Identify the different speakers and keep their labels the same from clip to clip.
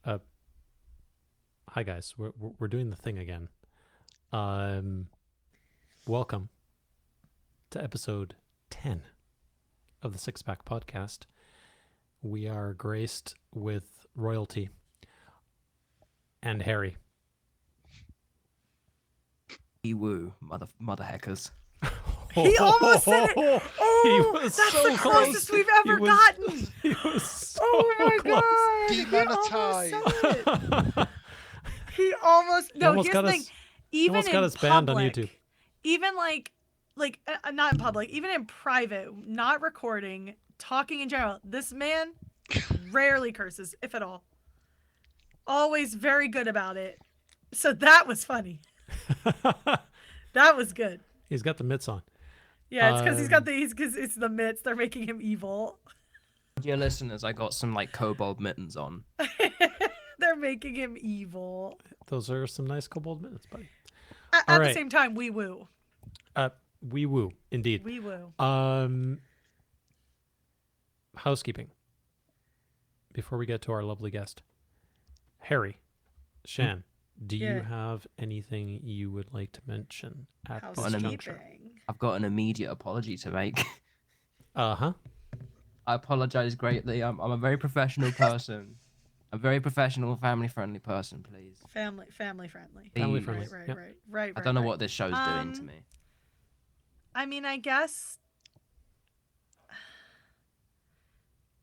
Speaker 1: Hi guys, we're doing the thing again. Welcome to episode 10 of the Six Pack Podcast. We are graced with royalty and Harry.
Speaker 2: Woo, mother hackers.
Speaker 3: He almost said it. Oh, that's
Speaker 1: so
Speaker 3: the
Speaker 1: close.
Speaker 3: closest we've ever gotten.
Speaker 1: He was so
Speaker 3: Oh my
Speaker 1: close.
Speaker 3: god!
Speaker 4: Demonetized.
Speaker 3: He almost. No,
Speaker 1: almost
Speaker 3: here's
Speaker 1: got
Speaker 3: the thing.
Speaker 1: us-
Speaker 3: Even
Speaker 1: almost
Speaker 3: in
Speaker 1: got us banned on
Speaker 3: public,
Speaker 1: YouTube.
Speaker 3: even like not in public, even in private, not recording, talking in general, this man rarely curses, if at all. Always very good about it. So that was funny. That was good.
Speaker 1: He's got the mitts on.
Speaker 3: Yeah, it's because he's got because it's the mitts. They're making him evil.
Speaker 2: Dear listeners, I got some like kobold mittens on.
Speaker 3: They're making him evil.
Speaker 1: Those are some nice kobold mittens, buddy.
Speaker 3: At
Speaker 1: All
Speaker 3: the
Speaker 1: right.
Speaker 3: same time, wee woo.
Speaker 1: Wee woo, indeed.
Speaker 3: Wee woo.
Speaker 1: Housekeeping. Before we get to our lovely guest, Harry, Shan, do you
Speaker 3: Yeah.
Speaker 1: have anything you would like to mention at this juncture?
Speaker 3: Housekeeping.
Speaker 2: I've got an immediate apology to make.
Speaker 1: Uh-huh.
Speaker 2: I apologize greatly. I'm a very professional person. A very professional, family-friendly person, please.
Speaker 3: Family friendly.
Speaker 1: Family
Speaker 2: Please.
Speaker 1: friendly.
Speaker 3: Right.
Speaker 1: Yep.
Speaker 2: I don't know what this show's doing to me.
Speaker 3: I mean, I guess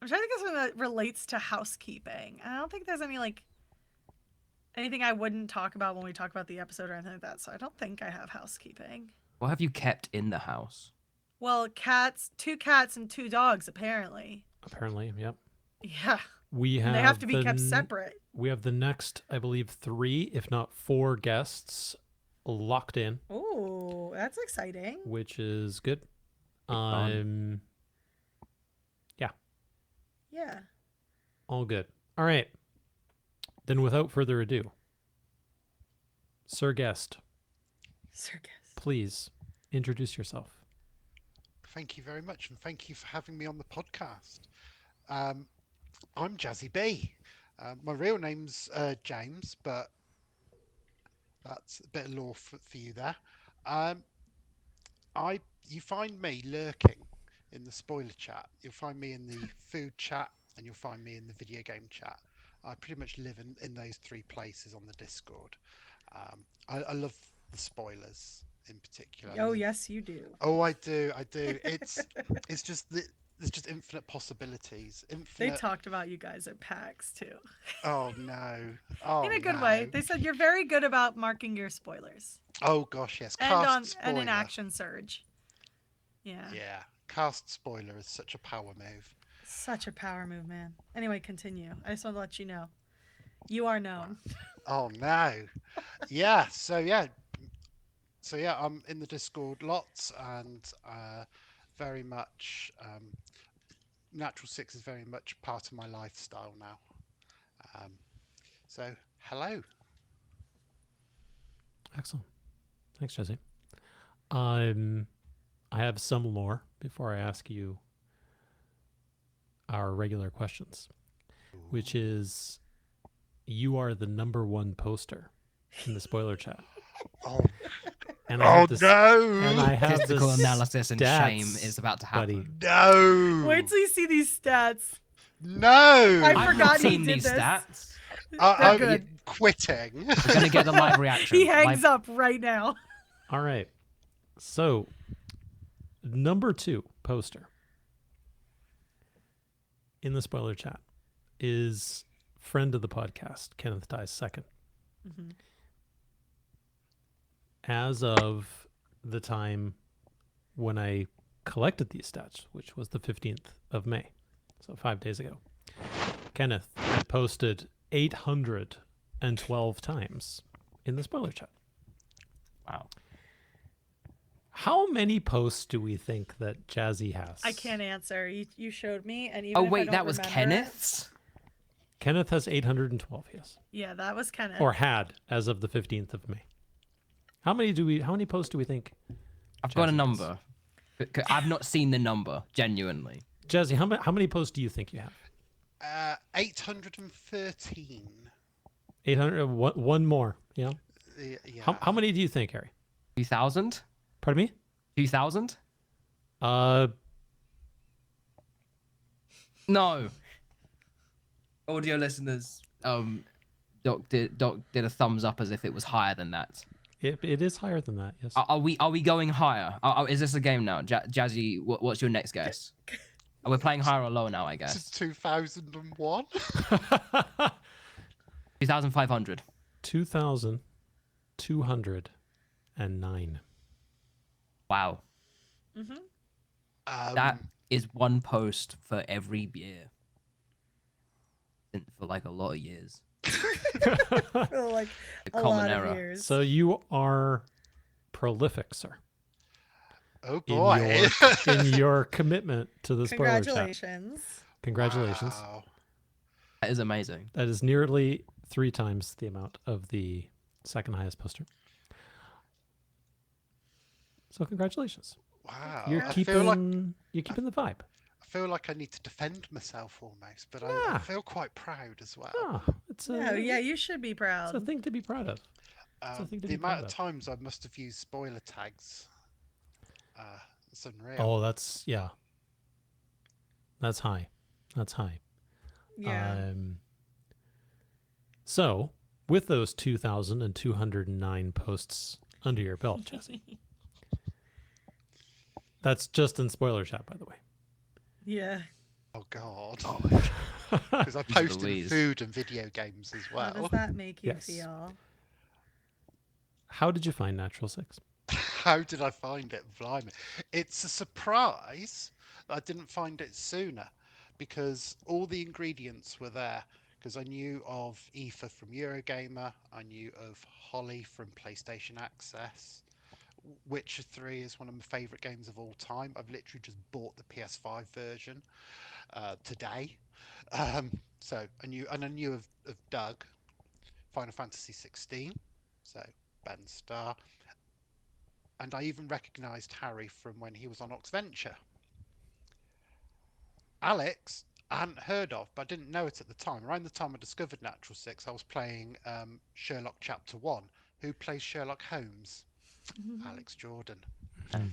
Speaker 3: I'm trying to think of something that relates to housekeeping. I don't think there's anything I wouldn't talk about when we talk about the episode or anything like that. So I don't think I have housekeeping.
Speaker 2: What have you kept in the house?
Speaker 3: Well, 2 cats and 2 dogs, apparently.
Speaker 1: Apparently, yep.
Speaker 3: Yeah.
Speaker 1: We have
Speaker 3: And they have to be
Speaker 1: the
Speaker 3: kept separate.
Speaker 1: We have the next, I believe, 3, if not 4 guests locked in,
Speaker 3: Ooh, that's exciting.
Speaker 1: which is good.
Speaker 2: fun.
Speaker 3: Yeah.
Speaker 1: All good. All right. Then without further ado, Sir Guest,
Speaker 3: Circus.
Speaker 1: please introduce yourself.
Speaker 4: Thank you very much, and thank you for having me on the podcast. I'm Jazzy B. My real name's James, but that's a bit of lore for you there. You find me lurking in the spoiler chat. You'll find me in the food chat, and you'll find me in the video game chat. I pretty much live in those 3 places on the Discord. I love the spoilers in particular.
Speaker 3: Oh, yes, you do.
Speaker 4: Oh, I do. It's just there's just infinite possibilities.
Speaker 3: They
Speaker 4: Infinite.
Speaker 3: talked about you guys at PAX, too.
Speaker 4: Oh no. Oh,
Speaker 3: In a good
Speaker 4: no.
Speaker 3: way. They said you're very good about marking your spoilers.
Speaker 4: Oh gosh, yes.
Speaker 3: And an action surge. Yeah.
Speaker 4: Yeah, cast spoiler is such a power move.
Speaker 3: Such a power move, man. Anyway, continue. I just want to let you know. You are known.
Speaker 4: Oh no. Yeah. So yeah, I'm in the Discord lots, and very much Natural 6 is very much part of my lifestyle now. So hello.
Speaker 1: Excellent. Thanks, Jesse. I have some lore before I ask you our regular questions, which is you are the #1 poster in the spoiler chat.
Speaker 4: Oh,
Speaker 1: And I have this,
Speaker 4: no.
Speaker 1: and I have
Speaker 2: Statistical
Speaker 1: this
Speaker 2: analysis and
Speaker 1: stats,
Speaker 2: shame is about to happen.
Speaker 1: buddy.
Speaker 4: No.
Speaker 3: Wait till you see these stats.
Speaker 4: No.
Speaker 3: I
Speaker 2: I've
Speaker 3: forgot
Speaker 2: not
Speaker 3: he
Speaker 2: seen
Speaker 3: did
Speaker 2: these
Speaker 3: this.
Speaker 2: stats.
Speaker 3: They're
Speaker 4: I'm
Speaker 3: good.
Speaker 4: quitting.
Speaker 2: We're gonna get a live reaction.
Speaker 3: He hangs up right now.
Speaker 1: All right. So, #2 poster in the spoiler chat is friend of the podcast, Kenneth Dies Second.
Speaker 3: Mhm.
Speaker 1: As of the time when I collected these stats, which was the 15th of May, so 5 days ago, Kenneth had posted 812 times in the spoiler chat.
Speaker 2: Wow.
Speaker 1: How many posts do we think that Jazzy has?
Speaker 3: I can't answer. You showed me, and even
Speaker 2: Oh
Speaker 3: if I
Speaker 2: wait,
Speaker 3: don't
Speaker 2: that was
Speaker 3: remember-
Speaker 2: Kenneth's?
Speaker 1: Kenneth has 812, yes.
Speaker 3: Yeah, that was Kenneth.
Speaker 1: Or had as of the 15th of May. How many posts do we think?
Speaker 2: I've got a
Speaker 1: Jazzy
Speaker 2: number. I've not seen the number, genuinely.
Speaker 1: Jazzy, how many posts do you think you have?
Speaker 4: 813.
Speaker 1: 800. One more. Yeah.
Speaker 4: Yeah.
Speaker 1: How many do you think, Harry?
Speaker 2: 2,000?
Speaker 1: Pardon me?
Speaker 2: 2,000?
Speaker 1: Uh,
Speaker 2: No. Audio listeners, Doc did a thumbs up as if it was higher than that.
Speaker 1: it is higher than that. Yes.
Speaker 2: Are we going higher? Is this a game now? Jazzy, what's your next guess? We're playing higher or lower now, I
Speaker 4: This is
Speaker 2: guess.
Speaker 4: 2001.
Speaker 2: 2,500.
Speaker 1: 2,209.
Speaker 2: Wow.
Speaker 3: Mm-hmm.
Speaker 2: That is one post for every year. For like a lot of years.
Speaker 3: For like
Speaker 2: A
Speaker 3: a
Speaker 2: common
Speaker 3: lot
Speaker 2: error.
Speaker 3: of years.
Speaker 1: So you are prolific, sir,
Speaker 4: Oh boy.
Speaker 1: in your commitment to the spoiler chat.
Speaker 3: Congratulations.
Speaker 1: Congratulations.
Speaker 4: Wow.
Speaker 2: That is amazing.
Speaker 1: That is nearly 3 times the amount of the second highest poster. So congratulations.
Speaker 4: Wow.
Speaker 1: You're
Speaker 4: I
Speaker 1: keeping
Speaker 4: feel like
Speaker 1: the vibe.
Speaker 4: I feel like I need to defend myself almost, but I
Speaker 1: Ah.
Speaker 4: feel quite proud as well.
Speaker 1: Ah, it's a
Speaker 3: Oh, yeah, you should be
Speaker 1: it's
Speaker 3: proud.
Speaker 1: a thing to be proud of. something to
Speaker 4: The
Speaker 1: be proud
Speaker 4: amount of
Speaker 1: of.
Speaker 4: times I must have used spoiler tags, it's unreal.
Speaker 1: Oh, that's That's high. That's high.
Speaker 3: Yeah.
Speaker 1: So, with those 2,209 posts under your belt, Jesse, that's just in spoiler chat, by the way.
Speaker 3: Yeah.
Speaker 4: Oh God.
Speaker 2: Oh,
Speaker 4: Because I
Speaker 2: Jeez
Speaker 4: posted
Speaker 2: Louise.
Speaker 4: food and video games as
Speaker 3: How does
Speaker 4: well.
Speaker 3: that make you
Speaker 1: Yes.
Speaker 3: feel?
Speaker 1: How did you find Natural Six?
Speaker 4: How did I find it? Blimey. It's a surprise that I didn't find it sooner because all the ingredients were there. Because I knew of Aoife from Eurogamer, I knew of Holly from PlayStation Access. Witcher 3 is one of my favourite games of all time. I've literally just bought the PS5 version today. So I knew of Doug, Final Fantasy 16, so Ben Starr, and I even recognised Harry from when he was on Oxventure. Alex, I hadn't heard of, but I didn't know it at the time. Around the time I discovered Natural Six, I was playing Sherlock Chapter 1. Who plays Sherlock Holmes? Alex Jordan.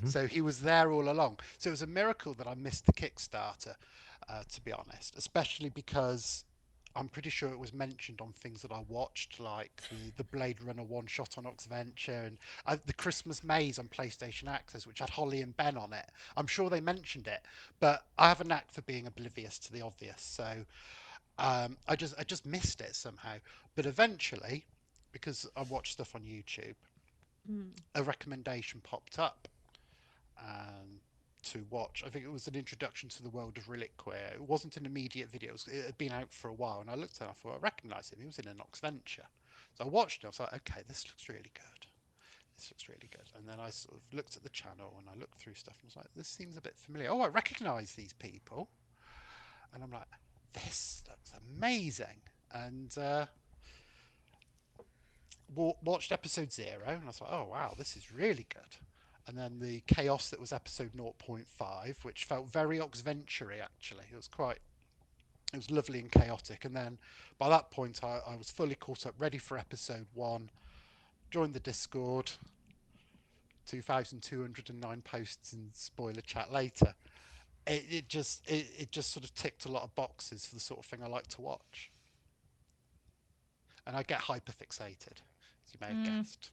Speaker 4: So he was there all along. So it was a miracle that I missed the Kickstarter, to be honest, especially because I'm pretty sure it was mentioned on things that I watched, like the Blade Runner one shot on Oxventure and the Christmas Maze on PlayStation Access, which had Holly and Ben on it. I'm sure they mentioned it, but I have a knack for being oblivious to the obvious. So I just missed it somehow. But eventually, because I watched stuff on YouTube, a recommendation popped up to watch. I think it was an introduction to the world of Reliquia. It wasn't an immediate video. It had been out for a while, and I looked at it and I thought, I recognise him. He was in an Oxventure. So I watched it. I was like, okay, this looks really good. This looks really good. And then I sort of looked at the channel and I looked through stuff and was like, this seems a bit familiar. Oh, I recognise these people. And I'm like, this looks amazing. And watched episode 0 and I was like, oh wow, this is really good. And then the chaos that was episode 0.5, which felt very Oxventure-y actually. It was lovely and chaotic. And then by that point I was fully caught up, ready for episode 1, joined the Discord, 2,209 posts and spoiler chat later. It just sort of ticked a lot of boxes for the sort of thing I like to watch. And I get hyper fixated, as you may have guessed.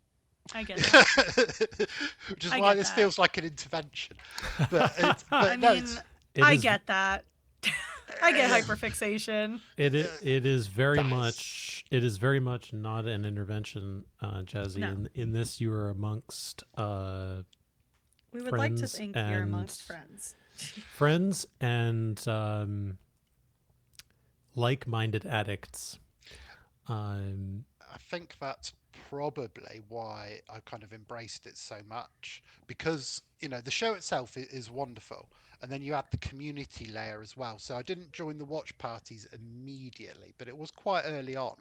Speaker 3: I get that.
Speaker 4: Which is
Speaker 3: I
Speaker 4: why
Speaker 3: get
Speaker 4: this
Speaker 3: that.
Speaker 4: feels like an intervention. But
Speaker 3: I
Speaker 4: no,
Speaker 3: mean,
Speaker 1: It
Speaker 3: I
Speaker 1: is-
Speaker 3: get that. I get hyperfixation.
Speaker 1: It is very
Speaker 4: That
Speaker 1: much not an intervention, Jazzy.
Speaker 3: No.
Speaker 1: In this, you are amongst
Speaker 3: We would like to
Speaker 1: friends
Speaker 3: think you're amongst friends.
Speaker 1: friends and like-minded addicts.
Speaker 4: I think that's probably why I kind of embraced it so much, because the show itself is wonderful, and then you add the community layer as well. So I didn't join the watch parties immediately, but it was quite early on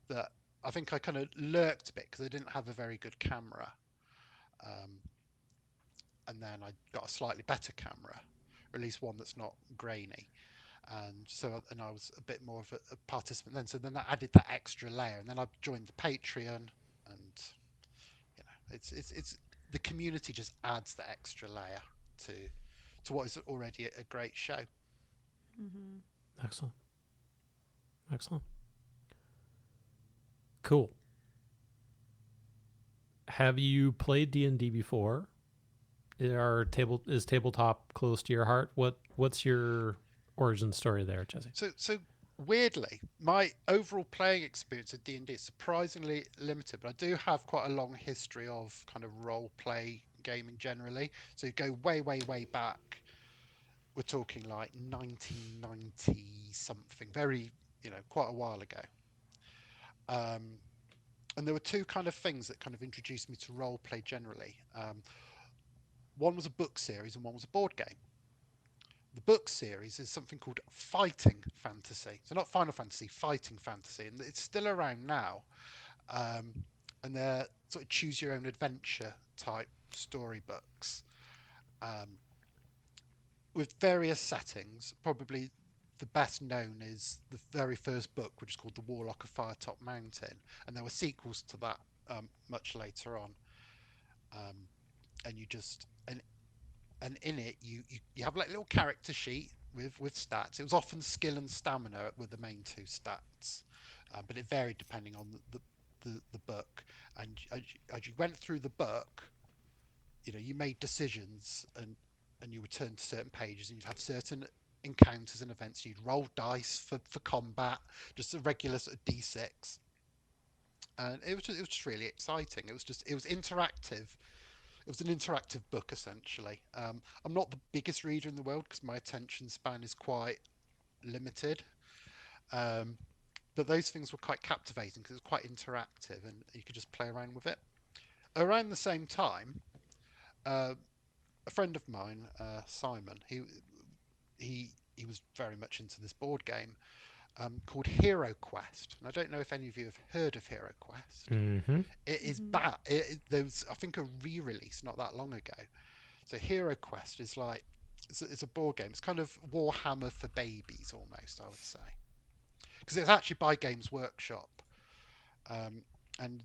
Speaker 4: that I think I kind of lurked a bit because I didn't have a very good camera, and then I got a slightly better camera, or at least one that's not grainy. and I was a bit more of a participant then. So then I added that extra layer, and then I joined the Patreon, and it's the community just adds the extra layer to what is already a great show.
Speaker 3: Mm-hmm.
Speaker 1: Excellent. Excellent. Cool. Have you played D&D before? Is tabletop close to your heart? What's your origin story there, Jesse?
Speaker 4: So weirdly, my overall playing experience of D&D is surprisingly limited, but I do have quite a long history of kind of role play gaming generally. So you go way back. We're talking like 1990 something, very quite a while ago. Um, and there were two kind of things that kind of introduced me to role play generally. One was a book series and one was a board game. The book series is something called Fighting Fantasy. So not Final Fantasy, Fighting Fantasy, and it's still around now. Um, and they're sort of choose your own adventure type storybooks um, with various settings. Probably the best known is the very first book, which is called The Warlock of Firetop Mountain, and there were sequels to that much later on. Um, and you just and in it you have like a little character sheet with stats. It was often skill and stamina were the main two stats, but it varied depending on the book. And as you went through the book, you made decisions, and you would turn to certain pages, and you'd have certain encounters and events. You'd roll dice for combat, just a regular sort of d6, and it was just really exciting. It was interactive. It was an interactive book, essentially. I'm not the biggest reader in the world because my attention span is quite limited. Um, but those things were quite captivating because it was quite interactive and you could just play around with it. Around the same time, uh, a friend of mine, Simon, he was very much into this board game called Hero Quest. And I don't know if any of you have heard of Hero Quest.
Speaker 1: Mm-hmm.
Speaker 4: It is
Speaker 3: Mhm.
Speaker 4: bad. There was, I think, a re-release not that long ago. So Hero Quest is like it's a board game. It's kind of Warhammer for babies almost, I would say, because it's actually by Games Workshop. Um, and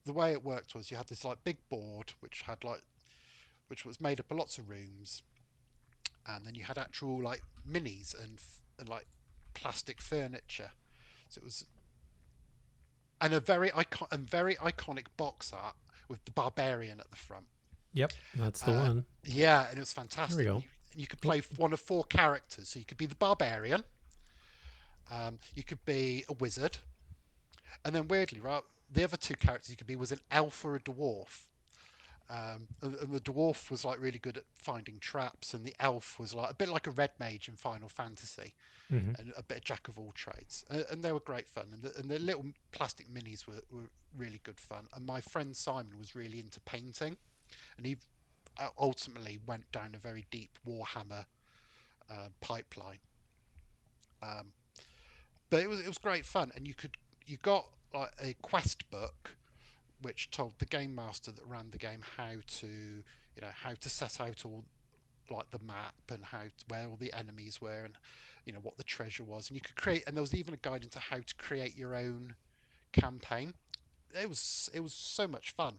Speaker 4: the way it worked was you had this like big board which was made up of lots of rooms, and then you had actual like minis and like plastic furniture. So it was and a very iconic box art with the barbarian at the front.
Speaker 1: Yep, that's the
Speaker 4: Uh,
Speaker 1: one.
Speaker 4: yeah, and it was
Speaker 1: There we
Speaker 4: fantastic.
Speaker 1: go.
Speaker 4: You could
Speaker 1: Oh,
Speaker 4: play one of four characters. So you could be the barbarian, you could be a wizard, and then weirdly, right, the other two characters you could be was an elf or a dwarf. And the dwarf was like really good at finding traps, and the elf was like a bit like a red mage in Final Fantasy,
Speaker 1: mm-hmm.
Speaker 4: and a bit of jack of all trades. And they were great fun, and the little plastic minis were really good fun. And my friend Simon was really into painting, and he ultimately went down a very deep Warhammer pipeline. Um, but it was great fun, and you got like a quest book which told the game master that ran the game how to set out all like the map and where all the enemies were, and what the treasure was, and you could create, and there was even a guide into how to create your own campaign. It was so much fun.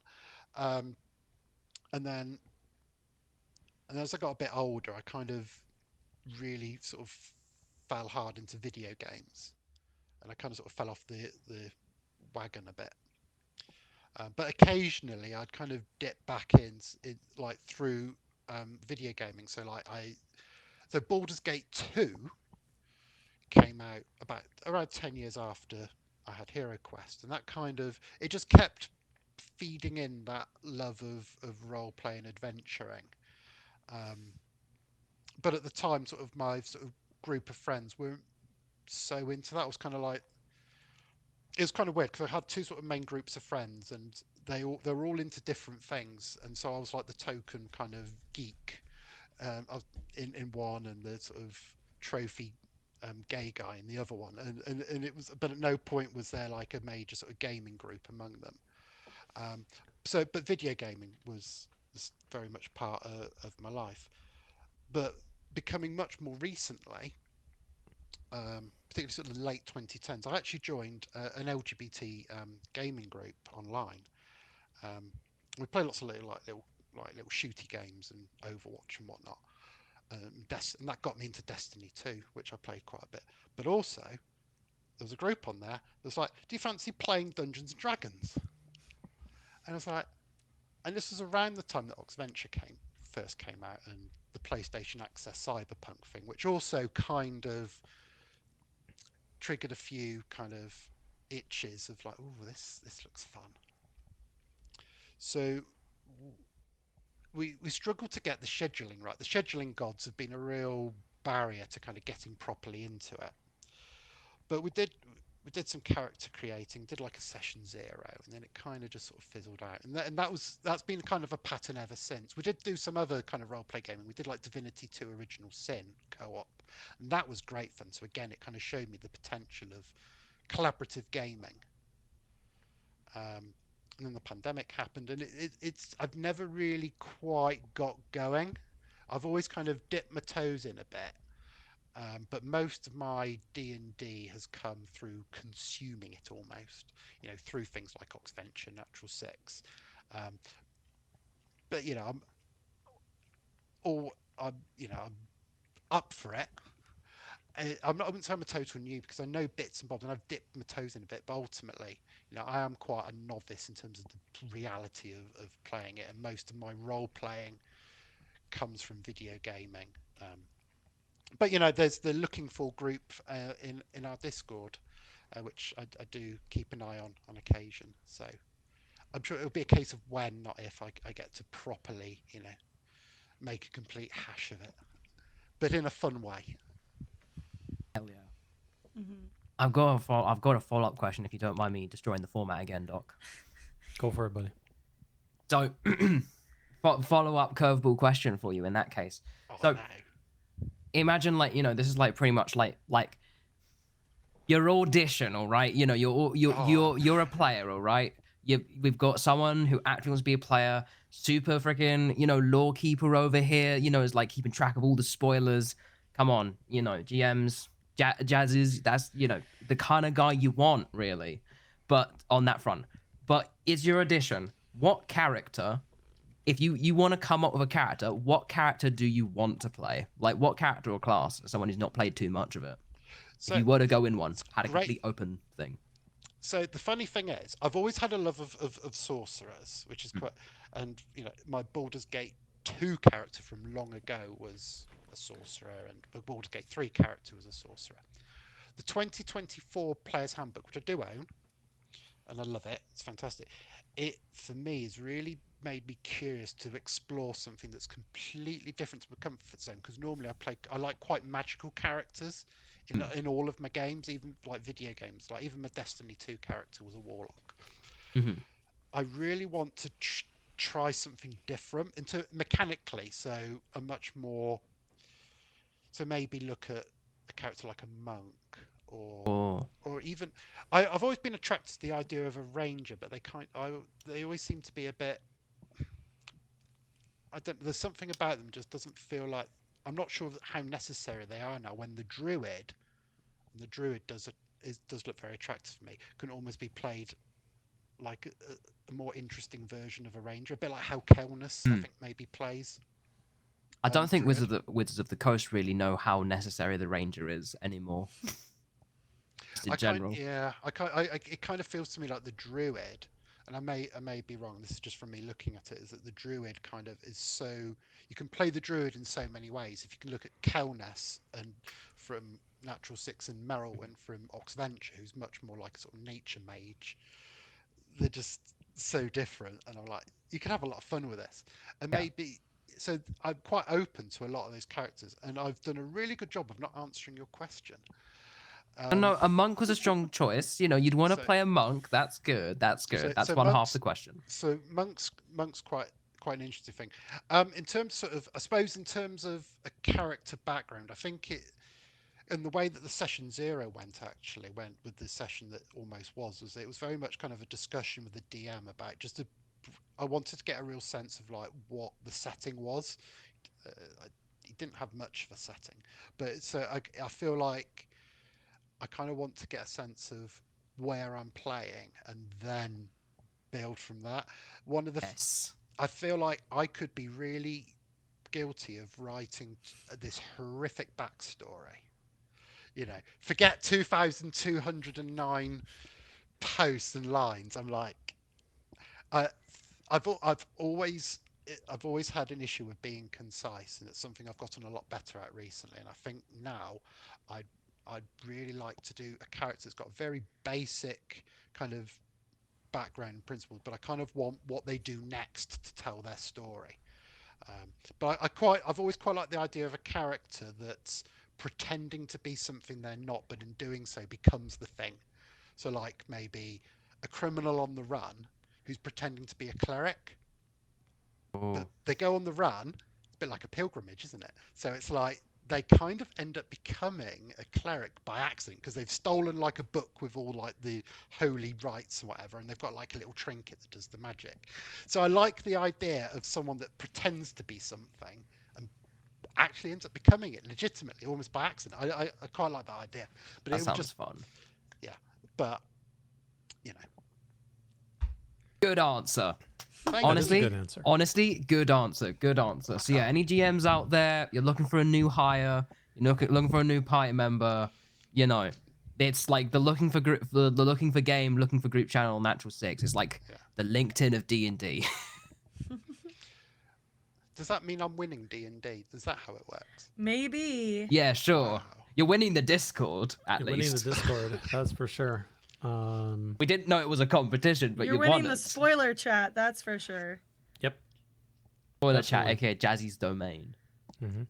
Speaker 4: um, and then as I got a bit older, I kind of really sort of fell hard into video games, and I kind of sort of fell off the wagon a bit. But occasionally, I'd kind of dip back in like through video gaming. So Baldur's Gate 2 came out about around 10 years after I had Hero Quest, and that kind of it just kept feeding in that love of role play and adventuring. Um, but at the time, sort of my sort of group of friends weren't so into that. It was kind of like it was kind of weird because I had two sort of main groups of friends, and they were all into different things, and so I was like the token kind of geek I was in one, and the sort of trophy gay guy in the other one, and it was, but at no point was there like a major sort of gaming group among them. Um, but video gaming was very much part of my life. But becoming much more recently, particularly sort of the late 2010s, I actually joined an LGBT gaming group online. We play lots of little shooty games and Overwatch and whatnot. And that got me into Destiny 2, which I played quite a bit. But also, there was a group on there that was like, "Do you fancy playing Dungeons and Dragons?" And I was like, and this was around the time that Oxventure first came out, and the PlayStation Access Cyberpunk thing, which also kind of triggered a few kind of itches of like, "Oh, this looks fun." So we struggled to get the scheduling right. The scheduling gods have been a real barrier to kind of getting properly into it. But we did some character creating, did like a session 0, and then it kind of just sort of fizzled out. And that's been kind of a pattern ever since. We did do some other kind of role play gaming. We did like Divinity 2 Original Sin co-op, and that was great fun. So again, it kind of showed me the potential of collaborative gaming. And then the pandemic happened, and it's I've never really quite got going. I've always kind of dipped my toes in a bit, but most of my D&D has come through consuming it almost, through things like Oxventure, Natural Six. But I'm up for it. I wouldn't say I'm a total noob because I know bits and bobs and I've dipped my toes in a bit, but ultimately, I am quite a novice in terms of the reality of playing it, and most of my role playing comes from video gaming. But there's the looking for group in our Discord, which I do keep an eye on occasion. So I'm sure it'll be a case of when, not if, I get to properly, make a complete hash of it, but in a fun way.
Speaker 2: Hell yeah.
Speaker 3: Mm-hmm.
Speaker 2: I've got a follow-up question if you don't mind me destroying the format again, Doc.
Speaker 1: Go for it, buddy.
Speaker 2: So, follow-up curveball question for you in that case.
Speaker 4: Oh,
Speaker 2: So,
Speaker 4: no.
Speaker 2: imagine this is like pretty much like your audition, all right? You're a player, all right? We've got someone who actually wants to be a player, super freaking, lore keeper over here, is like keeping track of all the spoilers. Come on, GMs, Jazzes, that's, the kind of guy you want, really. But on that front. But it's your audition. What character, if you want to come up with a character, what character do you want to play? Like, what character or class? Someone who's not played too much of it.
Speaker 4: So
Speaker 2: If you were to go in one, had a
Speaker 4: great.
Speaker 2: complete open thing.
Speaker 4: So the funny thing is, I've always had a love of sorcerers, which is quite, and my Baldur's Gate 2 character from long ago was a sorcerer, and the Baldur's Gate 3 character was a sorcerer. The 2024 Player's Handbook, which I do own, and I love it, it's fantastic. It, for me, has really made me curious to explore something that's completely different to my comfort zone, because normally I like quite magical characters in all of my games, even like video games. Like even my Destiny 2 character was a warlock.
Speaker 2: Mm-hmm.
Speaker 4: I really want to try something different into mechanically, so a much more. So maybe look at a character like a monk, or even I've always been attracted to the idea of a ranger, but they always seem to be a bit. There's something about them just doesn't feel like. I'm not sure how necessary they are now. When the druid does look very attractive for me. Can almost be played like a more interesting version of a ranger, a bit like how Kelnus I think maybe plays.
Speaker 2: I don't think
Speaker 4: druid.
Speaker 2: Wizards of the Coast really know how necessary the ranger is anymore. Just in general.
Speaker 4: It kind of feels to me like the druid, and I may be wrong. This is just from me looking at it. Is that the druid kind of is so you can play the druid in so many ways. If you can look at Kelness and from Natural Six and Merylwyn from Oxventure, who's much more like a sort of nature mage, they're just so different. And I'm like, you can have a lot of fun with this, and maybe. So I'm quite open to a lot of those characters, and I've done a really good job of not answering your question.
Speaker 2: No, a monk was a strong choice. You'd want to
Speaker 4: So-
Speaker 2: play a monk. That's good. That's good. That's
Speaker 4: so
Speaker 2: one half
Speaker 4: monks-
Speaker 2: the question.
Speaker 4: So monk's quite an interesting thing. In terms I suppose in terms of a character background, I think it and the way that the session 0 went with the session that almost was it was very much kind of a discussion with the DM about I wanted to get a real sense of like what the setting was. He didn't have much of a setting, but so I feel like I kind of want to get a sense of where I'm playing and then build from that. One of the
Speaker 2: Yes.
Speaker 4: I feel like I could be really guilty of writing this horrific backstory. You know, forget 2,209 posts and lines. I'm like, I, I've always had an issue with being concise, and it's something I've gotten a lot better at recently. And I think now I'd really like to do a character that's got a very basic kind of background and principles, but I kind of want what they do next to tell their story. But I've always quite liked the idea of a character that's pretending to be something they're not, but in doing so becomes the thing. So like maybe a criminal on the run who's pretending to be a cleric, but they go on the run. It's a bit like a pilgrimage, isn't it? So it's like they kind of end up becoming a cleric by accident because they've stolen like a book with all like the holy rites and whatever, and they've got like a little trinket that does the magic. So I like the idea of someone that pretends to be something and actually ends up becoming it legitimately, almost by accident. I quite like that idea. But
Speaker 2: That
Speaker 4: it would
Speaker 2: sounds
Speaker 4: just
Speaker 2: fun.
Speaker 4: yeah. But you know,
Speaker 2: Good answer.
Speaker 4: thank
Speaker 2: Honestly,
Speaker 1: That is a good answer.
Speaker 2: Honestly, good answer. Good answer. So yeah, any GMs out there, you're looking for a new hire, you're looking for a new party member, you know, it's like the looking for group, the looking for game, looking for group channel, Natural Six. It's like
Speaker 4: Yeah.
Speaker 2: the LinkedIn of D&D.
Speaker 4: Does that mean I'm winning D&D? Is that how it works?
Speaker 3: Maybe.
Speaker 2: Yeah, sure.
Speaker 4: Wow.
Speaker 2: You're winning the Discord at
Speaker 1: You're winning the
Speaker 2: least.
Speaker 1: Discord, that's for sure.
Speaker 2: We didn't know it was a competition, but
Speaker 3: You're
Speaker 2: you
Speaker 3: winning
Speaker 2: won
Speaker 3: the
Speaker 2: it.
Speaker 3: spoiler chat, that's for sure.
Speaker 1: Yep.
Speaker 2: Spoiler chat,
Speaker 1: Definitely.
Speaker 2: aka Jazzy's domain.
Speaker 1: Mm-hmm.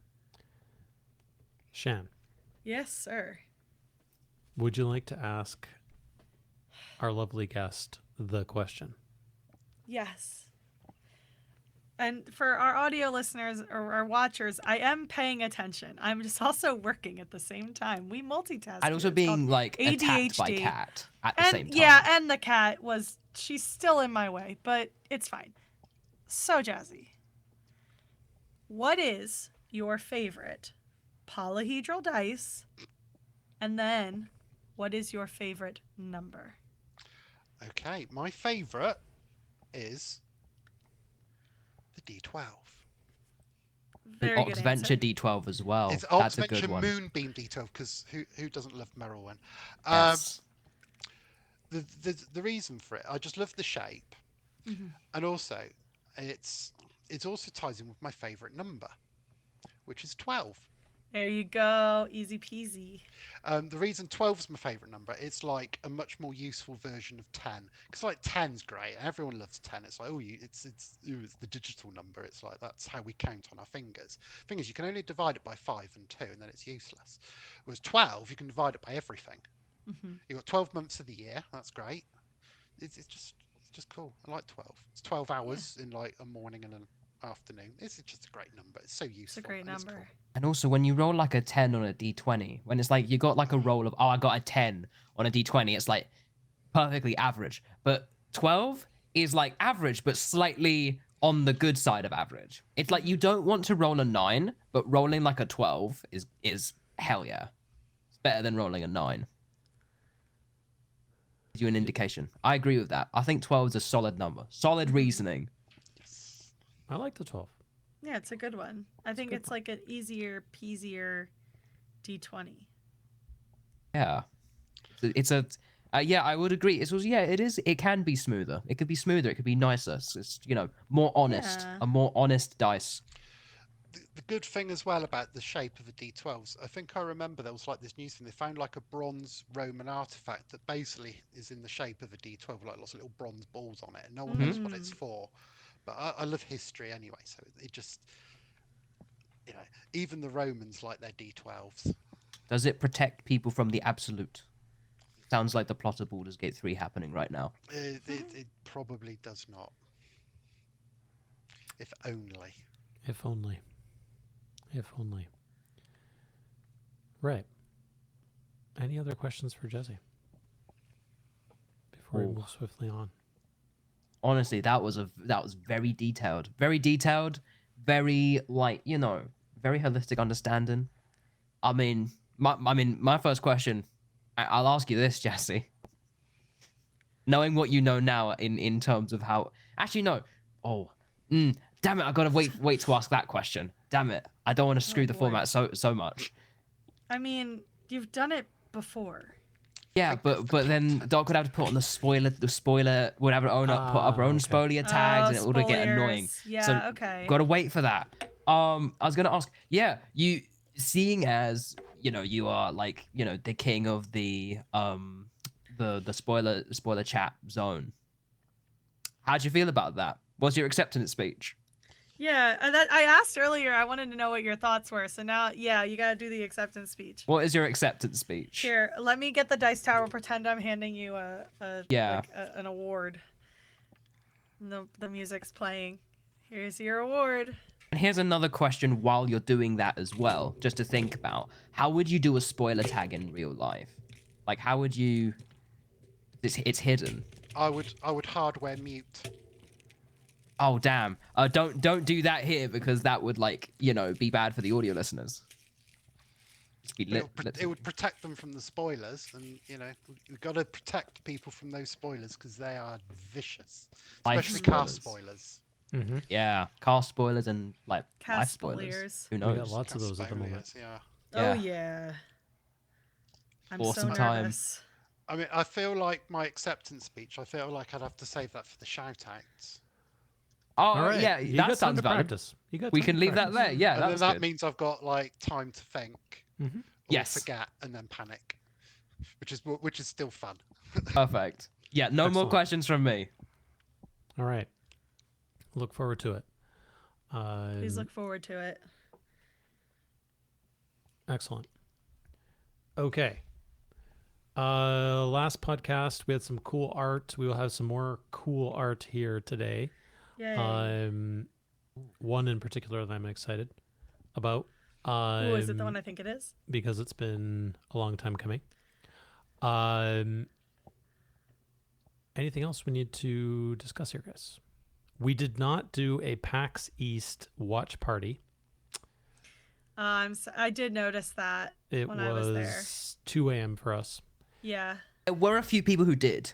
Speaker 1: Shan,
Speaker 3: Yes, sir.
Speaker 1: would you like to ask our lovely guest the question?
Speaker 3: Yes. And for our audio listeners or our watchers, I am paying attention. I'm just also working at the same time. We multitask.
Speaker 2: And also
Speaker 3: here. It's called
Speaker 2: being like attacked by
Speaker 3: ADHD.
Speaker 2: cat at the
Speaker 3: And
Speaker 2: same time.
Speaker 3: yeah, and the cat she's still in my way, but it's fine. So Jazzy, what is your favorite polyhedral dice? And then what is your favorite number?
Speaker 4: Okay, my favourite is the D12.
Speaker 3: Very
Speaker 2: And
Speaker 3: good
Speaker 2: Oxventure
Speaker 3: answer.
Speaker 2: D12 as well.
Speaker 4: It's
Speaker 2: That's a
Speaker 4: Oxventure
Speaker 2: good one.
Speaker 4: Moonbeam D12 because who doesn't love Merylwen?
Speaker 2: Yes.
Speaker 4: The reason for it, I just love the shape, and also it's also ties in with my favourite number, which is 12.
Speaker 3: There you go. Easy peasy.
Speaker 4: The reason 12 is my favourite number, it's like a much more useful version of 10. Because like 10's great, and everyone loves 10. It's like, it's the digital number. It's like that's how we count on our fingers. Thing is, you can only divide it by 5 and 2, and then it's useless. Whereas 12, you can divide it by everything. You've got 12 months of the year. That's great. It's just cool. I like 12. It's 12 hours in like a morning and an afternoon. It's just a great number. It's so useful.
Speaker 3: It's a great
Speaker 4: and it's
Speaker 3: number.
Speaker 4: cool.
Speaker 2: And also, when you roll like a 10 on a d20, when it's like you got like a roll of, oh, I got a 10 on a d20, it's like perfectly average. But 12 is like average, but slightly on the good side of average. It's like you don't want to roll a 9, but rolling like a 12 is hell yeah. It's better than rolling a 9. Gives you an indication. I agree with that. I think 12 is a solid number. Solid reasoning.
Speaker 1: I like the 12.
Speaker 3: Yeah, it's a good one. I think it's like an easier, peasier D20.
Speaker 2: Yeah. Yeah, I would agree. It is. It can be smoother. It could be smoother. It could be nicer. It's more honest.
Speaker 3: Yeah.
Speaker 2: A more honest dice.
Speaker 4: The good thing as well about the shape of the D12s, I think I remember there was like this news thing. They found like a bronze Roman artifact that basically is in the shape of a D12, like lots of little bronze balls on it, and no one knows what it's for. But I love history anyway, so it just, even the Romans like their D12s.
Speaker 2: Does it protect people from the absolute? Sounds like the plot of Baldur's Gate 3 happening right now.
Speaker 4: It probably does not. If only.
Speaker 1: If only. If only. Right. Any other questions for Jesse? Before we move swiftly on.
Speaker 2: Honestly, that was very detailed. Very detailed. Very very holistic understanding. I mean, my first question, I'll ask you this, Jesse. Knowing what you know now in terms of how... Actually, no. Oh, damn it. I got to wait to ask that question. Damn it. I don't want to screw the
Speaker 3: boy.
Speaker 2: format so much.
Speaker 3: I mean, you've done it before.
Speaker 2: Yeah, but then Doc would have to put on the spoiler would have to put up her own
Speaker 1: okay.
Speaker 2: spoiler tags, and it would get
Speaker 3: Spoilers.
Speaker 2: annoying.
Speaker 3: Yeah,
Speaker 2: So
Speaker 3: okay.
Speaker 2: gotta wait for that. I was gonna ask, yeah, you seeing as you are like the king of the spoiler chat zone. How'd you feel about that? What's your acceptance speech?
Speaker 3: Yeah, and that I asked earlier. I wanted to know what your thoughts were. So now, yeah, you gotta do the acceptance speech.
Speaker 2: What is your acceptance speech?
Speaker 3: Here, let me get the dice tower. Pretend I'm handing you an award. And the music's playing. Here's your award.
Speaker 2: And here's another question while you're doing that as well, just to think about. How would you do a spoiler tag in real life? Like, how would you... It's hidden.
Speaker 4: I would hardware mute.
Speaker 2: Oh, damn. Don't do that here, because that would, be bad for the audio listeners. Just be
Speaker 4: It would protect them from the spoilers, and we've got to protect people from those spoilers because they are vicious,
Speaker 2: Life
Speaker 4: especially car
Speaker 2: spoilers.
Speaker 4: spoilers.
Speaker 2: Yeah, car spoilers and, life
Speaker 3: Cast
Speaker 2: spoilers.
Speaker 3: spoilers.
Speaker 2: Who
Speaker 1: We
Speaker 2: knows?
Speaker 1: got lots of those at the moment.
Speaker 4: Spoilers, yeah.
Speaker 3: Oh
Speaker 2: Yeah.
Speaker 3: yeah. I'm
Speaker 2: Awesome
Speaker 3: so
Speaker 2: time.
Speaker 3: nervous.
Speaker 4: I mean, I feel like my acceptance speech. I feel like I'd have to save that for the shoutouts.
Speaker 2: Oh,
Speaker 1: All right.
Speaker 2: yeah,
Speaker 1: you
Speaker 2: that
Speaker 1: got time
Speaker 2: sounds
Speaker 1: to
Speaker 2: valid.
Speaker 1: practice. You got
Speaker 2: We
Speaker 1: time
Speaker 2: can
Speaker 1: to
Speaker 2: leave that
Speaker 1: practice.
Speaker 2: there. Yeah,
Speaker 4: And then
Speaker 2: that's
Speaker 4: that
Speaker 2: good.
Speaker 4: means I've got like time to think,
Speaker 1: Mhm.
Speaker 4: or
Speaker 2: Yes.
Speaker 4: forget, and then panic, which is still fun.
Speaker 2: Perfect. Yeah, no more
Speaker 1: Excellent.
Speaker 2: questions from me.
Speaker 1: All right. Look forward to it.
Speaker 3: Please look forward to it.
Speaker 1: Excellent. Okay. Last podcast we had some cool art. We will have some more cool art here today.
Speaker 3: Yay.
Speaker 1: One in particular that I'm excited about.
Speaker 3: Ooh, is it the one I think it is?
Speaker 1: Because it's been a long time coming. Anything else we need to discuss here, guys? We did not do a PAX East watch party.
Speaker 3: I did notice that
Speaker 1: It
Speaker 3: when I was there.
Speaker 1: 2 a.m. for us.
Speaker 3: Yeah.
Speaker 2: There were a few people who did.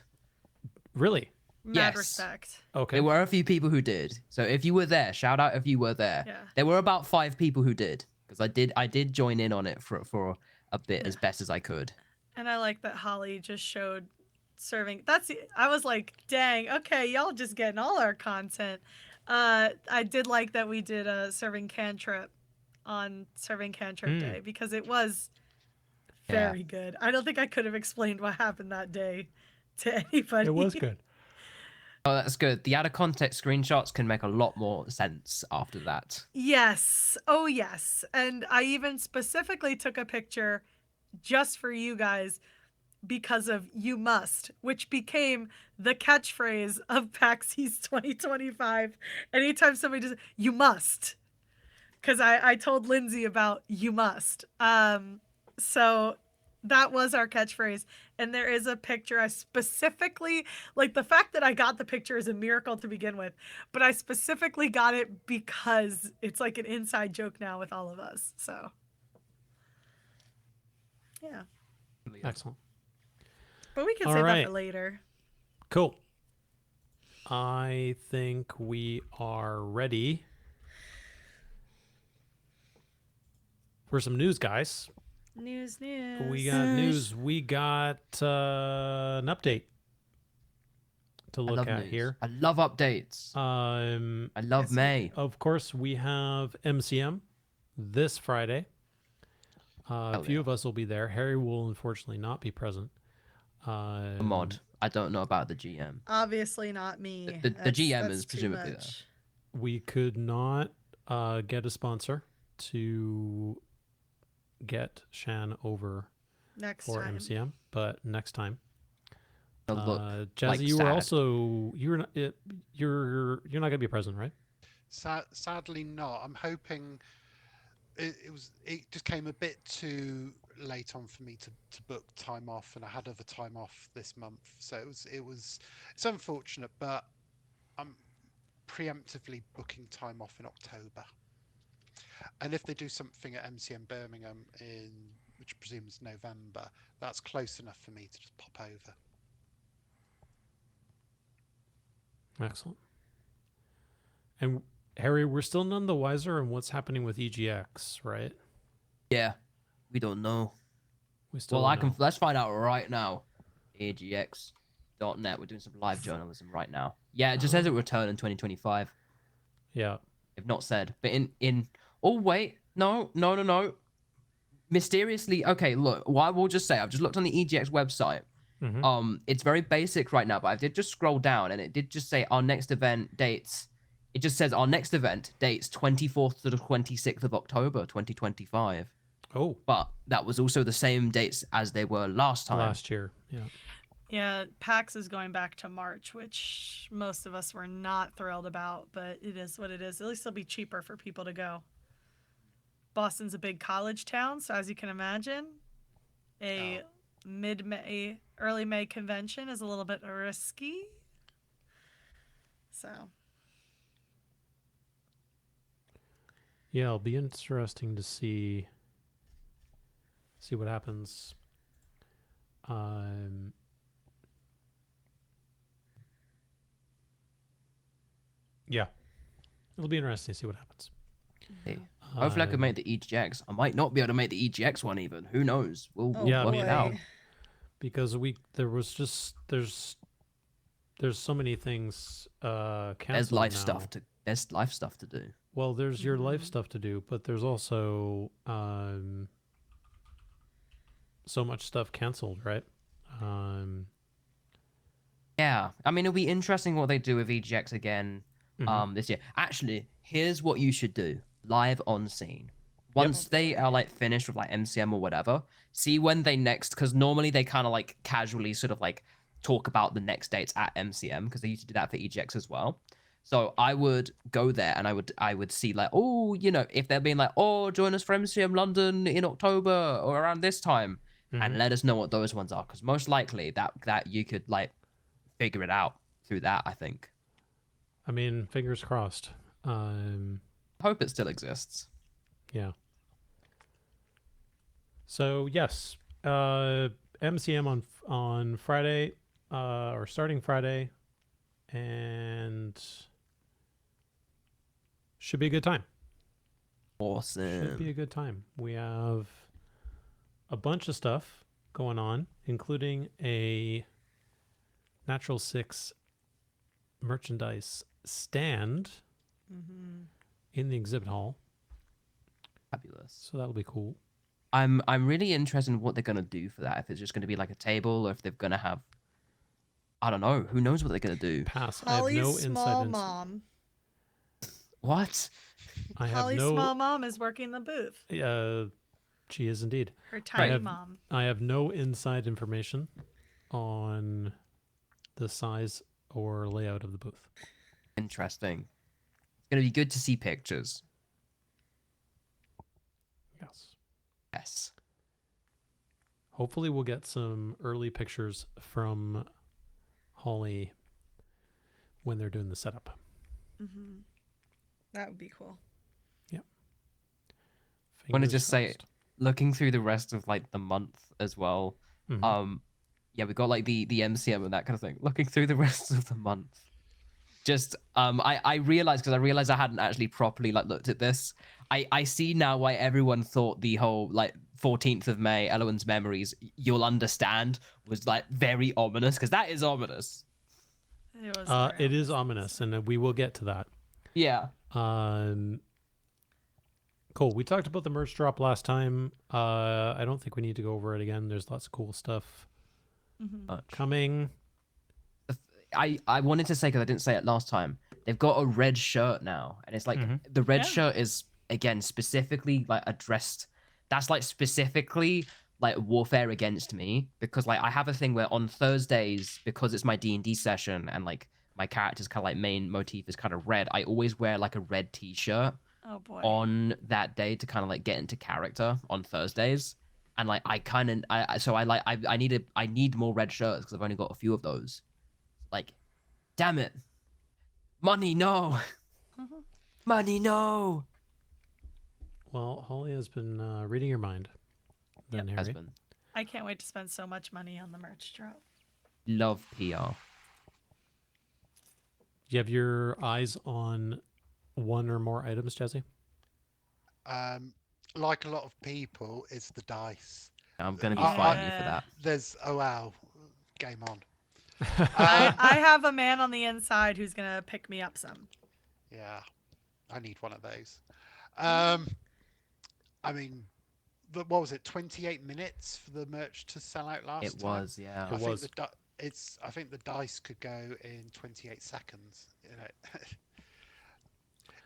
Speaker 1: Really?
Speaker 3: Mad
Speaker 2: Yes.
Speaker 3: respect.
Speaker 1: Okay.
Speaker 2: There were a few people who did. So if you were there, shout out if you were there.
Speaker 3: Yeah.
Speaker 2: There were about 5 people who did, because I did join in on it for a bit as best as I could.
Speaker 3: And I like that Holly just showed serving. I was like, dang, okay, y'all just getting all our content. I did like that we did a serving cantrip on serving cantrip day, because it was very good. I don't think I could have explained what happened that day to anybody.
Speaker 1: It was good.
Speaker 2: Oh, that's good. The out of context screenshots can make a lot more sense after that.
Speaker 3: Yes. Oh, yes. And I even specifically took a picture just for you guys because of "you must," which became the catchphrase of PAX East 2025. Anytime somebody does, "you must," because I told Lindsay about "you must." So that was our catchphrase. And there is a picture I specifically, like, the fact that I got the picture is a miracle to begin with, but I specifically got it because it's like an inside joke now with all of us. So yeah,
Speaker 1: Excellent.
Speaker 3: but we can
Speaker 1: All
Speaker 3: save that
Speaker 1: right.
Speaker 3: for later.
Speaker 1: Cool. I think we are ready for some news, guys.
Speaker 3: News.
Speaker 1: We got news. We got an update to
Speaker 2: I
Speaker 1: look
Speaker 2: love
Speaker 1: at
Speaker 2: news.
Speaker 1: here.
Speaker 2: I love updates. I love
Speaker 3: yes, we
Speaker 2: May.
Speaker 1: Of course, we have MCM this Friday. A few
Speaker 2: yeah.
Speaker 1: of us will be there. Harry will unfortunately not be present.
Speaker 2: A mod. I don't know about the GM.
Speaker 3: Obviously not me.
Speaker 2: The
Speaker 3: That's-
Speaker 2: GM
Speaker 3: that's
Speaker 2: is
Speaker 3: too
Speaker 2: presumably
Speaker 3: much.
Speaker 1: We could not get a sponsor to get Shan over
Speaker 3: Next
Speaker 1: for
Speaker 3: time.
Speaker 1: MCM, but next time.
Speaker 2: They'll look
Speaker 1: Jazzy,
Speaker 2: like
Speaker 1: you were
Speaker 2: sad.
Speaker 1: also you're not going to be present, right?
Speaker 4: Sadly not. I'm hoping it just came a bit too late on for me to book time off, and I had other time off this month, so it's unfortunate, but I'm preemptively booking time off in October. And if they do something at MCM Birmingham in which I presume is November. That's close enough for me to just pop over.
Speaker 1: Excellent. And Harry, we're still none the wiser on what's happening with EGX, right?
Speaker 2: Yeah, we don't know.
Speaker 1: We still
Speaker 2: Well,
Speaker 1: don't know.
Speaker 2: let's find out right now. AGX.net. We're doing some live journalism right now. Yeah, it just says it will return in 2025.
Speaker 1: Yeah.
Speaker 2: They've not said, but in. Oh wait, no. Mysteriously, okay. Look, what I will just say, I've just looked on the EGX website.
Speaker 1: Mm-hmm.
Speaker 2: It's very basic right now, but I did just scroll down, and it did just say our next event dates. It just says our next event dates 24th to the 26th of October, 2025.
Speaker 1: Oh,
Speaker 2: But that was also the same dates as they were last time.
Speaker 1: last year. Yeah.
Speaker 3: Yeah, PAX is going back to March, which most of us were not thrilled about, but it is what it is. At least it'll be cheaper for people to go. Boston's a big college town, so as you can imagine, a mid-May, early May convention is a little bit risky. So,
Speaker 1: Yeah, it'll be interesting to see what happens. Yeah, it'll be interesting to see what happens.
Speaker 2: Hey, hopefully, I can make the EGX. I might not be able to make the EGX one even. Who knows? We'll
Speaker 1: Yeah,
Speaker 2: work
Speaker 1: me
Speaker 2: it out.
Speaker 1: neither. Because there's so many things canceled
Speaker 2: There's life
Speaker 1: now.
Speaker 2: stuff to do.
Speaker 1: Well, there's your life stuff to do, but there's also so much stuff canceled, right?
Speaker 2: Yeah, I mean, it'll be interesting what they do with EGX again this year. Actually, here's what you should do: live on scene. Once they are like finished with like MCM or whatever, see when they next, because normally they kind of like casually sort of like talk about the next dates at MCM, because they used to do that for EGX as well. So I would go there and I would see like, oh, you know, if they're being like, oh, join us for MCM London in October or around this time, and let us know what those ones are, because most likely that you could like figure it out through that. I think.
Speaker 1: I mean, fingers crossed.
Speaker 2: Hope it still exists.
Speaker 1: Yeah. So yes, MCM on Friday, or starting Friday, and should be a good time.
Speaker 2: Awesome.
Speaker 1: Should be a good time. We have a bunch of stuff going on, including a Natural Six merchandise stand in the exhibit hall.
Speaker 2: Fabulous.
Speaker 1: So that'll be cool.
Speaker 2: I'm really interested in what they're gonna do for that. If it's just gonna be like a table, or if they're gonna have, I don't know. Who knows what they're gonna do?
Speaker 1: Pass.
Speaker 3: Holly's
Speaker 1: I have no
Speaker 3: small
Speaker 1: inside.
Speaker 3: mom.
Speaker 2: What?
Speaker 1: I have
Speaker 3: Holly's
Speaker 1: no.
Speaker 3: small mom is working the booth.
Speaker 1: She is indeed.
Speaker 3: Her tiny
Speaker 1: have-
Speaker 3: mom.
Speaker 1: I have no inside information on the size or layout of the booth.
Speaker 2: Interesting. It's gonna be good to see pictures.
Speaker 1: Yes.
Speaker 2: Yes.
Speaker 1: Hopefully, we'll get some early pictures from Holly when they're doing the setup.
Speaker 3: That would be cool.
Speaker 2: I want to
Speaker 1: Fingers
Speaker 2: just say,
Speaker 1: crossed.
Speaker 2: looking through the rest of like the month as well. Yeah, we got like the MCM and that kind of thing. Looking through the rest of the month, just I realized, because I realized I hadn't actually properly like looked at this. I see now why everyone thought the whole like 14th of May, Elowen's Memories, you'll understand, was like very ominous, because that is ominous.
Speaker 3: It was very
Speaker 1: It is ominous, and we will get to that.
Speaker 2: Yeah.
Speaker 1: Cool. We talked about the merch drop last time. I don't think we need to go over it again. There's lots of cool stuff coming.
Speaker 2: I wanted to say, because I didn't say it last time, they've got a red shirt now, and it's like the red shirt is again specifically like addressed. That's like specifically like warfare against me, because like I have a thing where on Thursdays, because it's my D&D session and like my character's kind of like main motif is kind of red, I always wear like a red t-shirt
Speaker 3: Oh boy.
Speaker 2: on that day to kind of like get into character on Thursdays. And like I need more red shirts, because I've only got a few of those. Like, damn it, money no. Money no.
Speaker 1: Well, Holly has been reading your mind. than
Speaker 2: Has
Speaker 1: Harry.
Speaker 2: been.
Speaker 3: I can't wait to spend so much money on the merch drop.
Speaker 2: Love PR.
Speaker 1: Do you have your eyes on one or more items, Jazzy?
Speaker 4: Like a lot of people, it's the dice.
Speaker 2: I'm gonna be
Speaker 4: I-
Speaker 2: fighting you for that.
Speaker 4: There's wow, game on.
Speaker 3: I have a man on the inside who's gonna pick me up some.
Speaker 4: Yeah, I need one of those. I mean, what was it? 28 minutes for the merch to sell out last
Speaker 2: It
Speaker 4: time.
Speaker 2: was, yeah.
Speaker 1: It
Speaker 4: I
Speaker 1: was.
Speaker 4: think I think the dice could go in 28 seconds. You know,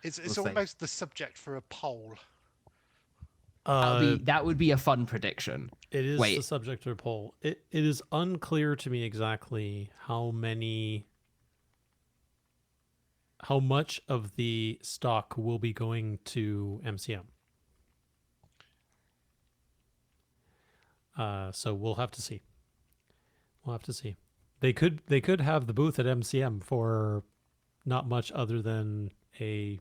Speaker 4: it's
Speaker 2: We'll see.
Speaker 4: almost the subject for a poll.
Speaker 2: That would be a fun prediction.
Speaker 1: It is
Speaker 2: Wait.
Speaker 1: the subject of a poll. It is unclear to me exactly how much of the stock will be going to MCM. So we'll have to see. We'll have to see. They could have the booth at MCM for not much other than a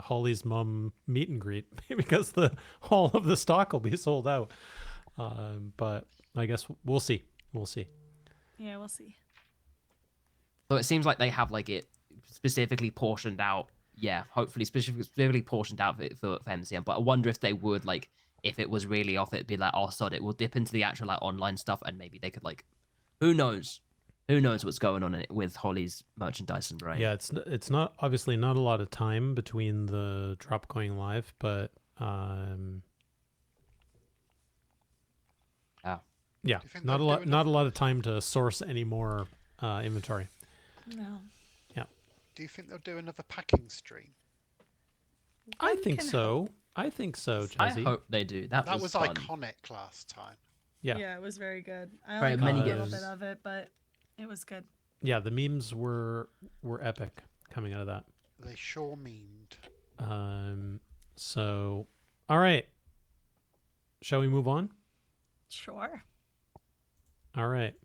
Speaker 1: Holly's mom meet and greet because all of the stock will be sold out. But I guess we'll see. We'll see.
Speaker 3: Yeah, we'll see.
Speaker 2: So it seems like they have like it specifically portioned out. Yeah, hopefully specifically portioned out for MCM. But I wonder if they would like, if it was really off, it'd be like, oh, sod it. We'll dip into the actual like online stuff, and maybe they could like, who knows? Who knows what's going on in it with Holly's merchandise and brain?
Speaker 1: Yeah, it's not obviously not a lot of time between the drop going live, but yeah,
Speaker 4: Do you think
Speaker 1: not a
Speaker 4: they'll
Speaker 1: lot
Speaker 4: do
Speaker 1: not a lot of time to source any more inventory.
Speaker 3: No.
Speaker 4: Do you think they'll do another packing stream?
Speaker 1: I
Speaker 3: One
Speaker 1: think
Speaker 3: can
Speaker 1: so. I think so,
Speaker 2: I
Speaker 1: Jazzy.
Speaker 2: hope they do. That
Speaker 4: That
Speaker 2: was
Speaker 4: was
Speaker 2: fun.
Speaker 4: iconic last time.
Speaker 1: Yeah.
Speaker 3: Yeah, it was very good. I
Speaker 2: Very
Speaker 3: only caught
Speaker 2: many
Speaker 3: a little
Speaker 2: gifts.
Speaker 3: bit of it, but it was good.
Speaker 1: Yeah, the memes were epic coming out of that.
Speaker 4: They sure memed.
Speaker 1: So all right. Shall we move on?
Speaker 3: Sure.
Speaker 1: All right.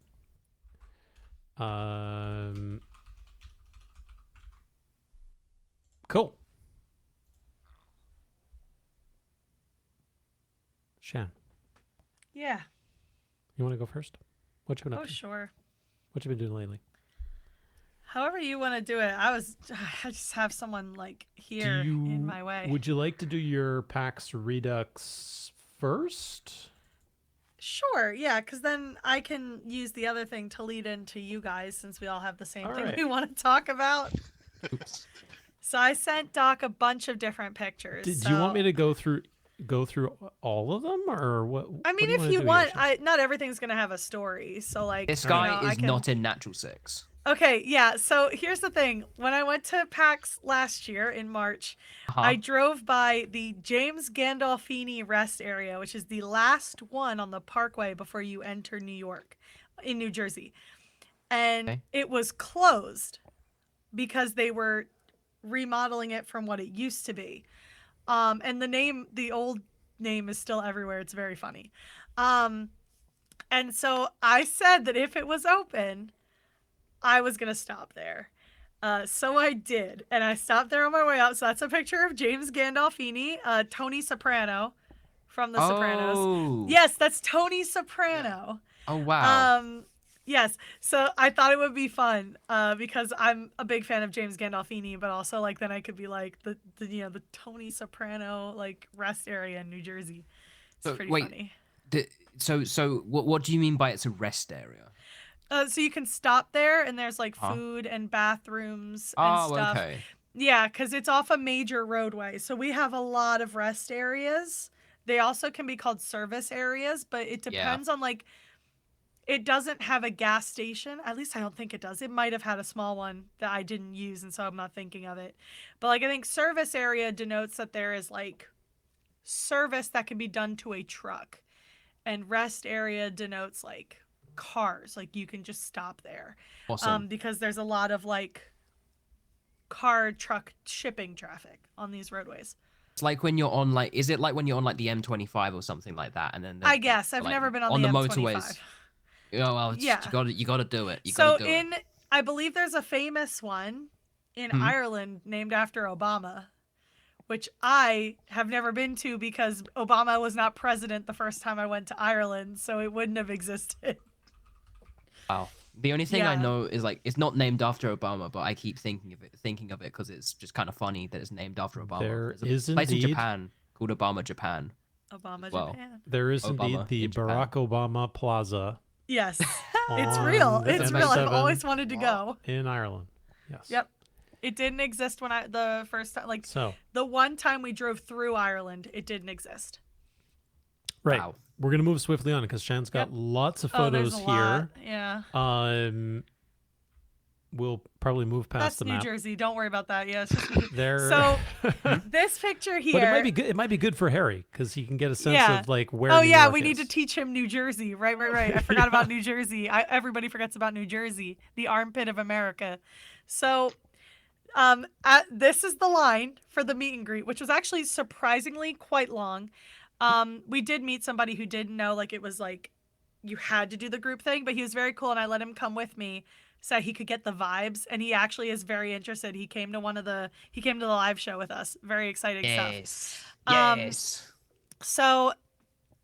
Speaker 1: Cool. Shan,
Speaker 3: Yeah.
Speaker 1: you want to go first? What you been up
Speaker 3: Oh,
Speaker 1: to?
Speaker 3: sure.
Speaker 1: What you been doing lately?
Speaker 3: However you want to do it. I just have someone like here in my way.
Speaker 1: Would you like to do your PAX Redux first?
Speaker 3: Sure, yeah, because then I can use the other thing to lead into you guys since we all have the same
Speaker 1: All
Speaker 3: thing
Speaker 1: right.
Speaker 3: we want to talk about. So I sent Doc a bunch of different pictures.
Speaker 1: Do you want me to go through all of them, or what?
Speaker 3: I mean,
Speaker 1: what do
Speaker 3: if you
Speaker 1: do
Speaker 3: want,
Speaker 1: here, Shan?
Speaker 3: not everything's gonna have a story. So like,
Speaker 2: This
Speaker 3: you
Speaker 2: guy
Speaker 3: know, I
Speaker 2: is
Speaker 3: can-
Speaker 2: not in Natural 6.
Speaker 3: Okay, yeah. So here's the thing: when I went to PAX last year in March,
Speaker 2: Uh-huh.
Speaker 3: I drove by the James Gandolfini rest area, which is the last one on the Parkway before you enter New York, in New Jersey, and
Speaker 2: Okay.
Speaker 3: it was closed because they were remodeling it from what it used to be. And the old name is still everywhere. It's very funny. And so I said that if it was open, I was gonna stop there. So I did, and I stopped there on my way out. So that's a picture of James Gandolfini, Tony Soprano from The Sopranos.
Speaker 2: Oh.
Speaker 3: Yes, that's Tony Soprano.
Speaker 2: Oh wow.
Speaker 3: Yes. So I thought it would be fun because I'm a big fan of James Gandolfini, but also like then I could be like the Tony Soprano like rest area in New Jersey. It's
Speaker 2: So,
Speaker 3: pretty
Speaker 2: wait.
Speaker 3: funny.
Speaker 2: So what do you mean by it's a rest area?
Speaker 3: So you can stop there, and there's like
Speaker 2: Huh?
Speaker 3: food and bathrooms and
Speaker 2: Oh,
Speaker 3: stuff.
Speaker 2: okay.
Speaker 3: Yeah, because it's off a major roadway. So we have a lot of rest areas. They also can be called service areas, but it
Speaker 2: Yeah.
Speaker 3: depends on like, it doesn't have a gas station. At least I don't think it does. It might have had a small one that I didn't use, and so I'm not thinking of it. But like, I think service area denotes that there is like service that can be done to a truck, and rest area denotes like cars, like you can just stop there.
Speaker 2: Awesome.
Speaker 3: Because there's a lot of like car truck shipping traffic on these roadways.
Speaker 2: It's like when you're on like, is it like when you're on like the M25 or something like that, and then
Speaker 3: I guess I've
Speaker 2: like,
Speaker 3: never been on the M25.
Speaker 2: motorways. Oh well,
Speaker 3: Yeah.
Speaker 2: you gotta do it. You
Speaker 3: So
Speaker 2: gotta do it.
Speaker 3: I believe there's a famous one in
Speaker 2: Hmm.
Speaker 3: Ireland named after Obama, which I have never been to because Obama was not president the first time I went to Ireland, so it wouldn't have existed.
Speaker 2: Wow. The only thing I
Speaker 3: Yeah.
Speaker 2: know is like it's not named after Obama, but I keep thinking of it because it's just kind of funny that it's named after Obama.
Speaker 1: There
Speaker 2: There's a
Speaker 1: is
Speaker 2: place in
Speaker 1: indeed-
Speaker 2: Japan called Obama Japan.
Speaker 3: Obama,
Speaker 2: Well,
Speaker 3: Japan.
Speaker 1: There is
Speaker 2: Obama
Speaker 1: indeed the
Speaker 2: in Japan.
Speaker 1: Barack Obama Plaza
Speaker 3: Yes, it's
Speaker 1: on
Speaker 3: real.
Speaker 1: the
Speaker 3: It's real. I've
Speaker 1: M7
Speaker 3: always wanted to
Speaker 4: Wow.
Speaker 3: go.
Speaker 1: in Ireland. Yes.
Speaker 3: Yep. It didn't exist when the first time, like
Speaker 1: So,
Speaker 3: the one time we drove through Ireland, it didn't exist.
Speaker 1: right.
Speaker 2: Wow.
Speaker 1: We're going to move swiftly on because Shan's got
Speaker 3: Yep.
Speaker 1: lots of
Speaker 3: Oh, there's
Speaker 1: photos
Speaker 3: a
Speaker 1: here.
Speaker 3: lot. Yeah.
Speaker 1: We'll probably move past
Speaker 3: That's
Speaker 1: the
Speaker 3: New
Speaker 1: map.
Speaker 3: Jersey. Don't worry about that. Yeah. It's just
Speaker 1: There.
Speaker 3: So, this picture here.
Speaker 1: But it might be good. It might be good for Harry because he can get a sense
Speaker 3: Yeah.
Speaker 1: of like where.
Speaker 3: Oh
Speaker 1: New
Speaker 3: yeah,
Speaker 1: York
Speaker 3: we need
Speaker 1: is.
Speaker 3: to teach him New Jersey. Right. I forgot about New Jersey. Everybody forgets about New Jersey, the armpit of America. So, this is the line for the meet and greet, which was actually surprisingly quite long. We did meet somebody who didn't know, like it was like you had to do the group thing, but he was very cool, and I let him come with me so he could get the vibes, and he actually is very interested. He came to the live show with us. Very exciting stuff.
Speaker 2: Yes.
Speaker 3: Um,
Speaker 2: Yes.
Speaker 3: So,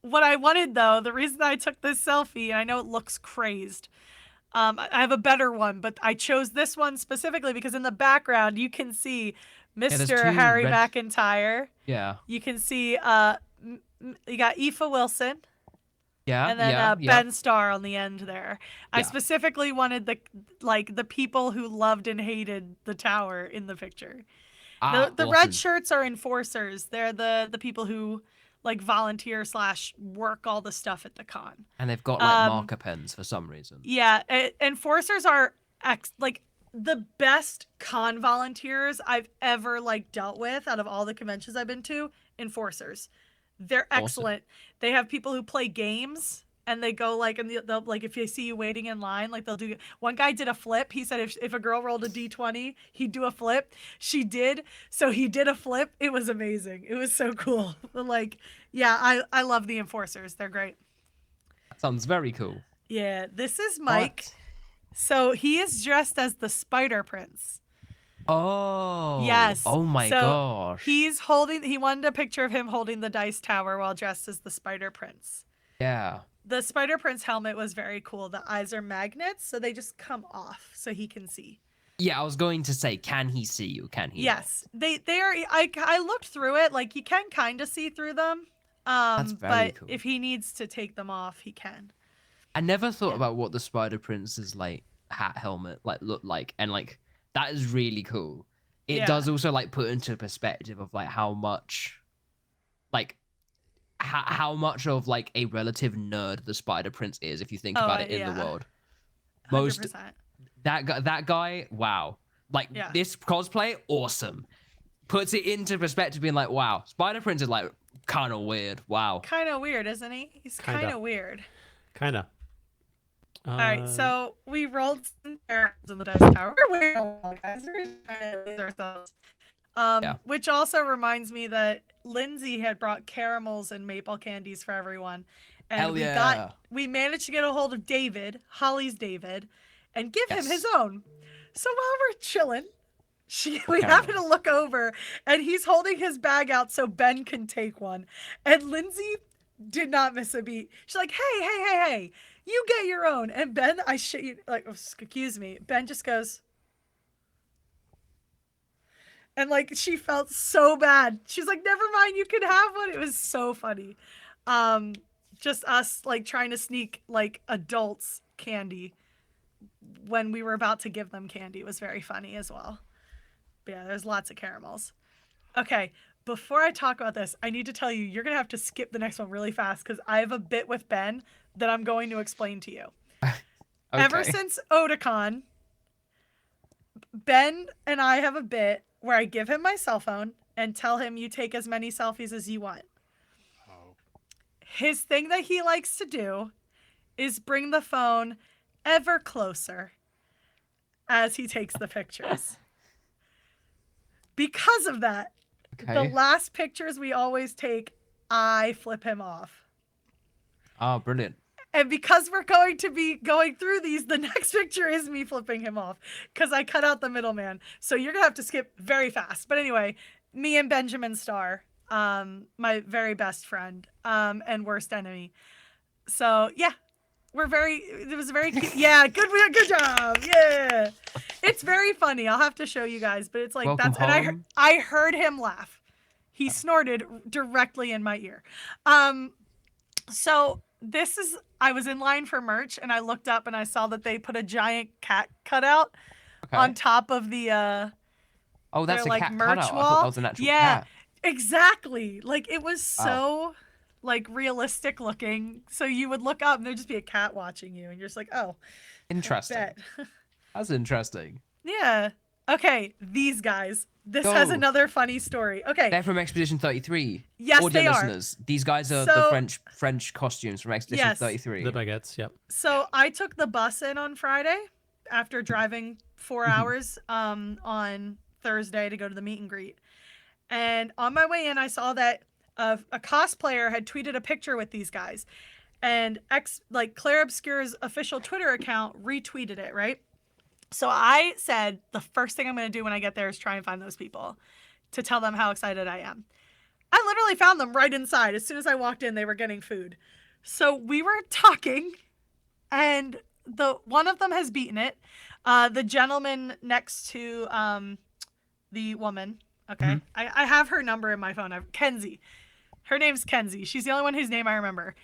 Speaker 3: what I wanted though, the reason I took this selfie, and I know it looks crazed. I have a better one, but I chose this one specifically because in the background you can see
Speaker 2: there's
Speaker 3: Mr.
Speaker 2: two
Speaker 3: Harry
Speaker 2: red-
Speaker 3: McIntyre.
Speaker 2: Yeah.
Speaker 3: You can see you got Aoife Wilson
Speaker 2: Yeah.
Speaker 3: and then
Speaker 2: yeah.
Speaker 3: Ben Starr on the end there. I
Speaker 2: Yeah.
Speaker 3: specifically wanted the people who loved and hated the tower in the picture. The red
Speaker 2: awesome.
Speaker 3: shirts are enforcers. They're the people who like volunteer / work all the stuff at the con.
Speaker 2: And they've got like
Speaker 3: Um,
Speaker 2: marker pens for some reason.
Speaker 3: Yeah, enforcers are like the best con volunteers I've ever like dealt with out of all the conventions I've been to. Enforcers, they're
Speaker 2: Awesome.
Speaker 3: excellent. They have people who play games. And they go like, and they'll like, if they see you waiting in line, like they'll do. One guy did a flip. He said if a girl rolled a d20, he'd do a flip. She did, so he did a flip. It was amazing. It was so cool. But like, yeah, I love the enforcers. They're great.
Speaker 2: Sounds very cool.
Speaker 3: Yeah, this is Mike. So he is dressed as the Spider Prince.
Speaker 2: Oh.
Speaker 3: Yes.
Speaker 2: Oh my
Speaker 3: So
Speaker 2: gosh.
Speaker 3: He wanted a picture of him holding the dice tower while dressed as the Spider Prince.
Speaker 2: Yeah.
Speaker 3: The Spider Prince helmet was very cool. The eyes are magnets, so they just come off so he can see.
Speaker 2: Yeah, I was going to say, can he see you? Can he?
Speaker 3: Yes, they are. I looked through it. Like you can kind of see through them.
Speaker 2: That's very
Speaker 3: but
Speaker 2: cool.
Speaker 3: if he needs to take them off, he can.
Speaker 2: I never thought about what the Spider Prince's like hat helmet like looked like, and like that is really cool. It
Speaker 3: Yeah.
Speaker 2: does also like put into perspective of like how much, like how much of like a relative nerd the Spider Prince is if you think about it in the
Speaker 3: yeah.
Speaker 2: world. Most
Speaker 3: 100%.
Speaker 2: that guy, wow. Like
Speaker 3: Yeah.
Speaker 2: this cosplay, awesome. Puts it into perspective, being like, wow, Spider Prince is like kind of weird. Wow.
Speaker 3: Kind of weird, isn't he? He's
Speaker 1: Kinda.
Speaker 3: kind of weird.
Speaker 1: Kind of.
Speaker 3: All right, so we rolled some barrels in the dice tower. We're weird, guys. We're just trying to lose ourselves.
Speaker 2: Yeah.
Speaker 3: Which also reminds me that Lindsay had brought caramels and maple candies for everyone, and
Speaker 2: Hell yeah.
Speaker 3: we managed to get a hold of David, Holly's David, and give him
Speaker 2: Yes.
Speaker 3: his own. So while we're chilling, we
Speaker 2: Caramels.
Speaker 3: happen to look over, and he's holding his bag out so Ben can take one, and Lindsay did not miss a beat. She's like, hey, you get your own. And Ben, I shit you, like, excuse me. Ben just goes, and like, she felt so bad. She's like, never mind, you can have one. It was so funny. Just us like trying to sneak like adults candy when we were about to give them candy. It was very funny as well. But yeah, there's lots of caramels. Okay. Before I talk about this, I need to tell you, you're going to have to skip the next one really fast because I have a bit with Ben that I'm going to explain to you. Ever
Speaker 2: Okay.
Speaker 3: since Otakon, Ben and I have a bit where I give him my cell phone and tell him you take as many selfies as you want.
Speaker 4: Oh,
Speaker 3: His thing that he likes to do is bring the phone ever closer as he takes the pictures. Because of that, the
Speaker 2: Okay.
Speaker 3: last pictures we always take, I flip him off.
Speaker 2: Oh, brilliant.
Speaker 3: And because we're going to be going through these, the next picture is me flipping him off because I cut out the middleman. So you're going to have to skip very fast. But anyway, me and Benjamin Starr, my very best friend, and worst enemy. So yeah, it was very cute. Yeah, good job. Yeah. It's very funny. I'll have to show you guys, but it's like
Speaker 2: Welcome
Speaker 3: and
Speaker 2: home.
Speaker 3: I heard him laugh. He snorted directly in my ear. So I was in line for merch and I looked up and I saw that they put a giant cat cutout on top of the
Speaker 2: Oh, that's
Speaker 3: their,
Speaker 2: a
Speaker 3: like,
Speaker 2: cat
Speaker 3: merch
Speaker 2: cutout. I
Speaker 3: wall.
Speaker 2: thought that was an actual
Speaker 3: Yeah.
Speaker 2: cat.
Speaker 3: Exactly. Like it was
Speaker 2: Wow.
Speaker 3: so like realistic looking. So you would look up and there'd just be a cat watching you and you're just like, oh,
Speaker 2: Interesting.
Speaker 3: bet.
Speaker 2: That's interesting.
Speaker 3: Yeah. Okay, these guys. This has
Speaker 2: Go.
Speaker 3: another funny story. Okay.
Speaker 2: They're from Expedition 33.
Speaker 3: Yes,
Speaker 2: Audio
Speaker 3: they are.
Speaker 2: listeners, these guys are
Speaker 3: So-
Speaker 2: the French costumes from Expedition
Speaker 3: Yes.
Speaker 2: 33.
Speaker 1: The baguettes. Yep.
Speaker 3: So I took the bus in on Friday after driving 4 hours on Thursday to go to the meet and greet. And on my way in, I saw that a cosplayer had tweeted a picture with these guys. And Claire Obscure's official Twitter account retweeted it, right? So I said the first thing I'm going to do when I get there is try and find those people to tell them how excited I am. I literally found them right inside. As soon as I walked in, they were getting food. So we were talking, and one of them has beaten it. The gentleman next to the woman, okay? I have her number in my phone. Kenzie. Her name's Kenzie. She's the only one whose name I remember.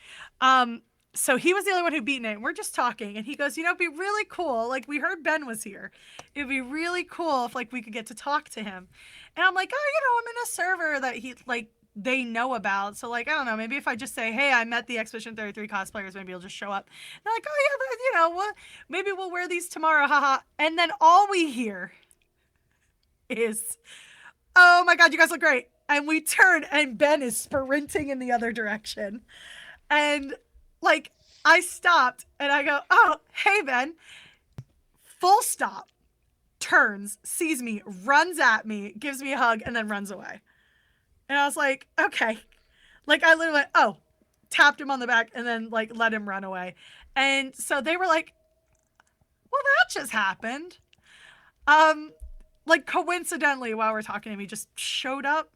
Speaker 3: So he was the only one who beaten it. And we're just talking, and he goes, it'd be really cool. Like, we heard Ben was here. It'd be really cool if, we could get to talk to him. And I'm like, I'm in a server that they know about. So, I don't know, maybe if I just say, hey, I met the Expedition 33 cosplayers, maybe he'll just show up. And they're like, oh, yeah, maybe we'll wear these tomorrow, haha. And then all we hear is, oh my God, you guys look great. And we turn, and Ben is sprinting in the other direction. And I stopped and I go, oh, hey, Ben. Full stop. Turns, sees me, runs at me, gives me a hug, and then runs away. And I was like, okay. I literally went, oh, tapped him on the back and then let him run away. And so they were like, well, that just happened. Coincidentally, while we're talking to him, he just showed up.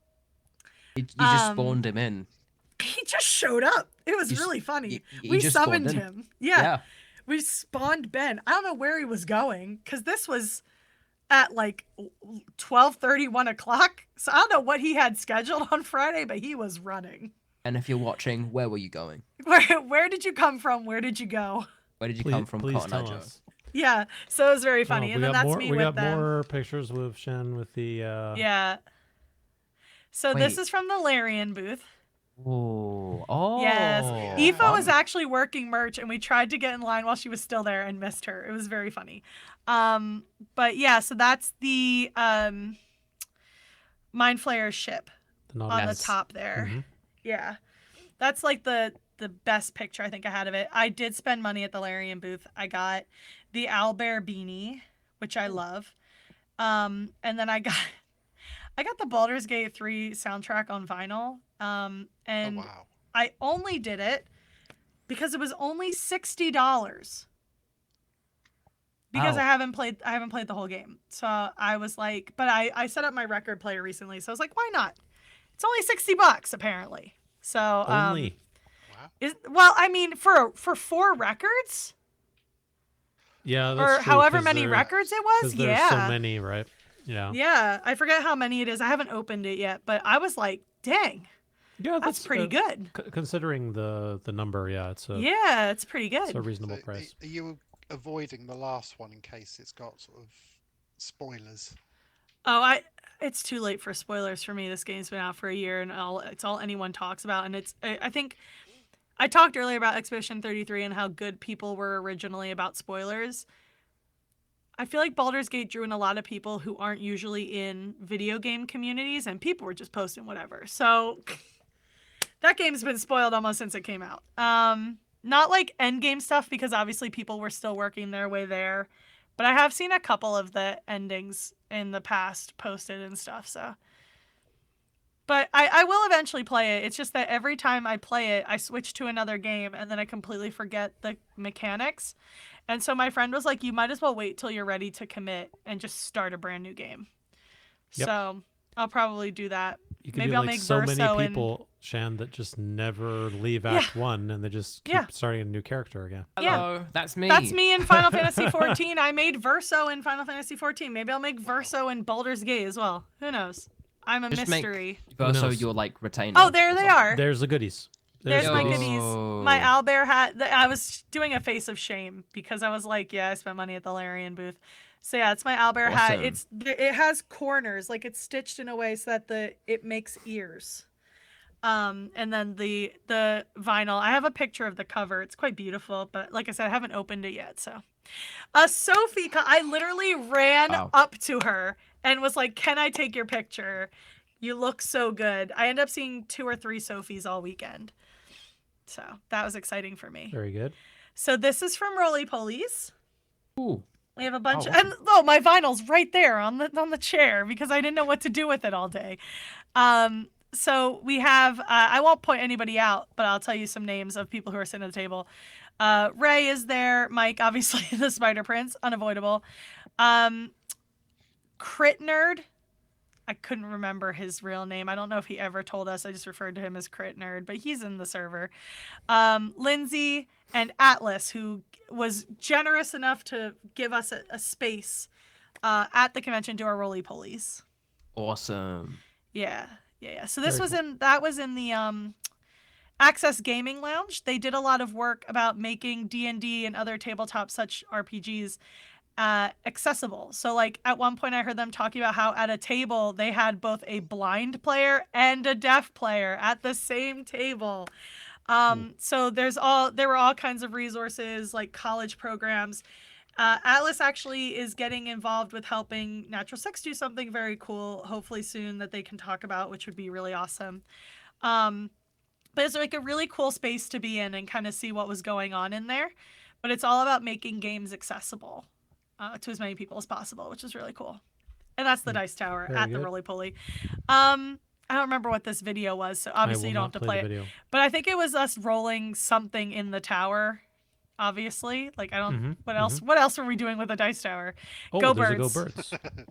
Speaker 2: You just spawned him in.
Speaker 3: He just showed up. It was really funny.
Speaker 2: You
Speaker 3: We
Speaker 2: just
Speaker 3: summoned
Speaker 2: spawned in.
Speaker 3: him. Yeah. We spawned Ben. I don't know where he was going because this was at 12:30, 1 o'clock. So I don't know what he had scheduled on Friday, but he was running.
Speaker 2: And if you're watching, where were you going?
Speaker 3: Where did you come from? Where did you go?
Speaker 2: Where did you come from,
Speaker 1: Please
Speaker 2: Cotton Eye
Speaker 1: tell
Speaker 2: Joe?
Speaker 1: us.
Speaker 3: Yeah. So it was very funny.
Speaker 1: Oh,
Speaker 3: And
Speaker 1: we
Speaker 3: then
Speaker 1: got
Speaker 3: that's
Speaker 1: more,
Speaker 3: me
Speaker 1: we
Speaker 3: with
Speaker 1: got
Speaker 3: them.
Speaker 1: more pictures with Shan with the.
Speaker 3: Yeah. So this
Speaker 2: Wait.
Speaker 3: is from the Larian booth.
Speaker 2: Oh.
Speaker 3: Yes.
Speaker 4: Yeah.
Speaker 3: Aoife was actually working merch, and we tried to get in line while she was still there and missed her. It was very funny. But yeah, so that's the Mind Flayer ship
Speaker 1: The
Speaker 3: on
Speaker 1: Nautilus.
Speaker 3: the top there.
Speaker 1: Mhm.
Speaker 3: Yeah. That's the best picture I think I had of it. I did spend money at the Larian booth. I got the owlbear beanie, which I love. And then I got the Baldur's Gate 3 soundtrack on vinyl. And
Speaker 4: Oh, wow.
Speaker 3: I only did it because it was only $60. Because
Speaker 2: Wow.
Speaker 3: I haven't played the whole game. So I was like, but I set up my record player recently, so I was like, why not? It's only $60 apparently. So
Speaker 1: Only.
Speaker 4: Wow.
Speaker 3: I mean for 4 records
Speaker 1: Yeah,
Speaker 3: or
Speaker 1: that's true,
Speaker 3: however
Speaker 1: 'cause
Speaker 3: many
Speaker 1: there-
Speaker 3: records it
Speaker 1: 'cause
Speaker 3: was.
Speaker 1: there's
Speaker 3: Yeah.
Speaker 1: so many, right? Yeah.
Speaker 3: Yeah, I forget how many it is. I haven't opened it yet, but I was like, dang,
Speaker 1: Yeah,
Speaker 3: that's pretty good.
Speaker 1: Considering the number, yeah, it's a
Speaker 3: Yeah, it's pretty
Speaker 1: it's a
Speaker 3: good.
Speaker 1: reasonable
Speaker 4: So,
Speaker 1: price.
Speaker 4: Are you avoiding the last one in case it's got sort of spoilers?
Speaker 3: Oh, it's too late for spoilers for me. This game's been out for a year, and it's all anyone talks about. And I think I talked earlier about Expedition 33 and how good people were originally about spoilers. I feel like Baldur's Gate drew in a lot of people who aren't usually in video game communities, and people were just posting whatever. So that game's been spoiled almost since it came out. Not like end game stuff because obviously people were still working their way there. But I have seen a couple of the endings in the past posted and stuff, so. But I will eventually play it. It's just that every time I play it, I switch to another game and then I completely forget the mechanics. And so my friend was like, you might as well wait till you're ready to commit and just start a brand new game.
Speaker 1: Yep.
Speaker 3: So I'll probably do that.
Speaker 1: You can
Speaker 3: Maybe
Speaker 1: do
Speaker 3: I'll
Speaker 1: like
Speaker 3: make
Speaker 1: so
Speaker 3: Verso
Speaker 1: many
Speaker 3: and-
Speaker 1: people, Shan, that just never leave
Speaker 3: Yeah.
Speaker 1: Act 1 and they just keep
Speaker 3: Yeah.
Speaker 1: starting a new character again.
Speaker 3: Yeah.
Speaker 2: Hello, that's me.
Speaker 3: That's me in Final Fantasy 14. I made Verso in Final Fantasy 14. Maybe I'll make Verso in Baldur's Gate as well. Who knows? I'm a
Speaker 2: Just make-
Speaker 3: mystery.
Speaker 2: Verso,
Speaker 1: knows?
Speaker 2: you're like retainer.
Speaker 3: Oh, there
Speaker 2: or
Speaker 3: they
Speaker 2: something.
Speaker 3: are.
Speaker 1: There's the goodies.
Speaker 3: There's my
Speaker 1: goodies.
Speaker 3: goodies.
Speaker 2: Yo.
Speaker 3: My owlbear hat. I was doing a face of shame because I was like, yeah, I spent money at the Larian booth. So yeah, it's my owlbear hat.
Speaker 2: Awesome.
Speaker 3: It has corners, like it's stitched in a way so that it makes ears. And then the vinyl. I have a picture of the cover. It's quite beautiful, but like I said, I haven't opened it yet. So, Sophie, I literally ran
Speaker 2: Wow.
Speaker 3: up to her and was like, "Can I take your picture? You look so good." I ended up seeing 2 or 3 Sophies all weekend. So that was exciting for me.
Speaker 1: Very good.
Speaker 3: So this is from Roly Polies.
Speaker 2: Ooh.
Speaker 3: We have a bunch
Speaker 2: Oh,
Speaker 3: and my vinyl's right there on the chair because I didn't know what to do with it all day. So we have I won't point anybody out, but I'll tell you some names of people who are sitting at the table. Ray is there, Mike, obviously the Spider Prince, unavoidable. Crit Nerd. I couldn't remember his real name. I don't know if he ever told us. I just referred to him as Crit Nerd, but he's in the server. Lindsay and Atlas, who was generous enough to give us a space at the convention to our Roly Polies.
Speaker 2: Awesome.
Speaker 3: Yeah. So this
Speaker 1: Very
Speaker 3: was in the Access Gaming Lounge. They did a lot of work about making D&D and other tabletop such RPGs accessible. So like at one point I heard them talking about how at a table they had both a blind player and a deaf player at the same table. So there were all kinds of resources like college programs. Atlas actually is getting involved with helping Natural Six do something very cool, hopefully soon, that they can talk about, which would be really awesome. But it's like a really cool space to be in and kind of see what was going on in there. But it's all about making games accessible to as many people as possible, which is really cool. And that's the Dice Tower
Speaker 1: Very
Speaker 3: at the
Speaker 1: good.
Speaker 3: Roly Poly. I don't remember what this video was, so obviously
Speaker 1: I
Speaker 3: you
Speaker 1: will
Speaker 3: don't have
Speaker 1: not
Speaker 3: to play
Speaker 1: the
Speaker 3: it.
Speaker 1: video.
Speaker 3: But I think it was us rolling something in the tower. Obviously, like I don't.
Speaker 1: Mhm,
Speaker 3: What else? What else were we doing with the Dice Tower?
Speaker 1: Oh,
Speaker 3: Go
Speaker 1: there's
Speaker 3: Birds.
Speaker 1: a Go Birds.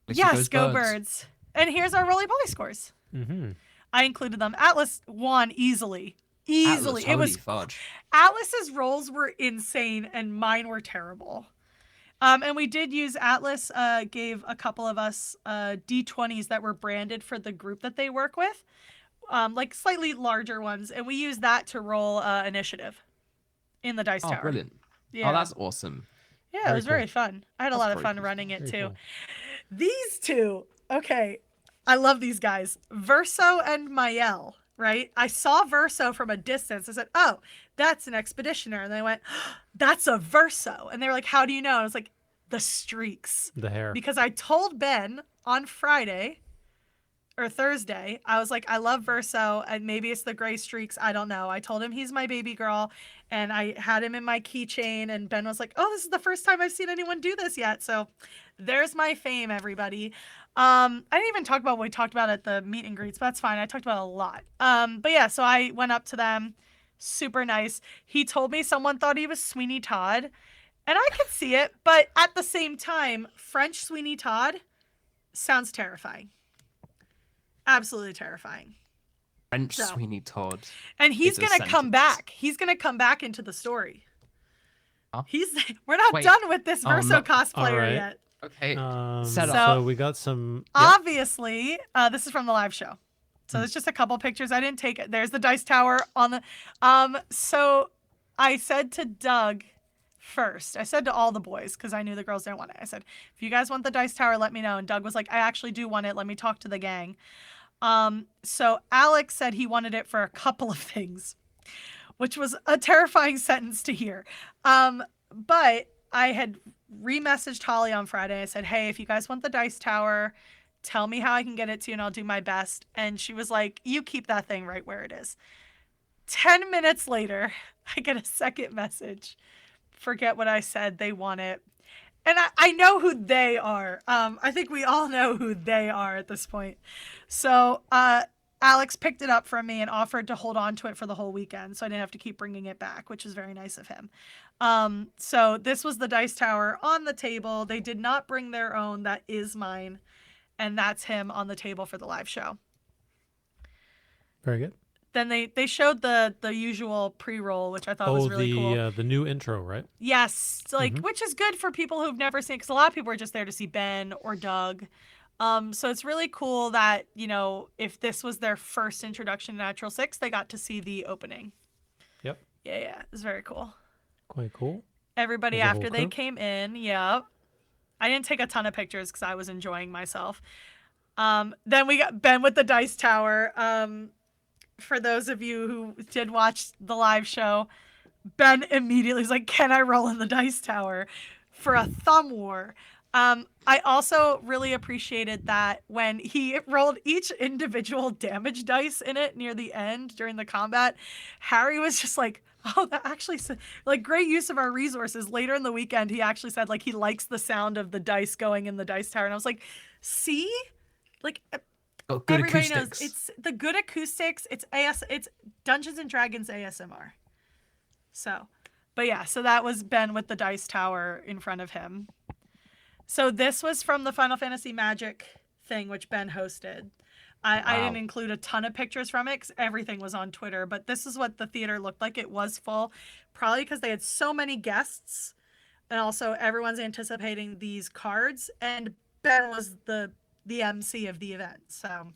Speaker 3: Yes, go birds. And here's our Roly Poly scores.
Speaker 1: Mm-hmm.
Speaker 3: I included them. Atlas won easily. Easily.
Speaker 2: Atlas,
Speaker 3: It was
Speaker 2: holy fudge.
Speaker 3: Atlas's rolls were insane and mine were terrible. And we did use Atlas gave a couple of us D20s that were branded for the group that they work with. Like slightly larger ones, and we used that to roll initiative in the Dice
Speaker 2: Oh,
Speaker 3: Tower.
Speaker 2: brilliant.
Speaker 3: Yeah.
Speaker 2: Oh, that's awesome.
Speaker 3: Yeah, it
Speaker 1: Very
Speaker 3: was
Speaker 1: cool.
Speaker 3: very fun. I had a
Speaker 2: That's
Speaker 3: lot of
Speaker 2: very
Speaker 3: fun
Speaker 2: cool.
Speaker 3: running it
Speaker 1: Very
Speaker 3: too.
Speaker 1: cool.
Speaker 3: These two, okay, I love these guys, Verso and Mael. Right? I saw Verso from a distance. I said, "Oh, that's an expeditioner," and they went, "That's a Verso," and they were like, "How do you know?" And I was like, "The streaks,"
Speaker 1: The hair.
Speaker 3: because I told Ben on Friday or Thursday, I was like, I love Verso, and maybe it's the gray streaks. I don't know. I told him he's my baby girl, and I had him in my keychain, and Ben was like, "Oh, this is the first time I've seen anyone do this yet." So there's my fame, everybody. I didn't even talk about what we talked about at the meet and greets, but that's fine. I talked about it a lot. But yeah, so I went up to them. Super nice. He told me someone thought he was Sweeney Todd, and I could see it, but at the same time, French Sweeney Todd sounds terrifying. Absolutely terrifying.
Speaker 2: French
Speaker 3: So-
Speaker 2: Sweeney Todd.
Speaker 3: And he's
Speaker 2: It's a
Speaker 3: gonna come
Speaker 2: sentence.
Speaker 3: back. He's gonna come back into the story.
Speaker 2: Huh?
Speaker 3: We're not
Speaker 2: Wait.
Speaker 3: done with this
Speaker 2: Oh,
Speaker 3: Verso
Speaker 2: no.
Speaker 3: cosplayer
Speaker 1: Alright.
Speaker 3: yet.
Speaker 2: Okay.
Speaker 1: So
Speaker 2: Set
Speaker 3: up.
Speaker 1: we got some.
Speaker 3: Obviously, this is from the live show. So it's just a couple pictures. I didn't take it. There's the Dice Tower on the so I said to Doug first. I said to all the boys because I knew the girls didn't want it. I said, "If you guys want the Dice Tower, let me know." And Doug was like, "I actually do want it. Let me talk to the gang." So Alex said he wanted it for a couple of things, which was a terrifying sentence to hear. But I had re-messaged Holly on Friday. I said, "Hey, if you guys want the Dice Tower, tell me how I can get it to you and I'll do my best." And she was like, "You keep that thing right where it is." 10 minutes later, I get a second message. Forget what I said. They want it. And I know who they are. I think we all know who they are at this point. So Alex picked it up from me and offered to hold on to it for the whole weekend, so I didn't have to keep bringing it back, which is very nice of him. So this was the Dice Tower on the table. They did not bring their own. That is mine. and that's him on the table for the live show.
Speaker 1: Very good.
Speaker 3: Then they showed the usual pre-roll, which I thought was really cool.
Speaker 1: The new intro, right?
Speaker 3: Yes, so, like which is good for people who've never seen, because a lot of people are just there to see Ben or Doug. So it's really cool that, you know, if this was their first introduction to Natural Six, they got to see the opening.
Speaker 1: Yep.
Speaker 3: Yeah, it's very cool.
Speaker 1: Quite cool.
Speaker 3: Everybody
Speaker 1: There's a
Speaker 3: after
Speaker 1: whole
Speaker 3: they
Speaker 1: crew.
Speaker 3: came in, yep. I didn't take a ton of pictures because I was enjoying myself. Then we got Ben with the dice tower. For those of you who did watch the live show, Ben immediately was like, "Can I roll in the dice tower?" for a thumb war. I also really appreciated that when he rolled each individual damage dice in it near the end during the combat, Harry was just like, "Oh, that actually, like, great use of our resources." Later in the weekend, he actually said, like, he likes the sound of the dice going in the dice tower. And I was like, see? Like,
Speaker 2: Got good
Speaker 3: everybody
Speaker 2: acoustics.
Speaker 3: knows it's the good acoustics. It's Dungeons and Dragons ASMR. So, but yeah, so that was Ben with the dice tower in front of him. So this was from the Final Fantasy Magic thing, which Ben hosted. I didn't include a ton of pictures from it because everything was on Twitter, but this is what the theater looked like. It was full, probably because they had so many guests, and also everyone's anticipating these cards, and Ben was the MC of the event. So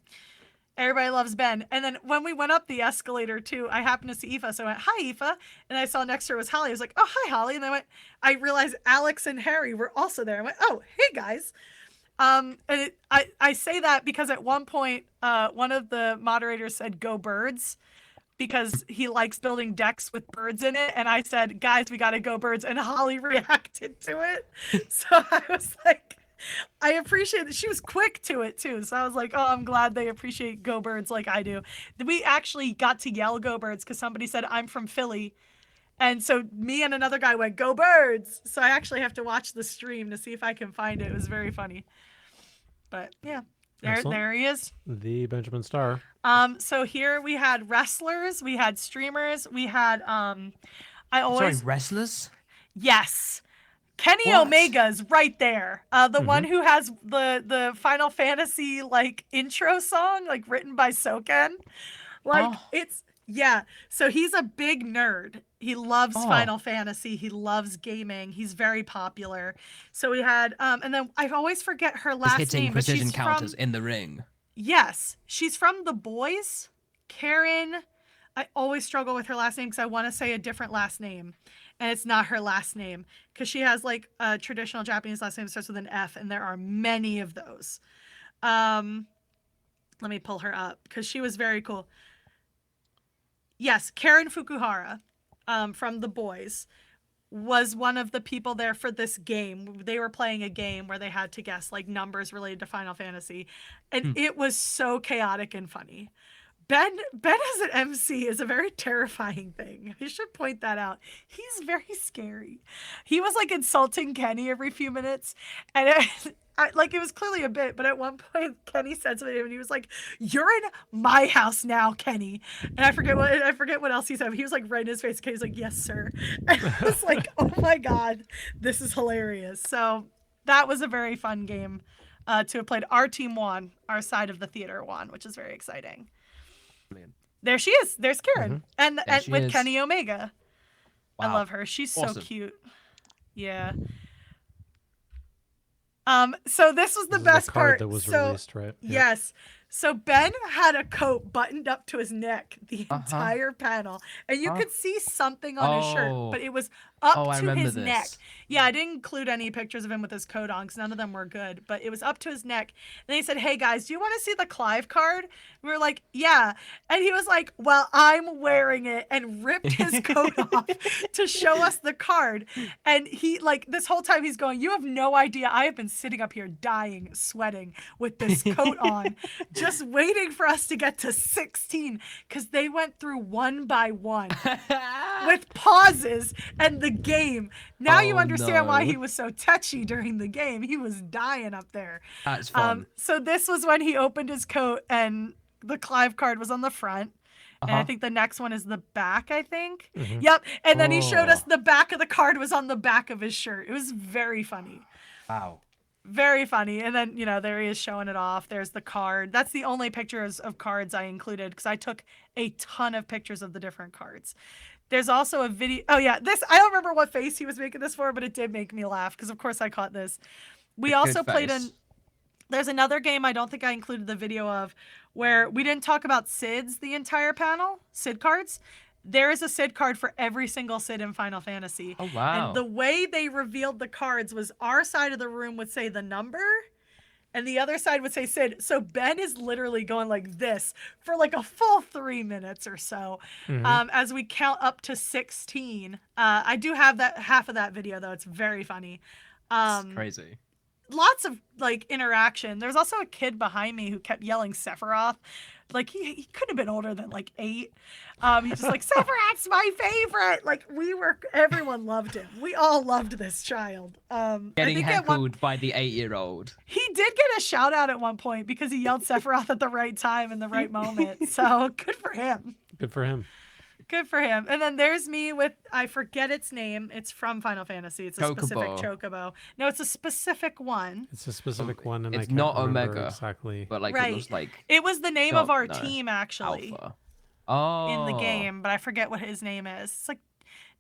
Speaker 3: everybody loves Ben. And then when we went up the escalator too, I happened to see Aoife, so I went, "Hi, Aoife," and I saw next to her was Holly. I was like, "Oh, hi, Holly," and then I realized Alex and Harry were also there. I went, "Oh, hey guys." And I say that because at one point, one of the moderators said, "Go birds," because he likes building decks with birds in it. And I said, "Guys, we got to go birds." And Holly reacted to it. So I was like, I appreciate that she was quick to it too. So I was like, oh, I'm glad they appreciate Go Birds like I do. We actually got to yell Go Birds because somebody said, "I'm from Philly." And so me and another guy went, "Go Birds." So I actually have to watch the stream to see if I can find it. It was very funny. But yeah, there he is.
Speaker 1: The Benjamin Star.
Speaker 3: So here we had wrestlers, we had streamers, we had
Speaker 2: Sorry, wrestlers?
Speaker 3: yes. Kenny
Speaker 2: What?
Speaker 3: Omega's right there. The one who has the Final Fantasy like intro song, like written by Soken. Like yeah. So he's a big nerd. He loves Final Fantasy. He loves gaming. He's very popular. So we had and then I always forget her
Speaker 2: He's
Speaker 3: last
Speaker 2: hitting
Speaker 3: name. But
Speaker 2: precision
Speaker 3: she's
Speaker 2: counters
Speaker 3: from,
Speaker 2: in the ring.
Speaker 3: yes, she's from The Boys. Karen. I always struggle with her last name because I want to say a different last name. And it's not her last name because she has like a traditional Japanese last name that starts with an F, and there are many of those. Let me pull her up because she was very cool. Yes, Karen Fukuhara from The Boys was one of the people there for this game. They were playing a game where they had to guess like numbers related to Final Fantasy, and it was so chaotic and funny. Ben as an MC is a very terrifying thing. I should point that out. He's very scary. He was like insulting Kenny every few minutes, and it was clearly a bit. But at one point, Kenny said something to him, and he was like, "You're in my house now, Kenny." And I forget what else he said. But he was like right in his face. Kenny's like, "Yes, sir." And I was like, "Oh my god, this is hilarious." So that was a very fun game to have played. Our team won. Our side of the theater won, which is very exciting.
Speaker 2: Brilliant.
Speaker 3: There she is. There's Karen, and
Speaker 2: she
Speaker 3: with
Speaker 2: is.
Speaker 3: Kenny Omega. I
Speaker 2: Wow.
Speaker 3: love her. She's so
Speaker 2: Awesome.
Speaker 3: cute. Yeah. So this was the
Speaker 1: This is
Speaker 3: best
Speaker 1: card
Speaker 3: part.
Speaker 1: that was
Speaker 3: So
Speaker 1: released, right? Yeah.
Speaker 3: yes. So Ben had a coat buttoned up to his neck the entire panel, and you could see something on his shirt, but it was up
Speaker 2: I
Speaker 3: to
Speaker 2: remember
Speaker 3: his
Speaker 2: this.
Speaker 3: neck. Yeah, I didn't include any pictures of him with his coat on because none of them were good, but it was up to his neck. And he said, "Hey guys, do you want to see the Clive card?" We were like, "Yeah." And he was like, "Well, I'm wearing it," and ripped his coat off to show us the card. And he, like, this whole time he's going, "You have no idea. I have been sitting up here dying, sweating with this coat on, just waiting for us to get to 16 because they went through one by one with pauses and the game. Now you understand why he was so touchy during the game. He was dying up there.
Speaker 2: That's fun.
Speaker 3: So this was when he opened his coat and the Clive card was on the front. And I think the next one is the back, I think. Yep. And then he showed us the back of the card was on the back of his shirt. It was very funny.
Speaker 2: Wow.
Speaker 3: Very funny. And then, there he is showing it off. There's the card. That's the only pictures of cards I included because I took a ton of pictures of the different cards. There's also a video. Oh, yeah. I don't remember what face he was making this for, but it did make me laugh because, of course, I caught this. We also played there's another game I don't think I included the video of where we didn't talk about SIDs the entire panel, SID cards. There is a SID card for every single SID in Final Fantasy.
Speaker 2: Oh, wow.
Speaker 3: And the way they revealed the cards was our side of the room would say the number and the other side would say SID. So Ben is literally going like this for like a full 3 minutes or so as we count up to 16. I do have that half of that video, though. It's very funny.
Speaker 2: It's crazy.
Speaker 3: Lots of like interaction. There's also a kid behind me who kept yelling Sephiroth. Like he could have been older than like 8. He's just like, Sephiroth's my favorite. Like everyone loved him. We all loved this child.
Speaker 2: Getting heckled by the 8-year-old.
Speaker 3: He did get a shout out at one point because he yelled Sephiroth at the right time in the right moment. So good for him.
Speaker 1: Good for him.
Speaker 3: Good for him. And then there's me with, I forget its name. It's from Final Fantasy. It's a specific chocobo. No, it's a specific one.
Speaker 1: It's a specific one, and
Speaker 2: it's
Speaker 1: I can't
Speaker 2: not
Speaker 1: remember
Speaker 2: Omega
Speaker 1: exactly.
Speaker 2: But like
Speaker 3: right.
Speaker 2: it was like
Speaker 3: it was the name of our team actually.
Speaker 2: Alpha. Oh.
Speaker 3: In the game, but I forget what his name is. It's like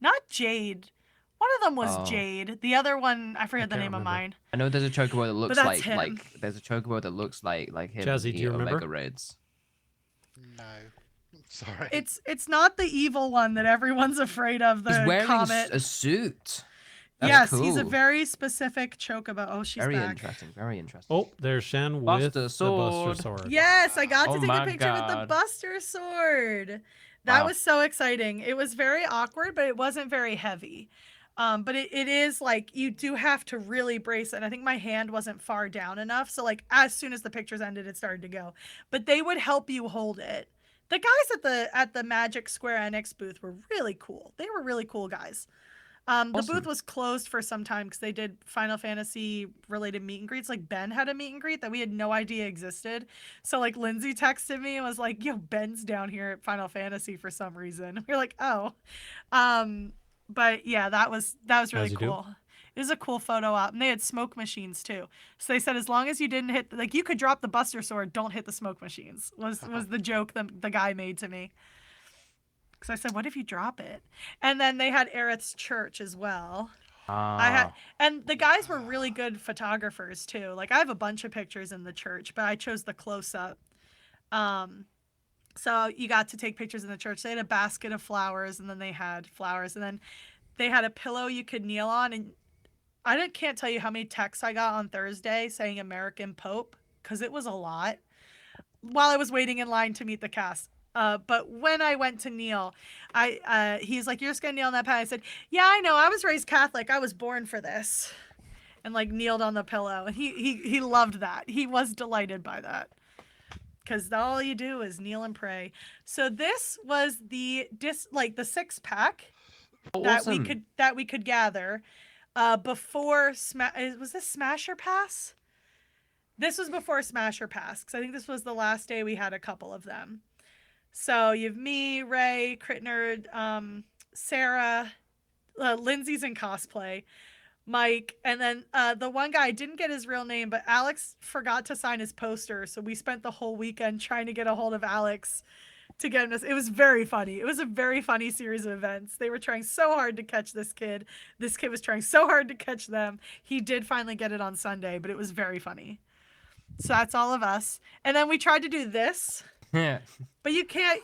Speaker 3: not Jade. One of them was Jade. The other one, I forget the name of mine.
Speaker 2: I know there's a chocobo that looks like
Speaker 3: him.
Speaker 2: There's a chocobo that looks like him.
Speaker 1: Jazzy, do you remember?
Speaker 2: Omega Raids.
Speaker 4: No. Sorry.
Speaker 3: It's not the evil one that everyone's afraid of. The
Speaker 2: He's wearing
Speaker 3: comet.
Speaker 2: a suit. That's
Speaker 3: yes,
Speaker 2: cool.
Speaker 3: he's a very specific chocobo. Oh, she's
Speaker 2: very
Speaker 3: back.
Speaker 2: interesting. Very interesting.
Speaker 1: Oh, there's Shan with the Buster Sword.
Speaker 3: Yes, I got to take a
Speaker 2: my
Speaker 3: picture with the
Speaker 2: God.
Speaker 3: Buster Sword. That was so exciting. It was very awkward, but it wasn't very heavy. But it is like you do have to really brace it. I think my hand wasn't far down enough. So like as soon as the pictures ended, it started to go. But they would help you hold it. The guys at the Magic Square Enix booth were really cool. They were really cool guys. The booth was closed for some time because they did Final Fantasy related meet and greets. Like Ben had a meet and greet that we had no idea existed. So like Lindsay texted me and was like, "Yo, Ben's down here at Final Fantasy for some reason." We were like, "Oh," but yeah, that was really cool. It was a cool photo op, and they had smoke machines too. So they said as long as you didn't hit, like you could drop the Buster Sword, don't hit the smoke machines. Was the joke the guy made to me. Because I said, what if you drop it? And then they had Aerith's church as well. And the guys were really good photographers too. Like I have a bunch of pictures in the church, but I chose the close up. So you got to take pictures in the church. They had a basket of flowers, and then they had flowers, and then they had a pillow you could kneel on. And I can't tell you how many texts I got on Thursday saying American Pope, because it was a lot while I was waiting in line to meet the cast. But when I went to kneel, he's like, "You're just gonna kneel on that pad." I said, "Yeah, I know. I was raised Catholic. I was born for this," and like kneeled on the pillow. And he loved that. He was delighted by that, because all you do is kneel and pray. So this was the 6-pack that we could gather before was this Smasher Pass? This was before Smasher Pass, because I think this was the last day we had a couple of them. So you have me, Ray, Crit Nerd, Sarah, Lindsay's in cosplay, Mike, and then the one guy, I didn't get his real name, but Alex forgot to sign his poster, so we spent the whole weekend trying to get a hold of Alex to get him this. It was very funny. It was a very funny series of events. They were trying so hard to catch this kid. This kid was trying so hard to catch them. He did finally get it on Sunday, but it was very funny. So that's all of us. And then we tried to do this.
Speaker 2: Yeah.
Speaker 3: But you can't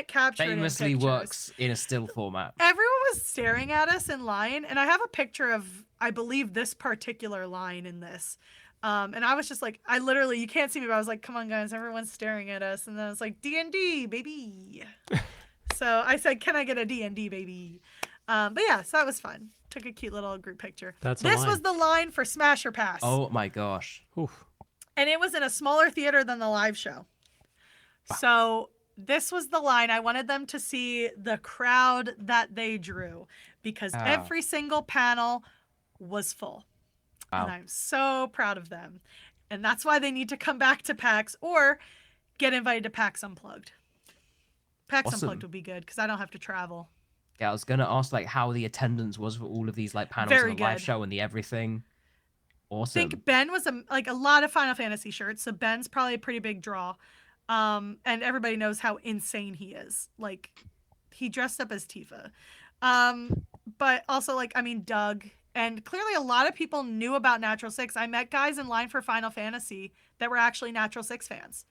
Speaker 3: capture
Speaker 2: Famously
Speaker 3: it in pictures.
Speaker 2: works in a still format.
Speaker 3: Everyone was staring at us in line, and I have a picture of, I believe, this particular line in this. And I was just like, you can't see me, but I was like, "Come on, guys, everyone's staring at us." And then I was like, "D&D, baby." So I said, "Can I get a D&D, baby?" But yeah, so that was fun. Took a cute little group picture. This was the line for Smasher Pass.
Speaker 2: Oh my gosh.
Speaker 1: Oof.
Speaker 3: And it was in a smaller theater than the live show. Wow. So this was the line. I wanted them to see the crowd that they drew, because every single panel was full. Wow. And I'm so proud of them. And that's why they need to come back to PAX or get invited to PAX Unplugged. PAX Unplugged would be good because I don't have to travel.
Speaker 2: Yeah, I was going to ask like how the attendance was for all of these like panels and the live show and the everything. Awesome.
Speaker 3: think Ben was a lot of Final Fantasy shirts, so Ben's probably a pretty big draw. And everybody knows how insane he is. Like, he dressed up as Tifa. But also, like, I mean, Doug. And clearly a lot of people knew about Natural Six. I met guys in line for Final Fantasy that were actually Natural Six fans.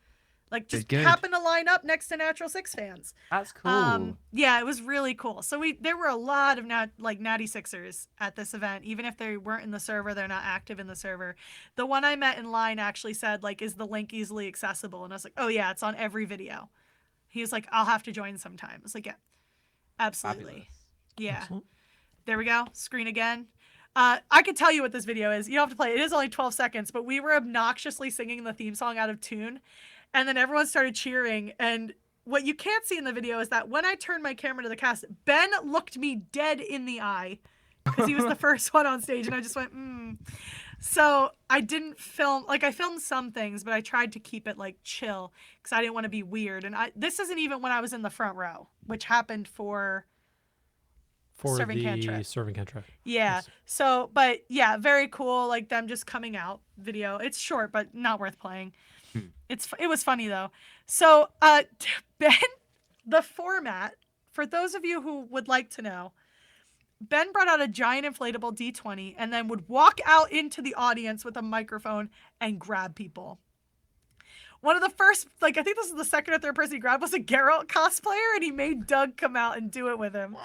Speaker 3: Like, just
Speaker 2: Good.
Speaker 3: happened to line up next to Natural Six fans.
Speaker 2: That's cool.
Speaker 3: Yeah, it was really cool. So there were a lot of Natty Sixers at this event, even if they weren't in the server, they're not active in the server. The one I met in line actually said, like, is the link easily accessible? And I was like, oh yeah, it's on every video. He was like, I'll have to join sometime. I was like, yeah, absolutely.
Speaker 2: Fabulous.
Speaker 3: Yeah.
Speaker 1: Excellent.
Speaker 3: There we go. Screen again. I could tell you what this video is. You don't have to play it. It is only 12 seconds, but we were obnoxiously singing the theme song out of tune. And then everyone started cheering. And what you can't see in the video is that when I turned my camera to the cast, Ben looked me dead in the eye because he was the first one on stage. And I just went, So I didn't film, like, I filmed some things, but I tried to keep it, like, chill because I didn't want to be weird. And this isn't even when I was in the front row, which happened for Serving Cantrip.
Speaker 1: Serving Cantrip.
Speaker 3: Yeah.
Speaker 1: Yes.
Speaker 3: So, but yeah, very cool. Like, them just coming out video. It's short, but not worth playing. It was funny though. So, Ben, the format, for those of you who would like to know, Ben brought out a giant inflatable D20 and then would walk out into the audience with a microphone and grab people. One of the first, like, I think this is the second or third person he grabbed was a Geralt cosplayer, and he made Doug come out and do it with him.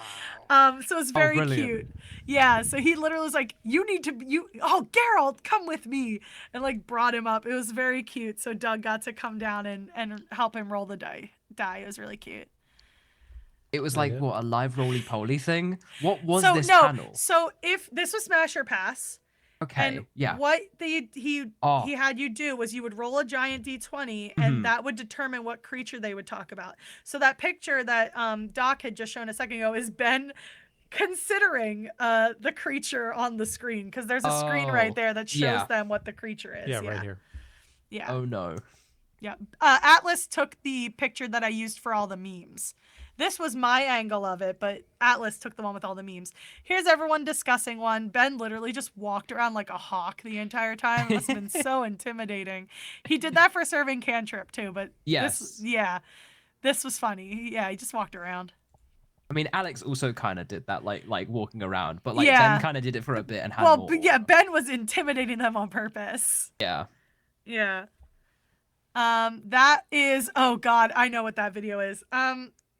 Speaker 4: Wow.
Speaker 3: So it's very cute. Yeah, so he literally was like, Geralt, come with me, and, like, brought him up. It was very cute. So Doug got to come down and help him roll the die. It was really cute.
Speaker 2: It was like, what, a live roly-poly thing? What was this
Speaker 3: no,
Speaker 2: panel?
Speaker 3: So if this was Smash or Pass,
Speaker 2: Okay,
Speaker 3: and
Speaker 2: yeah.
Speaker 3: what he had you do was you would roll a giant D20 and that would determine what creature they would talk about. So that picture that Doc had just shown a second ago is Ben considering the creature on the screen, because there's a screen right there that shows them what the creature is.
Speaker 1: Yeah, right here.
Speaker 3: Yeah.
Speaker 2: Oh no.
Speaker 3: Yeah. Atlas took the picture that I used for all the memes. This was my angle of it, but Atlas took the one with all the memes. Here's everyone discussing one. Ben literally just walked around like a hawk the entire time. It must have been so intimidating. He did that for Serving Cantrip too, but this was funny. Yeah, he just walked around.
Speaker 2: I mean, Alex also kind of did that, like walking around, but like Ben kind of did it for a bit and had more.
Speaker 3: But yeah, Ben was intimidating them on purpose.
Speaker 2: Yeah.
Speaker 3: Yeah. That is, oh God, I know what that video is.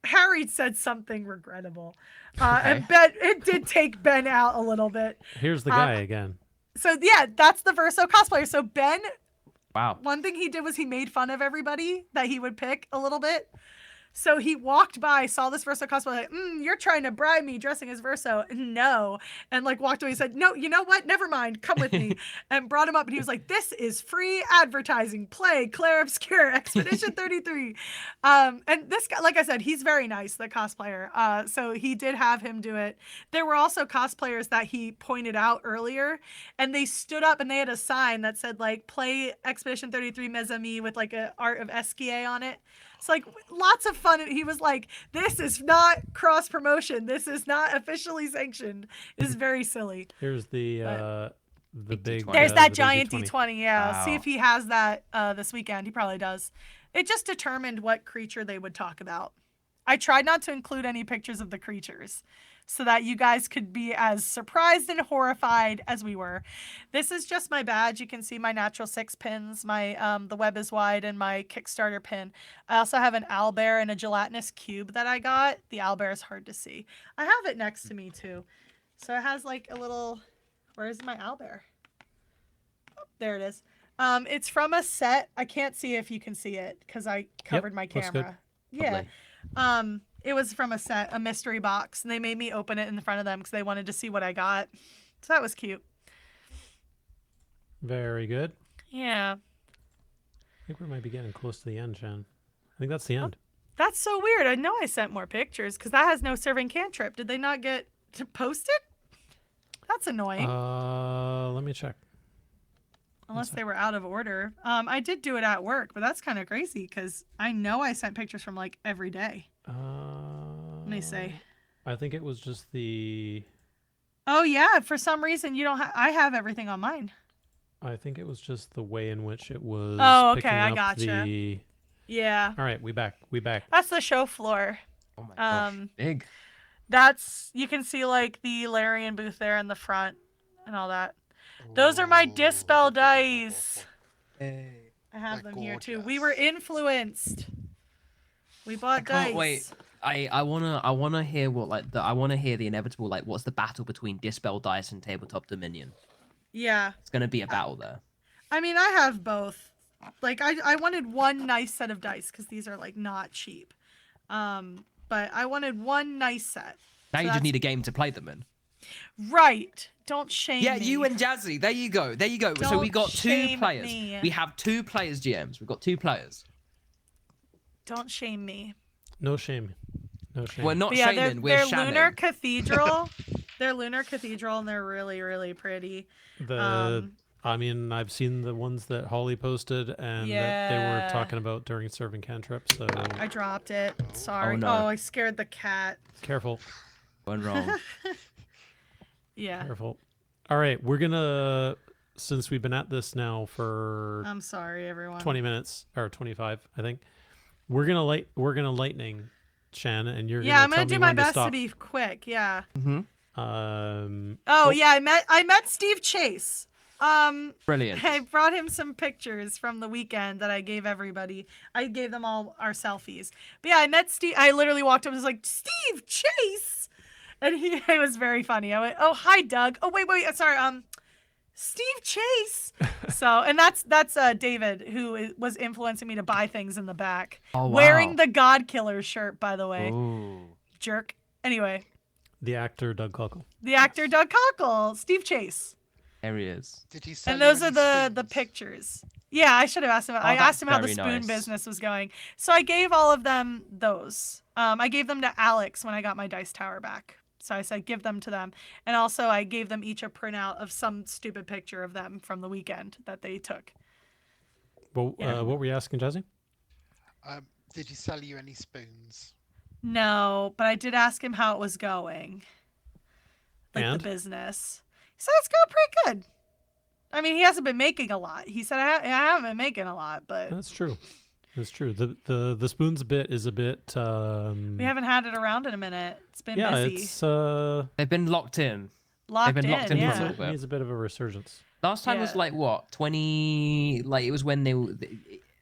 Speaker 3: Harry said something regrettable. And Ben, it did take Ben out a little bit.
Speaker 1: Here's the guy again.
Speaker 3: So yeah, that's the Verso cosplayer. So Ben,
Speaker 2: wow.
Speaker 3: One thing he did was he made fun of everybody that he would pick a little bit. So he walked by, saw this Verso cosplay, like, you're trying to bribe me dressing as Verso. No. And like walked away. He said, no, you know what? Never mind. Come with me. And brought him up. And he was like, this is free advertising. Play Claire Obscure Expedition 33. And this guy, like I said, he's very nice, the cosplayer. So he did have him do it. There were also cosplayers that he pointed out earlier. And they stood up and they had a sign that said like, play Expedition 33 Mes-Amis with like a art of Esquier on it. It's like lots of fun. He was like, this is not cross promotion. This is not officially sanctioned. It's very silly.
Speaker 1: Here's the big.
Speaker 3: There's that
Speaker 1: the
Speaker 3: giant
Speaker 1: big
Speaker 3: D20. Yeah.
Speaker 2: Wow.
Speaker 3: See if he has that this weekend. He probably does. It just determined what creature they would talk about. I tried not to include any pictures of the creatures so that you guys could be as surprised and horrified as we were. This is just my badge. You can see my natural 6 pins, my the web is wide, and my Kickstarter pin. I also have an owlbear and a gelatinous cube that I got. The owlbear is hard to see. I have it next to me too. So it has like a little, where's my owlbear? Oh, there it is. It's from a set. I can't see if you can see it because I covered my
Speaker 1: looks good.
Speaker 3: camera. Yeah.
Speaker 2: Lovely.
Speaker 3: It was from a set, a mystery box, and they made me open it in front of them because they wanted to see what I got. So that was cute.
Speaker 1: Very good.
Speaker 3: Yeah.
Speaker 1: I think we might be getting close to the end, Shan. I think that's the end.
Speaker 3: That's so weird. I know I sent more pictures because that has no Serving Cantrip. Did they not get to post it? That's annoying.
Speaker 1: Let me check.
Speaker 3: Unless they were out of order. I did do it at work, but that's kind of crazy because I know I sent pictures from like every day. Let me see.
Speaker 1: I think it was just the.
Speaker 3: Oh yeah, for some reason you don't. I have everything on mine.
Speaker 1: I think it was just the way in which it was.
Speaker 3: Oh, okay,
Speaker 1: picking
Speaker 3: I
Speaker 1: up
Speaker 3: gotcha.
Speaker 1: The...
Speaker 3: Yeah.
Speaker 1: All right, we back.
Speaker 3: That's the show floor.
Speaker 2: Oh my gosh,
Speaker 3: Um,
Speaker 2: big.
Speaker 3: That's, you can see like the Larian booth there in the front and all that. Those are my Dispel dice.
Speaker 2: Hey.
Speaker 3: I have
Speaker 4: They're
Speaker 3: them here too. We
Speaker 4: gorgeous.
Speaker 3: were influenced. We bought
Speaker 2: I can't
Speaker 3: dice.
Speaker 2: wait. I wanna hear what I wanna hear the inevitable, like, what's the battle between Dispel Dice and Tabletop Dominion?
Speaker 3: Yeah.
Speaker 2: It's gonna be a battle there.
Speaker 3: I mean, I have both. Like, I wanted one nice set of dice because these are like not cheap. But I wanted one nice set.
Speaker 2: Now
Speaker 3: So
Speaker 2: you just
Speaker 3: that's-
Speaker 2: need a game to play them in.
Speaker 3: Right. Don't shame
Speaker 2: Yeah,
Speaker 3: me.
Speaker 2: you and Jazzy. There you go. There you go. So we
Speaker 3: Don't
Speaker 2: got two
Speaker 3: shame
Speaker 2: players.
Speaker 3: me.
Speaker 2: We have 2 players, GMs. We've got 2 players.
Speaker 3: Don't shame me.
Speaker 1: No shame. No shame.
Speaker 2: We're not
Speaker 3: But yeah,
Speaker 2: shaming. We're
Speaker 3: they're
Speaker 2: shanning.
Speaker 3: Lunar Cathedral. They're Lunar Cathedral, and they're really, really pretty.
Speaker 1: The I mean, I've seen the ones that Holly posted and that they were
Speaker 3: Yeah.
Speaker 1: talking about during serving cantrip. So
Speaker 3: I dropped it. Sorry.
Speaker 2: no.
Speaker 3: Oh, I scared the cat.
Speaker 1: careful,
Speaker 2: Going wrong.
Speaker 3: Yeah.
Speaker 1: careful. All right, we're gonna, since we've been at this now for
Speaker 3: I'm sorry, everyone.
Speaker 1: 20 minutes or 25, I think. We're gonna lightning, Shan, and you're
Speaker 3: Yeah, I'm
Speaker 1: gonna
Speaker 3: gonna
Speaker 1: tell
Speaker 3: do
Speaker 1: me
Speaker 3: my
Speaker 1: when to
Speaker 3: best
Speaker 1: stop.
Speaker 3: to be quick. Yeah.
Speaker 1: Oh,
Speaker 3: Yeah, I met Steve Chase.
Speaker 2: Brilliant.
Speaker 3: I brought him some pictures from the weekend that I gave everybody. I gave them all our selfies. But yeah, I met Steve. I literally walked up and was like, Steve Chase, and it was very funny. I went, oh, hi, Doug. Oh, wait, sorry. Steve Chase. So, and that's David, who was influencing me to buy things in the back.
Speaker 2: Oh, wow.
Speaker 3: Wearing the God Killer shirt, by the way.
Speaker 2: Ooh.
Speaker 3: Jerk. Anyway,
Speaker 1: the actor Doug Cockle.
Speaker 3: the actor Doug Cockle, Steve Chase.
Speaker 2: There he is.
Speaker 4: Did he sell
Speaker 3: And
Speaker 4: you
Speaker 3: those are
Speaker 4: any
Speaker 3: the
Speaker 4: spoons?
Speaker 3: pictures. Yeah, I should have asked him. I
Speaker 2: that's
Speaker 3: asked him how the
Speaker 2: very
Speaker 3: spoon
Speaker 2: nice.
Speaker 3: business was going. So I gave all of them those. I gave them to Alex when I got my dice tower back. So I said, give them to them. And also I gave them each a printout of some stupid picture of them from the weekend that they took.
Speaker 1: Well,
Speaker 2: Yeah.
Speaker 1: what were you asking, Jazzy?
Speaker 4: Did he sell you any spoons?
Speaker 3: No, but I did ask him how it was going. Like
Speaker 1: And?
Speaker 3: the business. He said it's going pretty good. I mean, he hasn't been making a lot. He said, I haven't been making a lot, but
Speaker 1: That's true. That's true. The spoons bit is a bit.
Speaker 3: we haven't had it around in a minute. It's been
Speaker 1: Yeah,
Speaker 3: busy.
Speaker 1: it's
Speaker 2: They've been locked in.
Speaker 3: Locked
Speaker 2: been
Speaker 3: in,
Speaker 2: locked in for a
Speaker 3: yeah.
Speaker 2: little bit.
Speaker 1: needs a bit of a resurgence.
Speaker 2: Last time was
Speaker 3: Yeah.
Speaker 2: like what? 20, like it was when they were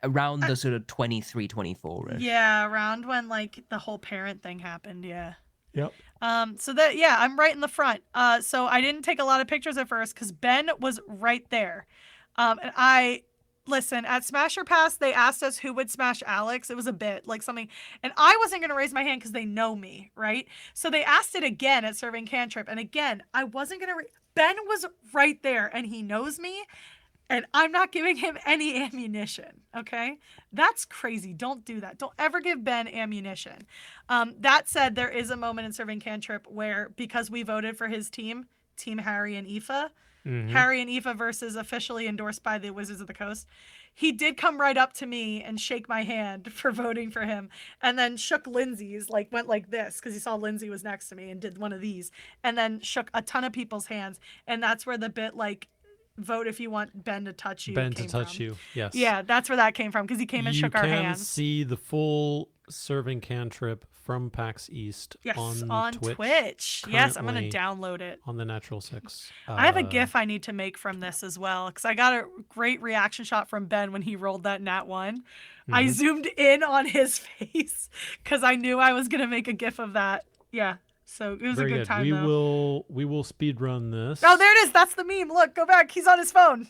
Speaker 2: around the sort of 23, 24 -ish.
Speaker 3: Yeah, around when like the whole parent thing happened, yeah.
Speaker 1: Yep.
Speaker 3: So that, yeah, I'm right in the front. So I didn't take a lot of pictures at first because Ben was right there. And listen, at Smash or Pass, they asked us who would smash Alex. It was a bit like something, and I wasn't going to raise my hand because they know me, right? So they asked it again at Serving Cantrip. And again, I wasn't going to, Ben was right there and he knows me. And I'm not giving him any ammunition, okay? That's crazy. Don't do that. Don't ever give Ben ammunition. That said, there is a moment in Serving Cantrip where, because we voted for his team, Team Harry and Aoife, Harry and Aoife versus officially endorsed by the Wizards of the Coast, he did come right up to me and shake my hand for voting for him, and then shook Lindsay's, like went like this because he saw Lindsay was next to me and did one of these, and then shook a ton of people's hands. And that's where the bit like, vote if you want Ben to touch you.
Speaker 1: Ben to
Speaker 3: came
Speaker 1: touch
Speaker 3: from.
Speaker 1: you. Yes.
Speaker 3: Yeah, that's where that came from because he came and
Speaker 1: you
Speaker 3: shook our
Speaker 1: can
Speaker 3: hands.
Speaker 1: see the full serving cantrip from PAX East
Speaker 3: Yes,
Speaker 1: on
Speaker 3: Twitch. Yes, I'm gonna
Speaker 1: currently
Speaker 3: download it.
Speaker 1: on the Natural 6.
Speaker 3: I have a GIF I need to make from this as well because I got a great reaction shot from Ben when he rolled that nat 1. I zoomed in on his face because I knew I was gonna make a GIF of that. Yeah, so it was
Speaker 1: Very
Speaker 3: a good
Speaker 1: good.
Speaker 3: time.
Speaker 1: We
Speaker 3: though.
Speaker 1: will speed run this.
Speaker 3: Oh, there it is. That's the meme. Look, go back. He's on his phone.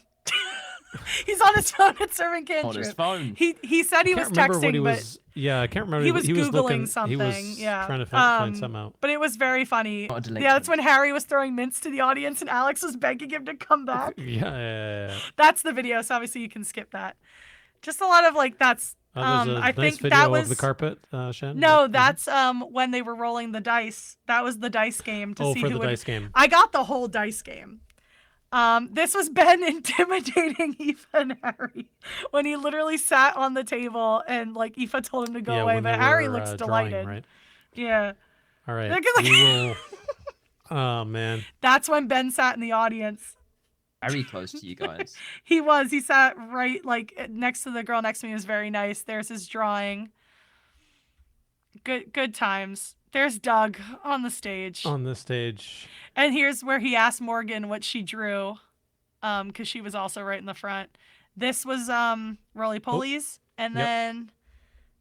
Speaker 3: He's on his phone at Serving Cantrip.
Speaker 2: On his phone.
Speaker 3: He said he
Speaker 1: I
Speaker 3: was
Speaker 1: can't remember what
Speaker 3: texting,
Speaker 1: he
Speaker 3: but
Speaker 1: was. Yeah, I can't remember.
Speaker 3: he was
Speaker 1: was
Speaker 3: Googling
Speaker 1: looking,
Speaker 3: something.
Speaker 1: He was
Speaker 3: yeah.
Speaker 1: trying to find something out.
Speaker 3: But it was very funny.
Speaker 2: Not a delinquent.
Speaker 3: Yeah, that's when Harry was throwing mints to the audience and Alex was begging him to come back.
Speaker 1: Yeah.
Speaker 3: That's the video, so obviously you can skip that. Just a lot of like that's.
Speaker 1: There's a
Speaker 3: I
Speaker 1: nice
Speaker 3: think
Speaker 1: video
Speaker 3: that was
Speaker 1: of the carpet, Shan.
Speaker 3: no,
Speaker 1: Yeah.
Speaker 3: that's when they were rolling the dice. That was the dice game to see
Speaker 1: for
Speaker 3: who
Speaker 1: the
Speaker 3: would.
Speaker 1: dice game.
Speaker 3: I got the whole dice game. This was Ben intimidating Aoife and Harry when he literally sat on the table and like Aoife told him to go away,
Speaker 1: when
Speaker 3: but
Speaker 1: they
Speaker 3: Harry
Speaker 1: were,
Speaker 3: looks
Speaker 1: drawing,
Speaker 3: delighted.
Speaker 1: right?
Speaker 3: Yeah.
Speaker 1: All right.
Speaker 3: Look at-
Speaker 1: We will. Oh man.
Speaker 3: That's when Ben sat in the audience.
Speaker 2: very close to you guys.
Speaker 3: He was. He sat right like next to the girl next to me. It was very nice. There's his drawing. Good times. There's Doug on the stage.
Speaker 1: On the stage.
Speaker 3: And here's where he asked Morgan what she drew, because she was also right in the front. This was Roly Polies, and
Speaker 1: Yep.
Speaker 3: then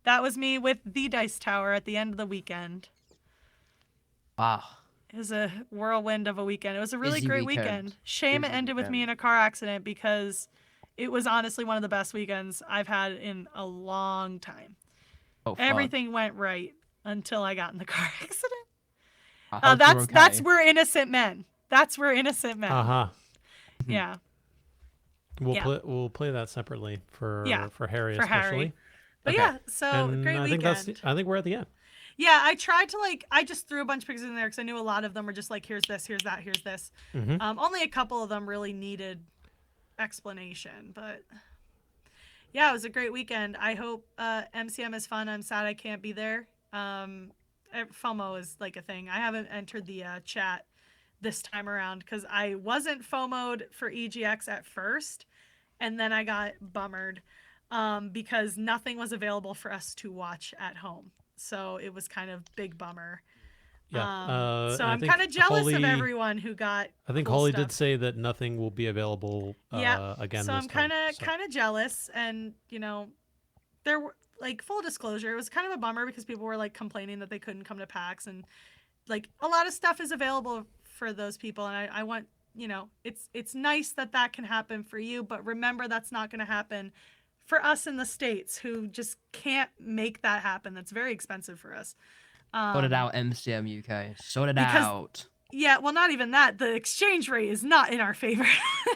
Speaker 3: that was me with the Dice Tower at the end of the weekend.
Speaker 2: Wow.
Speaker 3: It was a whirlwind of a weekend. It was a really
Speaker 2: Busy
Speaker 3: great
Speaker 2: weekend.
Speaker 3: weekend. Shame it
Speaker 2: Busy
Speaker 3: ended with me in
Speaker 2: weekend.
Speaker 3: a car accident because it was honestly one of the best weekends I've had in a long time.
Speaker 2: Oh, fun.
Speaker 3: Everything went right until I got in the car accident.
Speaker 2: I hope you're
Speaker 3: That's
Speaker 2: okay.
Speaker 3: where innocent men. That's where innocent men.
Speaker 1: Uh-huh.
Speaker 3: Yeah.
Speaker 1: We'll play that separately for Harry
Speaker 3: for
Speaker 1: especially.
Speaker 3: Harry. But
Speaker 1: Okay.
Speaker 3: yeah, so
Speaker 1: And
Speaker 3: great
Speaker 1: I
Speaker 3: weekend.
Speaker 1: think I think we're at the end.
Speaker 3: Yeah, I tried to I just threw a bunch of pictures in there because I knew a lot of them were just like, here's this, here's that, here's this.
Speaker 1: Mhm.
Speaker 3: Only a couple of them really needed explanation, but yeah, it was a great weekend. I hope MCM is fun. I'm sad I can't be there. FOMO is like a thing. I haven't entered the chat this time around because I wasn't FOMO'd for EGX at first, and then I got bummered because nothing was available for us to watch at home. So it was kind of big bummer.
Speaker 1: Yeah.
Speaker 3: So
Speaker 1: and I
Speaker 3: I'm
Speaker 1: think
Speaker 3: kind of jealous of
Speaker 1: Holly-
Speaker 3: everyone who got.
Speaker 1: I think
Speaker 3: cool
Speaker 1: Holly
Speaker 3: stuff.
Speaker 1: did say that nothing will be available
Speaker 3: Yeah,
Speaker 1: again
Speaker 3: so
Speaker 1: this
Speaker 3: I'm
Speaker 1: time.
Speaker 3: kind of jealous, and there were full disclosure, it was kind of a bummer because people were like complaining that they couldn't come to PAX, and like a lot of stuff is available for those people, and I want it's nice that can happen for you, but remember that's not going to happen for us in the States who just can't make that happen. That's very expensive for us.
Speaker 2: Sort it out, MCM UK. Sort it
Speaker 3: because-
Speaker 2: out.
Speaker 3: Yeah, well, not even that. The exchange rate is not in our favor.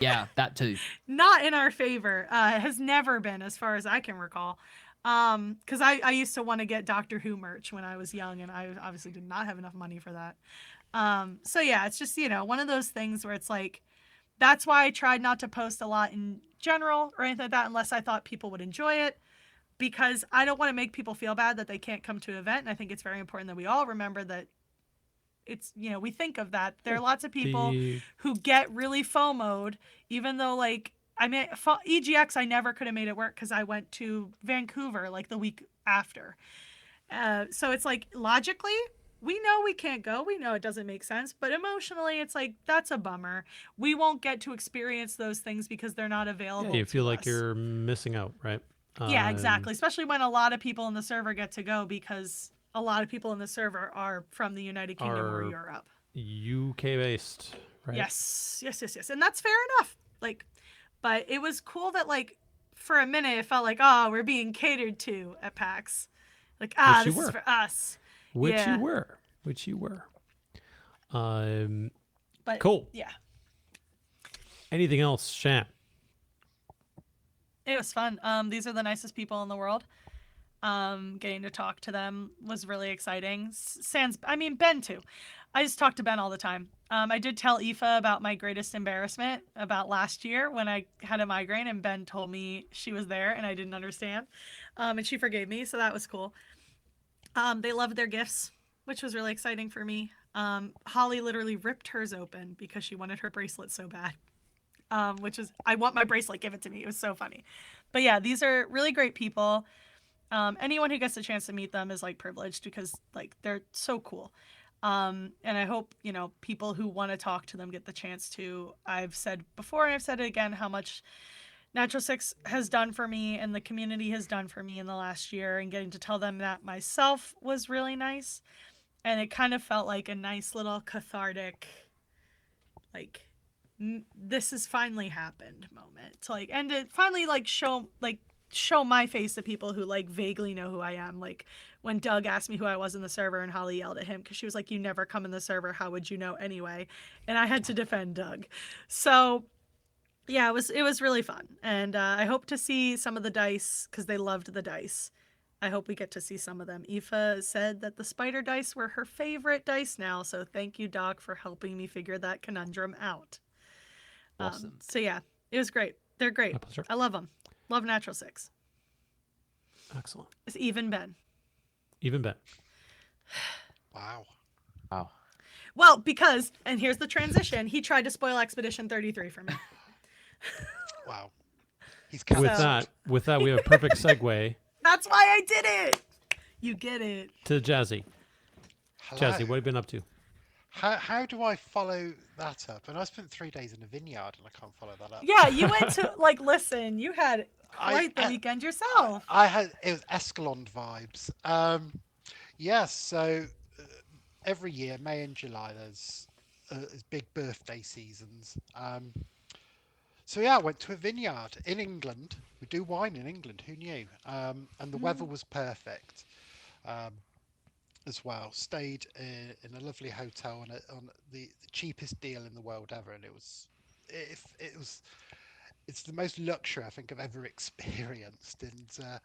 Speaker 2: Yeah, that too.
Speaker 3: Not in our favor. It has never been, as far as I can recall. Because I used to want to get Doctor Who merch when I was young, and I obviously did not have enough money for that. So yeah, it's just one of those things where it's like, that's why I tried not to post a lot in general or anything like that, unless I thought people would enjoy it, because I don't want to make people feel bad that they can't come to an event. And I think it's very important that we all remember that it's we think of that. There are lots of people who get really FOMO'd, even though EGX I never could have made it work because I went to Vancouver like the week after. So it's like, logically we know we can't go, we know it doesn't make sense, but emotionally it's like, that's a bummer. We won't get to experience those things because they're not available.
Speaker 1: Yeah, you feel
Speaker 3: to
Speaker 1: like
Speaker 3: us.
Speaker 1: you're missing out, right?
Speaker 3: Yeah, exactly. Especially when a lot of people in the server get to go, because a lot of people in the server are from the United Kingdom or
Speaker 1: Are
Speaker 3: Europe.
Speaker 1: UK based, right?
Speaker 3: Yes. And that's fair enough. But it was cool that for a minute it felt like, oh, we're being catered to at PAX.
Speaker 1: Which
Speaker 3: this
Speaker 1: you
Speaker 3: is
Speaker 1: were.
Speaker 3: for us.
Speaker 1: Which
Speaker 3: Yeah.
Speaker 1: you were.
Speaker 3: But
Speaker 1: Cool.
Speaker 3: yeah,
Speaker 1: Anything else, Shan?
Speaker 3: it was fun. These are the nicest people in the world. Getting to talk to them was really exciting. Ben too. I just talk to Ben all the time. I did tell Aoife about my greatest embarrassment about last year when I had a migraine, and Ben told me she was there and I didn't understand. And she forgave me, so that was cool. They loved their gifts, which was really exciting for me. Holly literally ripped hers open because she wanted her bracelet so bad. Which is, I want my bracelet, give it to me. It was so funny. But yeah, these are really great people. Anyone who gets a chance to meet them is privileged because they're so cool. And I hope, people who want to talk to them get the chance to. I've said before, and I've said it again, how much Natural Six has done for me and the community has done for me in the last year, and getting to tell them that myself was really nice. And it kind of felt like a nice little cathartic, this has finally happened moment to and to finally show my face to people who vaguely know who I am. When Doug asked me who I was in the server and Holly yelled at him because she was like, you never come in the server, how would you know anyway? And I had to defend Doug. So yeah, it was really fun. And I hope to see some of the dice because they loved the dice. I hope we get to see some of them. Aoife said that the spider dice were her favorite dice now, so thank you, Doc, for helping me figure that conundrum out.
Speaker 2: Awesome.
Speaker 3: So yeah, it was great. They're great.
Speaker 1: My pleasure.
Speaker 3: I love them. Love Natural Six.
Speaker 1: Excellent.
Speaker 3: It's even Ben.
Speaker 1: Even Ben.
Speaker 4: Wow.
Speaker 2: Wow.
Speaker 3: Well, because, and here's the transition, he tried to spoil Expedition 33 for me.
Speaker 4: Wow. He's
Speaker 1: With
Speaker 4: cancelled.
Speaker 1: that, we have a perfect segue
Speaker 3: That's why I did it. You get it.
Speaker 1: to Jazzy.
Speaker 4: Hello.
Speaker 1: Jazzy, what have you been up to?
Speaker 4: How do I follow that up? And I spent 3 days in a vineyard and I can't follow that up.
Speaker 3: Yeah, you went to listen. You had quite the weekend yourself.
Speaker 4: It was Escalon vibes. Yes, so every year, May and July, there's big birthday seasons. So yeah, I went to a vineyard in England. We do wine in England. Who knew? And the weather was perfect as well. Stayed in a lovely hotel on the cheapest deal in the world ever, and it's the most luxury I think I've ever experienced. And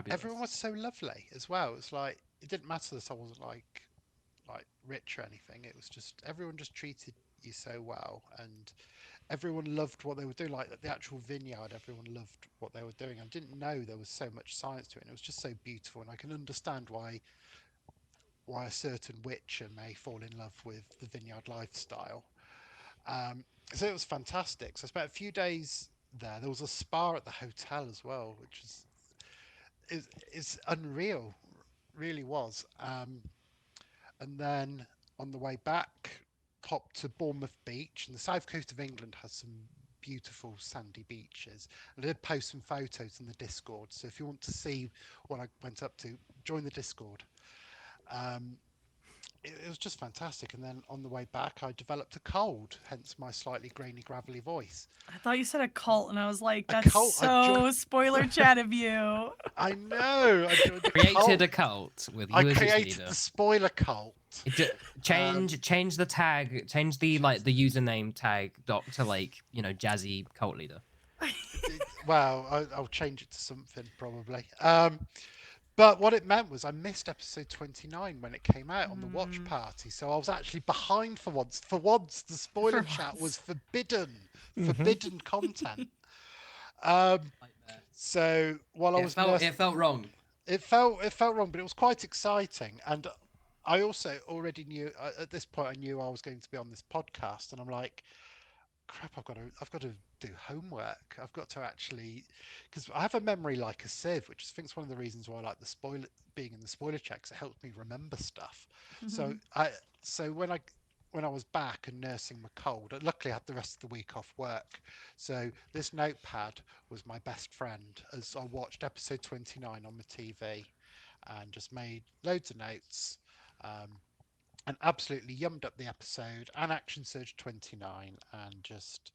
Speaker 4: everyone was so lovely as well. It's like it didn't matter that I wasn't like rich or anything. It was just everyone just treated you so well, and everyone loved what they were doing. Like the actual vineyard, everyone loved what they were doing. I didn't know there was so much science to it. And it was just so beautiful, and I can understand why a certain witcher may fall in love with the vineyard lifestyle. So it was fantastic. So I spent a few days there. There was a spa at the hotel as well, which is unreal, really was. And then on the way back, popped to Bournemouth Beach, and the south coast of England has some beautiful sandy beaches. And I did post some photos in the Discord, so if you want to see what I went up to, join the Discord. It was just fantastic. And then on the way back, I developed a cold, hence my slightly grainy, gravelly voice.
Speaker 3: I thought you said a cult, and I was like,
Speaker 4: A
Speaker 3: that's
Speaker 4: cult?
Speaker 3: so spoiler chat of you.
Speaker 4: I know. I joined the
Speaker 2: Created
Speaker 4: cult.
Speaker 2: a cult with you
Speaker 4: I
Speaker 2: as its
Speaker 4: created
Speaker 2: leader.
Speaker 4: the spoiler cult.
Speaker 2: Change the tag, change the the username tag to Jazzy cult leader.
Speaker 4: Well, I'll change it to something probably. But what it meant was I missed episode 29 when it came out on the watch party. So I was actually behind for once. For once, the spoiler chat was forbidden. Forbidden content. So while I was
Speaker 2: it felt wrong.
Speaker 4: It felt wrong, but it was quite exciting. And I also already knew at this point I knew I was going to be on this podcast, and I'm like, crap, I've got to do homework. I've got to actually, because I have a memory like a sieve, which I think is one of the reasons why I like being in the spoiler checks. It helps me remember stuff. So when I was back and nursing my cold, I luckily had the rest of the week off work. So this notepad was my best friend as I watched episode 29 on my TV and just made loads of notes. And absolutely yummed up the episode and Action Surge 29 and just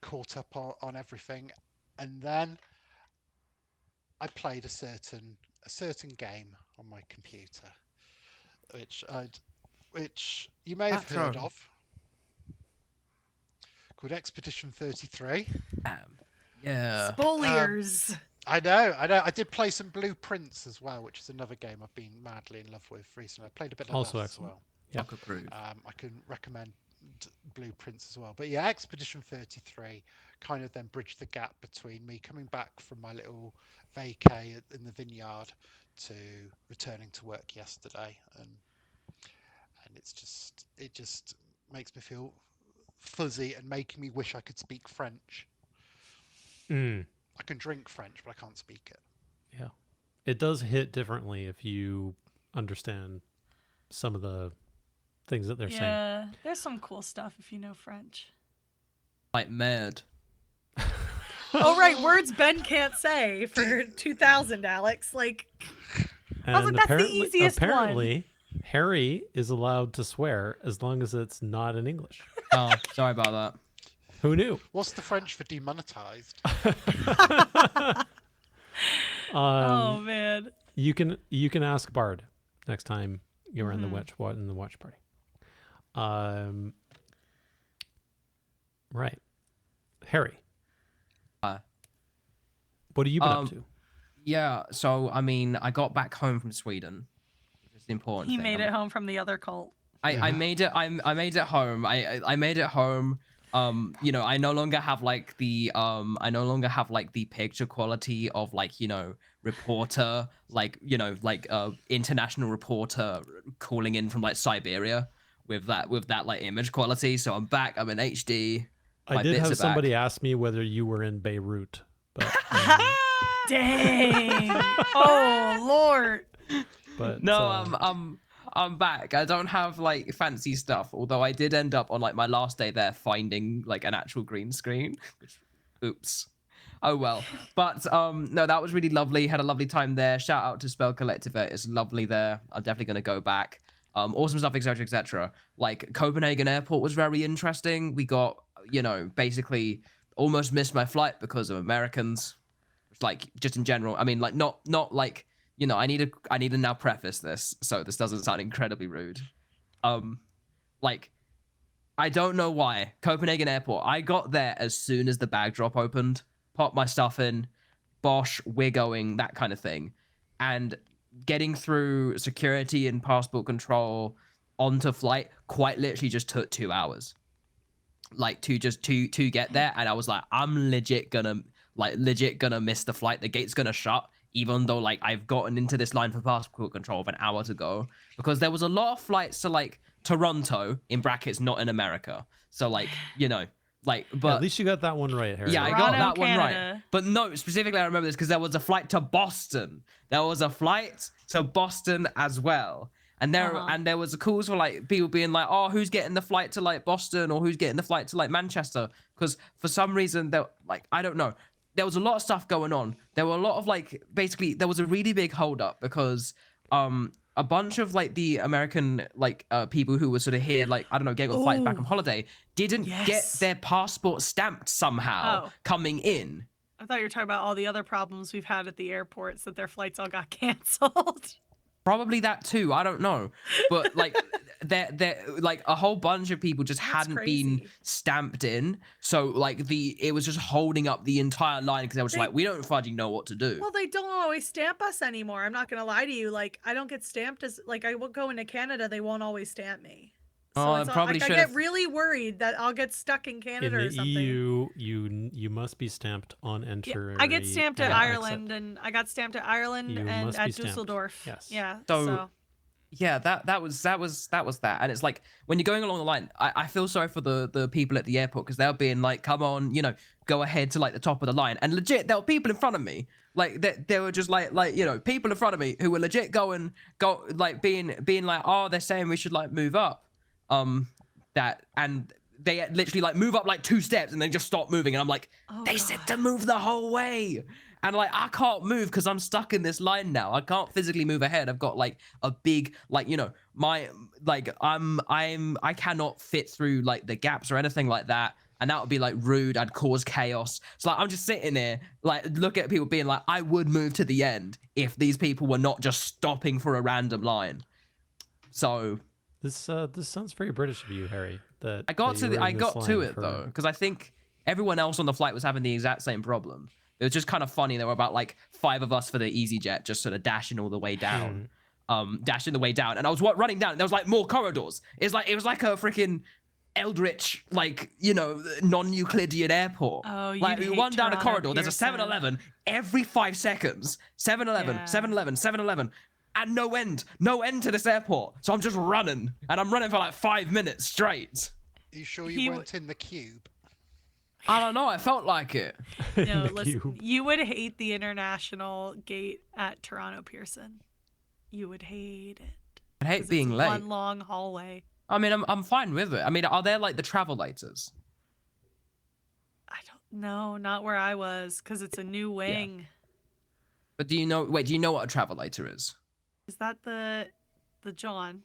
Speaker 4: caught up on everything. And then I played a certain game on my computer, which you may have heard of, called Expedition 33.
Speaker 2: Yeah.
Speaker 3: Spoilers.
Speaker 4: I know. I did play some Blueprints as well, which is another game I've been madly in love with recently. I played a bit of
Speaker 1: Also
Speaker 4: that
Speaker 1: excellent.
Speaker 4: as well.
Speaker 1: Yeah.
Speaker 4: I can recommend Blueprints as well. But yeah, Expedition 33 kind of then bridged the gap between me coming back from my little vacay in the vineyard to returning to work yesterday, and it just makes me feel fuzzy and making me wish I could speak French. I can drink French, but I can't speak it.
Speaker 1: Yeah. It does hit differently if you understand some of the things that they're saying.
Speaker 3: Yeah, there's some cool stuff if you know French.
Speaker 2: Like mad.
Speaker 3: Oh, right, words Ben can't say for 2000, Alex. Like, I was like, that's the easiest one.
Speaker 1: Apparently, Harry is allowed to swear as long as it's not in English.
Speaker 2: Oh, sorry about that.
Speaker 1: Who knew?
Speaker 4: What's the French for demonetized?
Speaker 3: Oh man.
Speaker 1: You can ask Bard next time you're in the watch party. Right. Harry. What have you been up to?
Speaker 2: Yeah, so I mean, I got back home from Sweden. It's the important
Speaker 3: He
Speaker 2: thing.
Speaker 3: made it home from the other cult.
Speaker 2: I made it. I made it home. I made it home. I no longer have like the picture quality of reporter, international reporter calling in from like Siberia with that like image quality. So I'm back. I'm in HD.
Speaker 1: I
Speaker 2: My
Speaker 1: did
Speaker 2: bits
Speaker 1: have
Speaker 2: are
Speaker 1: somebody
Speaker 2: back.
Speaker 1: ask me whether you were in Beirut, but
Speaker 3: Dang. Oh Lord.
Speaker 2: No,
Speaker 1: uh,
Speaker 2: I'm back. I don't have like fancy stuff, although I did end up on like my last day there finding like an actual green screen. Oops. Oh well. But no, that was really lovely. Had a lovely time there. Shout out to Spell Collective. It's lovely there. I'm definitely gonna go back. Awesome stuff, etc., etc. Like Copenhagen Airport was very interesting. We got, basically almost missed my flight because of Americans. Like just in general. I mean, like not like, I need to now preface this so this doesn't sound incredibly rude. Like I don't know why Copenhagen Airport. I got there as soon as the bag drop opened, popped my stuff in, Bosh, we're going, that kind of thing, and getting through security and passport control onto flight quite literally just took 2 hours. Like to get there, and I was like, I'm legit gonna miss the flight. The gate's gonna shut, even though like I've gotten into this line for passport control of an hour to go, because there was a lot of flights to like Toronto in brackets, not in America. So like, but
Speaker 1: at least you got that one right, Harry.
Speaker 2: yeah, I got
Speaker 3: Toronto,
Speaker 2: that one right.
Speaker 3: Canada.
Speaker 2: But no, specifically I remember this because there was a flight to Boston. There was a flight to Boston as well. And there was a calls for like people being like, oh, who's getting the flight to like Boston, or who's getting the flight to like Manchester? Because for some reason I don't know. There was a lot of stuff going on. There were a lot of like, basically there was a really big hold up because a bunch of like the American like people who were sort of here, like, I don't know, getting on flights back on holiday, didn't get their passport stamped somehow coming in.
Speaker 3: I thought you were talking about all the other problems we've had at the airports, that their flights all got canceled.
Speaker 2: Probably that too. I don't know, but like, there like a whole bunch of people just hadn't been stamped in, so like it was just holding up the entire line because they were just like, we don't fucking know what to do.
Speaker 3: Well, they don't always stamp us anymore. I'm not gonna lie to you. Like, I don't get stamped as like I will go into Canada. They won't always stamp me. So
Speaker 2: I probably
Speaker 3: like,
Speaker 2: should.
Speaker 3: I get really worried that I'll get stuck in Canada
Speaker 1: in
Speaker 3: or
Speaker 1: the
Speaker 3: something.
Speaker 1: EU, you must be stamped on entry.
Speaker 3: I get stamped at
Speaker 1: and
Speaker 3: Ireland,
Speaker 1: exit.
Speaker 3: and I got stamped at Ireland
Speaker 1: You
Speaker 3: and
Speaker 1: must
Speaker 3: at
Speaker 1: be stamped.
Speaker 3: Dusseldorf.
Speaker 1: Yes.
Speaker 3: Yeah.
Speaker 2: So yeah, that was that. And it's like when you're going along the line, I feel sorry for the people at the airport because they're being like, come on, go ahead to like the top of the line. And legit, there were people in front of me. Like they were just like people in front of me who were legit being like, oh, they're saying we should like move up. And they literally like move up like 2 steps and then just stop moving. And I'm like, they said to move the whole way. And like, I can't move because I'm stuck in this line now. I can't physically move ahead. I've got like a big, like, I cannot fit through like the gaps or anything like that. And that would be like rude. I'd cause chaos. So like, I'm just sitting there, like, look at people being like, I would move to the end if these people were not just stopping for a random line. So
Speaker 1: this sounds very British of you, Harry. That
Speaker 2: I got
Speaker 1: that you were in this line
Speaker 2: it
Speaker 1: for-
Speaker 2: though, because I think everyone else on the flight was having the exact same problem. It was just kind of funny. There were about like 5 of us for the EasyJet, just sort of dashing all the way down, dashing the way down. And I was running down. And there was like more corridors. It was like a freaking Eldritch, like, non-Euclidean airport.
Speaker 3: Oh,
Speaker 2: like we run down a corridor. There's a
Speaker 3: Pearson.
Speaker 2: 7-Eleven every 5 seconds. 7-Eleven,
Speaker 3: Yeah.
Speaker 2: 7-Eleven, 7-Eleven. And no end to this airport. So I'm just running, and I'm running for like 5 minutes straight.
Speaker 4: Are you sure you weren't in the cube?
Speaker 2: I don't know. I felt like it.
Speaker 3: No,
Speaker 1: The
Speaker 3: listen,
Speaker 1: queue.
Speaker 3: you would hate the international gate at Toronto Pearson. You would hate it.
Speaker 2: I hate
Speaker 3: 'Cause
Speaker 2: being
Speaker 3: it's
Speaker 2: late.
Speaker 3: One long hallway.
Speaker 2: I mean, I'm fine with it. I mean, are there like the travelators?
Speaker 3: I don't know, not where I was, because it's a new wing.
Speaker 2: But do you know what a travelator is?
Speaker 3: Is that the John?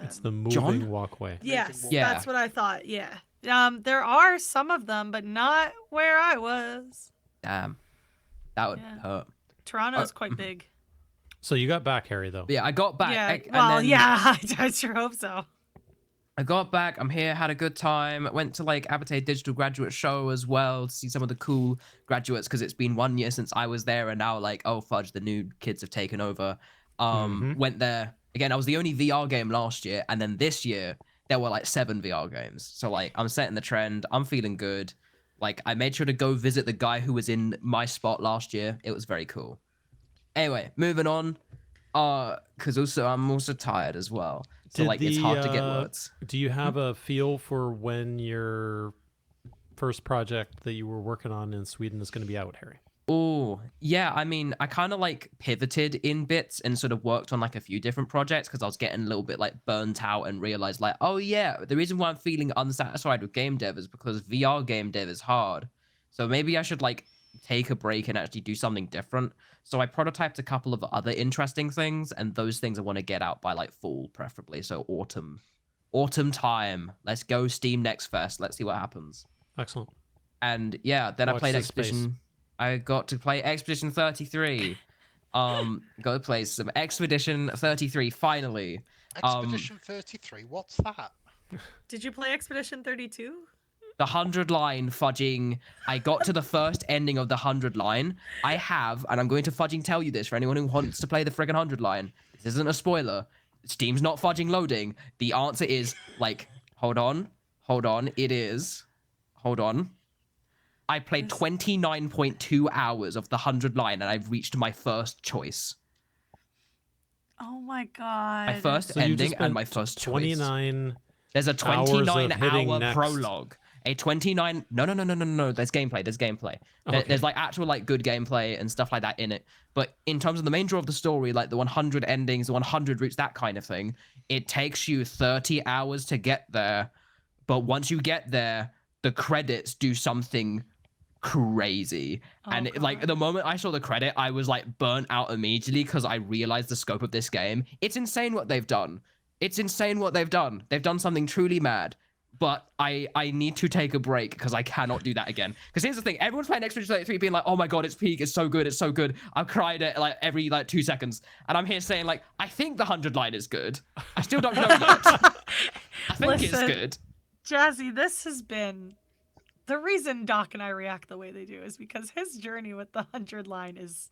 Speaker 1: It's the moving
Speaker 2: John?
Speaker 1: walkway.
Speaker 3: Yes,
Speaker 2: Yeah.
Speaker 3: that's what I thought. Yeah. There are some of them, but not where I was.
Speaker 2: Damn, that would
Speaker 3: Yeah.
Speaker 2: hurt.
Speaker 3: Toronto's quite big.
Speaker 1: So you got back, Harry, though.
Speaker 2: But yeah, I got back.
Speaker 3: Yeah.
Speaker 2: and
Speaker 3: Well,
Speaker 2: then
Speaker 3: yeah. I sure hope so.
Speaker 2: I got back. I'm here. Had a good time. Went to like Abate Digital Graduate Show as well to see some of the cool graduates because it's been 1 year since I was there, and now like, oh fudge, the new kids have taken over. Went there again. I was the only VR game last year, and then this year there were like 7 VR games. So like, I'm setting the trend. I'm feeling good. Like, I made sure to go visit the guy who was in my spot last year. It was very cool. Anyway, moving on. Because also I'm also tired as well. So
Speaker 1: Did
Speaker 2: like, it's hard to get
Speaker 1: the,
Speaker 2: words.
Speaker 1: Do you have a feel for when your first project that you were working on in Sweden is going to be out, Harry?
Speaker 2: Oh, yeah. I mean, I kind of like pivoted in bits and sort of worked on like a few different projects because I was getting a little bit like burnt out and realized like, oh yeah, the reason why I'm feeling unsatisfied with game dev is because VR game dev is hard. So maybe I should like take a break and actually do something different. So I prototyped a couple of other interesting things, and those things I want to get out by like fall, preferably. So autumn time. Let's go Steam Next Fest. Let's see what happens.
Speaker 1: Excellent.
Speaker 2: And yeah, then I
Speaker 1: Watch
Speaker 2: played
Speaker 1: this space.
Speaker 2: Expedition. I got to play Expedition 33. Got to play some Expedition 33 finally.
Speaker 4: Expedition 33. What's that?
Speaker 3: Did you play Expedition 32?
Speaker 2: The 100 line fudging. I got to the first ending of the 100 line. I have, and I'm going to fudging tell you this for anyone who wants to play the friggin' 100 line. This isn't a spoiler. Steam's not fudging loading. The answer is like, hold on. It is. Hold on. I played 29.2 hours of the 100 line, and I've reached my first choice.
Speaker 3: Oh my god.
Speaker 2: My first
Speaker 1: So you just
Speaker 2: ending and
Speaker 1: spent
Speaker 2: my first choice.
Speaker 1: 29.
Speaker 2: There's a
Speaker 1: hours of
Speaker 2: 29
Speaker 1: hitting
Speaker 2: hour
Speaker 1: next.
Speaker 2: prologue. A 29. No. There's gameplay.
Speaker 1: Okay.
Speaker 2: There's like actual like good gameplay and stuff like that in it. But in terms of the main draw of the story, like the 100 endings, the 100 routes, that kind of thing, it takes you 30 hours to get there. But once you get there, the credits do something crazy. And like the moment I saw the credit, I was like burnt out immediately because I realized the scope of this game. It's insane what they've done. They've done something truly mad. But I need to take a break because I cannot do that again. Because here's the thing, everyone's playing Expedition 33 being like, oh my god, it's peak, it's so good. I've cried at like every like 2 seconds. And I'm here saying like, I think the 100 line is good. I still don't know yet. I think it's good.
Speaker 3: Jazzy, this has been the reason Doc and I react the way they do is because his journey with the 100 line is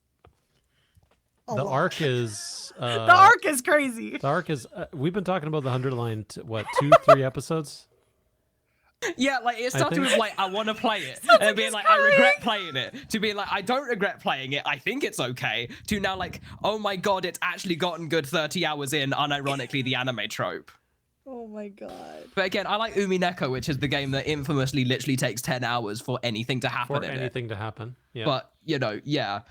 Speaker 1: The arc is.
Speaker 3: the arc is crazy.
Speaker 1: The arc is. We've been talking about the 100 line, 2-3 episodes?
Speaker 2: Yeah, like it started
Speaker 1: think-
Speaker 2: with like, I want to play it.
Speaker 3: Sounds
Speaker 2: And
Speaker 3: like
Speaker 2: being
Speaker 3: he's
Speaker 2: like, I
Speaker 3: crying.
Speaker 2: regret playing it. To being like, I don't regret playing it. I think it's okay. To now like, oh my god, it's actually gotten good 30 hours in, unironically, the anime trope.
Speaker 3: Oh my god.
Speaker 2: But again, I like Umineko, which is the game that infamously literally takes 10 hours for anything to happen
Speaker 1: For
Speaker 2: in it.
Speaker 1: anything to happen. Yeah.
Speaker 2: But, you know, yeah.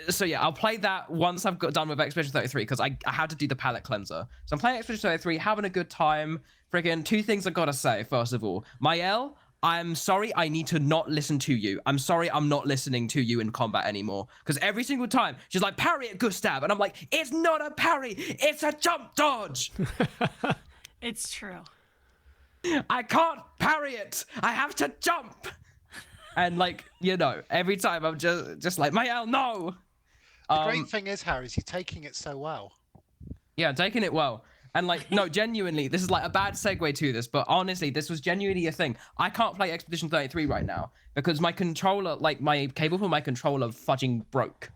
Speaker 2: So yeah, I'll play that once I've got done with Expedition 33 because I had to do the palette cleanser. So I'm playing Expedition 33, having a good time. Friggin' 2 things I gotta say, first of all. Mael, I'm sorry I need to not listen to you. I'm sorry I'm not listening to you in combat anymore. Because every single time, she's like, parry it, Gustav. And I'm like, it's not a parry, it's a jump dodge.
Speaker 3: It's true.
Speaker 2: I can't parry it. I have to jump. And like, you know, every time I'm just like, Mael, no.
Speaker 4: The great thing is, Harry, is you're taking it so well.
Speaker 2: Yeah, taking it well. And like, no, genuinely, this is like a bad segue to this, but honestly, this was genuinely a thing. I can't play Expedition 33 right now because my controller, like my cable for my controller fudging broke.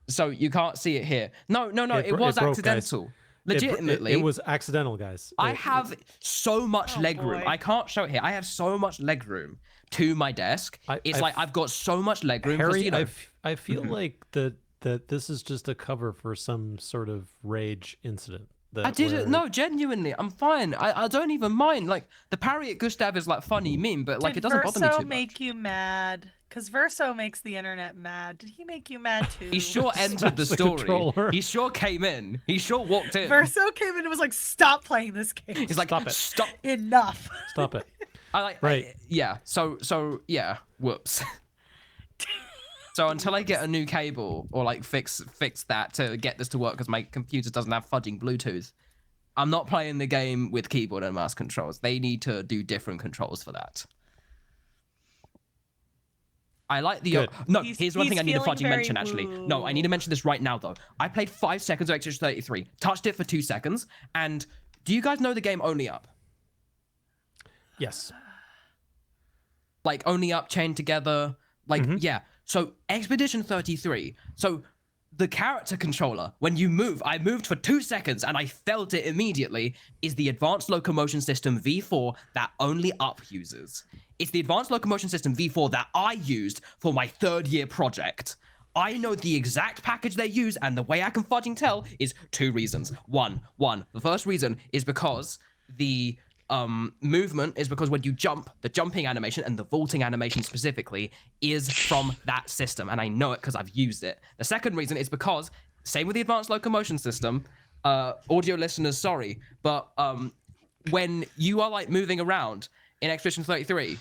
Speaker 2: So you can't see it here. No, it was
Speaker 1: broke,
Speaker 2: accidental.
Speaker 1: guys.
Speaker 2: Legitimately.
Speaker 1: It was accidental, guys.
Speaker 2: I have so much leg room.
Speaker 3: boy.
Speaker 2: I can't show it here. I have so much leg room to my desk.
Speaker 1: I've-
Speaker 2: Like I've got so much leg room. 'cause,
Speaker 1: Harry,
Speaker 2: you know,
Speaker 1: I feel like that this is just a cover for some sort of rage incident.
Speaker 2: I didn't. No, genuinely, I'm fine. I don't even mind. Like the parry at Gustav is like funny meme, but like
Speaker 3: Did
Speaker 2: it doesn't bother me
Speaker 3: Verso
Speaker 2: too
Speaker 3: make
Speaker 2: much.
Speaker 3: you mad? Because Verso makes the internet mad. Did he make you mad too?
Speaker 2: He sure entered the
Speaker 1: the
Speaker 2: story.
Speaker 1: controller.
Speaker 2: He sure came in. He sure walked in.
Speaker 3: Verso came in and was like, "Stop playing this game.
Speaker 2: He's like,
Speaker 1: Stop it.
Speaker 2: stop.
Speaker 3: Enough."
Speaker 1: Stop it.
Speaker 2: I like.
Speaker 1: Right.
Speaker 2: Yeah. So yeah. Whoops. So until I get a new cable or like fix that to get this to work because my computer doesn't have fudging Bluetooth, I'm not playing the game with keyboard and mouse controls. They need to do different controls for that. I like the
Speaker 1: Good.
Speaker 2: no.
Speaker 3: He's-
Speaker 2: Here's one thing I
Speaker 3: he's
Speaker 2: need to
Speaker 3: feeling
Speaker 2: fudging mention
Speaker 3: very
Speaker 2: actually. No, I need to mention this right now though. I played 5 seconds of Expedition 33, touched it for 2 seconds, and do you guys know the game Only Up?
Speaker 1: Yes.
Speaker 2: Like Only Up, chained together. Like yeah. So Expedition 33. So the character controller, when you move, I moved for 2 seconds and I felt it immediately, is the Advanced Locomotion System V4 that Only Up uses. It's the Advanced Locomotion System V4 that I used for my 3rd year project. I know the exact package they use, and the way I can fudging tell is 2 reasons. One, the first reason is because the movement is because when you jump, the jumping animation and the vaulting animation specifically is from that system, and I know it because I've used it. The second reason is because, same with the advanced locomotion system, audio listeners, sorry, but when you are like moving around in Expedition 33,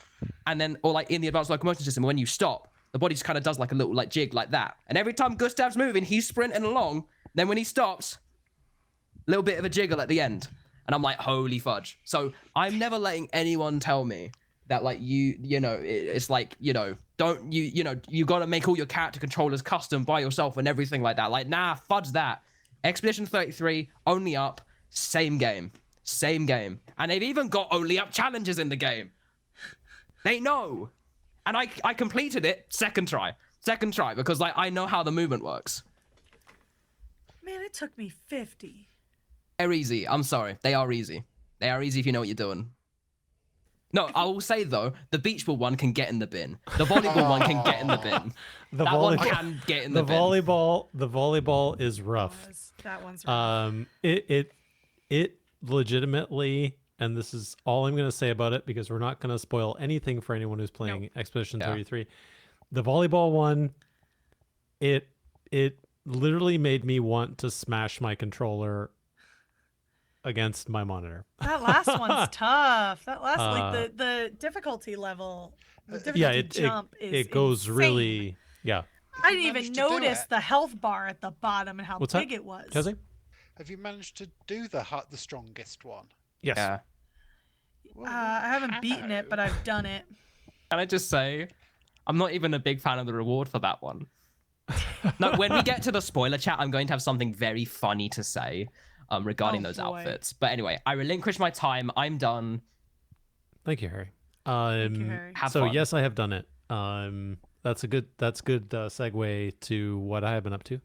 Speaker 2: and then, or like in the advanced locomotion system, when you stop, the body just kind of does like a little like jig like that. And every time Gustav's moving, he's sprinting along. Then when he stops, a little bit of a jiggle at the end. And I'm like, holy fudge. So I'm never letting anyone tell me that like you know, it's like, you know, don't you know, you got to make all your character controllers custom by yourself and everything like that. Like, nah, fudge that. Expedition 33, only up, same game. Same game. And they've even got only up challenges in the game. They know. And I completed it second try because like I know how the movement works.
Speaker 3: Man, it took me 50.
Speaker 2: They're easy. I'm sorry. They are easy. They are easy if you know what you're doing. No, I will say though, the beach ball one can get in the bin. The volleyball one can get in the bin. That one can get in the bin.
Speaker 1: The volleyball is rough.
Speaker 3: That one's rough.
Speaker 1: It legitimately, and this is all I'm going to say about it because we're not going to spoil anything for anyone who's playing Expedition 33. The volleyball one, it literally made me want to smash my controller against my monitor.
Speaker 3: That last one's tough. That last like the difficulty level, the difficulty jump
Speaker 1: it goes
Speaker 3: insane.
Speaker 1: Really I
Speaker 3: didn't even notice the health bar at the bottom and how big it was.
Speaker 1: Jazzy?
Speaker 4: Have you managed to do the strongest one?
Speaker 1: Yes.
Speaker 2: Yeah.
Speaker 3: I haven't beaten it, but I've done it.
Speaker 2: Can I just say, I'm not even a big fan of the reward for that one. No, when we get to the spoiler chat, I'm going to have something very funny to say regarding those outfits. But anyway, I relinquish my time. I'm done.
Speaker 1: Thank you, Harry.
Speaker 3: Thank you, Harry.
Speaker 2: Have
Speaker 1: so
Speaker 2: fun.
Speaker 1: yes, I have done it. That's a good segue to what I have been up to.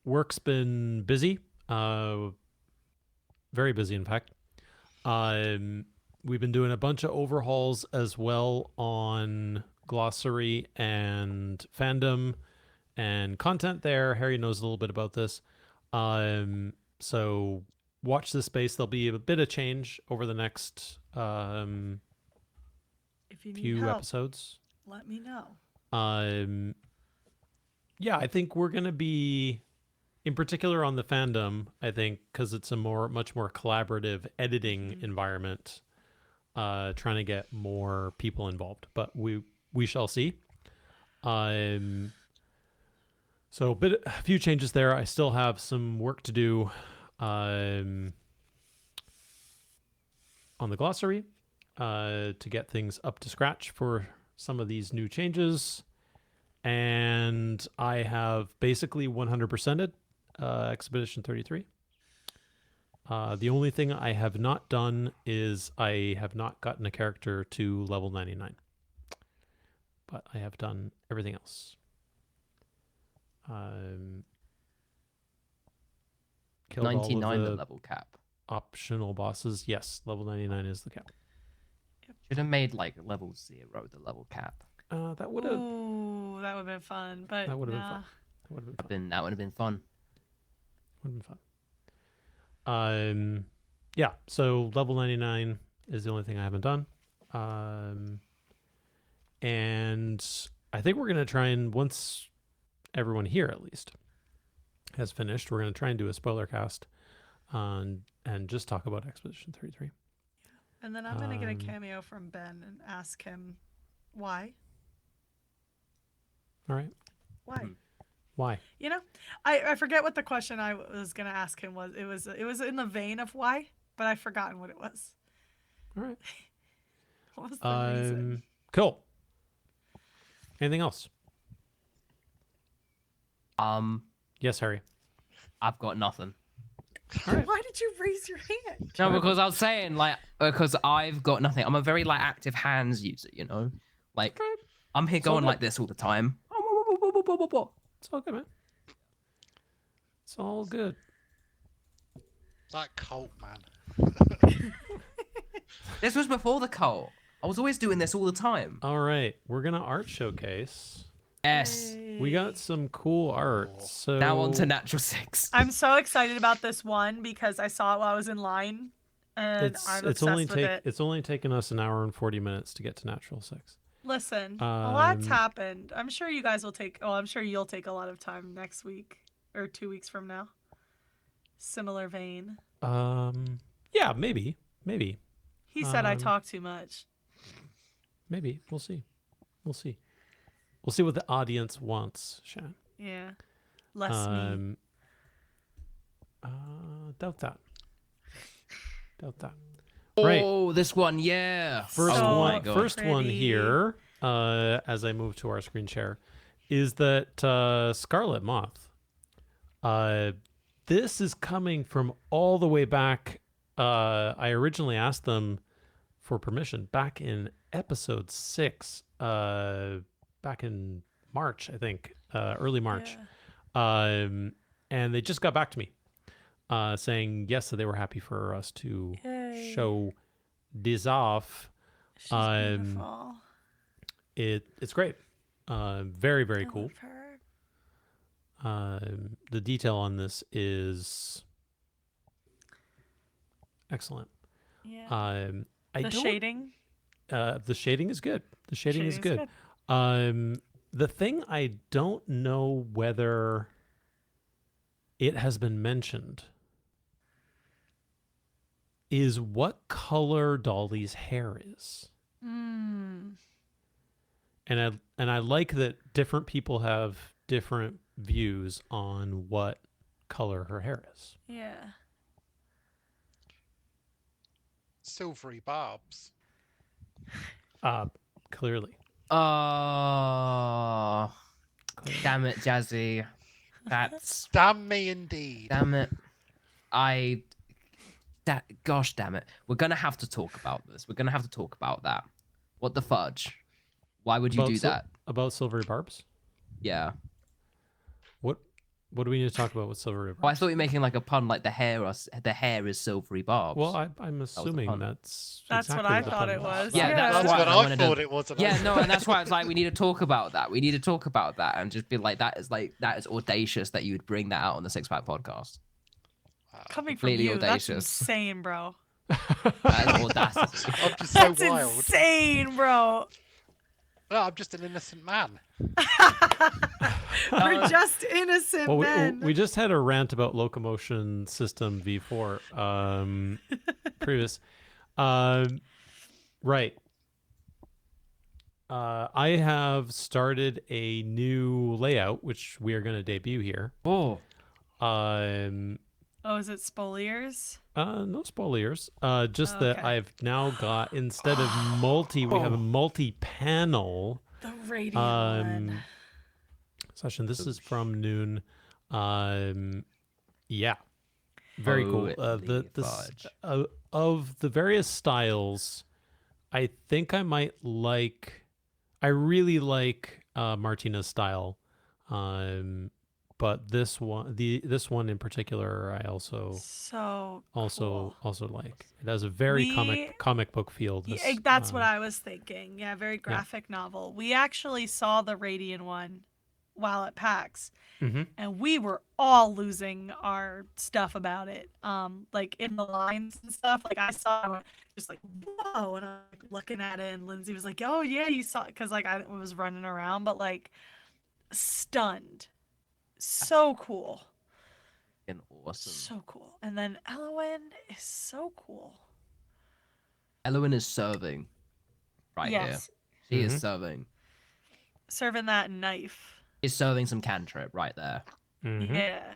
Speaker 1: Work's been busy. Very busy, in fact. We've been doing a bunch of overhauls as well on glossary and fandom and content there. Harry knows a little bit about this. So watch this space. There'll be a bit of change over the next
Speaker 3: If you need
Speaker 1: few
Speaker 3: help,
Speaker 1: episodes.
Speaker 3: let me know.
Speaker 1: Yeah, I think we're going to be, in particular on the fandom, I think, because it's a much more collaborative editing environment, trying to get more people involved. But we shall see. So a few changes there. I still have some work to do on the glossary to get things up to scratch for some of these new changes. And I have basically 100%ed Expedition 33. The only thing I have not done is I have not gotten a character to level 99. But I have done everything else. Killed
Speaker 2: 99
Speaker 1: all of
Speaker 2: the level cap.
Speaker 1: optional bosses. Yes, level 99 is the cap.
Speaker 2: Should have made like level 0 the level cap.
Speaker 1: That would have.
Speaker 3: Ooh, that would have been fun. But
Speaker 1: That would have
Speaker 3: nah.
Speaker 1: been fun. That would have been fun.
Speaker 2: That would have been fun.
Speaker 1: Would have been fun. Yeah. So level 99 is the only thing I haven't done. And I think we're gonna try and, once everyone here at least has finished, we're gonna try and do a spoiler cast, and just talk about Expedition 33.
Speaker 3: And then I'm gonna get a cameo from Ben and ask him why.
Speaker 1: All right.
Speaker 3: Why?
Speaker 1: Why?
Speaker 3: You know, I forget what the question I was gonna ask him was. It was in the vein of why, but I've forgotten what it was.
Speaker 1: All right.
Speaker 3: What was the reason?
Speaker 1: Cool. Anything else? Yes, Harry.
Speaker 2: I've got nothing.
Speaker 1: All right.
Speaker 3: Why did you raise your hand?
Speaker 2: No, because I was saying like because I've got nothing. I'm a very like active hands user, you know. Like I'm here going
Speaker 1: good.
Speaker 2: like this all the time.
Speaker 1: It's all good, man. It's all good.
Speaker 4: That cult, man.
Speaker 2: This was before the cult. I was always doing this all the time.
Speaker 1: All right. We're going to art showcase
Speaker 2: Yes.
Speaker 1: We got
Speaker 3: Yay.
Speaker 1: some cool art. So
Speaker 2: Now on to Natural 6.
Speaker 3: I'm so excited about this one because I saw it while I was in line, and I'm obsessed with it.
Speaker 1: it's only taken us an hour and 40 minutes to get to Natural 6.
Speaker 3: Listen, a lot's
Speaker 1: Um,
Speaker 3: happened. I'm sure you guys will take. Oh, I'm sure you'll take a lot of time next week or 2 weeks from now. Similar vein.
Speaker 1: Yeah, maybe.
Speaker 3: He said I
Speaker 1: Um,
Speaker 3: talk too much.
Speaker 1: Maybe. We'll see. We'll see what the audience wants, Shan.
Speaker 3: Yeah, less me.
Speaker 1: Doubt that. Right.
Speaker 2: Oh, this one, yeah.
Speaker 1: First
Speaker 3: So
Speaker 1: one
Speaker 2: God.
Speaker 1: one
Speaker 3: pretty.
Speaker 1: here, as I move to our screen share, is that Scarlet Moth. This is coming from all the way back. I originally asked them for permission back in episode 6, back in March, I think, early March.
Speaker 3: Yeah.
Speaker 1: And they just got back to me, saying yes, that they were happy for us to
Speaker 3: Yay.
Speaker 1: show this off.
Speaker 3: She's
Speaker 1: um,
Speaker 3: beautiful.
Speaker 1: It's great. Very, very
Speaker 3: I
Speaker 1: cool.
Speaker 3: love her.
Speaker 1: The detail on this is excellent.
Speaker 3: Yeah.
Speaker 1: I
Speaker 3: the
Speaker 1: don't,
Speaker 3: shading.
Speaker 1: the shading is good. The shading is
Speaker 3: Shading's
Speaker 1: good. The thing I don't know whether it has been mentioned is what color Dolly's hair is.
Speaker 3: Mm.
Speaker 1: And I like that different people have different views on what color her hair is.
Speaker 3: Yeah.
Speaker 4: Silvery barbs.
Speaker 1: Clearly.
Speaker 2: Oh, damn it, Jazzy. That's
Speaker 4: Damn me indeed.
Speaker 2: damn it. Gosh damn it. We're gonna have to talk about this. We're gonna have to talk about that. What the fudge? Why would you
Speaker 1: About
Speaker 2: do
Speaker 1: sil-
Speaker 2: that?
Speaker 1: About silvery barbs?
Speaker 2: Yeah.
Speaker 1: What do we need to talk about with silvery barbs?
Speaker 2: Well, I thought you were making like a pun, like the hair is silvery barbs.
Speaker 1: Well, I'm assuming
Speaker 2: pun.
Speaker 1: that's
Speaker 3: That's what
Speaker 1: exactly
Speaker 3: I
Speaker 1: the
Speaker 3: thought
Speaker 1: pun
Speaker 3: it was.
Speaker 2: Yeah,
Speaker 3: Yeah.
Speaker 2: that's
Speaker 4: That's
Speaker 2: why
Speaker 4: what
Speaker 2: I
Speaker 4: I
Speaker 2: wanted to-
Speaker 4: thought it was.
Speaker 2: Yeah, no, and that's why it's like we need to talk about that. We need to talk about that and just be like that is audacious that you would bring that out on the Six Pack podcast.
Speaker 3: Coming from
Speaker 2: completely
Speaker 3: you, that's
Speaker 2: audacious.
Speaker 3: insane, bro.
Speaker 2: That is audacity.
Speaker 4: I'm just so
Speaker 3: That's
Speaker 4: wild.
Speaker 3: insane, bro.
Speaker 4: No, I'm just an innocent man.
Speaker 3: We're just innocent
Speaker 1: Well,
Speaker 3: men.
Speaker 1: we just had a rant about locomotion system V4 previous. Right. I have started a new layout, which we are going to debut here.
Speaker 2: Oh,
Speaker 3: Oh, is it Spoliers?
Speaker 1: No spoilers. Just
Speaker 3: Okay.
Speaker 1: that I've now got, instead of we have a multi-panel
Speaker 3: The Raidion one.
Speaker 1: session. This is from Noon. Yeah, very cool.
Speaker 2: Holy
Speaker 1: The
Speaker 2: fudge.
Speaker 1: of the various styles, I think I might like. I really like Martina's style, but this one in particular, I also
Speaker 3: So cool.
Speaker 1: like. It has a very comic book feel.
Speaker 3: Yeah,
Speaker 1: This,
Speaker 3: that's what I was thinking. Yeah, very graphic novel. We actually saw the Raidion one while at PAX,
Speaker 1: Mhm.
Speaker 3: and we were all losing our stuff about it. Like in the lines and stuff. Like I saw, it, I went just like whoa, and I'm like, looking at it, and Lindsay was like, "Oh yeah, you saw," because like I was running around, but like stunned. So cool.
Speaker 2: fucking awesome.
Speaker 3: So cool. And then Elowen is so cool.
Speaker 2: Elowen is serving right here.
Speaker 3: Yes.
Speaker 2: She
Speaker 1: Mhm.
Speaker 2: is serving.
Speaker 3: Serving that knife.
Speaker 2: She's serving some cantrip right there.
Speaker 1: Mhm.
Speaker 3: Yeah.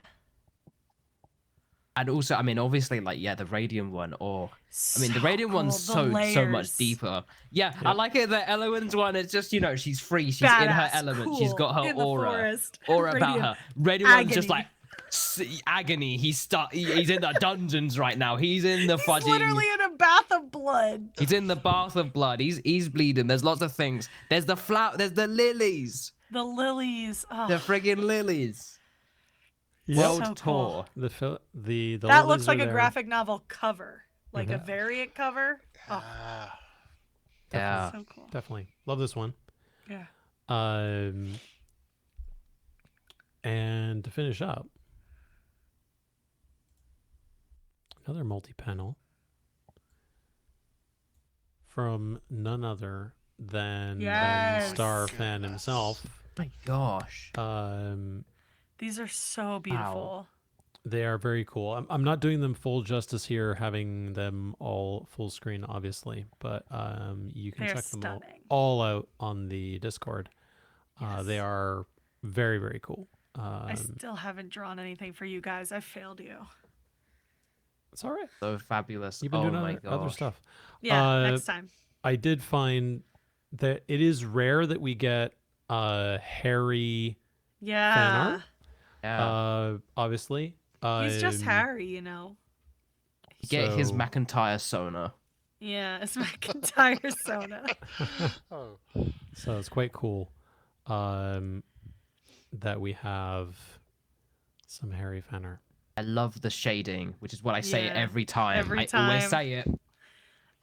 Speaker 2: And also, I mean, obviously, like, yeah, the Radiant one, or I mean, the
Speaker 3: So
Speaker 2: Radiant one's
Speaker 3: cool, the
Speaker 2: so much
Speaker 3: layers.
Speaker 2: deeper. Yeah,
Speaker 1: Yeah.
Speaker 2: I like it. The Elowen's one, it's just, you know, she's free. She's in her
Speaker 3: Badass,
Speaker 2: element. She's
Speaker 3: cool,
Speaker 2: got her
Speaker 3: in the
Speaker 2: aura.
Speaker 3: forest.
Speaker 2: Aura about
Speaker 3: Radiant
Speaker 2: her. Radiant one's just
Speaker 3: agony.
Speaker 2: like agony. He's in the dungeons right now. He's in the
Speaker 3: He's
Speaker 2: fudging.
Speaker 3: literally in a bath of blood.
Speaker 2: He's in the bath of blood. He's bleeding. There's lots of things. There's the flower. There's the lilies.
Speaker 3: The lilies. Oh,
Speaker 2: The friggin' lilies.
Speaker 1: Yeah.
Speaker 2: World
Speaker 3: So
Speaker 2: tour.
Speaker 3: cool.
Speaker 1: The
Speaker 3: that
Speaker 1: lilies
Speaker 3: looks like
Speaker 1: are
Speaker 3: a
Speaker 1: there.
Speaker 3: graphic novel cover, like a
Speaker 1: Mhm.
Speaker 3: variant cover. Oh,
Speaker 2: Yeah.
Speaker 3: so cool.
Speaker 1: Definitely love this one.
Speaker 3: Yeah.
Speaker 1: And to finish up, another multi-panel from none other than Ben
Speaker 3: Yes.
Speaker 1: Star fan
Speaker 4: Goodness.
Speaker 1: himself.
Speaker 2: My gosh.
Speaker 3: These are so beautiful.
Speaker 1: They are very cool. I'm not doing them full justice here, having them all full screen, obviously, but you can
Speaker 3: They're
Speaker 1: check them
Speaker 3: stunning.
Speaker 1: all out on the Discord. They
Speaker 3: Yes.
Speaker 1: are very, very cool.
Speaker 3: I still haven't drawn anything for you guys. I failed you.
Speaker 1: It's all right.
Speaker 2: So fabulous.
Speaker 1: You've been
Speaker 2: Oh
Speaker 1: doing
Speaker 2: my
Speaker 1: other
Speaker 2: gosh.
Speaker 1: stuff.
Speaker 3: Yeah, next time.
Speaker 1: I did find that it is rare that we get Harry
Speaker 3: Yeah.
Speaker 1: art.
Speaker 2: Yeah.
Speaker 1: Obviously.
Speaker 3: He's just
Speaker 1: Um,
Speaker 3: Harry, you know.
Speaker 2: Get his
Speaker 1: so-
Speaker 2: McIntyre Sona.
Speaker 3: Yeah, it's McIntyre Sona.
Speaker 4: Oh,
Speaker 1: So it's quite cool that we have some Harry fan art.
Speaker 2: I love the shading, which is what I say
Speaker 3: Yeah,
Speaker 2: every time.
Speaker 3: every
Speaker 2: I always
Speaker 3: time.
Speaker 2: say it.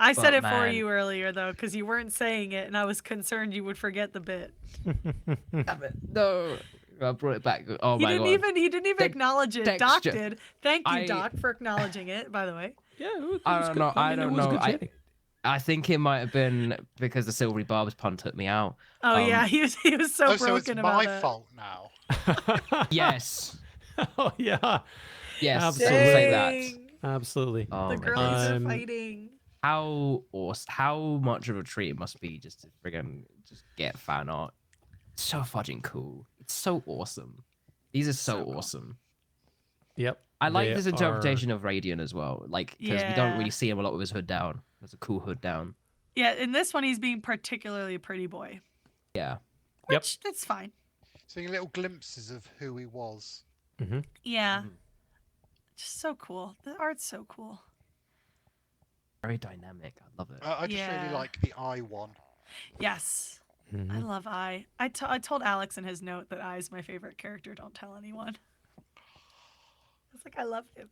Speaker 3: I said
Speaker 2: But
Speaker 3: it for
Speaker 2: man.
Speaker 3: you earlier though, because you weren't saying it, and I was concerned you would forget the bit.
Speaker 2: Damn it. No. I brought it back. Oh
Speaker 3: He
Speaker 2: my
Speaker 3: didn't
Speaker 2: god.
Speaker 3: even
Speaker 2: The
Speaker 3: acknowledge it. Doc
Speaker 2: texture.
Speaker 3: did. Thank you,
Speaker 2: I-
Speaker 3: Doc, for acknowledging it. By the way.
Speaker 1: Yeah, it was
Speaker 2: I
Speaker 1: good.
Speaker 2: don't know. I
Speaker 1: mean, it
Speaker 2: don't
Speaker 1: was
Speaker 2: know.
Speaker 1: good shading.
Speaker 2: I think it might have been because the Silvery Barbs pun took me out.
Speaker 3: Oh
Speaker 2: Um,
Speaker 3: yeah, he was so
Speaker 4: oh, so it's
Speaker 3: broken about
Speaker 4: my
Speaker 3: it.
Speaker 4: fault now.
Speaker 2: Yes.
Speaker 1: Oh yeah,
Speaker 2: Yes.
Speaker 1: Absolutely.
Speaker 2: I'll say that.
Speaker 3: Dang,
Speaker 1: absolutely.
Speaker 2: Oh
Speaker 3: the
Speaker 2: my
Speaker 3: girlies
Speaker 2: god.
Speaker 3: are
Speaker 1: Um,
Speaker 3: fighting.
Speaker 2: How awesome, how much of a treat it must be just to friggin' just get fan art. So fudging cool. It's so awesome. These are so
Speaker 3: cool.
Speaker 2: awesome.
Speaker 1: Yep.
Speaker 2: I like
Speaker 1: they
Speaker 2: this interpretation of Raidion as well. Like, because we don't
Speaker 3: Yeah.
Speaker 2: really see him a lot with his hood down. There's a cool hood down.
Speaker 3: Yeah, in this one he's being particularly a pretty boy,
Speaker 2: Yeah.
Speaker 1: Yep.
Speaker 3: which that's fine.
Speaker 4: Seeing little glimpses of who he was.
Speaker 1: Are.
Speaker 3: Yeah,
Speaker 2: Mhm.
Speaker 3: just so cool. The art's so cool.
Speaker 2: Very dynamic. I love it.
Speaker 4: I just
Speaker 3: Yeah.
Speaker 4: really like the eye one.
Speaker 3: Yes, I
Speaker 1: Mhm.
Speaker 3: love I. I told Alex in his note that I is my favorite character. Don't tell anyone. I was like, I love him.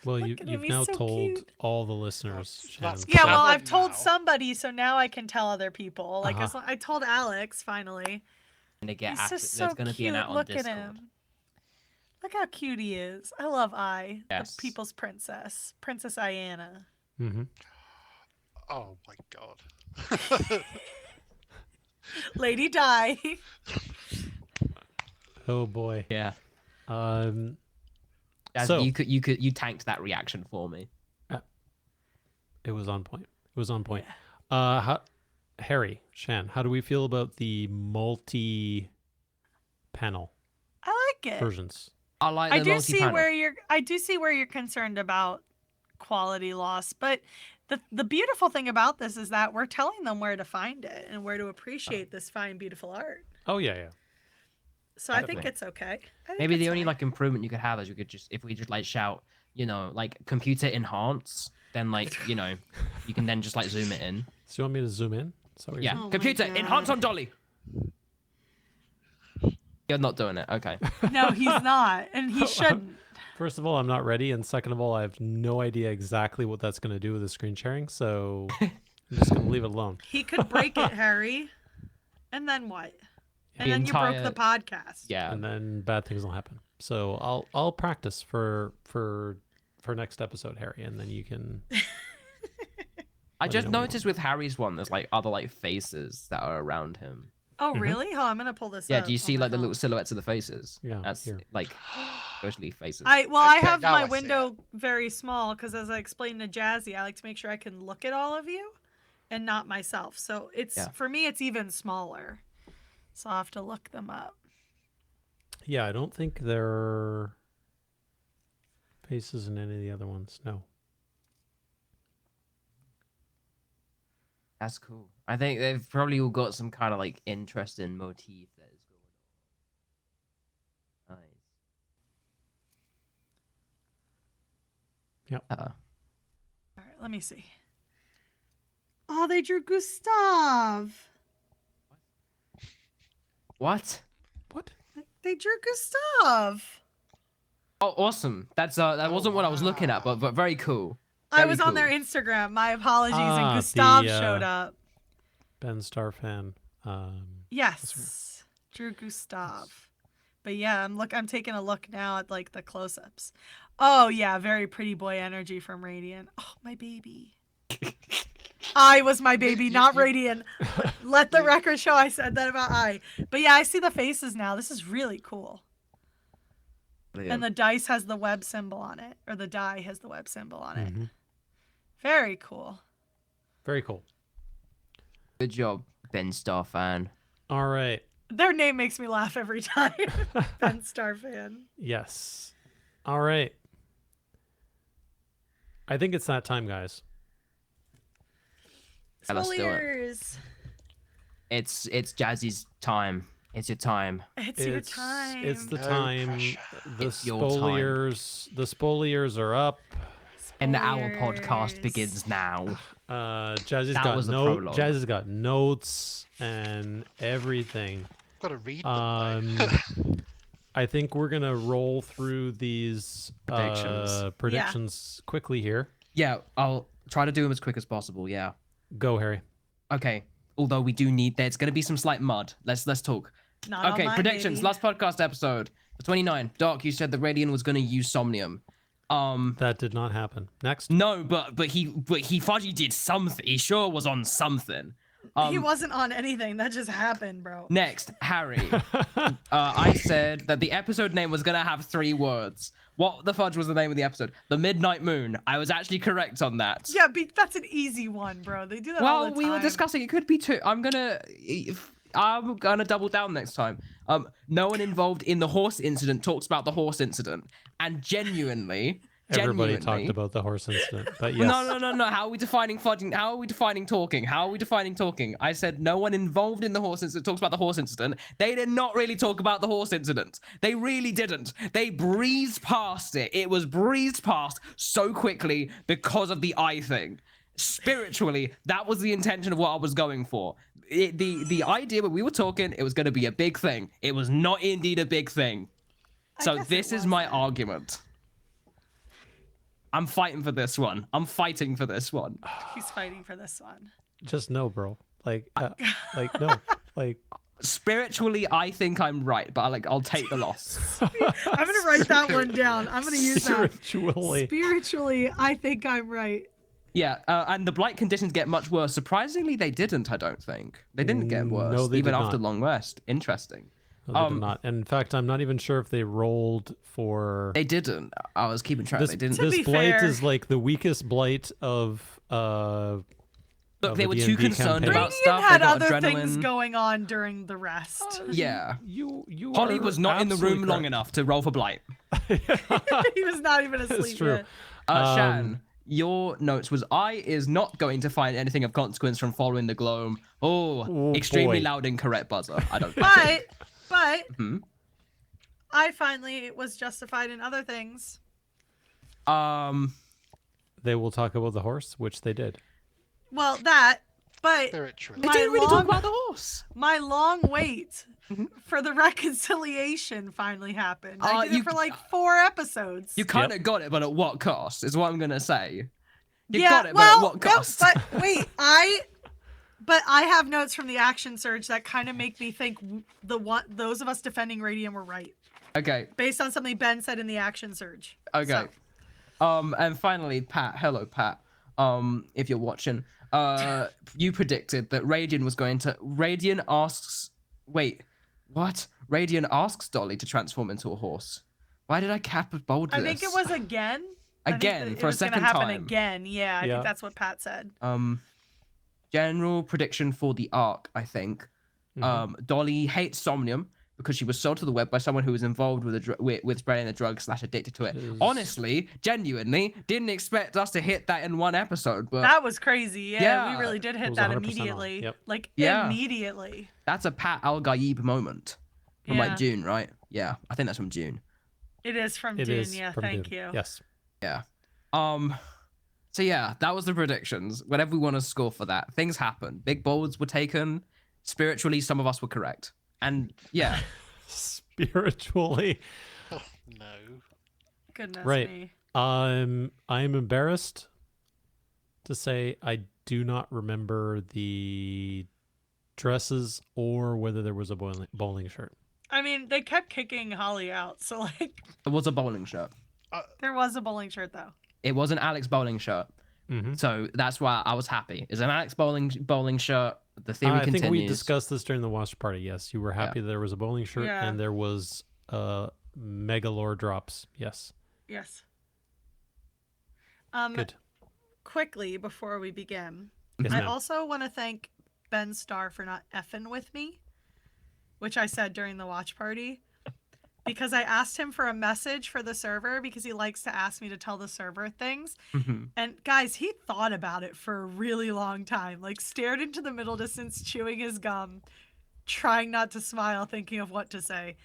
Speaker 1: Well,
Speaker 3: Look at him,
Speaker 1: you've
Speaker 3: he's
Speaker 1: now
Speaker 3: so
Speaker 1: told
Speaker 3: cute.
Speaker 1: all the listeners.
Speaker 4: That's
Speaker 1: Shannon.
Speaker 3: Yeah, well,
Speaker 4: Seven
Speaker 3: I've told
Speaker 4: now.
Speaker 3: somebody, so now I can tell other people. Like
Speaker 1: Uh-huh.
Speaker 3: I told Alex finally.
Speaker 2: Gonna get
Speaker 3: He's
Speaker 2: active.
Speaker 3: just
Speaker 2: There's
Speaker 3: so
Speaker 2: gonna be
Speaker 3: cute.
Speaker 2: an out on
Speaker 3: Look
Speaker 2: Discord.
Speaker 3: at him. Look how cute he is. I love I,
Speaker 2: Yes.
Speaker 3: the people's princess, Princess Iana.
Speaker 1: Mm-hmm.
Speaker 4: Oh my god.
Speaker 3: Lady Di.
Speaker 1: Oh boy.
Speaker 2: Yeah.
Speaker 1: Um.
Speaker 2: As
Speaker 1: So-
Speaker 2: you tanked that reaction for me.
Speaker 1: It was on point. It was on point. Harry, Shan, how do we feel about the multi-panel
Speaker 3: I like it.
Speaker 1: versions?
Speaker 2: I like the
Speaker 3: I do see
Speaker 2: multi-panel.
Speaker 3: where you're concerned about quality loss, but the beautiful thing about this is that we're telling them where to find it and where to appreciate this fine, beautiful art.
Speaker 1: Oh yeah.
Speaker 3: So I think
Speaker 2: Definitely.
Speaker 3: it's okay. I think
Speaker 2: Maybe
Speaker 3: it's
Speaker 2: the only
Speaker 3: fine.
Speaker 2: like improvement you could have is if we just like shout, like computer enhance, then like, you can then just like zoom it in.
Speaker 1: So you want me to zoom in? So
Speaker 2: Yeah.
Speaker 3: Oh my
Speaker 2: Computer enhance
Speaker 3: God.
Speaker 2: on Dolly. You're not doing it. Okay.
Speaker 3: No, he's not, and he shouldn't.
Speaker 1: First of all, I'm not ready, and second of all, I have no idea exactly what that's going to do with the screen sharing. So I'm just going to leave it alone.
Speaker 3: He could break it, Harry. And then what? And
Speaker 2: The
Speaker 3: then you broke
Speaker 2: entire-
Speaker 3: the podcast.
Speaker 2: Yeah.
Speaker 1: And then bad things will happen. So I'll practice for next episode, Harry, and then you can.
Speaker 2: I
Speaker 1: me
Speaker 2: just
Speaker 1: know what you
Speaker 2: noticed with Harry's one, there's like other like faces that are around him.
Speaker 3: Oh,
Speaker 1: Mhm.
Speaker 3: really? Oh, I'm gonna pull this
Speaker 2: Yeah.
Speaker 3: up
Speaker 2: Do you
Speaker 3: on
Speaker 2: see
Speaker 3: my
Speaker 2: like the
Speaker 3: phone.
Speaker 2: little silhouettes of the faces?
Speaker 1: Yeah,
Speaker 2: That's
Speaker 1: here.
Speaker 2: like mostly faces.
Speaker 3: I
Speaker 4: Okay,
Speaker 3: have
Speaker 4: now
Speaker 3: my
Speaker 4: I see
Speaker 3: window very small because as I explained to Jazzy, I like to make sure I can look at all of you and not myself. So it's
Speaker 2: Yeah.
Speaker 3: for me, it's even smaller. So I'll have to look them up.
Speaker 1: Yeah, I don't think there are faces in any of the other ones. No.
Speaker 2: That's cool. I think they've probably all got some kind of like interesting motif that is going on. Nice.
Speaker 1: Yep.
Speaker 3: All right, let me see. Oh, they drew Gustav.
Speaker 2: What?
Speaker 1: What?
Speaker 3: They drew Gustav.
Speaker 2: Oh, awesome. That's that wasn't what I was looking at, but very cool.
Speaker 3: I
Speaker 2: Very
Speaker 3: was on their
Speaker 2: cool.
Speaker 3: Instagram. My apologies,
Speaker 1: Ah,
Speaker 3: and Gustav
Speaker 1: the,
Speaker 3: showed up.
Speaker 1: Ben Star fan.
Speaker 3: Yes, drew Gustav. But yeah, I'm taking a look now at like the close-ups. Oh yeah, very pretty boy energy from Raidion. Oh, my baby. I was my baby, not Raidion. Let the record show I said that about I. But yeah, I see the faces now. This is really cool.
Speaker 2: Yeah.
Speaker 3: And the dice has the web symbol on it, or the die has the web symbol on it.
Speaker 1: Mhm.
Speaker 3: Very cool.
Speaker 1: Very cool.
Speaker 2: Good job, Ben Star fan.
Speaker 1: All right.
Speaker 3: Their name makes me laugh every time. Ben Star fan.
Speaker 1: Yes. All right. I think it's that time, guys.
Speaker 2: Yeah, let's do it.
Speaker 3: Spoilers.
Speaker 2: It's Jazzy's time. It's your time.
Speaker 3: It's your time.
Speaker 1: It's the
Speaker 4: No
Speaker 1: time.
Speaker 4: pressure.
Speaker 1: The
Speaker 2: It's your time.
Speaker 1: spoliers are up.
Speaker 2: And our podcast
Speaker 3: Spoilers.
Speaker 2: begins now.
Speaker 1: Jazzy's
Speaker 2: That
Speaker 1: got
Speaker 2: was the prologue.
Speaker 1: Jazzy's got notes and everything.
Speaker 4: Got to read them. though.
Speaker 1: I think we're gonna roll through these predictions quickly here.
Speaker 2: Yeah, I'll try to do them as quick as possible. Yeah.
Speaker 1: Go, Harry.
Speaker 2: Okay. Although we do need, there's going to be some slight mud. Let's talk.
Speaker 3: Not on
Speaker 2: Okay,
Speaker 3: my
Speaker 2: predictions.
Speaker 3: baby.
Speaker 2: Last podcast episode, 29. Doc, you said the Raidion was going to use Somnium.
Speaker 1: That did not happen. Next.
Speaker 2: No, but he fudgy did something. He sure was on something.
Speaker 3: He wasn't on anything. That just happened, bro.
Speaker 2: Next, Harry. I said that the episode name was going to have 3 words. What the fudge was the name of the episode? The Midnight Moon. I was actually correct on that.
Speaker 3: Yeah, that's an easy one, bro. They do that all the
Speaker 2: Well,
Speaker 3: time.
Speaker 2: we were discussing it could be 2. I'm gonna double down next time. No one involved in the horse incident talks about the horse incident, and genuinely,
Speaker 1: Everybody talked about the horse incident, but yes.
Speaker 2: No. How are we defining fudging? How are we defining talking? How are we defining talking? I said no one involved in the horse incident talks about the horse incident. They did not really talk about the horse incident. They really didn't. They breezed past it. It was breezed past so quickly because of the eye thing. Spiritually, that was the intention of what I was going for. The idea when we were talking, it was going to be a big thing. It was not indeed a big thing. So
Speaker 3: guess
Speaker 2: this
Speaker 3: it
Speaker 2: is my
Speaker 3: wasn't.
Speaker 2: argument. I'm fighting for this one.
Speaker 3: He's fighting for this one.
Speaker 1: Just no, bro. Like no. Like
Speaker 2: Spiritually, I think I'm right, but I'll take the loss.
Speaker 3: I'm gonna write that one down. I'm gonna use that.
Speaker 1: spiritually.
Speaker 3: Spiritually, I think I'm right.
Speaker 2: Yeah, and the blight conditions get much worse. Surprisingly, they didn't. I don't think they didn't get worse,
Speaker 1: No, they
Speaker 2: even
Speaker 1: did
Speaker 2: after
Speaker 1: not.
Speaker 2: long rest. Interesting.
Speaker 1: No, they did not. And in fact, I'm not even sure if they rolled for
Speaker 2: They didn't. I was keeping track.
Speaker 1: this.
Speaker 2: They didn't.
Speaker 3: To
Speaker 1: This
Speaker 3: be
Speaker 1: blight
Speaker 3: fair-
Speaker 1: is like the weakest blight of
Speaker 2: Look,
Speaker 1: of
Speaker 2: they
Speaker 1: a
Speaker 2: were
Speaker 1: D&D
Speaker 2: too concerned
Speaker 1: campaign.
Speaker 2: about
Speaker 3: Radiant
Speaker 2: stuff. They
Speaker 3: had
Speaker 2: got
Speaker 3: other
Speaker 2: adrenaline.
Speaker 3: things going on during the rest.
Speaker 2: Yeah.
Speaker 1: You
Speaker 2: Holly
Speaker 1: are
Speaker 2: was not in the room
Speaker 1: absolutely
Speaker 2: long
Speaker 1: correct.
Speaker 2: enough to roll for blight.
Speaker 3: He was not even asleep
Speaker 1: true.
Speaker 3: yet.
Speaker 2: Shan, your notes was I is not going to find anything of consequence from following the gloam.
Speaker 1: Oh,
Speaker 2: Extremely
Speaker 1: boy.
Speaker 2: loud, incorrect buzzer. I don't think it.
Speaker 3: But
Speaker 2: Hmm?
Speaker 3: I finally was justified in other things.
Speaker 1: They will talk about the horse, which they did.
Speaker 3: Well, that, but
Speaker 4: Spiritually.
Speaker 2: They
Speaker 3: My
Speaker 2: didn't really
Speaker 3: long-
Speaker 2: talk about the horse.
Speaker 3: my long wait
Speaker 2: Mm-hmm.
Speaker 3: for the reconciliation finally happened. I did
Speaker 2: you-
Speaker 3: it for like 4 episodes.
Speaker 2: You kind of got it, but at what cost? Is what I'm gonna say. You
Speaker 3: yeah,
Speaker 2: got it,
Speaker 3: well,
Speaker 2: but at what
Speaker 3: no,
Speaker 2: cost?
Speaker 3: but wait, but I have notes from the action surge that kind of make me think those of us defending Raidion were right,
Speaker 2: Okay.
Speaker 3: based on something Ben said in the action surge.
Speaker 2: Okay.
Speaker 3: So,
Speaker 2: And finally, Pat. Hello, Pat. If you're watching, you predicted that Raidion was going to. Raidion asks. Wait, what? Raidion asks Dolly to transform into a horse. Why did I cap bold this?
Speaker 3: I think it was again. I think
Speaker 2: Again,
Speaker 3: that
Speaker 2: for a
Speaker 3: it was gonna
Speaker 2: second
Speaker 3: happen
Speaker 2: time.
Speaker 3: again. Yeah, I
Speaker 1: Yeah.
Speaker 3: think that's what Pat said.
Speaker 2: General prediction for the arc. I think. Dolly hates Somnium because she was sold to the web by someone who was involved with spreading the drug / addicted to it.
Speaker 1: Is-
Speaker 2: Honestly, genuinely, didn't expect us to hit that in one episode, but
Speaker 3: That was crazy. Yeah,
Speaker 2: Yeah.
Speaker 3: we really did
Speaker 1: It
Speaker 3: hit
Speaker 1: was
Speaker 3: that
Speaker 1: 100% on.
Speaker 3: immediately.
Speaker 1: Yep.
Speaker 3: Like
Speaker 2: Yeah.
Speaker 3: immediately.
Speaker 2: that's a Pat Al Gaib moment from
Speaker 3: Yeah.
Speaker 2: like June, right? Yeah, I think that's from June.
Speaker 3: It is from
Speaker 1: It
Speaker 3: Dune.
Speaker 1: is
Speaker 3: Yeah,
Speaker 1: from
Speaker 3: thank
Speaker 1: Dune.
Speaker 3: you.
Speaker 1: Yes.
Speaker 2: Yeah. So yeah, that was the predictions. Whatever we want to score for that, things happened. Big bolds were taken. Spiritually, some of us were correct, and yeah,
Speaker 1: Spiritually.
Speaker 4: Oh, no.
Speaker 3: Goodness
Speaker 1: Right.
Speaker 3: me.
Speaker 1: I'm embarrassed to say I do not remember the dresses or whether there was a bowling shirt.
Speaker 3: I mean, they kept kicking Holly out, so like
Speaker 2: It was a bowling shirt.
Speaker 3: there was a bowling shirt though.
Speaker 2: It was an Alex bowling shirt.
Speaker 1: Mhm.
Speaker 2: So that's why I was happy. It's an Alex bowling shirt. The theory
Speaker 1: I
Speaker 2: continues.
Speaker 1: think we discussed this during the watch party. Yes, you were happy there was a bowling shirt
Speaker 3: Yeah.
Speaker 1: and there was mega lore drops. Yes.
Speaker 3: Yes.
Speaker 1: Good.
Speaker 3: Quickly before we begin,
Speaker 1: Yes,
Speaker 3: I
Speaker 1: ma'am.
Speaker 3: also want to thank Ben Starr for not effing with me, which I said during the watch party, because I asked him for a message for the server because he likes to ask me to tell the server things.
Speaker 2: Mhm.
Speaker 3: And guys, he thought about it for a really long time, like stared into the middle distance, chewing his gum, trying not to smile, thinking of what to say.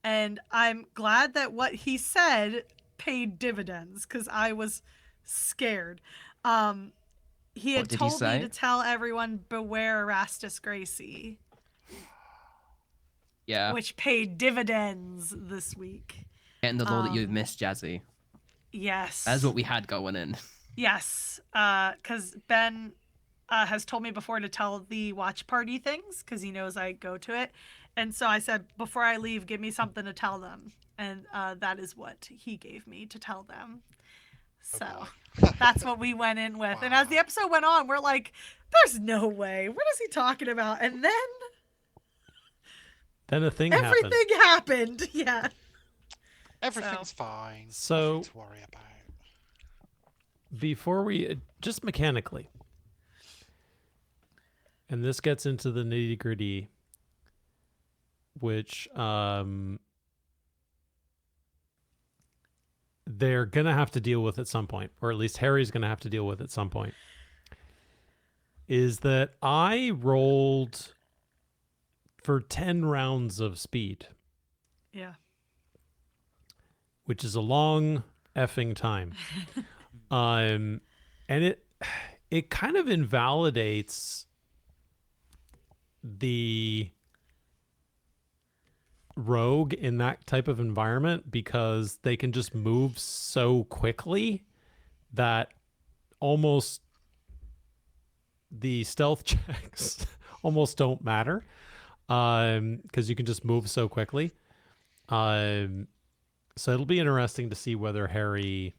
Speaker 3: And I'm glad that what he said paid dividends because I was scared. He
Speaker 2: What
Speaker 3: had
Speaker 2: did he
Speaker 3: told me
Speaker 2: say?
Speaker 3: to tell everyone beware Erastus Gracie,
Speaker 2: Yeah.
Speaker 3: which paid dividends this week.
Speaker 2: Getting the law that you've missed, Jazzy.
Speaker 3: Yes.
Speaker 2: That's what we had going in.
Speaker 3: Yes, because Ben has told me before to tell the watch party things because he knows I go to it. And so I said, before I leave, give me something to tell them. And that is what he gave me to tell them. So that's what we went in with. And as the episode went on, we're like, there's no way. What is he talking about? And then
Speaker 1: A thing happened.
Speaker 3: everything happened. Yeah.
Speaker 4: Everything's fine.
Speaker 1: So-
Speaker 4: Nothing to worry about.
Speaker 1: Before we just mechanically, and this gets into the nitty gritty, which they're gonna have to deal with at some point, or at least Harry's gonna have to deal with at some point, is that I rolled for 10 rounds of speed,
Speaker 3: Yeah.
Speaker 1: which is a long effing time. And it kind of invalidates the rogue in that type of environment because they can just move so quickly that almost the stealth checks almost don't matter because you can just move so quickly. So it'll be interesting to see whether Harry,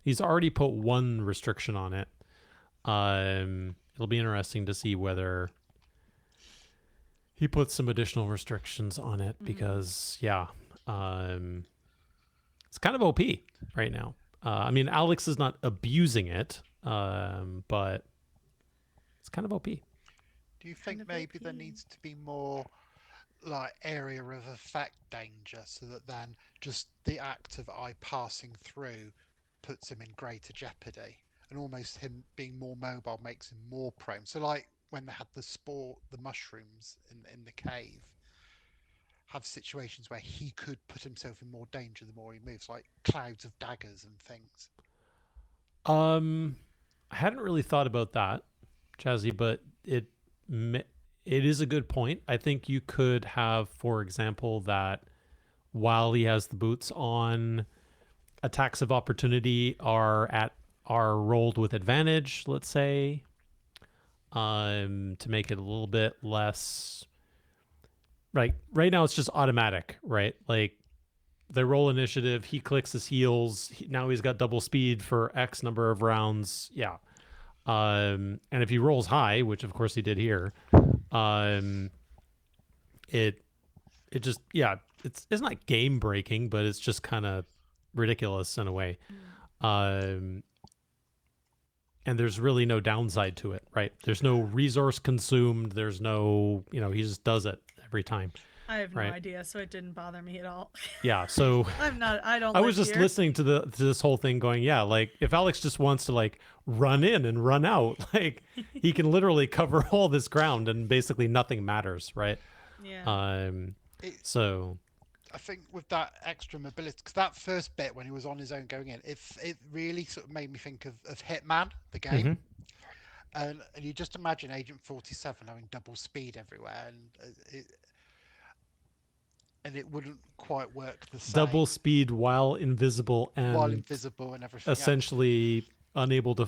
Speaker 1: he's already put one restriction on it. It'll be interesting to see whether he puts some additional restrictions on it because, yeah, it's kind of OP right now. I mean, Alex is not abusing it, but it's kind of OP.
Speaker 4: Do you think
Speaker 3: of
Speaker 4: maybe there
Speaker 3: OP.
Speaker 4: needs to be more like area of effect danger so that then just the act of I passing through puts him in greater jeopardy, and almost him being more mobile makes him more prone. So like when they had the mushrooms in the cave, have situations where he could put himself in more danger the more he moves, like clouds of daggers and things.
Speaker 1: I hadn't really thought about that, Jazzy, but it is a good point. I think you could have, for example, that while he has the boots on, attacks of opportunity are rolled with advantage, let's say, to make it a little bit less. Right now it's just automatic, right? Like they roll initiative, he clicks his heels, now he's got double speed for X number of rounds. Yeah. And if he rolls high, which of course he did here, it just, yeah, it's not game breaking, but it's just kind of ridiculous in a way. And there's really no downside to it, right? There's no resource consumed. There's no, he just does it every time.
Speaker 3: I have no
Speaker 1: Right.
Speaker 3: idea, so it didn't bother me at all.
Speaker 1: Yeah. So
Speaker 3: I don't
Speaker 1: I was
Speaker 3: live
Speaker 1: just
Speaker 3: here.
Speaker 1: listening to this whole thing going, yeah, like if Alex just wants to like run in and run out, like he can literally cover all this ground and basically nothing matters, right?
Speaker 3: Yeah.
Speaker 1: So
Speaker 4: I think with that extra mobility, because that first bit when he was on his own going in, it really sort of made me think of Hitman, the game. And you just imagine Agent 47 having double speed everywhere, and it wouldn't quite work the same.
Speaker 1: double speed while invisible and
Speaker 4: while invisible and everything.
Speaker 1: essentially unable to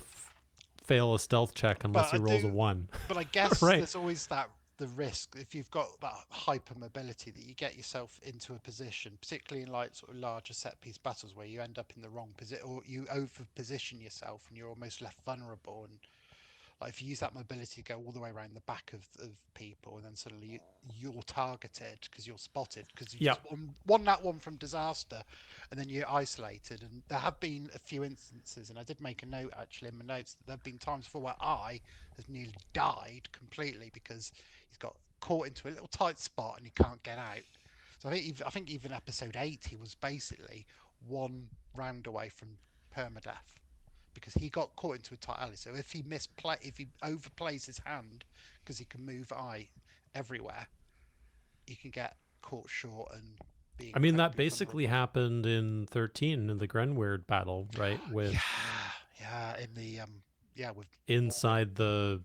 Speaker 1: fail a stealth check unless
Speaker 4: But
Speaker 1: he
Speaker 4: I
Speaker 1: rolls a
Speaker 4: do-
Speaker 1: 1.
Speaker 4: But I guess
Speaker 1: Right.
Speaker 4: there's always that the risk if you've got that hyper mobility that you get yourself into a position, particularly in like sort of larger set piece battles where you end up in the wrong position or you over position yourself and you're almost left vulnerable. And like if you use that mobility to go all the way around the back of people, and then suddenly you're targeted because you're spotted because you
Speaker 1: Yeah.
Speaker 4: just won that one from disaster, and then you're isolated. And there have been a few instances, and I did make a note actually in my notes that there have been times before where I have nearly died completely because he's got caught into a little tight spot and he can't get out. So I think even episode 8 he was basically one round away from permadeath, because he got caught into a tight alley. So if he if he overplays his hand, because he can move eye everywhere, he can get caught short and being.
Speaker 1: I mean, that basically happened in 13 in the Grenweird battle, right? With
Speaker 4: yeah, in the with
Speaker 1: inside the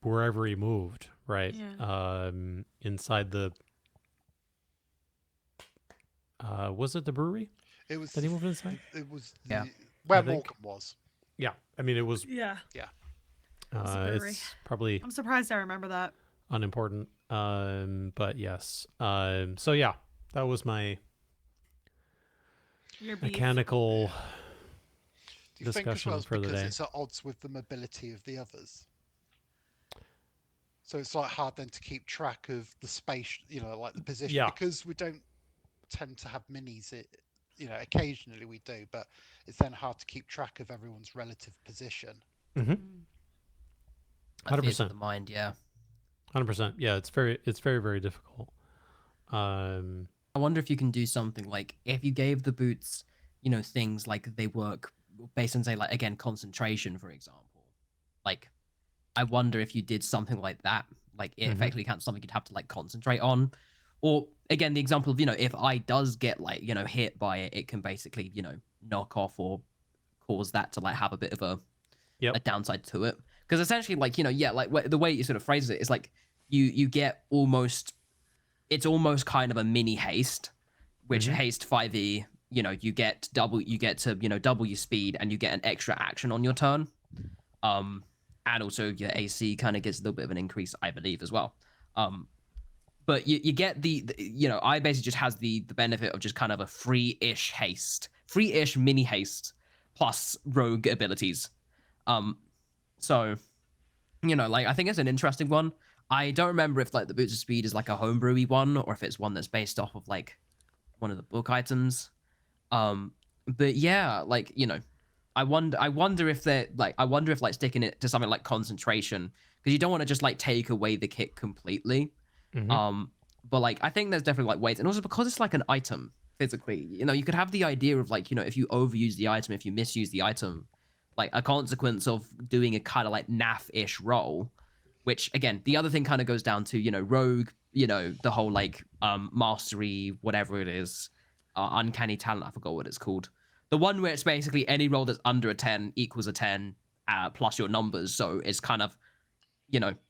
Speaker 1: wherever he moved, right?
Speaker 3: Yeah.
Speaker 1: Inside the was it the brewery
Speaker 4: it was
Speaker 1: that he moved inside?
Speaker 4: It was
Speaker 2: Yeah.
Speaker 4: where
Speaker 1: I think.
Speaker 4: Morgan was.
Speaker 1: Yeah, I mean it was.
Speaker 3: Yeah.
Speaker 4: Yeah.
Speaker 3: brewery.
Speaker 1: It's probably
Speaker 3: I'm surprised I remember that.
Speaker 1: unimportant. But yes. So yeah, that was my
Speaker 3: Your beef.
Speaker 1: mechanical
Speaker 4: Do you think as
Speaker 1: discussion
Speaker 4: well it's
Speaker 1: for the
Speaker 4: because
Speaker 1: day.
Speaker 4: it's at odds with the mobility of the others? So it's like hard then to keep track of the space, like the position,
Speaker 1: Yeah.
Speaker 4: because we don't tend to have minis. Occasionally we do, but it's then hard to keep track of everyone's relative position.
Speaker 1: Mm-hmm. 100%.
Speaker 2: The mind, yeah.
Speaker 1: 100%. Yeah, it's very, very difficult.
Speaker 2: I wonder if you can do something like if you gave the boots, things like they work based on, say, like, again, concentration, for example. Like, I wonder if you did something like that, like it effectively counts something you'd have to like concentrate on. Or again, the example of, if I does get like, hit by it, it can basically, knock off or cause that to like have a bit of a downside to it. Because essentially, like, the way you sort of phrase it is like you get it's almost kind of a mini haste, which haste 5e, you get to double your speed and you get an extra action on your turn. And also your AC kind of gets a little bit of an increase, I believe, as well. But you get the I basically just has the benefit of just kind of a free-ish mini haste plus rogue abilities. So, like, I think it's an interesting one. I don't remember if like the Boots of Speed is like a homebrewy one or if it's one that's based off of like one of the book items. But yeah, like, I wonder if they're like, sticking it to something like concentration, because you don't want to just like take away the kit completely. But like, I think there's definitely like ways, and also because it's like an item physically, you could have the idea of like, if you overuse the item, if you misuse the item, like a consequence of doing a kind of like naff-ish roll, which again, the other thing kind of goes down to, rogue, the whole like mastery, whatever it is, uncanny talent, I forgot what it's called. The one where it's basically any roll that's under a 10 equals a 10 plus your numbers. So it's kind of,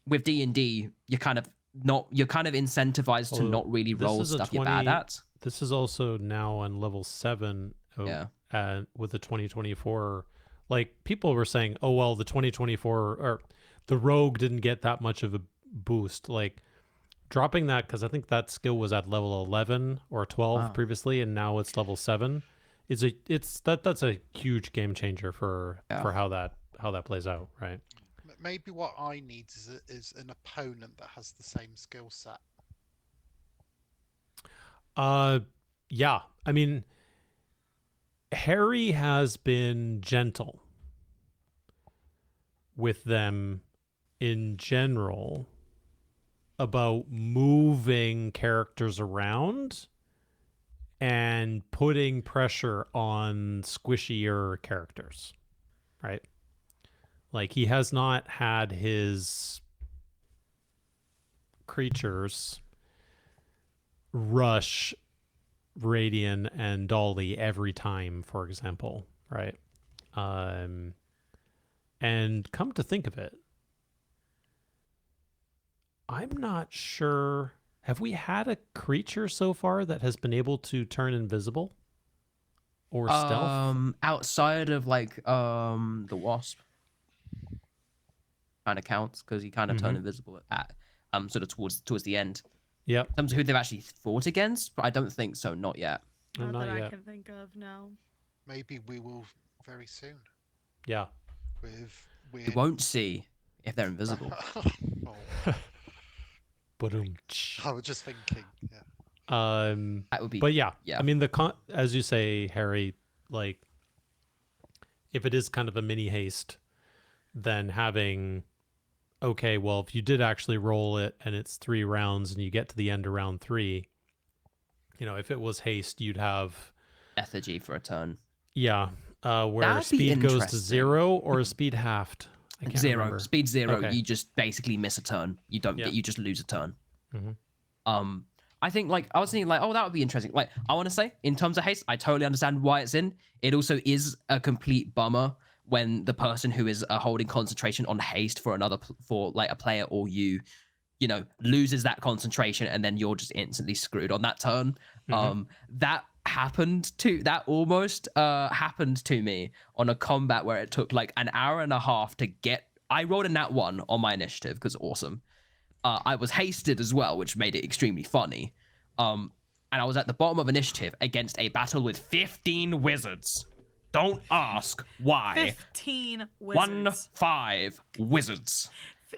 Speaker 2: with D&D, you're kind of incentivized to not really roll stuff you're bad at.
Speaker 1: This is also now on level 7. With the 2024, like people were saying, oh, well, the 2024 or the rogue didn't get that much of a boost. Like dropping that, because I think that skill was at level 11 or 12 previously, and now it's level 7. That's a huge game changer for how that plays out, right?
Speaker 4: Maybe what I need is an opponent that has the same skill set.
Speaker 1: Yeah. I mean, Harry has been gentle with them in general about moving characters around and putting pressure on squishier characters, right? Like, he has not had his creatures rush Raidion and Dolly every time, for example, right? And come to think of it, I'm not sure. Have we had a creature so far that has been able to turn invisible or stealth?
Speaker 2: Outside of like the wasp, kind of counts because he kind of turned invisible sort of towards the end.
Speaker 1: Yep.
Speaker 2: In terms of who they've actually fought against, but I don't think so, not yet.
Speaker 3: Not
Speaker 1: Not
Speaker 3: that I
Speaker 1: yet.
Speaker 3: can think of, no.
Speaker 4: Maybe we will very soon
Speaker 1: Yeah.
Speaker 4: with
Speaker 2: We
Speaker 4: weird.
Speaker 2: won't see if they're invisible.
Speaker 4: Oh,
Speaker 1: Boom.
Speaker 4: I was just thinking. Yeah.
Speaker 2: That would be.
Speaker 1: But yeah,
Speaker 2: yeah.
Speaker 1: I mean, as you say, Harry, like, if it is kind of a mini haste, then having, okay, well, if you did actually roll it and it's 3 rounds and you get to the end of round 3, if it was haste, you'd have,
Speaker 2: lethargy for a turn.
Speaker 1: yeah, where
Speaker 2: That'd be
Speaker 1: speed goes to
Speaker 2: interesting.
Speaker 1: 0 or speed halved. I can't
Speaker 2: 0.
Speaker 1: remember.
Speaker 2: Speed 0.
Speaker 1: Okay.
Speaker 2: You just basically miss a turn. You don't
Speaker 1: Yeah.
Speaker 2: get. You just lose a turn.
Speaker 1: Mhm.
Speaker 2: I think I was thinking oh, that would be interesting. Like, I want to say, in terms of haste, I totally understand why it's in. It also is a complete bummer when the person who is holding concentration on haste for a player or you loses that concentration, and then you're just instantly screwed on that turn. That almost happened to me on a combat where it took like an hour and a half to get. I rolled a nat 1 on my initiative because awesome. I was hasted as well, which made it extremely funny. And I was at the bottom of initiative against a battle with 15 wizards. Don't ask why.
Speaker 3: 15 wizards.
Speaker 2: 1-5 wizards.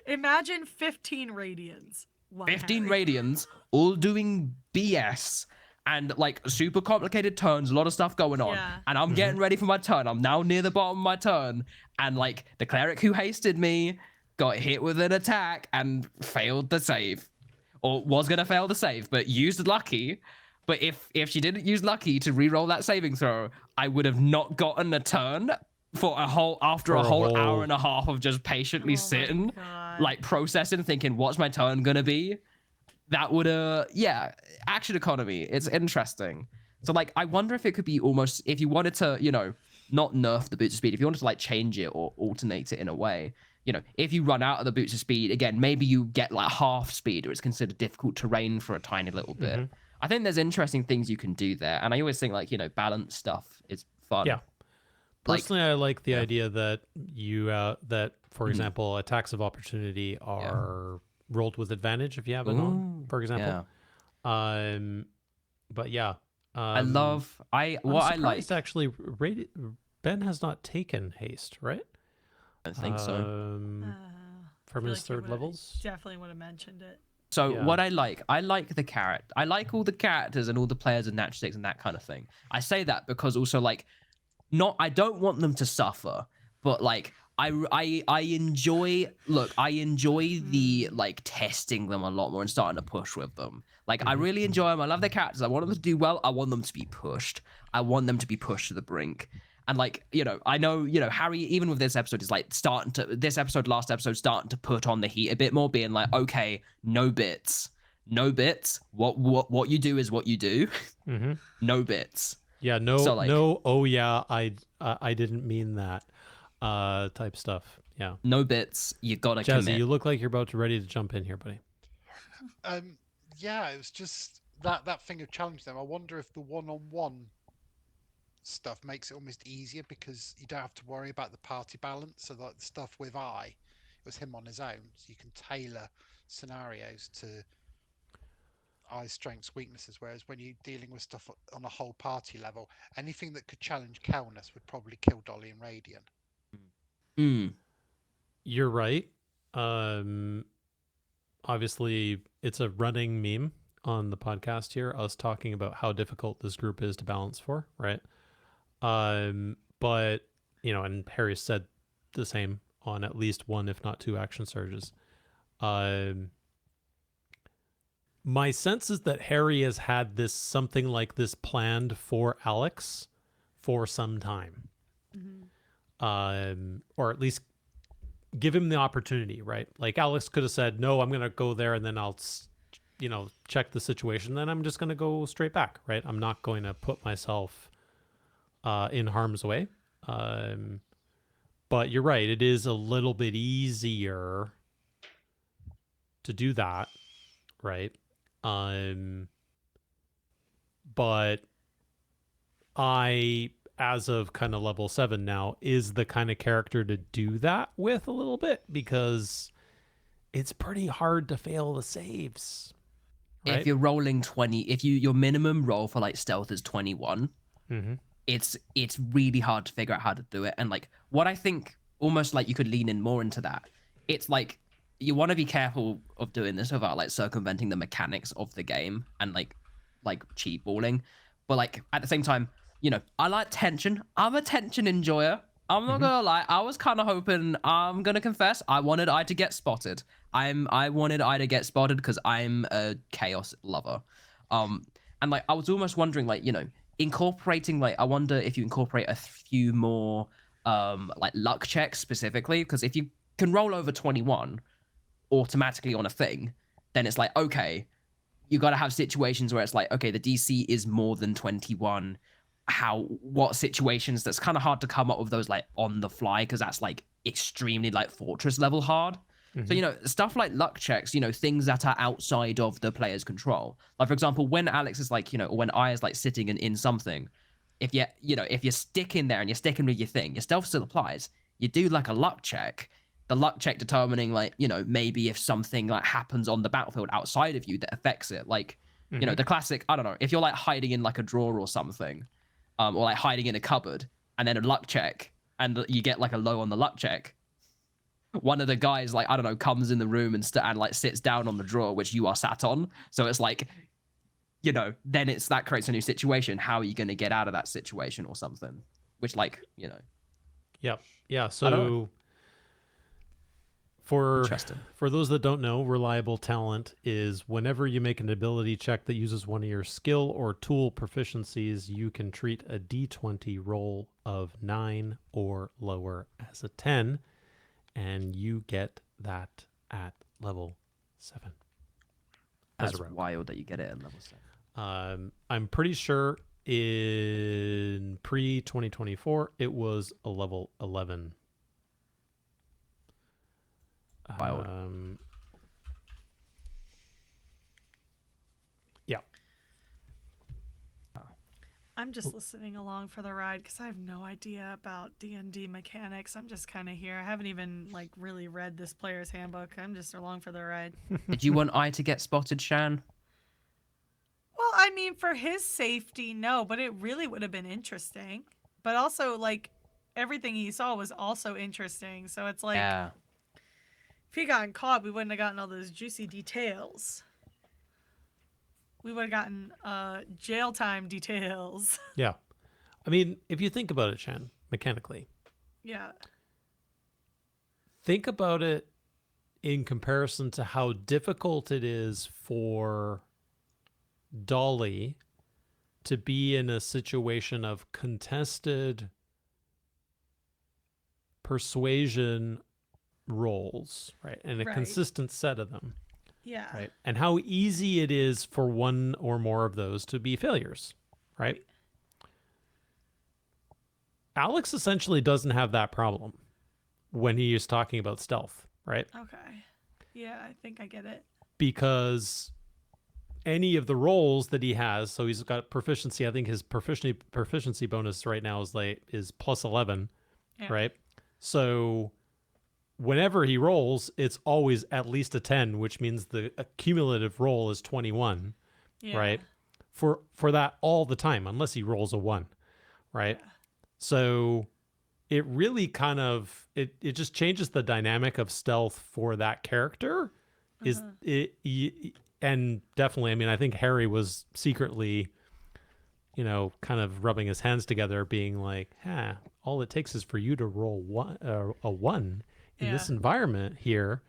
Speaker 3: Imagine 15 Raidions. Wow,
Speaker 2: 15
Speaker 3: Harry.
Speaker 2: Raidions, all doing BS and like super complicated turns, a lot of stuff going on.
Speaker 3: Yeah.
Speaker 2: And I'm getting ready for my turn. I'm now near the bottom of my turn. And like the cleric who hasted me got hit with an attack and failed the save. Or was going to fail the save, but used lucky. But if she didn't use lucky to re-roll that saving throw, I would have not gotten a turn for a whole hour and a half of just patiently
Speaker 3: Oh my
Speaker 2: sitting,
Speaker 3: God.
Speaker 2: like processing, thinking, what's my turn gonna be? That would action economy. It's interesting. So like, I wonder if it could be almost, if you wanted to, not nerf the boots of speed, if you wanted to like change it or alternate it in a way, if you run out of the boots of speed, again, maybe you get like half speed, or it's considered difficult terrain for a tiny little bit. I think there's interesting things you can do there. And I always think like, balance stuff is fun.
Speaker 1: Yeah.
Speaker 2: Like-
Speaker 1: Personally, I like the idea that for
Speaker 2: Mm-hmm.
Speaker 1: example, attacks of opportunity are rolled with advantage if you have it on, for example. But yeah.
Speaker 2: I
Speaker 1: I'm
Speaker 2: like.
Speaker 1: actually, Ben has not taken haste, right?
Speaker 2: I think so.
Speaker 1: From
Speaker 3: feel
Speaker 1: his
Speaker 3: like he
Speaker 1: third
Speaker 3: would've-
Speaker 1: levels.
Speaker 3: Definitely would have mentioned it.
Speaker 2: So
Speaker 1: Yeah.
Speaker 2: what I like the character. I like all the characters and all the players and natural sticks and that kind of thing. I say that because also like, I don't want them to suffer, but like I enjoy the like testing them a lot more and starting to push with them. Like I really enjoy them. I love their characters. I want them to do well. I want them to be pushed. I want them to be pushed to the brink. And like, I know, Harry, even with this episode, is like last episode, starting to put on the heat a bit more, being like, okay, no bits. What you do is what you do. No bits.
Speaker 1: Yeah, no,
Speaker 2: So, like-
Speaker 1: no. Oh yeah, I didn't mean that. Type stuff. Yeah.
Speaker 2: No bits. You gotta
Speaker 1: Jazzy,
Speaker 2: commit.
Speaker 1: you look like you're about to ready to jump in here, buddy.
Speaker 4: Yeah, it was just that thing of challenge them. I wonder if the one-on-one stuff makes it almost easier because you don't have to worry about the party balance. So like the stuff with it was him on his own, so you can tailor scenarios to I's strengths, weaknesses. Whereas when you're dealing with stuff on a whole party level, anything that could challenge Kelness would probably kill Dolly and Raidion.
Speaker 1: You're right. Obviously, it's a running meme on the podcast here, us talking about how difficult this group is to balance for, right? But, and Harry said the same on at least one, if not 2 action surges. My sense is that Harry has had something like this planned for Alex for some time. Or at least give him the opportunity, right? Like Alex could have said, no, I'm going to go there and then I'll, check the situation. Then I'm just going to go straight back, right? I'm not going to put myself in harm's way. But you're right. It is a little bit easier to do that, right? But I, as of kind of level 7 now, is the kind of character to do that with a little bit, because it's pretty hard to fail the saves. Right?
Speaker 2: If you're rolling 20, if your minimum roll for like stealth is 21,
Speaker 1: Mm-hmm.
Speaker 2: it's really hard to figure out how to do it. And like what I think almost like you could lean in more into that. It's like you want to be careful of doing this without like circumventing the mechanics of the game and like cheat balling. But like at the same time, you know, I like tension. I'm a tension enjoyer. I'm not gonna lie. I was kind of hoping. I'm gonna confess. I wanted I to get spotted. I wanted I to get spotted because I'm a chaos lover. And like I was almost wondering, like, you know, incorporating, like, I wonder if you incorporate a few more like luck checks specifically, because if you can roll over 21 automatically on a thing, then it's like, okay, you got to have situations where it's like, okay, the DC is more than 21. What situations? That's kind of hard to come up with those like on the fly, because that's like extremely like fortress level hard. So, you know, stuff like luck checks, you know, things that are outside of the player's control. Like, for example, when Alex is like, you know, or when I is like sitting in something, if you're sticking there and you're sticking with your thing, your stealth still applies. You do like a luck check, the luck check determining, like, you know, maybe if something like happens on the battlefield outside of you that affects it. Like, you know, the classic, I don't know, if you're like hiding in like a drawer or something, or like hiding in a cupboard, and then a luck check, and you get like a low on the luck check, one of the guys, like, I don't know, comes in the room and like sits down on the drawer which you are sat on. So it's like, you know, then that creates a new situation. How are you going to get out of that situation or something? Which, like, you know.
Speaker 1: Yep. Yeah.
Speaker 2: I don't know.
Speaker 1: So for
Speaker 2: Interesting.
Speaker 1: those that don't know, reliable talent is whenever you make an ability check that uses one of your skill or tool proficiencies, you can treat a D20 roll of 9 or lower as a 10. And you get that at level 7.
Speaker 2: That's wild that you get it at level 7.
Speaker 1: I'm pretty sure in pre-2024 it was a level 11.
Speaker 2: Wild.
Speaker 1: Yeah.
Speaker 3: I'm just listening along for the ride because I have no idea about D&D mechanics. I'm just kind of here. I haven't even like really read this player's handbook. I'm just along for the ride.
Speaker 2: Did you want I to get spotted, Shan?
Speaker 3: Well, I mean, for his safety, no, but it really would have been interesting. But also, like, everything he saw was also interesting. So it's like,
Speaker 2: Yeah.
Speaker 3: if he gotten caught, we wouldn't have gotten all those juicy details. We would have gotten jail time details.
Speaker 1: Yeah. I mean, if you think about it, Shan, mechanically,
Speaker 3: Yeah.
Speaker 1: think about it in comparison to how difficult it is for Dolly to be in a situation of contested persuasion roles, right? And a
Speaker 3: Right.
Speaker 1: consistent set of them.
Speaker 3: Yeah.
Speaker 1: Right. And how easy it is for one or more of those to be failures, right? Alex essentially doesn't have that problem when he is talking about stealth, right?
Speaker 3: Okay. Yeah, I think I get it.
Speaker 1: Because any of the roles that he has, so he's got proficiency, I think his proficiency bonus right now is plus 11,
Speaker 3: Yeah.
Speaker 1: right? So whenever he rolls, it's always at least a 10, which means the cumulative roll is 21,
Speaker 3: Yeah.
Speaker 1: right? For that all the time, unless he rolls a 1, right?
Speaker 3: Yeah.
Speaker 1: So it really kind of it just changes the dynamic of stealth for that character. And definitely, I mean, I think Harry was secretly, you know, kind of rubbing his hands together, being like, all it takes is for you to roll a 1 in this environment here,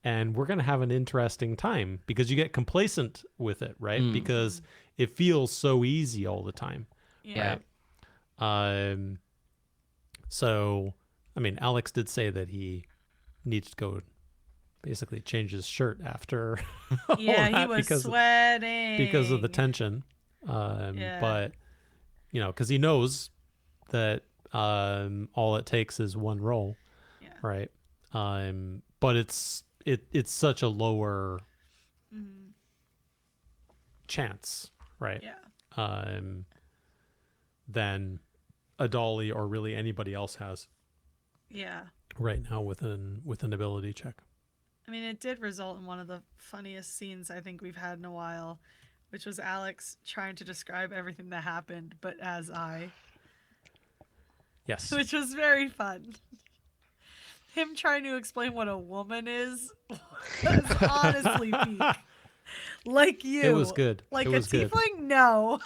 Speaker 1: and we're going to have an interesting time, because you get complacent with it, right? Because it feels so easy all the time.
Speaker 3: Yeah.
Speaker 1: Right? So, I mean, Alex did say that he needs to go basically change his shirt after all
Speaker 3: Yeah, he
Speaker 1: that
Speaker 3: was
Speaker 1: because of the tension. But, you know, because he knows that all it takes is one roll, right? But it's such a lower chance, right?
Speaker 3: Yeah.
Speaker 1: Than a Dolly or really anybody else has
Speaker 3: Yeah.
Speaker 1: right now with an ability check.
Speaker 3: I mean, it did result in one of the funniest scenes I think we've had in a while, which was Alex trying to describe everything that happened, but as
Speaker 1: Yes.
Speaker 3: which was very fun. Him trying to explain what a woman is was honestly peak. Like you.
Speaker 1: It was good.
Speaker 3: Like
Speaker 1: It was
Speaker 3: a
Speaker 1: good.
Speaker 3: tiefling? No.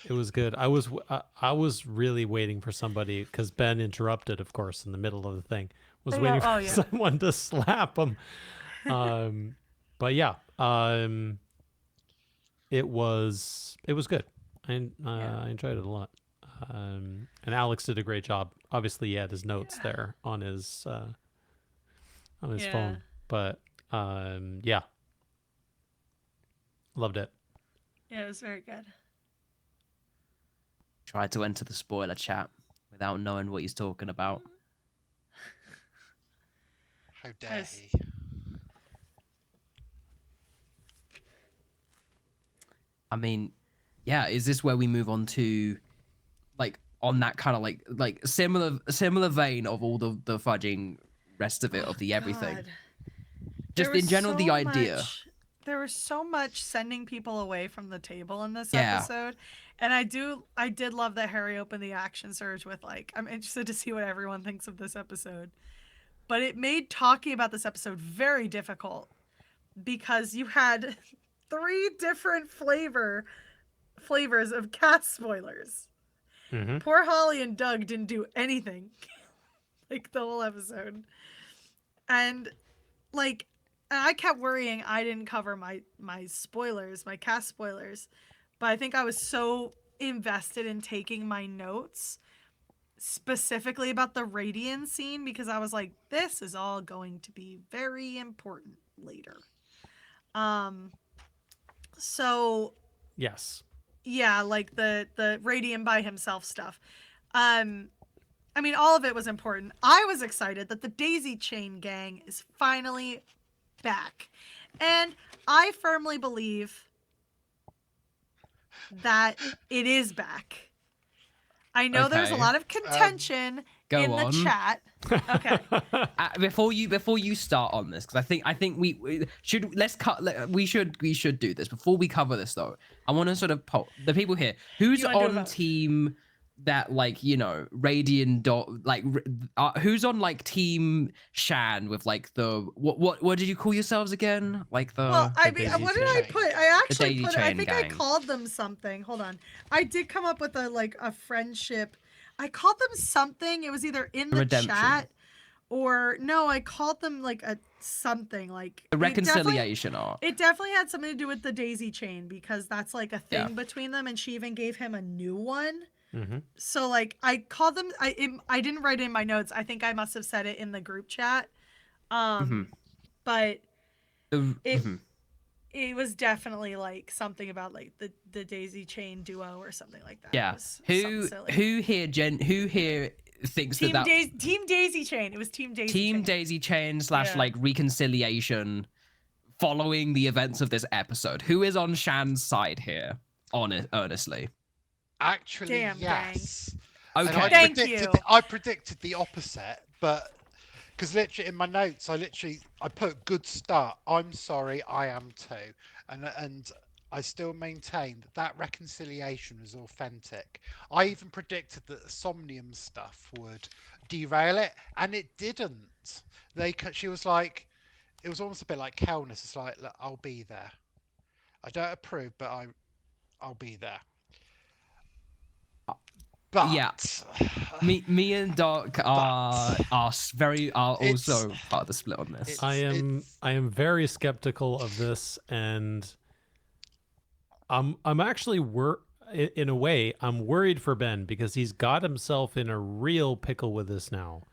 Speaker 1: It was good. I was really waiting for somebody because Ben interrupted, of course, in the middle of the thing. Was
Speaker 3: Yeah,
Speaker 1: waiting for
Speaker 3: oh, yeah.
Speaker 1: someone to slap him. But yeah, it was good. I enjoyed it a lot. And Alex did a great job. Obviously, he had his notes there on his
Speaker 3: Yeah.
Speaker 1: phone. But yeah, loved it.
Speaker 3: Yeah, it was very good.
Speaker 2: Tried to enter the spoiler chat without knowing what he's talking about.
Speaker 4: How dare
Speaker 3: Yes.
Speaker 4: he?
Speaker 2: I mean, yeah, is this where we move on to, like, on that kind of like similar vein of all the fudging rest of it, of the everything?
Speaker 3: God.
Speaker 2: Just
Speaker 3: There
Speaker 2: in
Speaker 3: was
Speaker 2: general, the
Speaker 3: so
Speaker 2: idea.
Speaker 3: There was so much sending people away from the table in this
Speaker 2: Yeah.
Speaker 3: episode. And I did love that Harry opened the action surge with, like, I'm interested to see what everyone thinks of this episode. But it made talking about this episode very difficult because you had 3 different flavors of cast spoilers.
Speaker 1: Mm-hmm.
Speaker 3: Poor Holly and Doug didn't do anything like the whole episode. And like I kept worrying I didn't cover my spoilers, my cast spoilers. But I think I was so invested in taking my notes specifically about the Raidion scene because I was like, this is all going to be very important later. So
Speaker 1: Yes.
Speaker 3: yeah, like the Raidion by himself stuff. I mean, all of it was important. I was excited that the Daisy Chain gang is finally back. And I firmly believe that it is back. I know there's a
Speaker 2: Okay.
Speaker 3: lot of contention
Speaker 2: Go
Speaker 3: in
Speaker 2: on.
Speaker 3: the chat. Okay.
Speaker 2: Before you start on this, because I think we should we should do this before we cover this though. I want to sort of poll the people here who's
Speaker 3: You wanna do a
Speaker 2: on
Speaker 3: vote?
Speaker 2: team that, like, you know, Raidion who's on like team Shan with like the what did you call yourselves again? Like the
Speaker 3: Well, I
Speaker 1: the
Speaker 3: mean,
Speaker 1: Daisy
Speaker 3: what did I
Speaker 4: Chain.
Speaker 3: put? I actually
Speaker 2: Daisy
Speaker 3: put it, I
Speaker 2: Chain
Speaker 3: think I
Speaker 2: gang.
Speaker 3: called them something. Hold on. I did come up with a friendship. I called them something. It was either in the
Speaker 2: Redemption.
Speaker 3: chat or no, I called them like a something like
Speaker 2: the
Speaker 3: it
Speaker 2: reconciliation arc.
Speaker 3: It definitely had something to do with the Daisy Chain because that's like a thing
Speaker 2: Yeah.
Speaker 3: between them, and she even gave him a new one.
Speaker 1: Mm-hmm.
Speaker 3: So like I called them. I didn't write it in my notes. I think I must have said it in the group chat.
Speaker 2: Mhm.
Speaker 3: But it
Speaker 2: Mhm.
Speaker 3: it was definitely like something about like the Daisy Chain duo or something like that. It
Speaker 2: Yeah.
Speaker 3: was
Speaker 2: Who
Speaker 3: something silly.
Speaker 2: who here thinks
Speaker 3: Team
Speaker 2: that
Speaker 3: Team Daisy Chain. It was Team Daisy
Speaker 2: Team
Speaker 3: Chain.
Speaker 2: Daisy Chain /
Speaker 3: Yeah.
Speaker 2: like reconciliation following the events of this episode? Who is on Shan's side here? Honestly.
Speaker 4: Actually,
Speaker 3: Damn,
Speaker 4: yes.
Speaker 2: Okay.
Speaker 4: And
Speaker 3: Thank you.
Speaker 4: I predicted the opposite, but because literally in my notes, I put good start. I'm sorry, I am too, and I still maintain that reconciliation was authentic. I even predicted that the Somnium stuff would derail it, and it didn't. She was like, it was almost a bit like Kelness. It's like, look, I'll be there. I don't approve, but I'll be there. But
Speaker 2: Yeah. Me and Doc are also part of the split on this.
Speaker 1: I am very skeptical of this, and I'm actually in a way I'm worried for Ben because he's got himself in a real pickle with this now.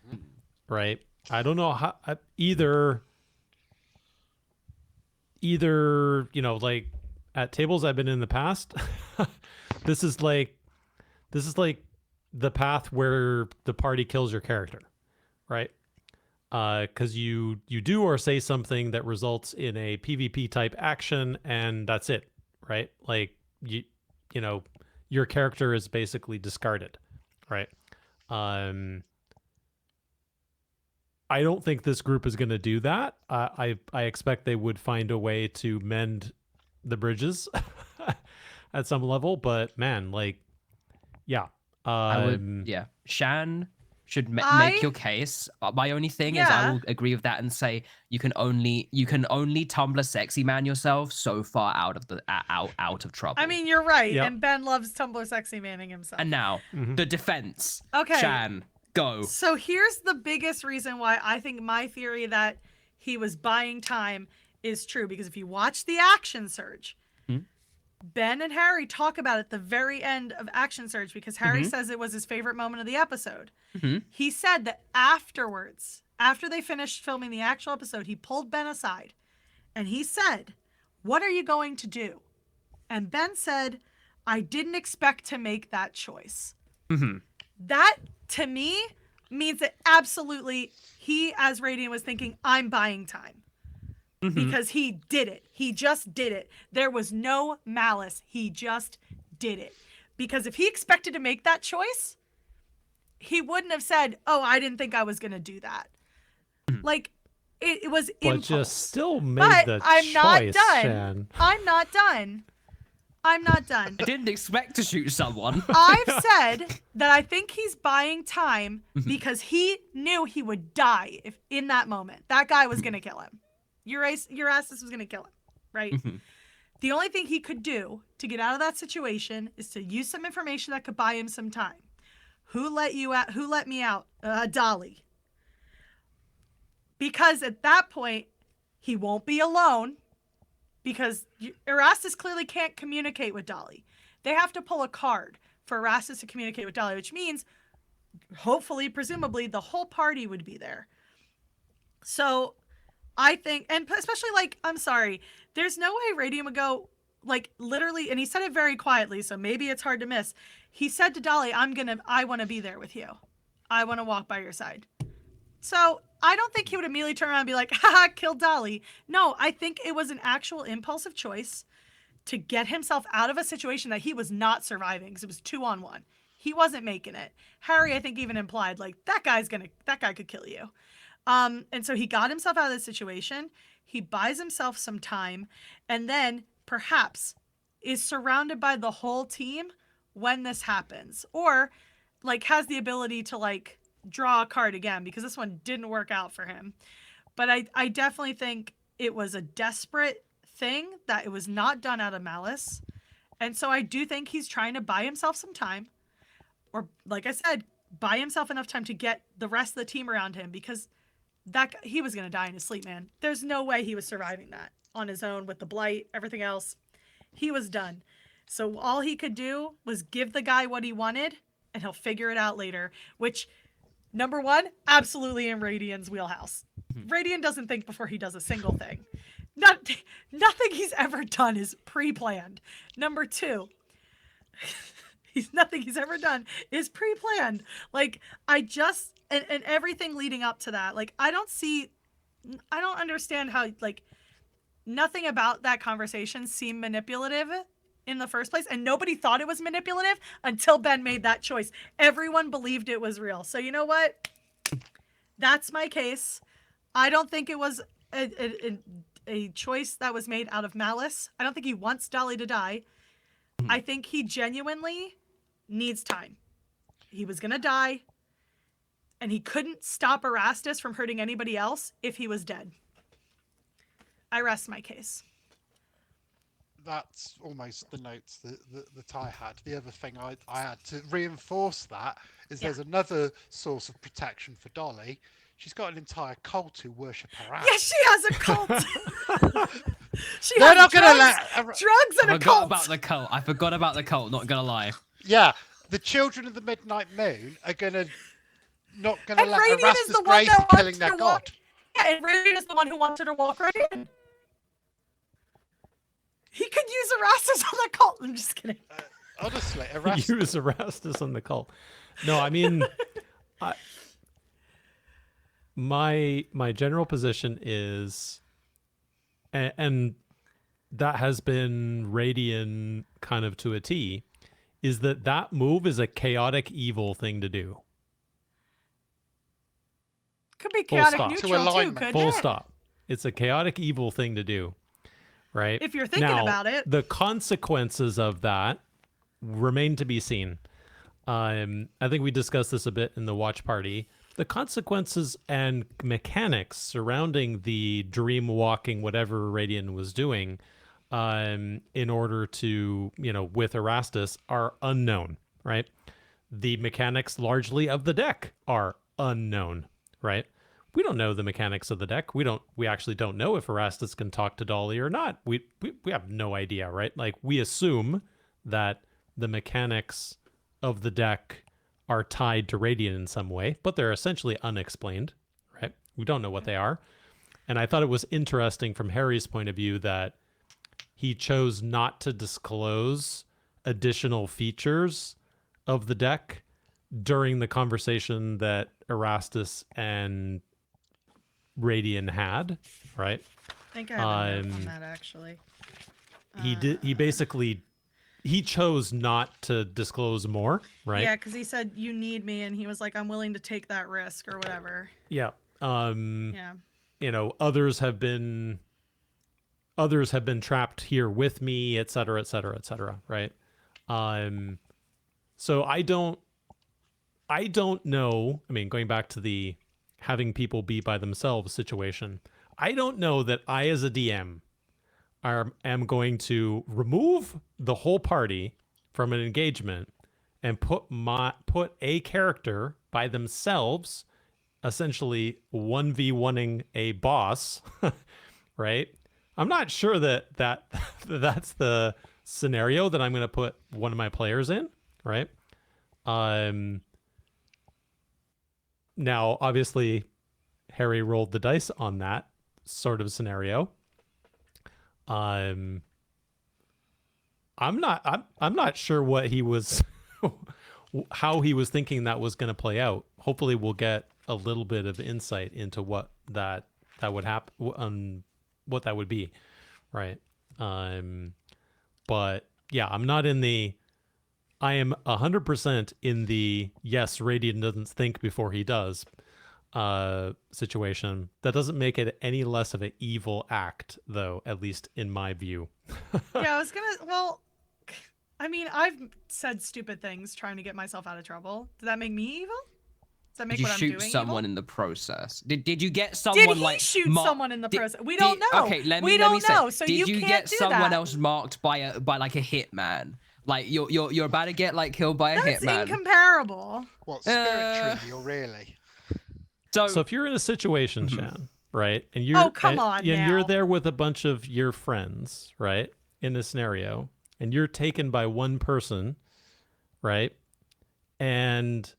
Speaker 4: Mhm.
Speaker 1: Right? I don't know how either you know, like at tables I've been in the past, this is like the path where the party kills your character, right? Because you do or say something that results in a PvP type action, and that's it, right? Like you know, your character is basically discarded, right? I don't think this group is going to do that. I expect they would find a way to mend the bridges at some level, but man, like, yeah.
Speaker 2: I would, yeah. Shan should make your case. My only thing is, I
Speaker 3: Yeah.
Speaker 2: will agree with that and say you can only Tumblr sexy man yourself so far out of the out of trouble.
Speaker 3: I mean, you're right.
Speaker 1: Yep.
Speaker 3: And Ben loves Tumblr sexy manning himself.
Speaker 2: and now the defense.
Speaker 3: Okay.
Speaker 2: Shan, go.
Speaker 3: So here's the biggest reason why I think my theory that he was buying time is true. Because if you watch the Action Surge, Ben and Harry talk about it at the very end of Action Surge because Harry says it was his favorite moment of the episode. He said that afterwards, after they finished filming the actual episode, he pulled Ben aside and he said, "What are you going to do?" And Ben said, "I didn't expect to make that choice." That, to me, means that absolutely he, as Raidion, was thinking, I'm buying time. Because he did it. He just did it. There was no malice. He just did it. Because if he expected to make that choice, he wouldn't have said, "Oh, I didn't think I was going to do that." Like, it was
Speaker 1: But
Speaker 3: impulse.
Speaker 1: just still made
Speaker 3: But
Speaker 1: the
Speaker 3: I'm
Speaker 1: choice,
Speaker 3: not done.
Speaker 1: Shan.
Speaker 3: I'm not done. I'm not done.
Speaker 2: I didn't expect to shoot someone.
Speaker 3: I've said that I think he's buying time because he knew he would die if in that moment. That guy was going to kill him. Erastus was going to kill him, right? The only thing he could do to get out of that situation is to use some information that could buy him some time. Who let you out? Who let me out? Dolly. Because at that point, he won't be alone because Erastus clearly can't communicate with Dolly. They have to pull a card for Erastus to communicate with Dolly, which means hopefully, presumably, the whole party would be there. So I think, and especially like, I'm sorry, there's no way Raidion would go, like, literally, and he said it very quietly, so maybe it's hard to miss. He said to Dolly, I want to be there with you. I want to walk by your side. So I don't think he would immediately turn around and be like, haha, kill Dolly. No, I think it was an actual impulsive choice to get himself out of a situation that he was not surviving because it was 2-on-1. He wasn't making it. Harry, I think, even implied, like, that guy could kill you. And so he got himself out of the situation. He buys himself some time and then perhaps is surrounded by the whole team when this happens, or like has the ability to like draw a card again because this one didn't work out for him. But I definitely think it was a desperate thing that it was not done out of malice. And so I do think he's trying to buy himself some time, or like I said, buy himself enough time to get the rest of the team around him because he was going to die in his sleep, man. There's no way he was surviving that on his own with the blight, everything else. He was done. So all he could do was give the guy what he wanted, and he'll figure it out later, which, number one, absolutely in Raidion's wheelhouse. Raidion doesn't think before he does a single thing. Nothing he's ever done is pre-planned. Number two, nothing he's ever done is pre-planned. Like, and everything leading up to that, like, I don't understand how, like, nothing about that conversation seemed manipulative in the first place, and nobody thought it was manipulative until Ben made that choice. Everyone believed it was real. So you know what? That's my case. I don't think it was a choice that was made out of malice. I don't think he wants Dolly to die. I think he genuinely needs time. He was gonna die, and he couldn't stop Erastus from hurting anybody else if he was dead. I rest my case.
Speaker 4: That's almost the notes that I had. The other thing I had to reinforce that is there's another source of protection for Dolly. She's got an entire cult who worship her ass.
Speaker 3: Yes, she has a cult.
Speaker 4: They're not
Speaker 3: drugs,
Speaker 4: gonna let
Speaker 3: drugs and
Speaker 2: I
Speaker 3: a
Speaker 2: forgot
Speaker 3: cult.
Speaker 2: about the cult. I forgot about the cult. Not gonna lie.
Speaker 4: Yeah, the children of the Midnight Moon are not gonna
Speaker 3: And
Speaker 4: let
Speaker 3: Raidion is
Speaker 4: Erastus
Speaker 3: the one
Speaker 4: Grace
Speaker 3: that
Speaker 4: killing
Speaker 3: wants
Speaker 4: their
Speaker 3: to
Speaker 4: god.
Speaker 3: walk. Yeah, and Raidion is the one who wanted to walk right in. He could use Erastus on the cult. I'm just kidding.
Speaker 4: Honestly, Erastus.
Speaker 1: Use Erastus on the cult. No, I mean, my general position is, and that has been Raidion kind of to a T, is that move is a chaotic evil thing to do.
Speaker 3: Could be
Speaker 1: Full
Speaker 3: chaotic
Speaker 1: stop.
Speaker 3: neutral
Speaker 4: To
Speaker 3: too,
Speaker 4: alignment.
Speaker 3: couldn't
Speaker 1: Full
Speaker 3: it?
Speaker 1: stop. It's a chaotic evil thing to do, right?
Speaker 3: If you're thinking
Speaker 1: Now,
Speaker 3: about it.
Speaker 1: the consequences of that remain to be seen. I think we discussed this a bit in the watch party. The consequences and mechanics surrounding the dream walking, whatever Raidion was doing, in order to, with Erastus, are unknown, right? The mechanics largely of the deck are unknown, right? We don't know the mechanics of the deck. We actually don't know if Erastus can talk to Dolly or not. We have no idea, right? Like, we assume that the mechanics of the deck are tied to Raidion in some way, but they're essentially unexplained, right? We don't know what they are. And I thought it was interesting from Harry's point of view that he chose not to disclose additional features of the deck during the conversation that Erastus and Raidion had, right?
Speaker 3: I think I have a note on that actually.
Speaker 1: He chose not to disclose more, right?
Speaker 3: Yeah, because he said you need me, and he was like, I'm willing to take that risk or whatever.
Speaker 1: Yeah.
Speaker 3: Yeah.
Speaker 1: Others have been trapped here with me, et cetera, et cetera, et cetera, right? So I don't know. I mean, going back to the having people be by themselves situation, I don't know that I, as a DM, am going to remove the whole party from an engagement and put a character by themselves, essentially 1v1ing a boss, right? I'm not sure that's the scenario that I'm going to put one of my players in, right? Now, obviously, Harry rolled the dice on that sort of scenario. I'm not sure what he was, how he was thinking that was going to play out. Hopefully, we'll get a little bit of insight into what that would happen, what that would be, right? But yeah, I'm not in the. I am 100% in the yes, Raidion doesn't think before he does situation. That doesn't make it any less of an evil act, though, at least in my view.
Speaker 3: Yeah, I mean, I've said stupid things trying to get myself out of trouble. Does that make me evil? Does that make
Speaker 2: Did you
Speaker 3: what I'm
Speaker 2: shoot
Speaker 3: doing
Speaker 2: someone
Speaker 3: evil?
Speaker 2: in the process? Did you get someone
Speaker 3: Did he
Speaker 2: like
Speaker 3: shoot someone in the
Speaker 2: did-
Speaker 3: process? We don't know.
Speaker 2: Okay, let me
Speaker 3: we
Speaker 2: let me
Speaker 3: don't know.
Speaker 2: say.
Speaker 3: So
Speaker 2: did
Speaker 3: you
Speaker 2: you
Speaker 3: can't
Speaker 2: get
Speaker 3: do
Speaker 2: someone
Speaker 3: that.
Speaker 2: else marked by like a hitman? Like you're about to get like killed by a
Speaker 3: That's
Speaker 2: hitman.
Speaker 3: incomparable.
Speaker 4: What, Spirit Tree, or really?
Speaker 1: So if you're in a situation, Shan, right, and you're
Speaker 3: Oh, come on
Speaker 1: and you're
Speaker 3: now.
Speaker 1: there with a bunch of your friends, right, in a scenario, and you're taken by one person, right, and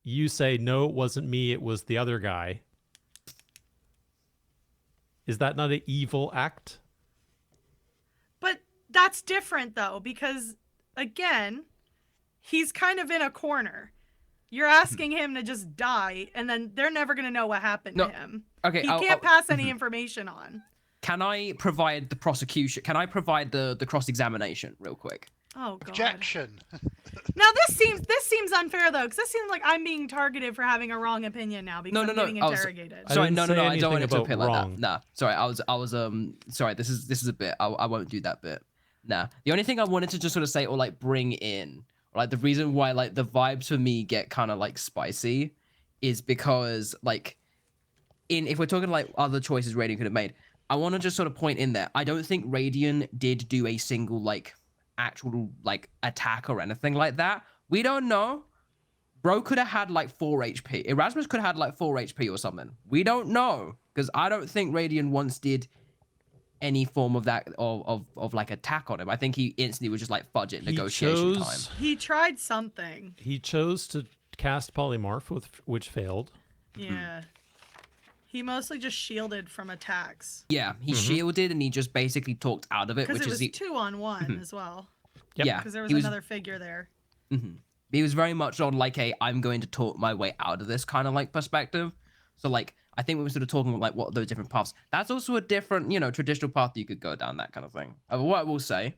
Speaker 1: you say, no, it wasn't me, it was the other guy. Is that not an evil act?
Speaker 3: But that's different though, because again, he's kind of in a corner. You're asking him to just die, and then they're never gonna know what happened to him.
Speaker 2: Okay,
Speaker 3: He can't pass any information on.
Speaker 2: Can I provide the prosecution? Can I provide the cross-examination real quick?
Speaker 3: Oh god.
Speaker 4: Objection.
Speaker 3: Now this seems unfair though, because this seems like I'm being targeted for having a wrong opinion now because I'm getting interrogated.
Speaker 1: I
Speaker 2: Sorry,
Speaker 1: didn't
Speaker 2: no,
Speaker 1: say
Speaker 2: I don't want it
Speaker 1: anything
Speaker 2: to appear
Speaker 1: about
Speaker 2: like
Speaker 1: wrong.
Speaker 2: that. Nah, sorry, I was sorry. This is a bit. I won't do that bit. Nah, the only thing I wanted to just sort of say or like bring in, like the reason why like the vibes for me get kind of like spicy, is because like, if we're talking like other choices Raidion could have made, I want to just sort of point in there. I don't think Raidion did do a single like actual like attack or anything like that. We don't know. Bro could have had like 4 HP. Erasmus could have had like 4 HP or something. We don't know, because I don't think Raidion once did any form of that of like attack on him. I think he instantly was just like fudge it, negotiation time.
Speaker 3: He tried something.
Speaker 1: He chose to cast polymorph, which failed.
Speaker 3: Yeah. He mostly just shielded from attacks.
Speaker 2: Yeah, he shielded and he just basically talked out of it,
Speaker 3: Because
Speaker 2: which
Speaker 3: it was
Speaker 2: is
Speaker 3: 2-on-1 as well.
Speaker 1: Yep.
Speaker 2: yeah.
Speaker 3: Because there was
Speaker 2: he
Speaker 3: another figure there.
Speaker 2: He was very much on like a I'm going to talk my way out of this kind of like perspective. So like I think we were sort of talking about like what are those different paths. That's also a different, traditional path you could go down, that kind of thing. What I will say,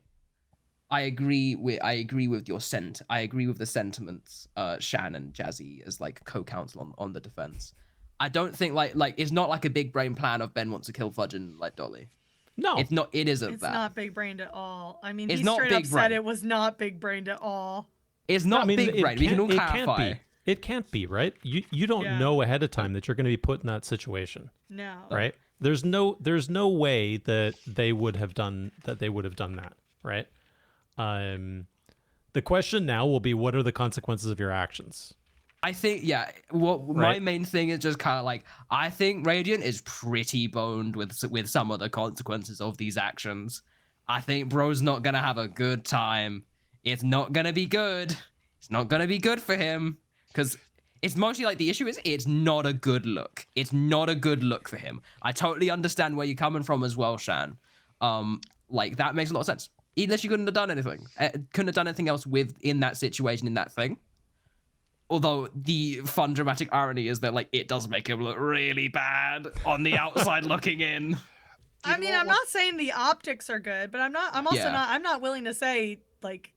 Speaker 2: I agree with I agree with the sentiments, Shan and Jazzy as like co-counsel on the defense. I don't think like it's not like a big brain plan of Ben wants to kill Fudge and like Dolly.
Speaker 1: No,
Speaker 2: It's not. It isn't
Speaker 3: It's
Speaker 2: that.
Speaker 3: not big brained at all. I mean,
Speaker 2: It's
Speaker 3: he
Speaker 2: not
Speaker 3: straight up
Speaker 2: big
Speaker 3: said
Speaker 2: brain.
Speaker 3: it was not big brained at all.
Speaker 2: It's
Speaker 1: No,
Speaker 2: not
Speaker 1: I mean,
Speaker 2: big brain. We can all
Speaker 1: it can't
Speaker 2: clarify.
Speaker 1: be. It can't be, right? You don't
Speaker 3: Yeah.
Speaker 1: know ahead of time that you're going to be put in that situation,
Speaker 3: No.
Speaker 1: right? There's no way that they would have done that, right? The question now will be, what are the consequences of your actions?
Speaker 2: I think, yeah. What my
Speaker 1: Right.
Speaker 2: main thing is just kind of like I think Raidion is pretty boned with some of the consequences of these actions. I think bro's not gonna have a good time. It's not gonna be good. It's not gonna be good for him because it's mostly like the issue is it's not a good look. It's not a good look for him. I totally understand where you're coming from as well, Shan. Like that makes a lot of sense. Unless you couldn't have done anything, couldn't have done anything else in that situation, in that thing. Although the fun dramatic irony is that like it does make him look really bad on the outside looking in.
Speaker 3: I mean, I'm not saying the optics are good, but I'm also
Speaker 2: Yeah.
Speaker 3: not. I'm not willing to say like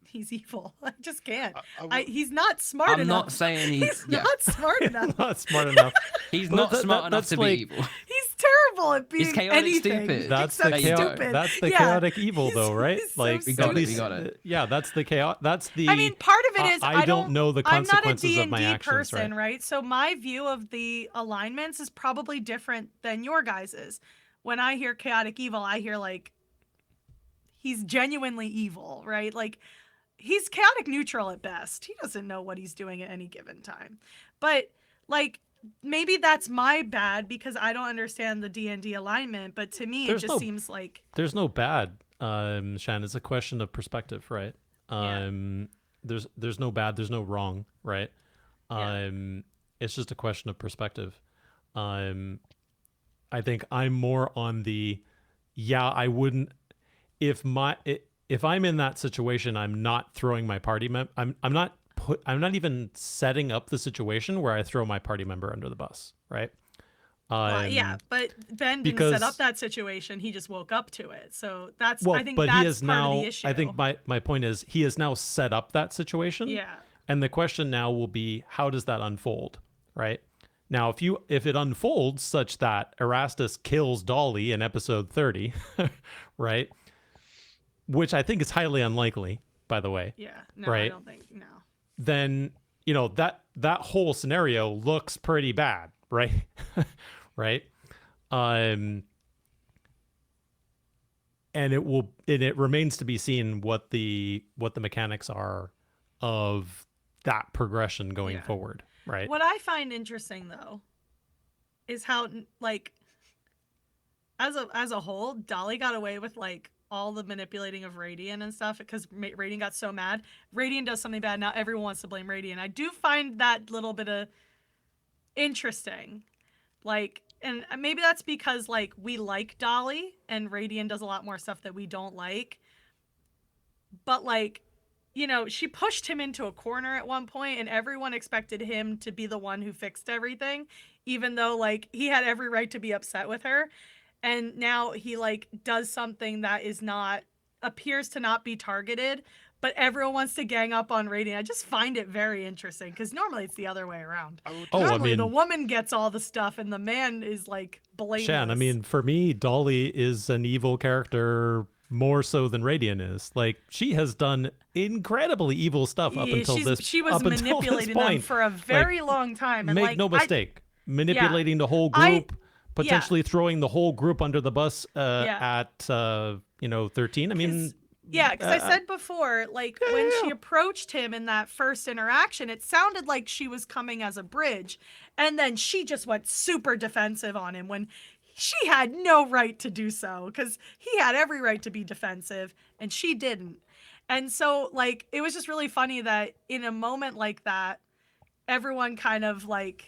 Speaker 3: he's evil. I just can't.
Speaker 4: I
Speaker 3: He's not smart
Speaker 2: I'm
Speaker 3: enough.
Speaker 2: not saying
Speaker 3: He's not smart enough.
Speaker 1: Not smart enough.
Speaker 2: He's
Speaker 1: Well,
Speaker 2: not smart enough
Speaker 1: that's
Speaker 2: to be
Speaker 1: like-
Speaker 2: evil.
Speaker 3: He's terrible at being
Speaker 2: chaotic
Speaker 3: anything
Speaker 2: stupid.
Speaker 1: That's
Speaker 3: except
Speaker 1: the
Speaker 2: There you go.
Speaker 3: stupid.
Speaker 1: That's the
Speaker 3: Yeah.
Speaker 1: chaotic evil,
Speaker 3: He's-
Speaker 1: though, right?
Speaker 3: he's so
Speaker 1: Like
Speaker 2: We got
Speaker 1: at
Speaker 2: it, we
Speaker 1: least,
Speaker 2: got it.
Speaker 1: yeah, that's the chaos. That's the.
Speaker 3: I mean, part of it is
Speaker 1: I don't know the
Speaker 3: I'm not a
Speaker 1: consequences of my
Speaker 3: D&D
Speaker 1: actions,
Speaker 3: person,
Speaker 1: right?
Speaker 3: right? So my view of the alignments is probably different than your guys's. When I hear chaotic evil, I hear like he's genuinely evil, right? Like he's chaotic neutral at best. He doesn't know what he's doing at any given time. But like maybe that's my bad because I don't understand the D&D alignment, but to me
Speaker 1: There's
Speaker 3: it just
Speaker 1: no-
Speaker 3: seems like
Speaker 1: There's no bad, Shan. It's a question of perspective, right?
Speaker 3: Yeah.
Speaker 1: There's no bad. There's no wrong, right?
Speaker 3: Yeah.
Speaker 1: It's just a question of perspective. I think I'm more on the, yeah, I wouldn't if I'm in that situation, I'm not throwing my party member. I'm not even setting up the situation where I throw my party member under the bus, right?
Speaker 3: yeah, but Ben didn't set up that situation. He just woke up to it. So that's
Speaker 1: Well,
Speaker 3: I think
Speaker 1: but
Speaker 3: that's
Speaker 1: he is
Speaker 3: part
Speaker 1: now.
Speaker 3: of the issue.
Speaker 1: I think my point is he has now set up that situation.
Speaker 3: Yeah.
Speaker 1: And the question now will be, how does that unfold, right? Now, if it unfolds such that Erastus kills Dolly in episode 30, right? Which I think is highly unlikely, by the way.
Speaker 3: Yeah. No, I
Speaker 1: Right.
Speaker 3: don't think no.
Speaker 1: Then, that whole scenario looks pretty bad, right? Right? And it remains to be seen what the mechanics are of that progression going
Speaker 3: Yeah.
Speaker 1: forward, right?
Speaker 3: What I find interesting though is how like as a whole, Dolly got away with like all the manipulating of Raidion and stuff because Raidion got so mad. Raidion does something bad, now everyone wants to blame Raidion. I do find that little bit of interesting. Like, and maybe that's because like we like Dolly and Raidion does a lot more stuff that we don't like. But like, she pushed him into a corner at one point and everyone expected him to be the one who fixed everything, even though like he had every right to be upset with her. And now he like does something that appears to not be targeted, but everyone wants to gang up on Raidion. I just find it very interesting because normally it's the other way around. Normally the woman gets all the stuff and the man is like blameless.
Speaker 1: Shan, I mean, for me, Dolly is an evil character more so than Raidion is. Like, she has done incredibly evil stuff up until this
Speaker 3: She was
Speaker 1: up until this
Speaker 3: manipulating them
Speaker 1: point.
Speaker 3: for a very long time. And
Speaker 1: Make
Speaker 3: like,
Speaker 1: no mistake, manipulating the whole group, potentially throwing the whole group under the bus at 13. I mean,
Speaker 3: yeah, because I said before, like when she approached him in that first interaction, it sounded like she was coming as a bridge, and then she just went super defensive on him when she had no right to do so because he had every right to be defensive and she didn't. And so like it was just really funny that in a moment like that, everyone kind of like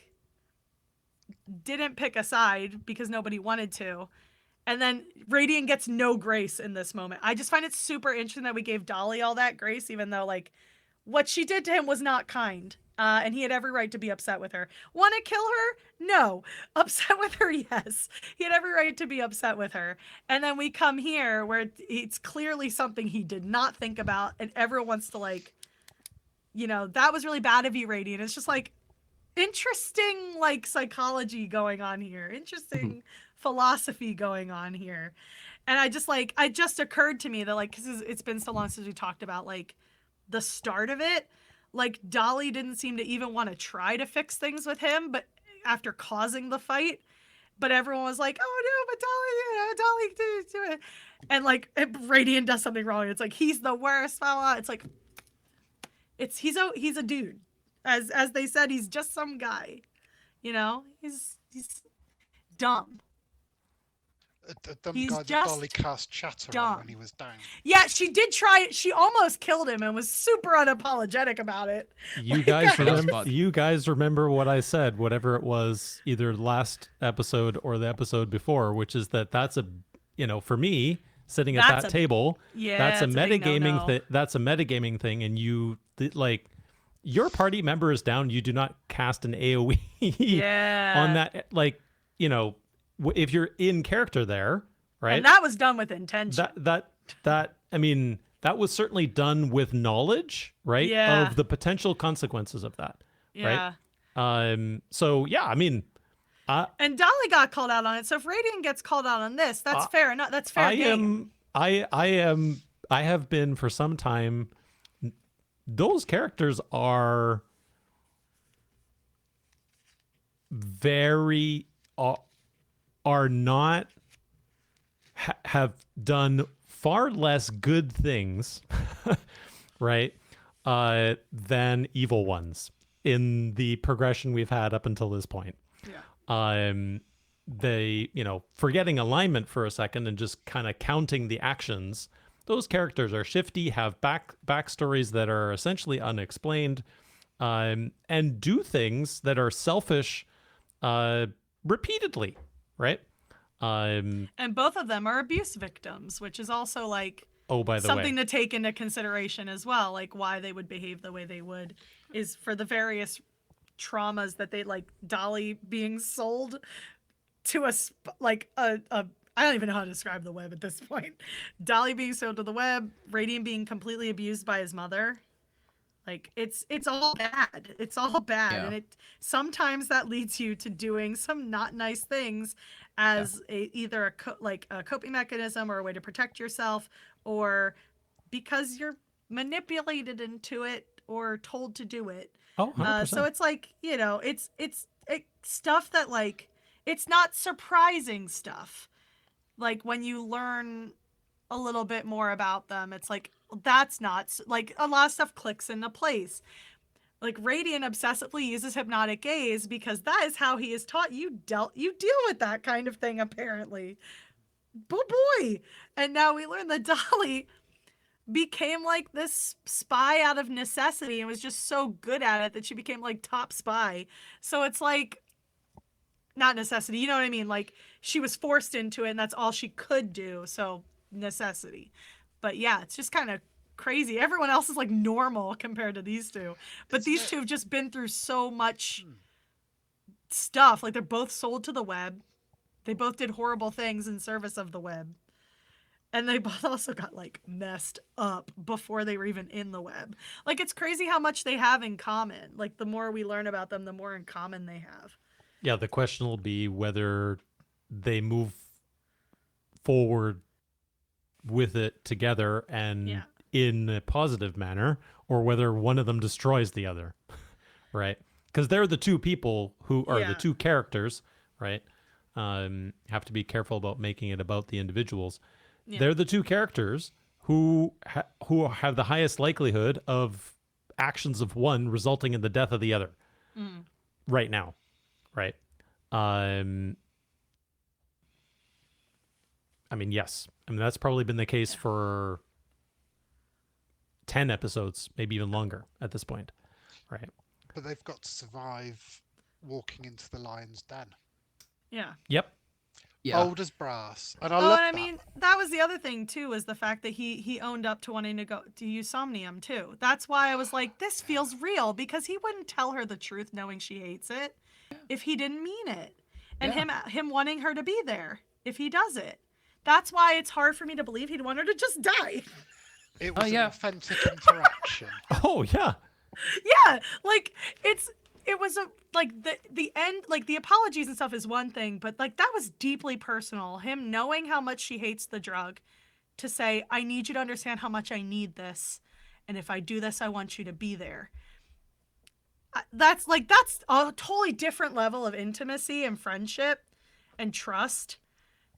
Speaker 3: didn't pick a side because nobody wanted to. And then Raidion gets no grace in this moment. I just find it super interesting that we gave Dolly all that grace, even though like what she did to him was not kind. And he had every right to be upset with her. Want to kill her? No. Upset with her? Yes. He had every right to be upset with her. And then we come here where it's clearly something he did not think about. And everyone wants to like, that was really bad of you, Raidion. It's just like, interesting like psychology going on here. Interesting philosophy going on here. And it just occurred to me that like, cause it's been so long since we talked about like the start of it. Like Dolly didn't seem to even want to try to fix things with him, but after causing the fight, but everyone was like, "Oh no, but Dolly didn't do it." And like, if Raidion does something wrong, it's like he's the worst fella. It's like, he's a dude, as they said, he's just some guy, you know. He's dumb.
Speaker 4: A dumb
Speaker 3: He's
Speaker 4: guy that
Speaker 3: just
Speaker 4: Dolly cast chatter
Speaker 3: dumb.
Speaker 4: on when he was down.
Speaker 3: Yeah, she did try it. She almost killed him and was super unapologetic about it.
Speaker 1: You guys remember?
Speaker 2: Spot.
Speaker 1: You guys remember what I said? Whatever it was, either last episode or the episode before, which is that's a, for me sitting at
Speaker 3: That's
Speaker 1: that
Speaker 3: a-
Speaker 1: table,
Speaker 3: Yeah,
Speaker 1: that's a
Speaker 3: it's big
Speaker 1: metagaming
Speaker 3: no-no.
Speaker 1: thing. That's a metagaming thing, and like your party member is down. You do not cast an AOE
Speaker 3: Yeah.
Speaker 1: on that. Like if you're in character there, right?
Speaker 3: And that was done with intention.
Speaker 1: That I mean, that was certainly done with knowledge, right?
Speaker 3: Yeah.
Speaker 1: Of the potential consequences of that,
Speaker 3: yeah.
Speaker 1: right? So yeah, I mean,
Speaker 3: And Dolly got called out on it. So if Raidion gets called out on this, that's fair enough. That's fair game.
Speaker 1: I have been for some time. Those characters are very are not have done far less good things, right, than evil ones in the progression we've had up until this point.
Speaker 3: Yeah.
Speaker 1: They, forgetting alignment for a second and just kind of counting the actions, those characters are shifty, have backstories that are essentially unexplained, and do things that are selfish repeatedly, right?
Speaker 3: And both of them are abuse victims, which is also like
Speaker 1: Oh, by the
Speaker 3: something
Speaker 1: way,
Speaker 3: to take into consideration as well. Like why they would behave the way they would is for the various traumas that they like. Dolly being sold to a I don't even know how to describe the web at this point. Dolly being sold to the web, Raidion being completely abused by his mother. Like it's all bad. It's all bad,
Speaker 2: Yeah.
Speaker 3: and it sometimes that leads you to doing some not nice things as either a coping mechanism or a way to protect yourself, or because you're manipulated into it or told to do it.
Speaker 1: oh, 100%.
Speaker 3: So it's like it's stuff that like it's not surprising stuff. Like when you learn a little bit more about them, it's like that's not like a lot of stuff clicks into place. Like Raidion obsessively uses hypnotic gaze because that is how he is taught. You deal with that kind of thing apparently. Boy. And now we learn that Dolly became like this spy out of necessity and was just so good at it that she became like top spy. So it's like not necessity, you know what I mean? Like she was forced into it and that's all she could do. So necessity. But yeah, it's just kind of crazy. Everyone else is like normal compared to these two. But these two have just been through so much stuff. Like they're both sold to the web. They both did horrible things in service of the web. And they both also got like messed up before they were even in the web. Like it's crazy how much they have in common. Like the more we learn about them, the more in common they have.
Speaker 1: Yeah, the question will be whether they move forward with it together and
Speaker 3: Yeah.
Speaker 1: in a positive manner, or whether one of them destroys the other, right? Because they're the two people who are
Speaker 3: Yeah.
Speaker 1: the two characters, right? Have to be careful about making it about the individuals.
Speaker 3: Yeah.
Speaker 1: They're the two characters who have the highest likelihood of actions of one resulting in the death of the other right now, right? I mean, yes. I mean, that's probably been the case for 10 episodes, maybe even longer at this point, right?
Speaker 4: But they've got to survive walking into the lion's den.
Speaker 3: Yeah.
Speaker 1: Yep.
Speaker 2: Yeah.
Speaker 4: Old as brass. And I
Speaker 3: Oh,
Speaker 4: love
Speaker 3: and I
Speaker 4: that.
Speaker 3: mean, that was the other thing too, is the fact that he owned up to wanting to go to use Somnium too. That's why I was like, this feels real, because he wouldn't tell her the truth knowing she hates it if he didn't mean it. And him wanting her to be there if he does it. That's why it's hard for me to believe he'd want her to just die.
Speaker 4: It was
Speaker 2: yeah.
Speaker 4: an authentic interaction.
Speaker 1: Oh, yeah.
Speaker 3: Yeah, like it's it was like the end, like the apologies and stuff is one thing, but like that was deeply personal. Him knowing how much she hates the drug, to say, I need you to understand how much I need this, and if I do this, I want you to be there. That's a totally different level of intimacy and friendship and trust.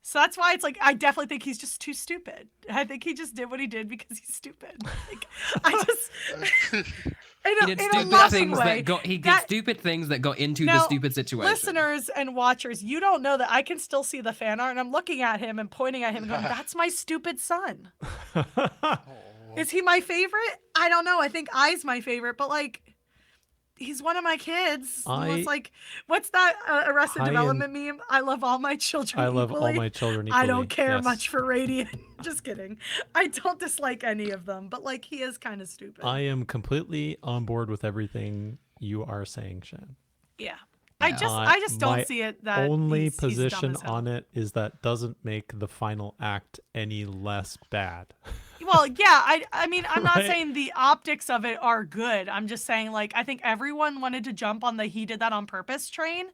Speaker 3: So that's why it's like, I definitely think he's just too stupid. I think he just did what he did because he's stupid. Like, I just,
Speaker 2: He did stupid things did stupid things that got into the stupid situation.
Speaker 3: Listeners and watchers, you don't know that I can still see the fan art, and I'm looking at him and pointing at him and going, that's my stupid son. Is he my favorite? I don't know. I think I's my favorite, but like, he's one of my kids. It's like, what's that Arrested Development meme? I love all my children equally.
Speaker 1: I love all my children equally.
Speaker 3: I don't care much for Raidion. Just kidding. I don't dislike any of them, but like, he is kind of stupid.
Speaker 1: I am completely on board with everything you are saying, Shan.
Speaker 3: Yeah. I just don't see it that
Speaker 1: only
Speaker 3: he's
Speaker 1: position
Speaker 3: dumb as hell.
Speaker 1: on it is that doesn't make the final act any less bad.
Speaker 3: Well, yeah, I mean, I'm not
Speaker 1: Right.
Speaker 3: saying the optics of it are good. I'm just saying, like, I think everyone wanted to jump on the he did that on purpose train.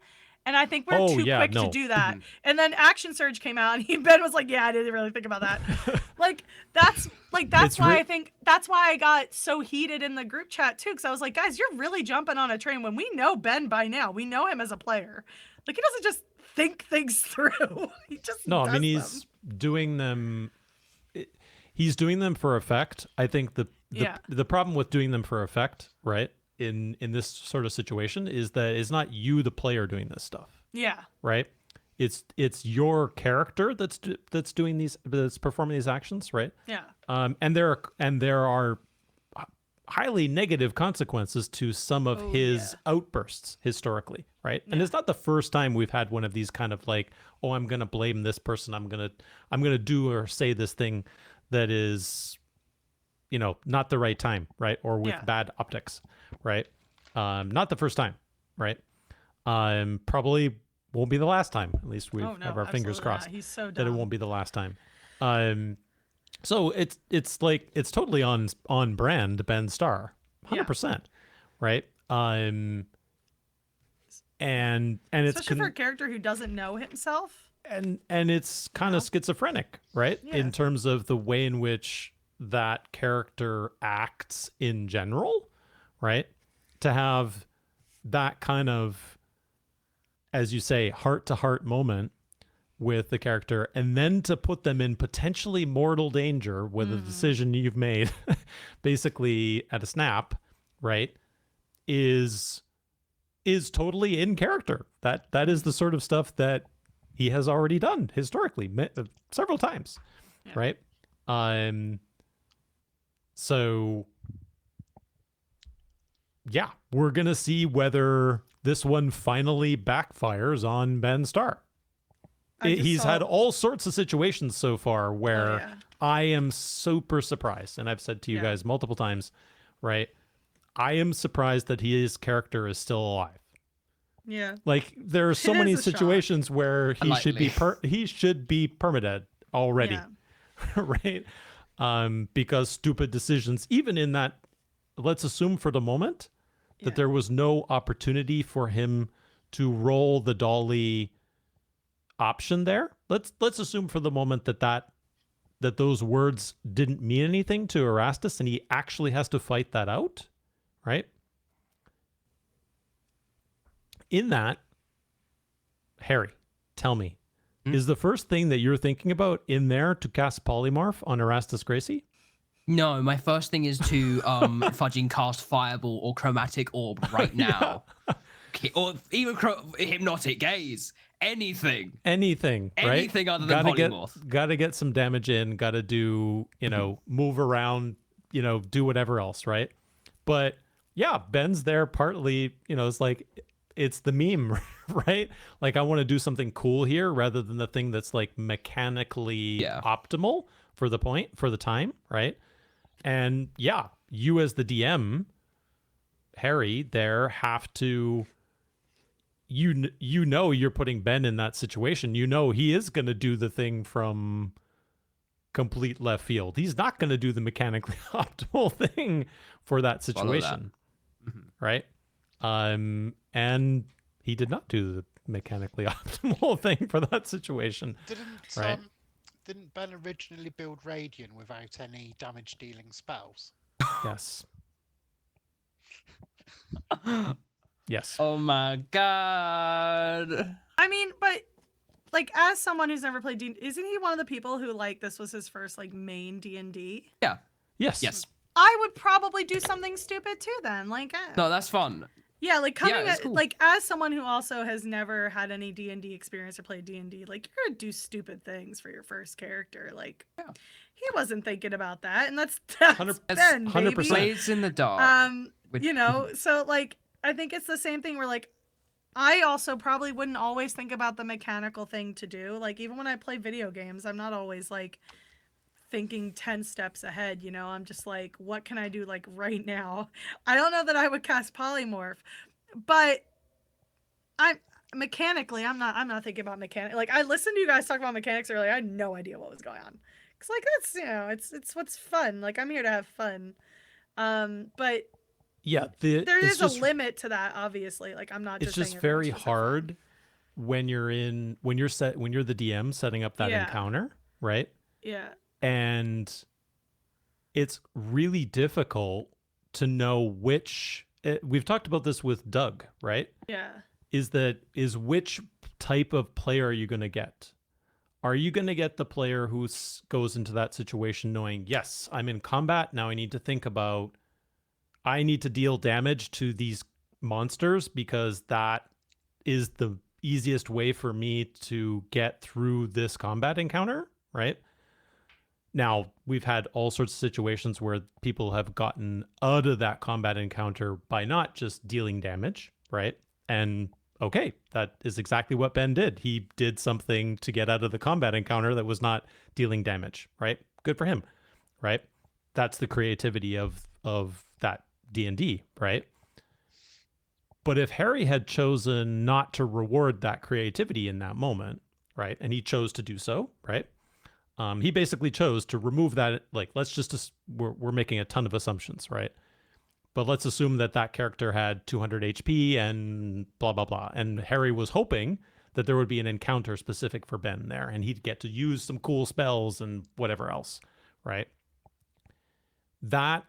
Speaker 3: And I think we're too quick to do that. And then Action Surge came out, and Ben was like, yeah, I didn't really think about that. that's why I got so heated in the group chat too, because I was like, guys, you're really jumping on a train when we know Ben by now. We know him as a player. Like, he doesn't just think things through. He just does them.
Speaker 1: He's doing them. He's doing them for effect. I think the problem with doing them for effect, right, in this sort of situation, is that it's not you, the player, doing this stuff.
Speaker 3: Yeah.
Speaker 1: Right. It's your character that's performing these actions, right?
Speaker 3: Yeah.
Speaker 1: And there are highly negative consequences to some of his outbursts historically, right? Yeah. And it's not the first time we've had one of these kind of like, oh, I'm gonna blame this person, I'm gonna do or say this thing that is, not the right time, right? Or with bad optics, right? Not the first time, right? Probably won't be the last time. At least we have our fingers crossed
Speaker 3: He's so dumb.
Speaker 1: that it won't be the last time. So it's like, it's totally on brand Ben Starr, 100%, right? And it's
Speaker 3: especially for a character who doesn't know himself.
Speaker 1: And it's kind of schizophrenic, right?
Speaker 3: Yeah.
Speaker 1: In terms of the way in which that character acts in general, right? To have that kind of, as you say, heart-to-heart moment with the character, and then to put them in potentially mortal danger with a decision you've made basically at a snap, right, is totally in character. That is the sort of stuff that he has already done historically several times, right? So yeah, we're gonna see whether this one finally backfires on Ben Starr. He's had all sorts of situations so far where I am super surprised, and I've said to you guys multiple times, right? I am surprised that his character is still alive. Yeah. Like, there are so many situations where he should be permadead already. Right? Because stupid decisions, even in that, let's assume for the moment that there was no opportunity for him to roll the Dolly option there. Let's assume for the moment that those words didn't mean anything to Erastus and he actually has to fight that out, right? In that, Harry, tell me, is the first thing that you're thinking about in there to cast Polymorph on Erastus Gracie?
Speaker 2: No, my first thing is to fudging cast Fireball or Chromatic Orb right now. Or even Hypnotic Gaze. Anything, right? Anything other than Polymorph.
Speaker 1: Gotta get some damage in, gotta do, move around, do whatever else, right? But yeah, Ben's there partly, it's like, it's the meme, right? Like, I want to do something cool here rather than the thing that's like mechanically optimal for the time, right? And yeah, you as the DM, Harry, there have to, you're putting Ben in that situation. He is going to do the thing from complete left field. He's not going to do the mechanically optimal thing for that situation, right? And he did not do the mechanically optimal thing for that situation. Right.
Speaker 4: Didn't Ben originally build Raidion without any damage dealing spells?
Speaker 1: Yes. Yes.
Speaker 2: Oh my god.
Speaker 3: I mean, but like as someone who's never played D&D, isn't he one of the people who like this was his first like main D&D?
Speaker 2: Yeah.
Speaker 1: Yes.
Speaker 2: Yes.
Speaker 3: I would probably do something stupid too then. Like
Speaker 2: No, that's fun.
Speaker 3: yeah, like coming
Speaker 2: it's cool.
Speaker 3: like as someone who also has never had any D&D experience or played D&D, like you're gonna do stupid things for your first character. Like
Speaker 2: Yeah.
Speaker 3: he wasn't thinking about that, and that's
Speaker 1: 100%.
Speaker 3: Ben, baby.
Speaker 1: 100%.
Speaker 2: Blades in the dark. With-
Speaker 3: You know, so like I think it's the same thing where like I also probably wouldn't always think about the mechanical thing to do. Like even when I play video games, I'm not always like thinking 10 steps ahead, you know. I'm just like, what can I do like right now? I don't know that I would cast polymorph, but I'm not thinking about mechanic. Like I listened to you guys talk about mechanics earlier. I had no idea what was going on. Cause like that's, you know, it's what's fun. Like I'm here to have fun. But
Speaker 1: Yeah.
Speaker 3: there
Speaker 1: it's
Speaker 3: is
Speaker 1: just,
Speaker 3: a limit to that, obviously. Like I'm not
Speaker 1: it's
Speaker 3: just
Speaker 1: just
Speaker 3: saying everyone's
Speaker 1: very
Speaker 3: supposed to have fun.
Speaker 1: hard when you're the DM setting up that
Speaker 3: Yeah.
Speaker 1: encounter, right?
Speaker 3: Yeah.
Speaker 1: And it's really difficult to know which we've talked about this with Doug, right?
Speaker 3: Yeah.
Speaker 1: Is which type of player are you going to get? Are you going to get the player who goes into that situation knowing, yes, I'm in combat, now I need to think about, I need to deal damage to these monsters because that is the easiest way for me to get through this combat encounter, right? Now, we've had all sorts of situations where people have gotten out of that combat encounter by not just dealing damage, right? And okay, that is exactly what Ben did. He did something to get out of the combat encounter that was not dealing damage, right? Good for him, right? That's the creativity of that D&D, right? But if Harry had chosen not to reward that creativity in that moment, right? And he chose to do so, right? He basically chose to remove that. Like, let's just, we're making a ton of assumptions, right? But let's assume that character had 200 HP and blah, blah, blah. And Harry was hoping that there would be an encounter specific for Ben there and he'd get to use some cool spells and whatever else, right? That,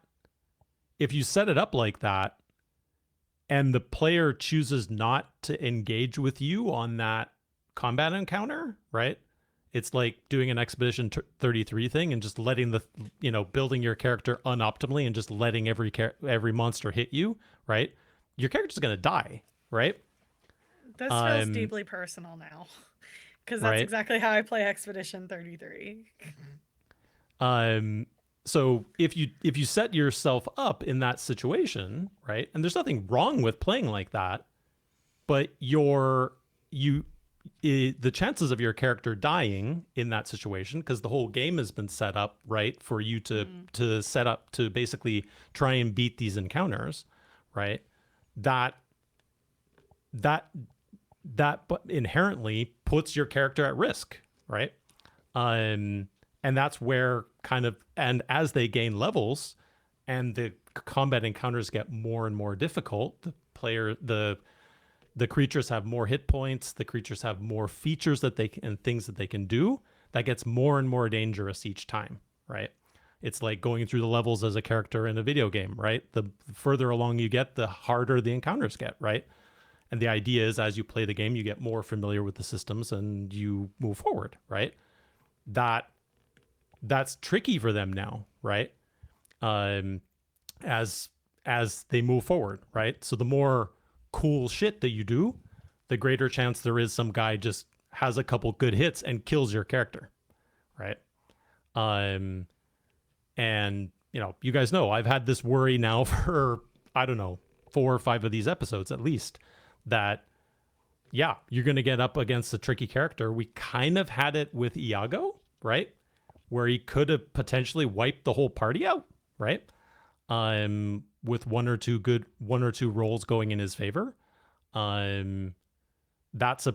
Speaker 1: if you set it up like that and the player chooses not to engage with you on that combat encounter, right? It's like doing an Expedition 33 thing and just letting building your character unoptimally and just letting every monster hit you, right? Your character's going to die, right?
Speaker 3: This feels deeply personal now. Because that's
Speaker 1: right?
Speaker 3: exactly how I play Expedition 33.
Speaker 1: So if you set yourself up in that situation, right? And there's nothing wrong with playing like that, but the chances of your character dying in that situation, because the whole game has been set up right for you to set up to basically try and beat these encounters, right? That inherently puts your character at risk, right? And that's where and as they gain levels and the combat encounters get more and more difficult, the creatures have more hit points, the creatures have more features and things that they can do. That gets more and more dangerous each time, right? It's like going through the levels as a character in a video game, right? The further along you get, the harder the encounters get, right? And the idea is as you play the game, you get more familiar with the systems and you move forward, right? That's tricky for them now, right? As they move forward, right? So the more cool shit that you do, the greater chance there is some guy just has a couple good hits and kills your character, right? And you guys know I've had this worry now for I don't know 4 or 5 of these episodes at least, that yeah, you're gonna get up against a tricky character. We kind of had it with Iago, right, where he could have potentially wiped the whole party out, right? With one or two rolls going in his favor. That's a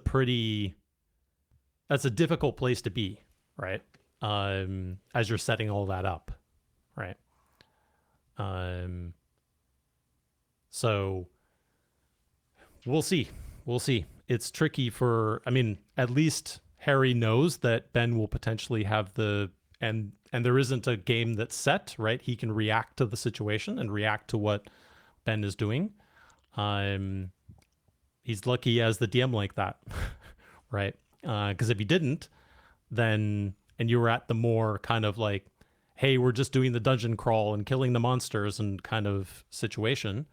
Speaker 1: difficult place to be, right? As you're setting all that up, right? So We'll see. We'll see. It's tricky for. I mean, at least Harry knows that Ben will potentially have the and there isn't a game that's set, right? He can react to the situation and react to what Ben is doing. He's lucky he has the DM like that, right? Because if he didn't, then and you were at the more kind of like, hey, we're just doing the dungeon crawl and killing the monsters and kind of situation,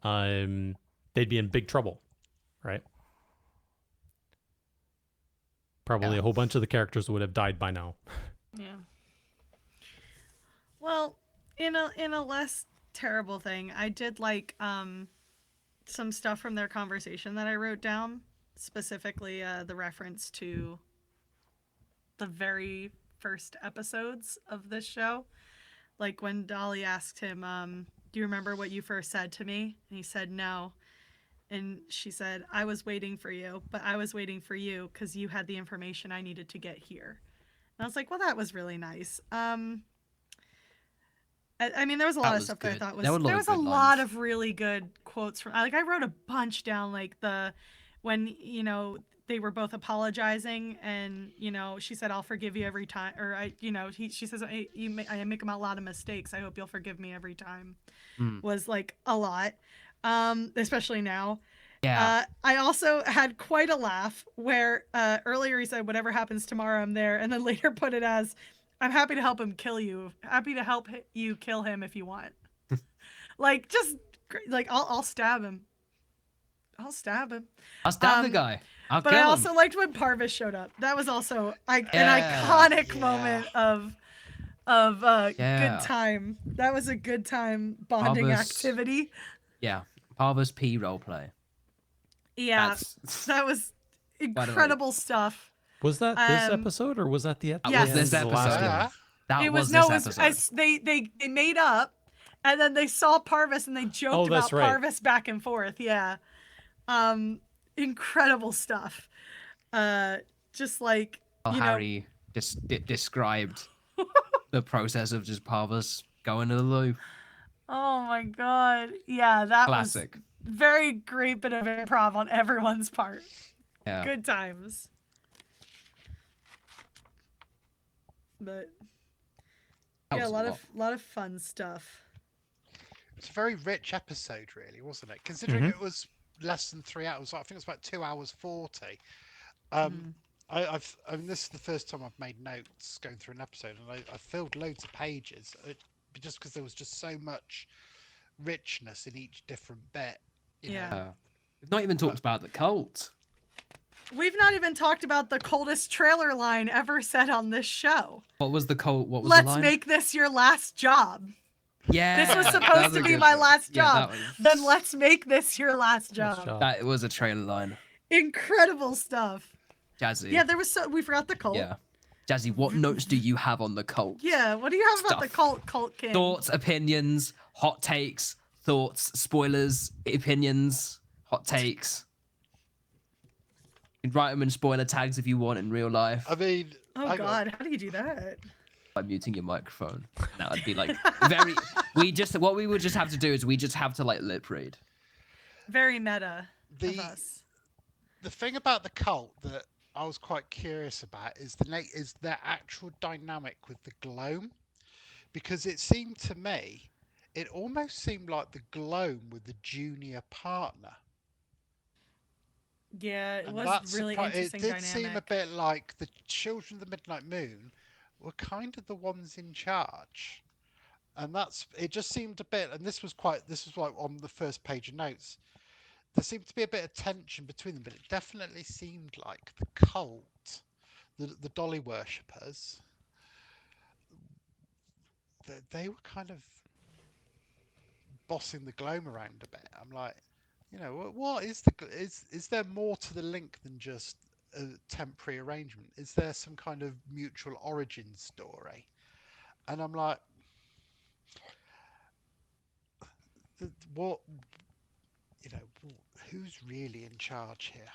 Speaker 1: they'd be in big trouble, right? Probably a whole bunch of the characters would have died by now.
Speaker 3: Yeah. Well, in a less terrible thing, I did like some stuff from their conversation that I wrote down, specifically the reference to the very first episodes of this show. Like when Dolly asked him, do you remember what you first said to me? And he said no. And she said, I was waiting for you, but I was waiting for you because you had the information I needed to get here. And I was like, well, that was really nice. I mean, there was a lot of stuff that I thought was, there was a lot of really good quotes from, like I wrote a bunch down, like when, you know, they were both apologizing and, you know, she said, I'll forgive you every time. Or she says, I make a lot of mistakes. I hope you'll forgive me every time. Was like a lot. Especially now.
Speaker 2: Yeah.
Speaker 3: I also had quite a laugh where earlier he said, whatever happens tomorrow, I'm there. And then later put it as, I'm happy to help him kill you. Happy to help you kill him if you want. Like, just, like, I'll stab him. I'll stab him.
Speaker 2: I'll stab the guy. I'll
Speaker 3: but
Speaker 2: kill
Speaker 3: I
Speaker 2: him.
Speaker 3: also liked when Parvis showed up. That was also an iconic moment of good time. That was a good time bonding activity.
Speaker 2: Yeah, Parvis P roleplay.
Speaker 3: Yeah, that was incredible stuff.
Speaker 1: Was that this episode or was that the episode?
Speaker 3: Yes.
Speaker 2: Was this episode? That was this episode.
Speaker 3: They made up, and then they saw Parvis and they joked about Parvis back and forth. Yeah, incredible stuff. Just like
Speaker 2: Harry just described the process of just Parvis going to the loo.
Speaker 3: Oh my god. Yeah, that
Speaker 2: classic.
Speaker 3: Was very great bit of improv on everyone's part.
Speaker 2: Yeah.
Speaker 3: Good times. But yeah, a lot of fun stuff.
Speaker 4: It's a very rich episode, really, wasn't it? Considering it was less than 3 hours. I think it was about 2 hours 40. I mean, this is the first time I've made notes going through an episode, and I filled loads of pages. Just because there was just so much richness in each different bit. You know?
Speaker 2: We've not even talked about the cult.
Speaker 3: We've not even talked about the coldest trailer line ever said on this show.
Speaker 2: What was the cult? What was
Speaker 3: Let's
Speaker 2: the line?
Speaker 3: make this your last job.
Speaker 2: Yeah.
Speaker 3: This was supposed to be my last job. Then let's make this your last job.
Speaker 2: That was a trailer line.
Speaker 3: Incredible stuff.
Speaker 2: Jazzy.
Speaker 3: Yeah, we forgot the cult.
Speaker 2: Yeah. Jazzy, what notes do you have on the cult?
Speaker 3: Yeah, what do you have about the cult king?
Speaker 2: Thoughts, opinions, hot takes, thoughts, spoilers, opinions, hot takes. You can write them in spoiler tags if you want in real life.
Speaker 4: I mean,
Speaker 3: oh god, how do you do that?
Speaker 2: By muting your microphone. That would be like very. What we would just have to do is we just have to like lip read.
Speaker 3: Very meta of us.
Speaker 4: The thing about the cult that I was quite curious about is their actual dynamic with the Gloam, because it seemed to me, it almost seemed like the Gloam with the junior partner.
Speaker 3: Yeah, it was really interesting dynamic. It did seem
Speaker 4: a bit like the Children of the Midnight Moon were kind of the ones in charge, and it just seemed a bit. And this was like on the first page of notes. There seemed to be a bit of tension between them, but it definitely seemed like the cult, the Dolly worshippers, they were kind of bossing the Gloam around a bit. I'm like, what is is there more to the link than just a temporary arrangement? Is there some kind of mutual origin story? And I'm like, what? Who's really in charge here?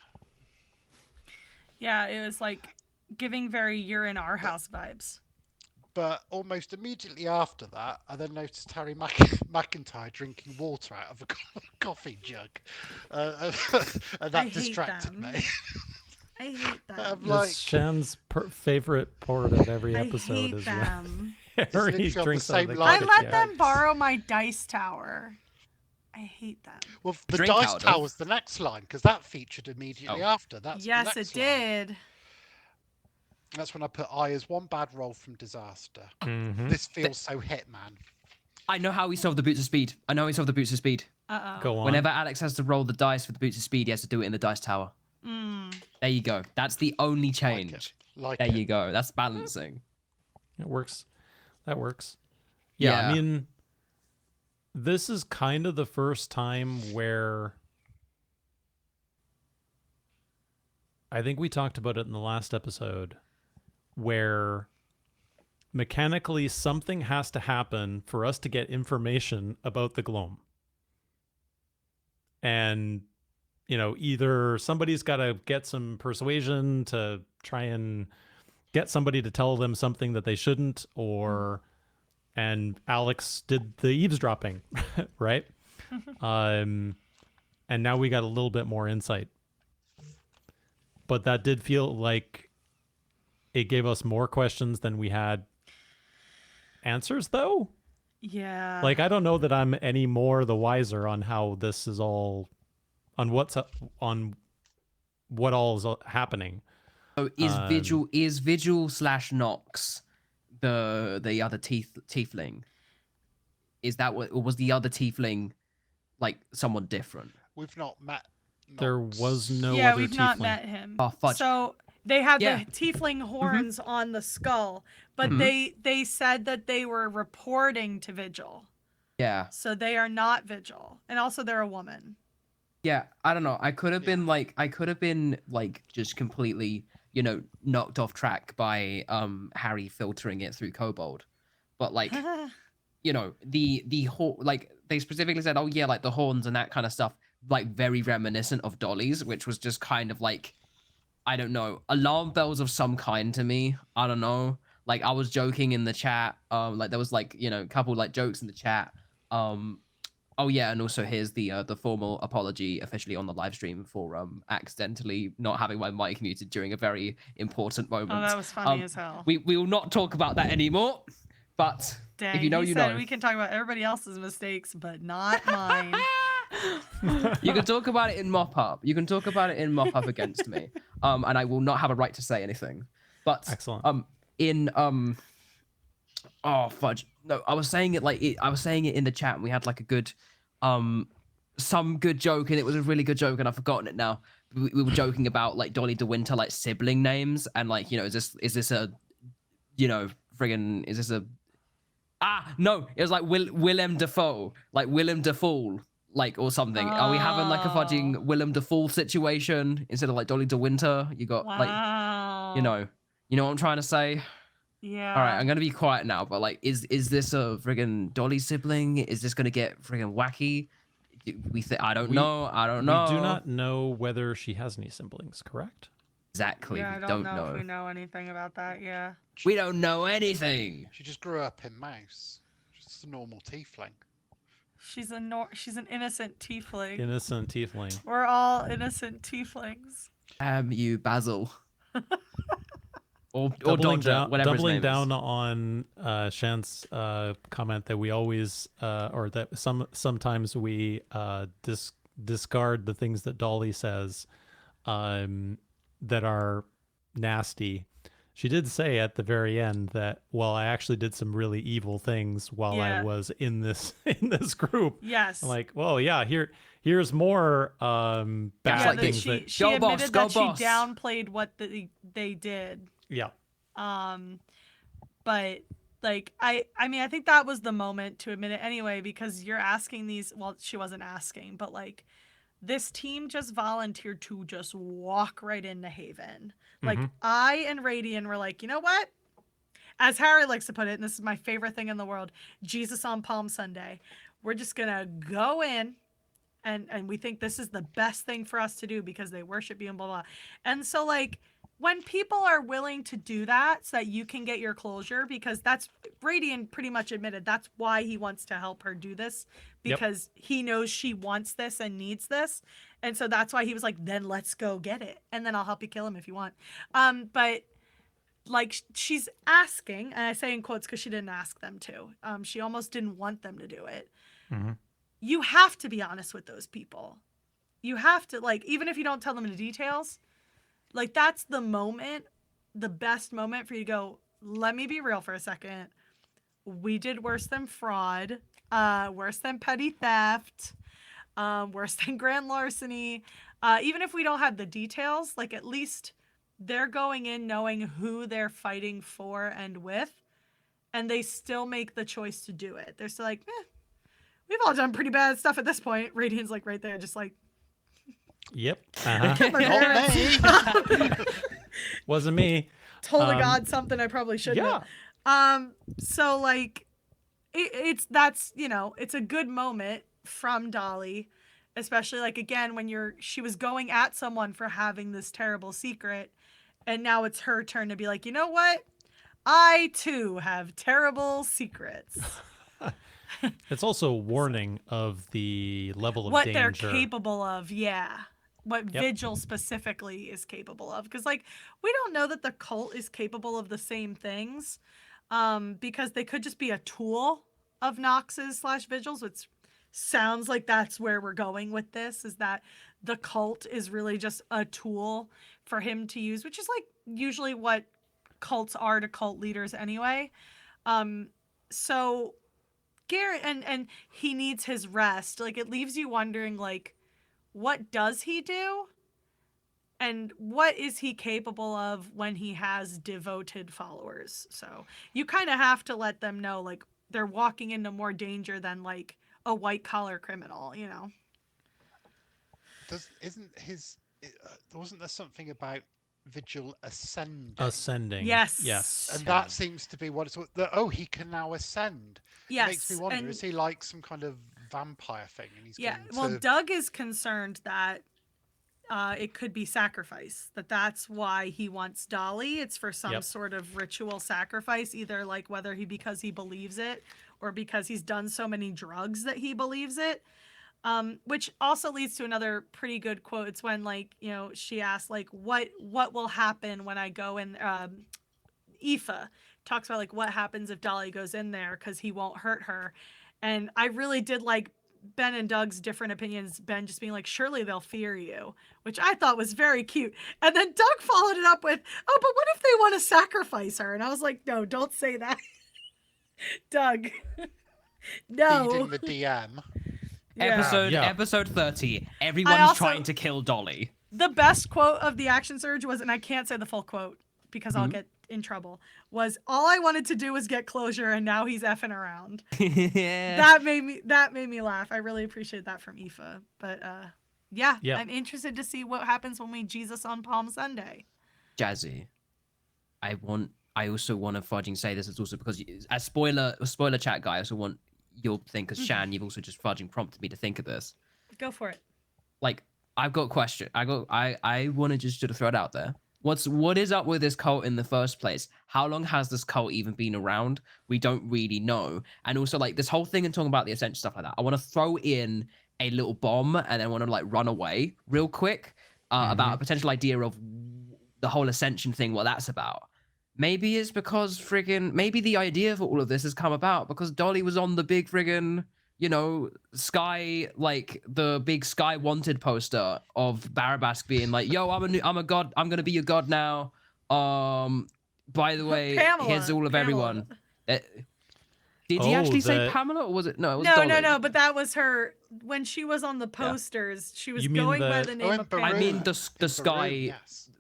Speaker 3: Yeah, it was like giving very "you're in our house" vibes.
Speaker 4: But almost immediately after that, I then noticed Harry McIntyre drinking water out of a coffee jug, and that
Speaker 3: hate
Speaker 4: distracted
Speaker 3: them.
Speaker 4: me.
Speaker 3: I hate
Speaker 4: I'm
Speaker 3: them.
Speaker 4: like,
Speaker 1: It's Shan's favorite part of every
Speaker 3: I
Speaker 1: episode
Speaker 3: hate
Speaker 1: is
Speaker 3: them.
Speaker 1: when Harry
Speaker 4: literally on the
Speaker 1: drinks out of
Speaker 4: same
Speaker 1: the
Speaker 4: line
Speaker 3: I
Speaker 4: as
Speaker 1: coffee
Speaker 3: let
Speaker 1: jug.
Speaker 3: them borrow my dice tower. I hate them.
Speaker 4: well, the
Speaker 2: Drink
Speaker 4: dice
Speaker 2: out of?
Speaker 4: tower's the next line because that featured immediately
Speaker 2: Oh.
Speaker 4: after. That's the
Speaker 3: Yes,
Speaker 4: next
Speaker 3: it
Speaker 4: line.
Speaker 3: did.
Speaker 4: That's when I put I as one bad roll from disaster.
Speaker 1: Mhm.
Speaker 4: This feels so Hitman.
Speaker 2: I know how he solved the boots of speed.
Speaker 3: Uh-oh.
Speaker 1: Go on.
Speaker 2: Whenever Alex has to roll the dice for the boots of speed, he has to do it in the dice tower. There you go. That's the only change.
Speaker 4: Like
Speaker 2: There
Speaker 4: it.
Speaker 2: you go. That's balancing.
Speaker 1: It works. That works. Yeah, I
Speaker 2: Yeah.
Speaker 1: mean, this is kind of the first time where I think we talked about it in the last episode, where mechanically something has to happen for us to get information about the Gloam. And, you know, either somebody's got to get some persuasion to try and get somebody to tell them something that they shouldn't, or and Alex did the eavesdropping, right? And now we got a little bit more insight. But that did feel like it gave us more questions than we had answers, though.
Speaker 3: Yeah.
Speaker 1: Like, I don't know that I'm any more the wiser on how this is all, on what all is happening.
Speaker 2: So is Vigil / Nox the other tiefling? Is that what, or was the other tiefling like someone different?
Speaker 4: We've not met.
Speaker 1: There
Speaker 4: Nox.
Speaker 1: was no
Speaker 3: yeah,
Speaker 1: other
Speaker 3: we've not
Speaker 1: tiefling.
Speaker 3: met him.
Speaker 2: Oh, fudge.
Speaker 3: So they had
Speaker 2: Yeah.
Speaker 3: the tiefling horns on the skull, but
Speaker 2: Mhm.
Speaker 3: they said that they were reporting to Vigil.
Speaker 2: Yeah.
Speaker 3: So they are not Vigil. And also they're a woman.
Speaker 2: Yeah, I don't know. I could have been like just completely, knocked off track by Harry filtering it through Kobold. But like, like they specifically said, oh yeah, like the horns and that kind of stuff, like very reminiscent of Dolly's, which was just kind of like, I don't know, alarm bells of some kind to me. I don't know. Like I was joking in the chat, like there was like, a couple like jokes in the chat. Oh yeah, and also here's the formal apology officially on the live stream for accidentally not having my mic muted during a very important moment.
Speaker 3: Oh, that was funny as hell.
Speaker 2: We will not talk about that anymore. But
Speaker 3: Dang,
Speaker 2: if you know,
Speaker 3: he
Speaker 2: you
Speaker 3: said
Speaker 2: know.
Speaker 3: we can talk about everybody else's mistakes, but not mine.
Speaker 2: You can talk about it in mop up. You can talk about it in mop up against me. And I will not have a right to say anything. But
Speaker 1: Excellent.
Speaker 2: Oh fudge! No, I was saying it in the chat, and we had like a good, some good joke, and it was a really good joke, and I've forgotten it now. We were joking about like Dolly de Winter like sibling names, and like is this a, friggin' is this a, no, it was like Willem Dafoe, like Willem Dafoe, like or something. Are we having like a fudging Willem Dafoe situation instead of like Dolly de Winter? You got
Speaker 3: Wow.
Speaker 2: you know what I'm trying to say.
Speaker 3: Yeah.
Speaker 2: All right, I'm gonna be quiet now. But like, is this a friggin' Dolly sibling? Is this gonna get friggin' wacky? I don't know. I don't know.
Speaker 1: We do not know whether she has any siblings, correct?
Speaker 2: Exactly.
Speaker 3: Yeah, I
Speaker 2: we
Speaker 3: don't
Speaker 2: don't
Speaker 3: know if we know anything about that. Yeah.
Speaker 2: We don't know anything.
Speaker 4: She just grew up in Mouse. She's just a normal tiefling.
Speaker 3: She's an innocent tiefling.
Speaker 1: Innocent tiefling.
Speaker 3: We're all innocent tieflings.
Speaker 2: You Basil. or
Speaker 1: Doubling
Speaker 2: Dodger,
Speaker 1: down,
Speaker 2: whatever
Speaker 1: doubling
Speaker 2: his name
Speaker 1: down on Shan's comment that we always, or that sometimes we discard the things that Dolly says that are nasty. She did say at the very end that, well, I actually did some really evil things while I was in this group.
Speaker 3: Yes.
Speaker 1: Like, well, yeah, here's more bad things
Speaker 3: she
Speaker 1: that
Speaker 3: she
Speaker 2: Go
Speaker 3: admitted
Speaker 2: boss,
Speaker 3: that
Speaker 2: go
Speaker 3: she
Speaker 2: boss.
Speaker 3: downplayed what they did.
Speaker 1: yeah.
Speaker 3: But like I mean I think that was the moment to admit it anyway, because you're asking these, well, she wasn't asking, but like this team just volunteered to just walk right into Haven. Like I and Raidion were like, you know what? As Harry likes to put it, and this is my favorite thing in the world, Jesus on Palm Sunday. We're just gonna go in and we think this is the best thing for us to do because they worship you and blah blah. And so like when people are willing to do that so that you can get your closure, because that's Radion pretty much admitted that's why he wants to help her do this, because he knows she wants this and needs this. And so that's why he was like, then let's go get it. And then I'll help you kill him if you want. But like she's asking, and I say in quotes because she didn't ask them to. She almost didn't want them to do it.
Speaker 1: Mm-hmm.
Speaker 3: You have to be honest with those people. You have to, like, even if you don't tell them the details, like that's the moment, the best moment for you to go, let me be real for a second. We did worse than fraud, worse than petty theft, worse than grand larceny. Even if we don't have the details, like at least they're going in knowing who they're fighting for and with, and they still make the choice to do it. They're still like, we've all done pretty bad stuff at this point. Radion's like right there, just like,
Speaker 1: yep. Uh-huh.
Speaker 4: Not me.
Speaker 1: Wasn't me.
Speaker 3: Told a god something I probably shouldn't.
Speaker 1: Yeah.
Speaker 3: So like, it's you know, it's a good moment from Dolly, especially like again when she was going at someone for having this terrible secret, and now it's her turn to be like, you know what? I too have terrible secrets.
Speaker 1: It's also a warning of the level of
Speaker 3: what
Speaker 1: danger.
Speaker 3: they're capable of, yeah. What Vigil specifically is capable of. Because, like, we don't know that the cult is capable of the same things, because they could just be a tool of Nox's / Vigil's, which sounds like that's where we're going with this, is that the cult is really just a tool for him to use, which is, like, usually what cults are to cult leaders anyway. So Garrett, and he needs his rest. Like, it leaves you wondering, like, what does he do? And what is he capable of when he has devoted followers? So you kind of have to let them know, like, they're walking into more danger than, like, a white-collar criminal, you know?
Speaker 4: Wasn't there something about Vigil ascending?
Speaker 1: Ascending.
Speaker 3: Yes.
Speaker 1: Yes.
Speaker 4: And that seems to be what it's... Oh, he can now ascend.
Speaker 3: Yes.
Speaker 4: It makes me wonder, is he like some kind of vampire thing? And he's going
Speaker 3: Well,
Speaker 4: to...
Speaker 3: Doug is concerned that it could be sacrifice. That's why he wants Dolly. It's for some sort of ritual sacrifice, either like whether because he believes it or because he's done so many drugs that he believes it. Which also leads to another pretty good quote. It's when, like, you know, she asked, like, what will happen when I go in. Aoife talks about, like, what happens if Dolly goes in there because he won't hurt her. And I really did like Ben and Doug's different opinions. Ben just being like, surely they'll fear you, which I thought was very cute. And then Doug followed it up with, oh, but what if they want to sacrifice her? And I was like, no, don't say that. Doug. No.
Speaker 4: Feeding the DM.
Speaker 3: Yeah.
Speaker 2: Episode 30. Everyone's trying to kill Dolly.
Speaker 3: The best quote of the action surge was, and I can't say the full quote because I'll get in trouble, was, all I wanted to do was get closure and now he's effing around.
Speaker 2: Yeah.
Speaker 3: That made me laugh. I really appreciate that from Aoife. But yeah, I'm interested to see what happens when we Jesus on Palm Sunday.
Speaker 2: Jazzy, I also want to fudging say this is also because as spoiler chat guy, I also want your thing, because Shan, you've also just fudging prompted me to think of this.
Speaker 3: Go for it.
Speaker 2: Like, I've got a question. I want to just sort of throw it out there. What is up with this cult in the first place? How long has this cult even been around? We don't really know. And also, like, this whole thing and talking about the Ascension stuff like that, I want to throw in a little bomb and then want to, like, run away real quick about a potential idea of the whole Ascension thing, what that's about. Maybe it's because maybe the idea for all of this has come about because Dolly was on the big friggin', you know, Sky, like the big Sky Wanted poster of Barabask being like, yo, I'm a god, I'm gonna be your god now. By the way,
Speaker 3: Pamela,
Speaker 2: here's all of
Speaker 3: Pamela.
Speaker 2: everyone. Did he actually say Pamela, or was it? No, it was Dolly.
Speaker 3: No, but that was her, when she was on the posters, she was going by the name of Pamela.
Speaker 2: I mean the Sky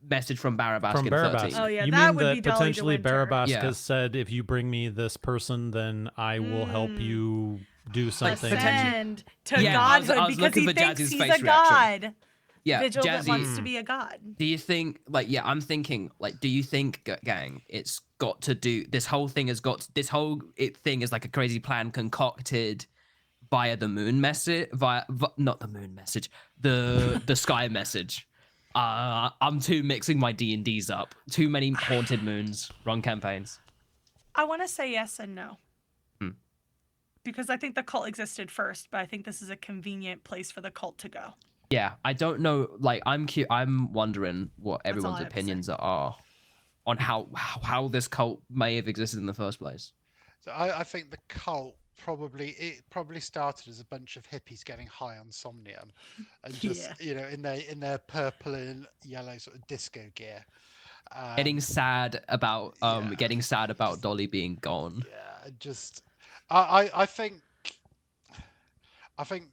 Speaker 2: message from Barabask in 13.
Speaker 3: Oh yeah,
Speaker 1: you
Speaker 3: that
Speaker 1: mean
Speaker 3: would
Speaker 1: that
Speaker 3: be Dolly
Speaker 1: potentially
Speaker 3: DeWinter.
Speaker 1: Barabask has said, if you bring me this person, then I will help you do something.
Speaker 3: Ascend to
Speaker 2: Yeah,
Speaker 3: godhood
Speaker 2: I was
Speaker 3: because he
Speaker 2: looking for
Speaker 3: thinks
Speaker 2: Jazzy's
Speaker 3: he's
Speaker 2: face
Speaker 3: a
Speaker 2: reaction.
Speaker 3: god.
Speaker 2: Yeah,
Speaker 3: Vigil that
Speaker 2: Jazzy,
Speaker 3: wants to be a god.
Speaker 2: do you think, like, I'm thinking, like, do you think, gang, it's got to do, this whole thing has got, thing is like a crazy plan concocted via the moon message, not the moon message, the Sky message. I'm too mixing my D&Ds up. Too many haunted moons, wrong campaigns.
Speaker 3: I want to say yes and no.
Speaker 2: Hmm.
Speaker 3: Because I think the cult existed first, but I think this is a convenient place for the cult to go.
Speaker 2: Yeah, I don't know. Like, I'm wondering what
Speaker 3: all
Speaker 2: everyone's
Speaker 3: I have to say.
Speaker 2: opinions are on how this cult may have existed in the first place.
Speaker 4: So I think the cult probably started as a bunch of hippies getting high on somnium, and just in their purple and yellow sort of disco gear.
Speaker 2: Getting sad about
Speaker 4: yeah.
Speaker 2: Dolly being gone.
Speaker 4: Yeah, just I think I think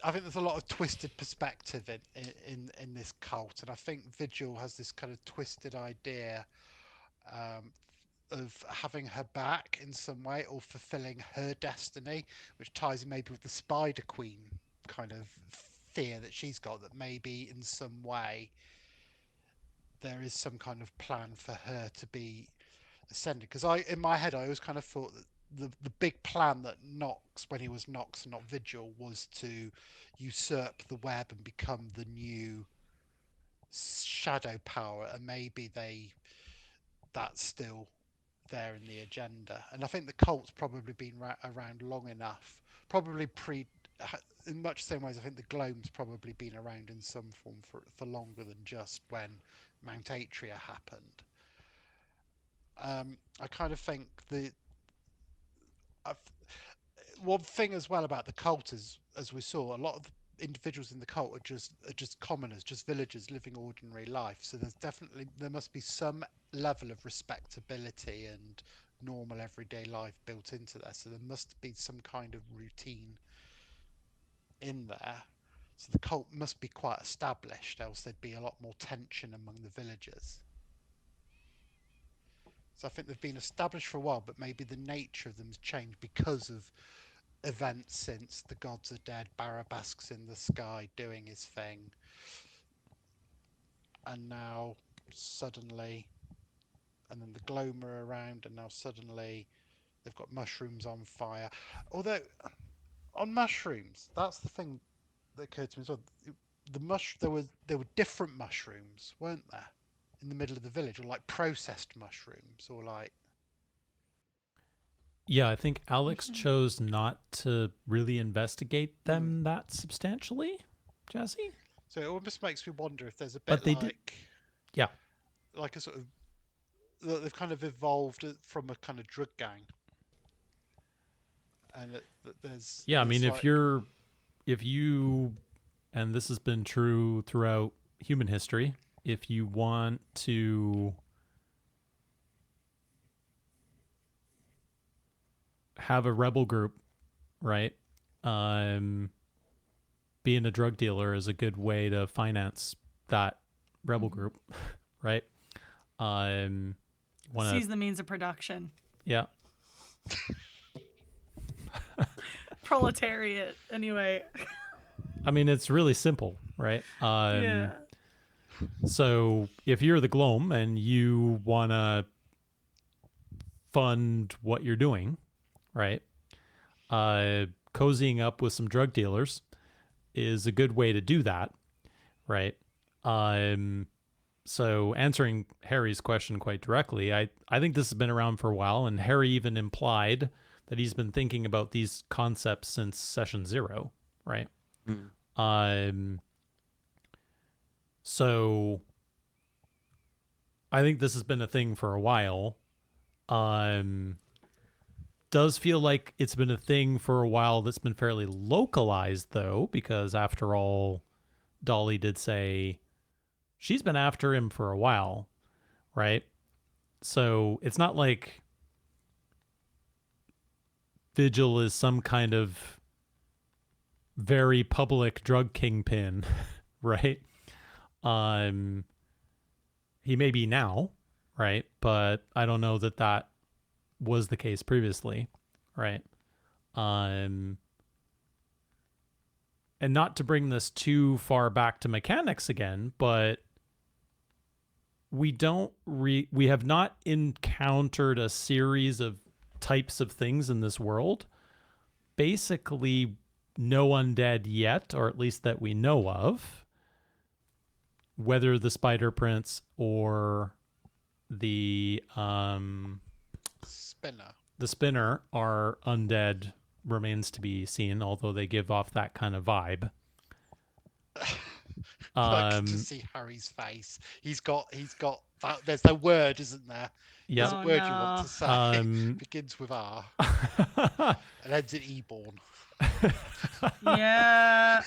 Speaker 4: there's a lot of twisted perspective in this cult, and I think Vigil has this kind of twisted idea of having her back in some way, or fulfilling her destiny, which ties in maybe with the Spider Queen kind of fear that she's got, that maybe in some way there is some kind of plan for her to be ascended. Because in my head I always kind of thought that the big plan that Nox, when he was Nox and not Vigil, was to usurp the web and become the new shadow power, and maybe that's still there in the agenda. And I think the cult's probably been around long enough, probably in much the same ways I think the Gloam's probably been around in some form for longer than just when Mount Atria happened. I kind of think one thing as well about the cult is, as we saw, a lot of the individuals in the cult are just commoners, just villagers living ordinary life. So there must be some level of respectability and normal everyday life built into there. So there must be some kind of routine in there. So the cult must be quite established, else there'd be a lot more tension among the villagers. So I think they've been established for a while, but maybe the nature of them has changed because of events since the gods are dead, Barabask's in the sky doing his thing, and now suddenly, and then the Gloam are around, and now suddenly they've got mushrooms on fire. Although on mushrooms, that's the thing that occurred to me as well. There were different mushrooms, weren't there, in the middle of the village, or like processed mushrooms, or like.
Speaker 1: Yeah, I think Alex chose not to really investigate them that substantially, Jazzy.
Speaker 4: So it almost makes me wonder if there's a bit
Speaker 1: But they did, yeah,
Speaker 4: like a sort of, they've kind of evolved from a kind of drug gang, and there's
Speaker 1: yeah. I mean,
Speaker 4: like,
Speaker 1: if you, and this has been true throughout human history, if you want to have a rebel group, right? Being a drug dealer is a good way to finance that rebel group, right?
Speaker 3: Seize the means of production.
Speaker 1: Yeah.
Speaker 3: Proletariat, anyway.
Speaker 1: I mean, it's really simple, right?
Speaker 3: Yeah.
Speaker 1: So if you're the Gloam and you want to fund what you're doing, right? Cozying up with some drug dealers is a good way to do that, right? So answering Harry's question quite directly, I think this has been around for a while, and Harry even implied that he's been thinking about these concepts since session 0, right? So I think this has been a thing for a while. Does feel like it's been a thing for a while that's been fairly localized, though, because after all, Dolly did say she's been after him for a while, right? So it's not like Vigil is some kind of very public drug kingpin, right? He may be now, right? But I don't know that was the case previously, right? And not to bring this too far back to mechanics again, but we have not encountered a series of types of things in this world. Basically, no undead yet, or at least that we know of. whether the spider prince or the
Speaker 4: Spinner.
Speaker 1: are undead remains to be seen, although they give off that kind of vibe.
Speaker 4: I can just see Harry's face. He's got that. There's no word, isn't there?
Speaker 1: Yep.
Speaker 4: There's a
Speaker 3: Oh,
Speaker 4: word you want
Speaker 3: no.
Speaker 4: to say. Begins with R and ends in Eborn.
Speaker 3: Yeah,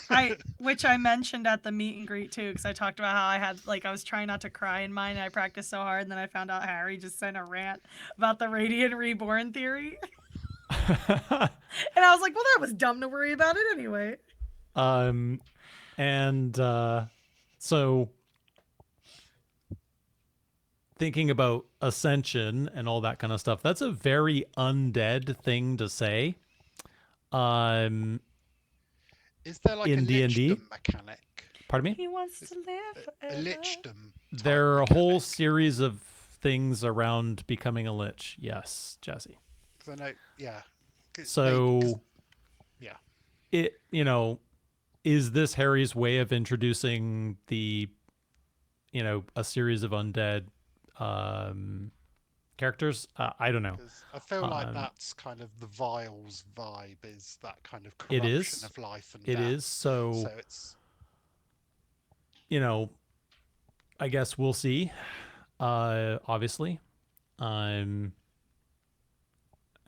Speaker 3: which I mentioned at the meet and greet too, because I talked about how I was trying not to cry in mine, and I practiced so hard, and then I found out Harry just sent a rant about the Radiant Reborn theory, and I was like, well, that was dumb to worry about it anyway.
Speaker 1: So thinking about ascension and all that kind of stuff, that's a very undead thing to say.
Speaker 4: Is there like
Speaker 1: in
Speaker 4: a
Speaker 1: D&D?
Speaker 4: lichdom mechanic?
Speaker 1: Pardon me?
Speaker 3: He wants to live
Speaker 4: A
Speaker 3: forever.
Speaker 4: lichdom.
Speaker 1: There are a whole series of things around becoming a lich. Yes, Jazzy.
Speaker 4: I know, yeah.
Speaker 1: So,
Speaker 4: yeah.
Speaker 1: it, you know, is this Harry's way of introducing the, you know, a series of undead characters? I don't know.
Speaker 4: I feel like that's kind of the Vials vibe, is that kind of
Speaker 1: It
Speaker 4: corruption
Speaker 1: is.
Speaker 4: of life and
Speaker 1: It
Speaker 4: death.
Speaker 1: is. So
Speaker 4: it's,
Speaker 1: you know, I guess we'll see. Obviously,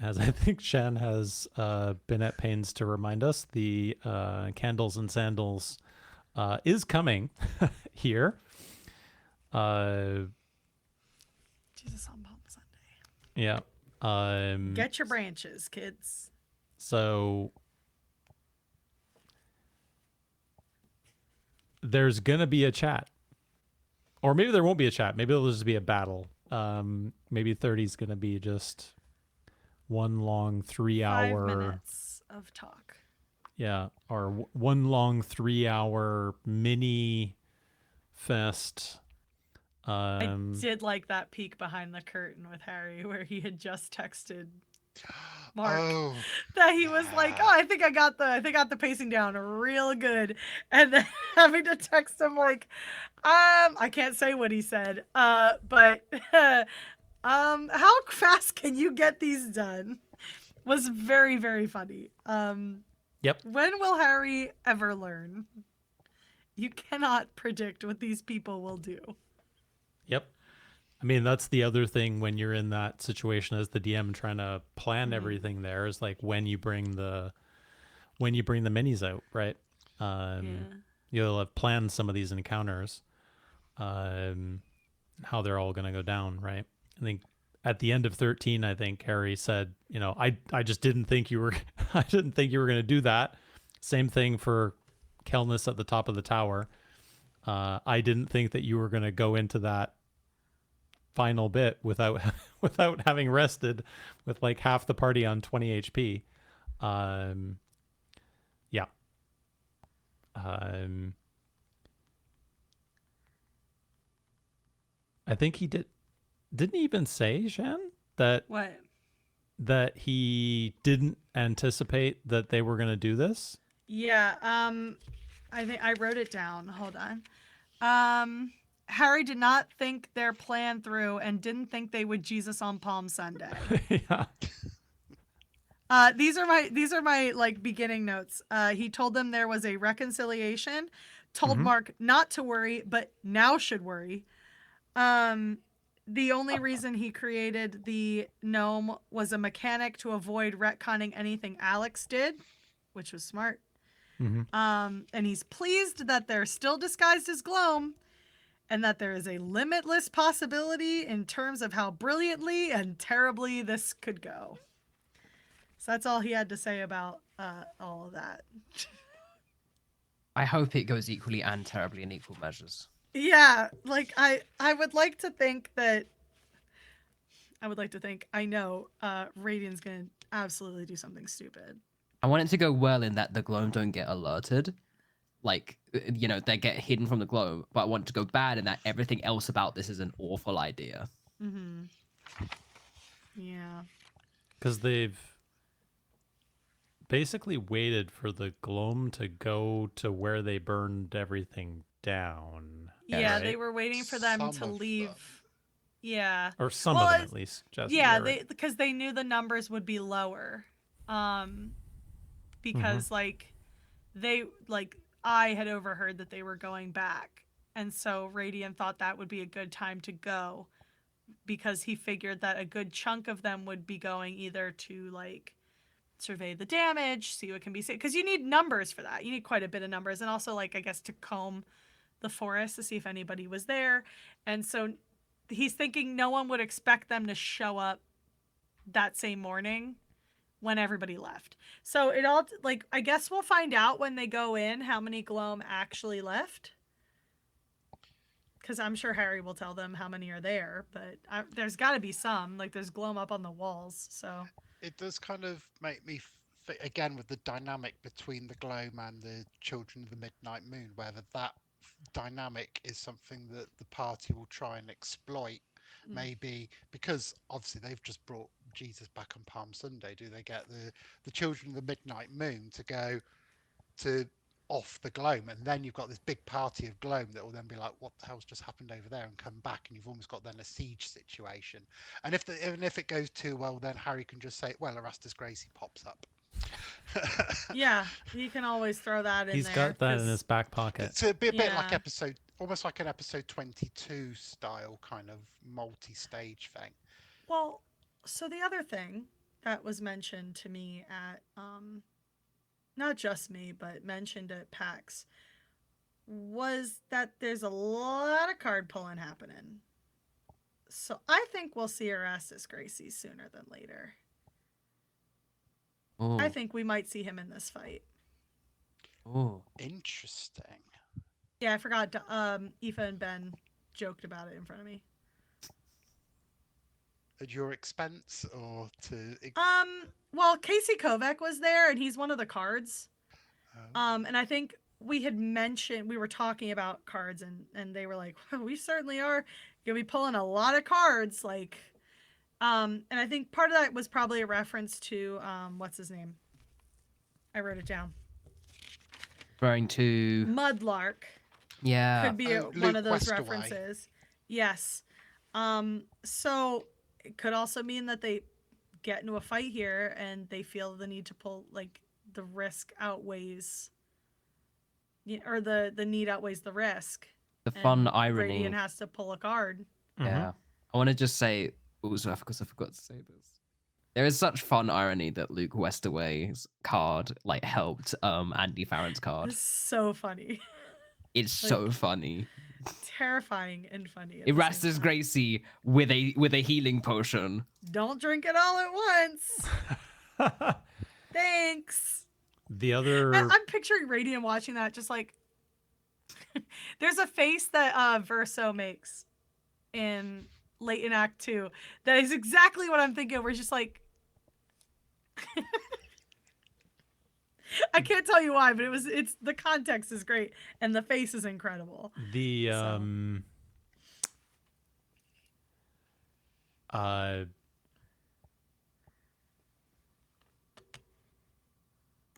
Speaker 1: as I think Shan has been at pains to remind us, the Candles and Sandals is coming here.
Speaker 3: Jesus on Palm Sunday.
Speaker 1: Yeah.
Speaker 3: Get your branches, kids.
Speaker 1: So there's gonna be a chat, or maybe there won't be a chat. Maybe it'll just be a battle. Maybe 30 is gonna be just one long 3-hour
Speaker 3: 5 minutes of talk.
Speaker 1: Yeah, or one long 3-hour mini fest.
Speaker 3: I did like that peek behind the curtain with Harry where he had just texted Mark that he was like, "Oh, I think I got the pacing down real good," and then having to text him like, I can't say what he said, but how fast can you get these done? Was very, very funny.
Speaker 1: Yep.
Speaker 3: When will Harry ever learn? You cannot predict what these people will do.
Speaker 1: Yep. I mean, that's the other thing when you're in that situation as the DM trying to plan everything there is like when you bring the minis out, right? You'll have planned some of these encounters, how they're all going to go down, right? I think at the end of 13, I think Harry said, you know, I just didn't think you were I didn't think you were going to do that. Same thing for Kelness at the top of the tower. I didn't think that you were going to go into that final bit without having rested with like half the party on 20 HP. Yeah. I think he didn't he even say, Shan, that
Speaker 3: What?
Speaker 1: that he didn't anticipate that they were going to do this?
Speaker 3: Yeah, I think I wrote it down. Hold on. Harry did not think their plan through and didn't think they would Jesus on Palm Sunday.
Speaker 1: Yeah.
Speaker 3: These are my like beginning notes. He told them there was a reconciliation, told Mark not to worry, but now should worry. The only reason he created the gnome was a mechanic to avoid retconning anything Alex did, which was smart. And he's pleased that they're still disguised as Gloam and that there is a limitless possibility in terms of how brilliantly and terribly this could go. So that's all he had to say about all of that.
Speaker 2: I hope it goes equally and terribly in equal measures.
Speaker 3: Yeah, like I would like to think I know Raidion's gonna absolutely do something stupid.
Speaker 2: I want it to go well in that the Gloam don't get alerted. Like, you know, they get hidden from the Gloam, but I want it to go bad in that everything else about this is an awful idea.
Speaker 3: Yeah.
Speaker 1: Because they've basically waited for the Gloam to go to where they burned everything down.
Speaker 3: Yeah,
Speaker 1: right?
Speaker 3: they were waiting for them
Speaker 4: Some
Speaker 3: to
Speaker 4: of
Speaker 3: leave.
Speaker 4: them.
Speaker 3: Yeah.
Speaker 1: Or some
Speaker 3: Well,
Speaker 1: of them
Speaker 3: it's-
Speaker 1: at least. Jazzy,
Speaker 3: Yeah,
Speaker 1: right.
Speaker 3: because they knew the numbers would be lower. Because like I had overheard that they were going back. And so Radian thought that would be a good time to go because he figured that a good chunk of them would be going either to like survey the damage, see what can be saved, because you need numbers for that. You need quite a bit of numbers, and also like I guess to comb the forest to see if anybody was there. And so he's thinking no one would expect them to show up that same morning when everybody left. So it all like I guess we'll find out when they go in how many Gloam actually left. Because I'm sure Harry will tell them how many are there, but there's got to be some. Like there's Gloam up on the walls, so.
Speaker 4: It does kind of make me again with the dynamic between the Gloam and the Children of the Midnight Moon, whether that dynamic is something that the party will try and exploit. Maybe because obviously they've just brought Jesus back on Palm Sunday. Do they get the Children of the Midnight Moon to go to off the Gloam, and then you've got this big party of Gloam that will then be like, what the hell's just happened over there, and come back, and you've almost got then a siege situation. And if it goes too well, then Harry can just say, well, Erastus Gracie pops up.
Speaker 3: Yeah, you can always throw that in
Speaker 1: He's
Speaker 3: there.
Speaker 1: got that in
Speaker 3: 'cause-
Speaker 1: his back pocket.
Speaker 4: To be a bit like
Speaker 3: Yeah.
Speaker 4: almost like an episode 22 style kind of multi-stage thing.
Speaker 3: Well, so the other thing that was mentioned to me at not just me, but mentioned at PAX was that there's a lot of card pulling happening. So I think we'll see Erastus Gracie sooner than later.
Speaker 2: Oh,
Speaker 3: I think we might see him in this fight.
Speaker 2: oh.
Speaker 4: Interesting.
Speaker 3: Yeah, I forgot. Aoife and Ben joked about it in front of me.
Speaker 4: At your expense or to?
Speaker 3: Well, Casey Kovac was there, and he's one of the cards. And I think we had mentioned we were talking about cards, and they were like, well, "We certainly are gonna be pulling a lot of cards." Like, and I think part of that was probably a reference to what's his name? I wrote it down.
Speaker 2: Referring to
Speaker 3: Mudlark.
Speaker 2: yeah.
Speaker 3: Could be
Speaker 4: Oh,
Speaker 3: one
Speaker 4: Luke
Speaker 3: of those
Speaker 4: Westaway.
Speaker 3: references. Yes. So it could also mean that they get into a fight here and they feel the need to pull, like, the risk outweighs, or the need outweighs the risk.
Speaker 2: The fun
Speaker 3: and
Speaker 2: irony.
Speaker 3: Radion has to pull a card.
Speaker 2: Yeah. I want to just say also because I forgot to say this. There is such fun irony that Luke Westaway's card like helped Andy Farron's card.
Speaker 3: It's so funny.
Speaker 2: It's so funny.
Speaker 3: Terrifying and funny. at the same
Speaker 2: Erastus
Speaker 3: time.
Speaker 2: Gracie with a healing potion.
Speaker 3: Don't drink it all at once. Thanks.
Speaker 1: The other
Speaker 3: I'm picturing Radiant watching that, just like there's a face that Verso makes in late in Act 2 that is exactly what I'm thinking. We're just like I can't tell you why, but it's the context is great and the face is incredible.
Speaker 1: the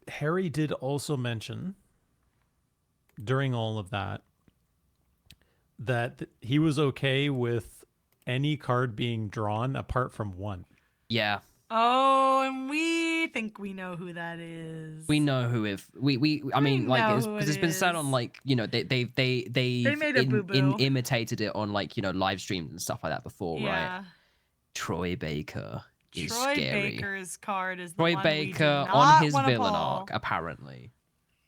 Speaker 1: Harry did also mention during all of that he was okay with any card being drawn apart from one.
Speaker 2: Yeah.
Speaker 3: Oh, and we think we know who that is.
Speaker 2: We know who if I mean like
Speaker 3: know
Speaker 2: it's
Speaker 3: who
Speaker 2: because
Speaker 3: it
Speaker 2: it's been said
Speaker 3: is.
Speaker 2: on like they
Speaker 3: made a boo-boo.
Speaker 2: imitated it on like live streams and stuff like that before, right?
Speaker 3: Yeah.
Speaker 2: Troy Baker is
Speaker 3: Troy
Speaker 2: scary.
Speaker 3: Baker's card is the
Speaker 2: Troy
Speaker 3: one we do
Speaker 2: Baker
Speaker 3: not
Speaker 2: on his
Speaker 3: wanna
Speaker 2: villain
Speaker 3: pull.
Speaker 2: arc, apparently.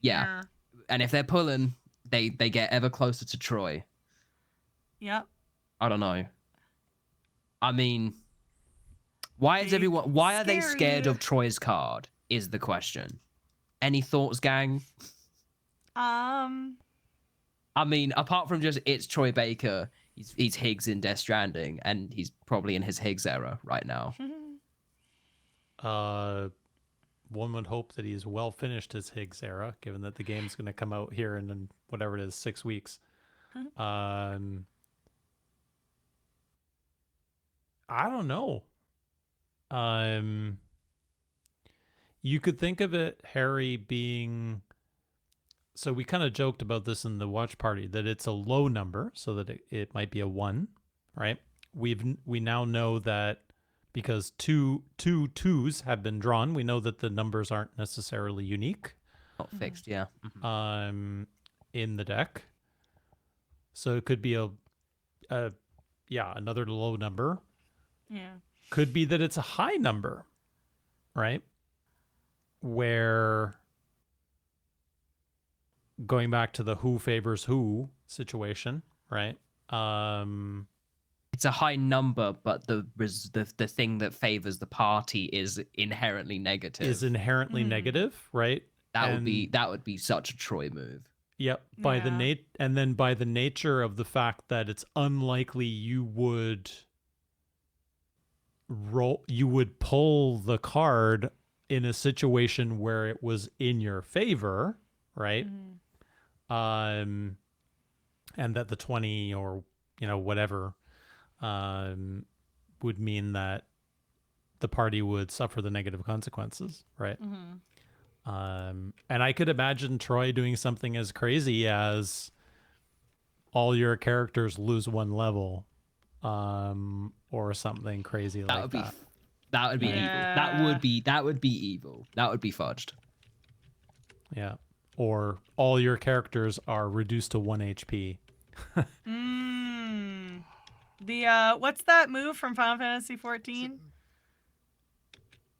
Speaker 2: Yeah. And if they're pulling, they get ever closer to Troy.
Speaker 3: Yep.
Speaker 2: I don't know. I mean, why is
Speaker 3: Big,
Speaker 2: everyone? Why are they scared
Speaker 3: scary.
Speaker 2: of Troy's card? Is the question. Any thoughts, gang? I mean, apart from just it's Troy Baker, he's Higgs in Death Stranding, and he's probably in his Higgs era right now.
Speaker 1: One would hope that he's well finished his Higgs era, given that the game's going to come out here in whatever it is, 6 weeks. I don't know. You could think of it, Harry, being so we kind of joked about this in the watch party that it's a low number, so that it might be a 1, right? We now know that because two twos have been drawn, we know that the numbers aren't necessarily unique
Speaker 2: Not fixed, yeah. Mhm.
Speaker 1: in the deck. So it could be another low number.
Speaker 3: Yeah.
Speaker 1: Could be that it's a high number, right? Where, going back to the who favors who situation, right?
Speaker 2: It's a high number, but the thing that favors the party is inherently negative.
Speaker 1: Is inherently negative, right?
Speaker 2: that would be such a Troy move.
Speaker 1: Yep. By the nature of the fact that it's unlikely you would pull the card in a situation where it was in your favor, right? And that the 20 or whatever would mean that the party would suffer the negative consequences, right? And I could imagine Troy doing something as crazy as all your characters lose 1 level, or something crazy like that.
Speaker 2: That would be evil. That would be evil. That would be fudged.
Speaker 1: Yeah. Or all your characters are reduced to 1 HP.
Speaker 3: The what's that move from Final Fantasy 14?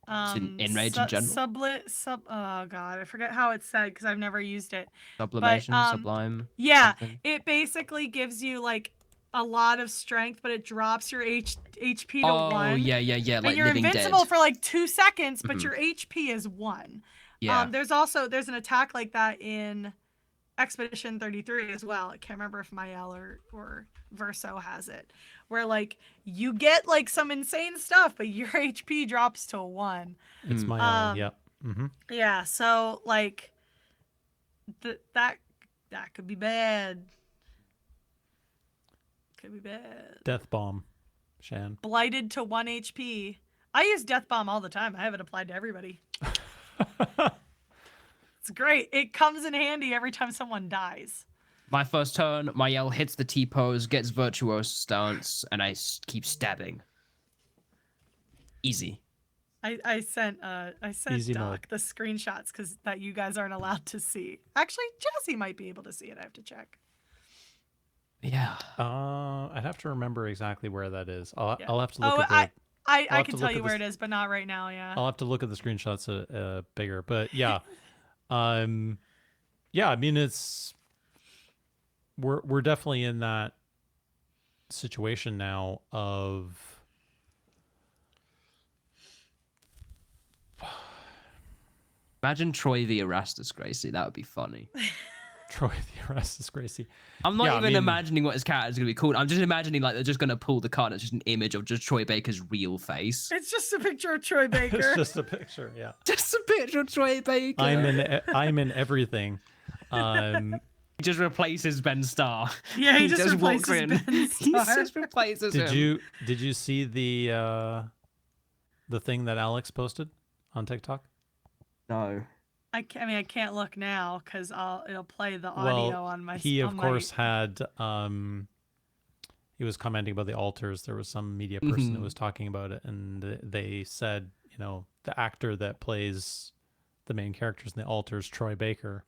Speaker 2: Enrage in general.
Speaker 3: Oh god, I forget how it's said because I've never used it.
Speaker 2: Sublimation, sublime.
Speaker 3: Yeah,
Speaker 2: something.
Speaker 3: it basically gives you like a lot of strength, but it drops your HP to 1.
Speaker 2: Oh yeah. Like
Speaker 3: and you're
Speaker 2: living
Speaker 3: invincible
Speaker 2: dead.
Speaker 3: for like 2 seconds, but your HP is 1.
Speaker 2: Yeah.
Speaker 3: There's an attack like that in Expedition 33 as well. I can't remember if Mael or Verso has it, where like you get like some insane stuff, but your HP drops to 1.
Speaker 1: It's my yep.
Speaker 3: Yeah, so like that could be bad. Could be bad.
Speaker 1: Death bomb, Shan.
Speaker 3: Blighted to 1 HP. I use Death Bomb all the time. I have it applied to everybody. It's great. It comes in handy every time someone dies.
Speaker 2: My first turn, my yell hits the T-pose, gets virtuoso stance, and I keep stabbing. Easy.
Speaker 3: I sent
Speaker 1: Easy
Speaker 3: Doc
Speaker 1: mode.
Speaker 3: the screenshots because that you guys aren't allowed to see. Actually, Jazzy might be able to see it. I have to check.
Speaker 2: Yeah.
Speaker 1: I'd have to remember exactly where that is. I'll have to
Speaker 3: Oh,
Speaker 1: look at the.
Speaker 3: I can tell you where it is, but not right now. Yeah.
Speaker 1: I'll have to look at the screenshots bigger, but yeah, yeah. I mean, we're definitely in that situation now of
Speaker 2: Imagine Troy the Erastus Gracie. That would be funny.
Speaker 1: Troy the Erastus Gracie.
Speaker 2: I'm not even imagining what his character is going to be called. I'm just imagining like they're just going to pull the card. It's just an image of just Troy Baker's real face.
Speaker 3: It's just a picture of Troy Baker.
Speaker 1: It's just a picture. Yeah.
Speaker 2: Just a picture of Troy Baker.
Speaker 1: I'm in everything.
Speaker 2: He just replaces Ben Starr.
Speaker 3: Yeah, he just
Speaker 2: walks
Speaker 3: replaces
Speaker 2: in.
Speaker 3: Ben
Speaker 2: He
Speaker 3: Starr.
Speaker 2: just replaces him.
Speaker 1: Did you see the thing that Alex posted on TikTok?
Speaker 2: No.
Speaker 3: I can't look now because it'll play the audio on my.
Speaker 1: He of course had. He was commenting about the altars. There was some media person that was talking about it, and they said, the actor that plays the main characters in the altars, Troy Baker.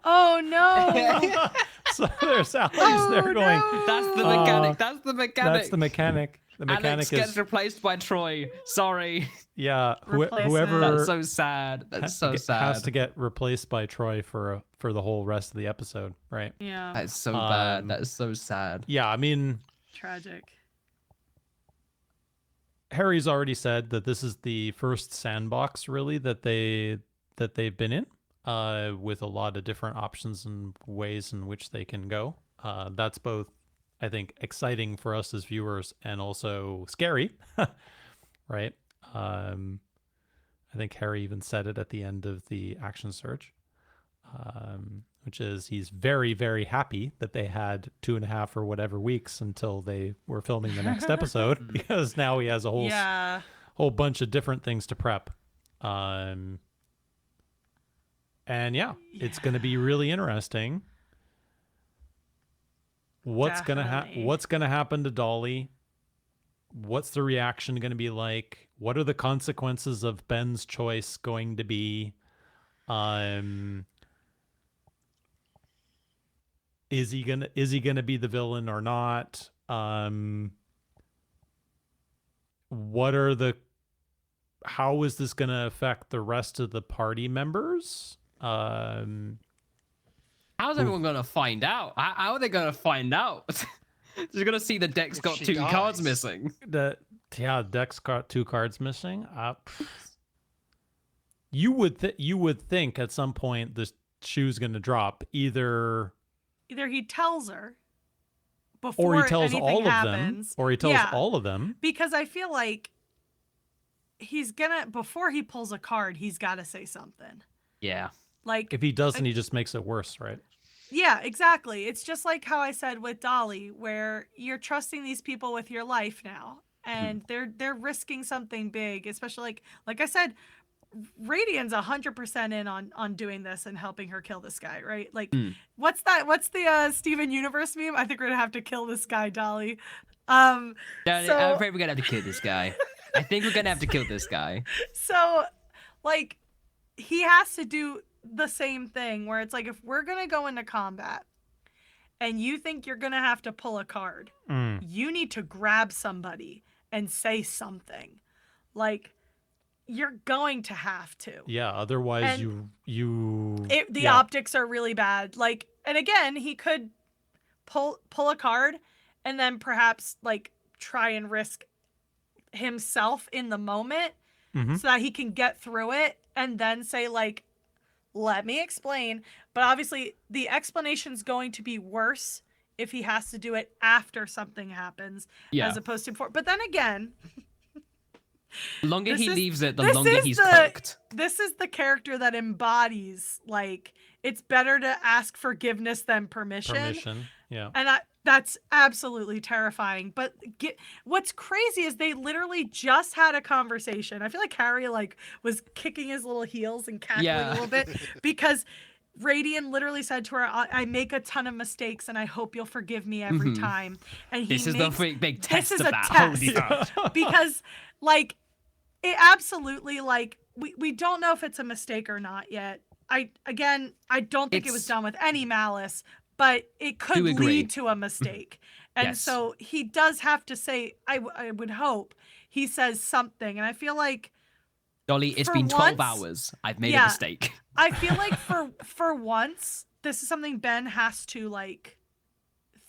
Speaker 3: Oh no!
Speaker 1: So there's Alex there going.
Speaker 3: No!
Speaker 2: That's the mechanic. That's the mechanic.
Speaker 1: That's the mechanic. The mechanic
Speaker 2: Alex gets replaced by Troy. Sorry.
Speaker 1: Yeah,
Speaker 3: Replacement.
Speaker 1: whoever
Speaker 2: That's so sad. That's so sad.
Speaker 1: has to get replaced by Troy for the whole rest of the episode, right?
Speaker 3: Yeah.
Speaker 2: That's so bad. That is so sad.
Speaker 1: Yeah, I mean,
Speaker 3: Tragic.
Speaker 1: Harry's already said that this is the first sandbox really that they've been in, with a lot of different options and ways in which they can go. That's both, I think, exciting for us as viewers and also scary, right? I think Harry even said it at the end of the action search, which is he's very, very happy that they had 2.5 or whatever weeks until they were filming the next episode, because now he has a whole bunch of different things to prep. And yeah, it's going to be really interesting. What's
Speaker 3: Definitely.
Speaker 1: gonna happen to Dolly? What's the reaction going to be like? What are the consequences of Ben's choice going to be? Is he gonna be the villain or not? How is this gonna affect the rest of the party members?
Speaker 2: How's everyone gonna find out? How are they gonna find out? They're gonna see the deck's
Speaker 4: If
Speaker 2: got
Speaker 4: she
Speaker 2: 2 cards
Speaker 4: dies.
Speaker 2: missing.
Speaker 1: Deck's got 2 cards missing. You would think at some point the shoe's gonna drop. Either
Speaker 3: He tells her before
Speaker 1: or he tells
Speaker 3: anything
Speaker 1: all
Speaker 3: happens.
Speaker 1: of them, or he tells
Speaker 3: Yeah.
Speaker 1: all of them.
Speaker 3: Because I feel like he's gonna, before he pulls a card, he's got to say something.
Speaker 2: Yeah.
Speaker 3: Like,
Speaker 1: If he doesn't, he just makes it worse, right?
Speaker 3: yeah, exactly. It's just like how I said with Dolly, where you're trusting these people with your life now, and they're risking something big, especially like I said, Raidion's 100% in on doing this and helping her kill this guy, right? Like, what's the Steven Universe meme? I think we're gonna have to kill this guy, Dolly.
Speaker 2: I'm
Speaker 3: So
Speaker 2: afraid we're gonna have to kill this guy. I think we're gonna have to kill this guy.
Speaker 3: so like he has to do the same thing where it's like, if we're gonna go into combat and you think you're gonna have to pull a card, you need to grab somebody and say something. Like, you're going to have to.
Speaker 1: Yeah, otherwise
Speaker 3: And the
Speaker 1: yeah.
Speaker 3: optics are really bad. Like, and again, he could pull a card and then perhaps like try and risk himself in the moment so that he can get through it and then say like, let me explain. But obviously the explanation's going to be worse if he has to do it after something happens as opposed to before. But then again,
Speaker 2: The longer he leaves it, the
Speaker 3: this
Speaker 2: longer
Speaker 3: is
Speaker 2: he's
Speaker 3: the-
Speaker 2: cooked.
Speaker 3: this is the character that embodies like, it's better to ask forgiveness than permission.
Speaker 1: Yeah.
Speaker 3: And that's absolutely terrifying. But what's crazy is they literally just had a conversation. I feel like Harry like was kicking his little heels and cackling a little bit because Raidion literally said to her, I make a ton of mistakes and I hope you'll forgive me every time. And
Speaker 2: This is the big test
Speaker 3: this is
Speaker 2: of
Speaker 3: a
Speaker 2: that.
Speaker 3: test.
Speaker 2: Holy
Speaker 3: Because like, it absolutely, like, we don't know if it's a mistake or not yet. I don't think it was done with any malice, but it could
Speaker 2: Do agree.
Speaker 3: lead to a mistake. And
Speaker 2: Yes.
Speaker 3: so he does have to say, I would hope he says something. And I feel like
Speaker 2: Dolly, it's
Speaker 3: For
Speaker 2: been 12
Speaker 3: once-
Speaker 2: hours. I've made a
Speaker 3: Yeah.
Speaker 2: mistake.
Speaker 3: I feel like for once, this is something Ben has to like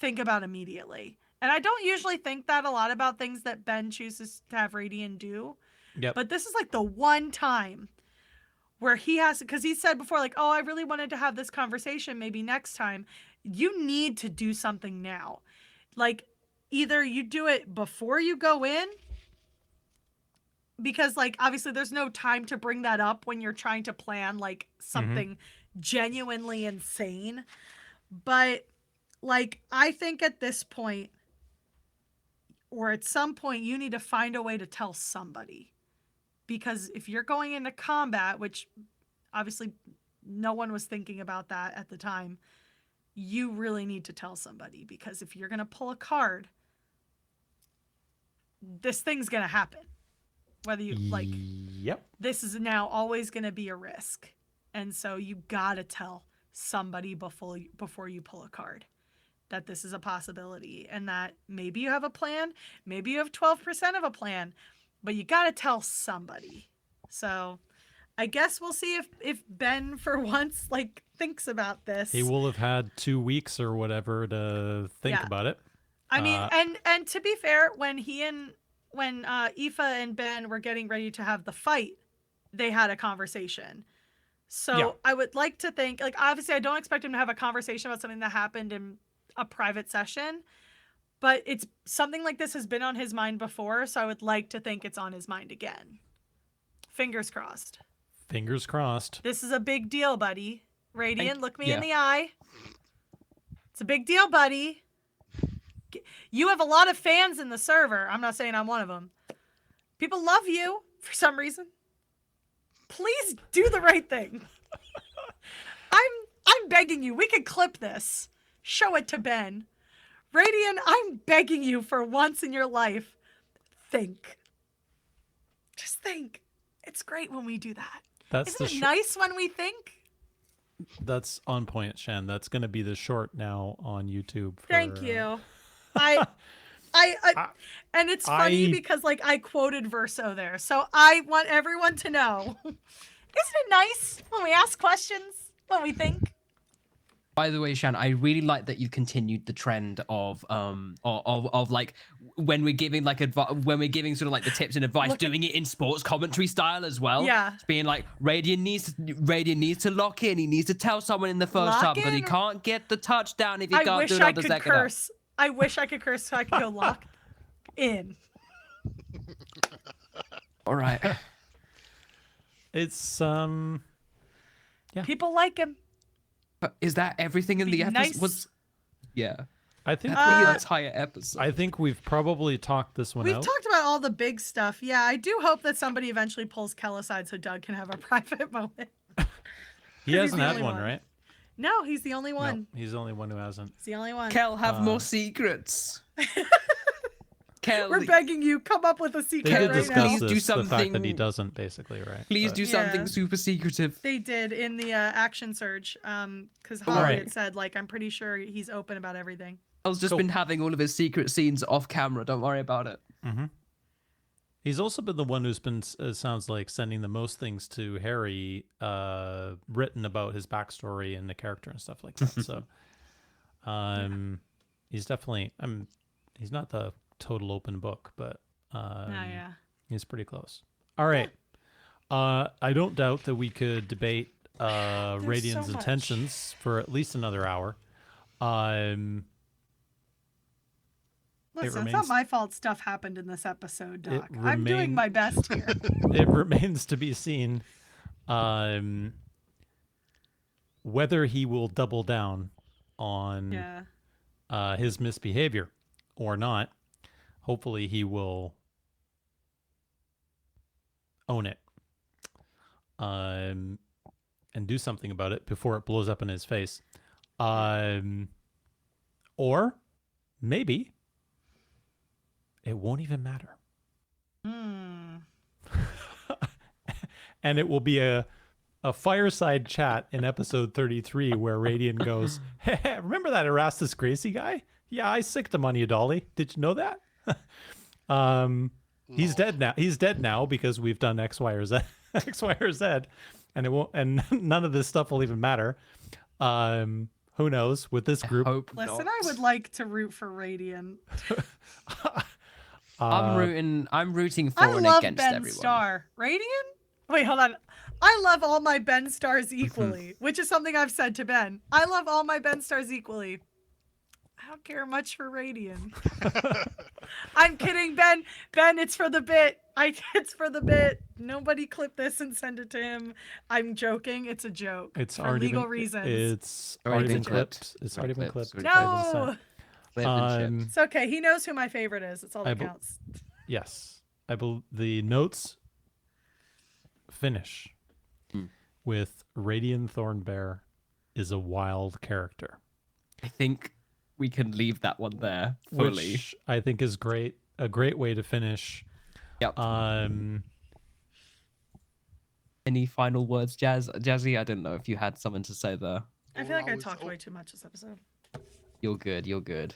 Speaker 3: think about immediately. And I don't usually think that a lot about things that Ben chooses to have Raidion do.
Speaker 1: Yep.
Speaker 3: But this is like the one time where he has, because he said before, like, oh, I really wanted to have this conversation maybe next time. You need to do something now. Like, either you do it before you go in, because like obviously there's no time to bring that up when you're trying to plan like something genuinely insane. But like, I think at this point or at some point you need to find a way to tell somebody, because if you're going into combat, which obviously no one was thinking about that at the time, you really need to tell somebody, because if you're going to pull a card, this thing's going to happen. Whether you like,
Speaker 1: Yep.
Speaker 3: this is now always going to be a risk. And so you got to tell somebody before you pull a card that this is a possibility, and that maybe you have a plan, maybe you have 12% of a plan, but you got to tell somebody. So I guess we'll see if Ben for once like thinks about this.
Speaker 1: He will have had 2 weeks or whatever to think
Speaker 3: Yeah.
Speaker 1: about it.
Speaker 3: I mean, and to be fair, when Aoife and Ben were getting ready to have the fight, they had a conversation. So
Speaker 1: Yeah.
Speaker 3: I would like to think, like, obviously I don't expect him to have a conversation about something that happened in a private session, but it's something like this has been on his mind before. So I would like to think it's on his mind again. Fingers crossed.
Speaker 1: Fingers crossed.
Speaker 3: This is a big deal, buddy. Raidion, look me in
Speaker 2: yeah.
Speaker 3: the eye. It's a big deal, buddy. You have a lot of fans in the server. I'm not saying I'm one of them. People love you for some reason. Please do the right thing. I'm begging you. We could clip this. Show it to Ben. Raidion, I'm begging you for once in your life. Think. Just think. It's great when we do that.
Speaker 1: That's
Speaker 3: Isn't it nice when we think?
Speaker 1: That's on point, Shan. That's going to be the short now on YouTube.
Speaker 3: Thank you. I and it's funny because like I quoted Verso there, so I want everyone to know. Isn't it nice when we ask questions, when we think?
Speaker 2: By the way, Shan, I really like that you continued the trend of like when we're giving like when we're giving sort of like the tips and advice, doing it in sports commentary style as well.
Speaker 3: Yeah.
Speaker 2: It's being like Raidion needs to lock in. He needs to tell someone in the first half because he can't get the touchdown if he can't do it on the second half.
Speaker 3: I wish I could curse so I could go lock in.
Speaker 2: All right.
Speaker 1: It's
Speaker 3: Yeah. People like him.
Speaker 2: But is that everything in the episode?
Speaker 3: Nice.
Speaker 2: Yeah.
Speaker 1: I think
Speaker 2: the entire episode.
Speaker 1: I think we've probably talked this one out.
Speaker 3: We've talked about all the big stuff. Yeah, I do hope that somebody eventually pulls Kel aside so Doug can have a private moment.
Speaker 1: He hasn't had one, right?
Speaker 3: No, he's the only one.
Speaker 1: No, he's the only one who hasn't.
Speaker 3: He's the only one.
Speaker 2: Kel, have more secrets. Kel,
Speaker 3: we're begging you, come up with a secret
Speaker 1: they did
Speaker 3: right
Speaker 1: discuss
Speaker 3: now.
Speaker 1: this,
Speaker 2: do something...
Speaker 1: the fact that he doesn't, basically, right?
Speaker 2: Please do something super secretive.
Speaker 3: They did in the action surge, because Holly had said, like, I'm pretty sure he's open about everything.
Speaker 2: Kel's just been having all of his secret scenes off camera. Don't worry about it.
Speaker 1: Mm-hmm. He's also been the one who's been, sounds like, sending the most things to Harry, written about his backstory and the character and stuff like that. So, he's definitely, he's not the total open book, but he's pretty close. All right. I don't doubt that we could debate Raidion's intentions for at least another hour.
Speaker 3: Listen, it's not my fault stuff happened in this episode, Doc. I'm doing my best here.
Speaker 1: It remains to be seen whether he will double down on his misbehavior or not. Hopefully he will own it and do something about it before it blows up in his face. Or maybe it won't even matter. And it will be a fireside chat in episode 33 where Raidion goes, hey, remember that Erastus Gracie guy? Yeah, I sicked him on you, Dolly. Did you know that? He's dead now. He's dead now because we've done X, Y, or Z, and it won't. And none of this stuff will even matter. Who knows? With this group,
Speaker 3: listen, I would like to root for Raidion.
Speaker 2: I'm rooting for and against
Speaker 3: Ben
Speaker 2: everyone.
Speaker 3: Star. Raidion? Wait, hold on. I love all my Ben Stars equally, which is something I've said to Ben. I love all my Ben Stars equally. I don't care much for Raidion. I'm kidding, Ben. Ben, it's for the bit. It's for the bit. Nobody clip this and send it to him. I'm joking. It's a joke.
Speaker 1: It's
Speaker 3: for
Speaker 1: already
Speaker 3: legal reasons.
Speaker 1: It's already been clipped. It's already been clipped.
Speaker 3: No.
Speaker 2: It's
Speaker 3: okay. He knows who my favorite is. It's all that counts.
Speaker 1: Yes. The notes finish with Raidion Thornbear is a wild character.
Speaker 2: I think we can leave that one there fully.
Speaker 1: Which I think is great. A great way to finish.
Speaker 2: Yep. Any final words, Jazzy? I didn't know if you had something to say there.
Speaker 3: I feel like I talked way too much this episode.
Speaker 2: You're good. You're good.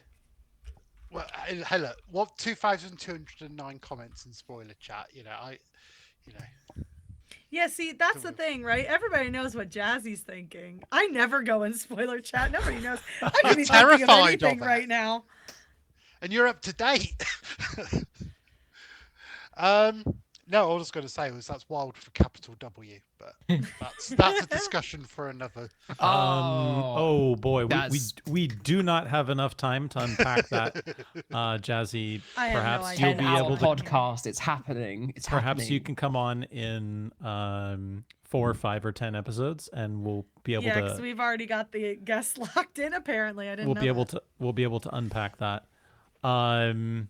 Speaker 4: Well, hello. What 2,209 comments in spoiler chat?
Speaker 3: Yeah, see, that's the thing, right? Everybody knows what Jazzy's thinking. I never go in spoiler chat. Nobody knows. I could be thinking of anything right now.
Speaker 4: And you're up to date. No, all I was going to say was that's wild for capital W, but that's a discussion for another.
Speaker 1: Oh boy, we do not have enough time to unpack that, Jazzy. Perhaps you'll be able to
Speaker 2: podcast. It's happening.
Speaker 1: Perhaps you can come on in 4 or 5 or 10 episodes, and we'll be able to.
Speaker 3: Yeah, because we've already got the guests locked in. Apparently, I didn't.
Speaker 1: We'll be able to unpack that. 30.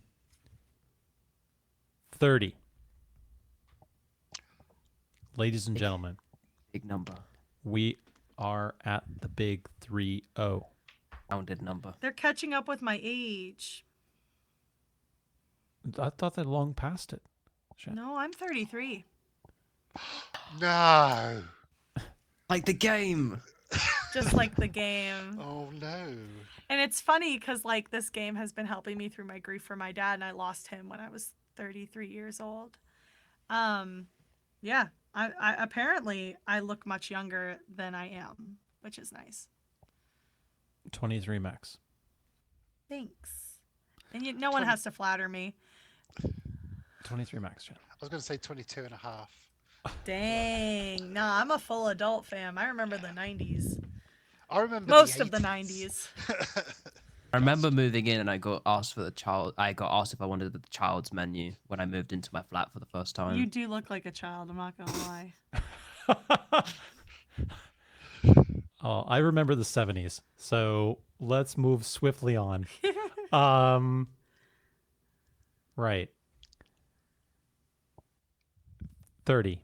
Speaker 1: Ladies and gentlemen,
Speaker 2: big number.
Speaker 1: We are at the big 3-0.
Speaker 2: Rounded number.
Speaker 3: They're catching up with my age.
Speaker 1: I thought they long past it. Shan.
Speaker 3: No, I'm 33.
Speaker 4: No.
Speaker 2: Like the game.
Speaker 3: Just like the game.
Speaker 4: Oh no.
Speaker 3: And it's funny because like this game has been helping me through my grief for my dad, and I lost him when I was 33 years old. Yeah, I apparently I look much younger than I am, which is nice.
Speaker 1: 23 max.
Speaker 3: Thanks. And no one has to flatter me.
Speaker 1: 23 max, Shan.
Speaker 4: I was going to say 22 and a half.
Speaker 3: Dang. Nah, I'm a full adult fam. I remember the 90s.
Speaker 4: I remember
Speaker 3: Most
Speaker 4: the
Speaker 3: of the
Speaker 4: 80s.
Speaker 3: 90s.
Speaker 2: I remember moving in and I got asked for the child. I got asked if I wanted the child's menu when I moved into my flat for the first time.
Speaker 3: You do look like a child, I'm not gonna lie.
Speaker 1: Oh, I remember the 70s. So let's move swiftly on. Right. 30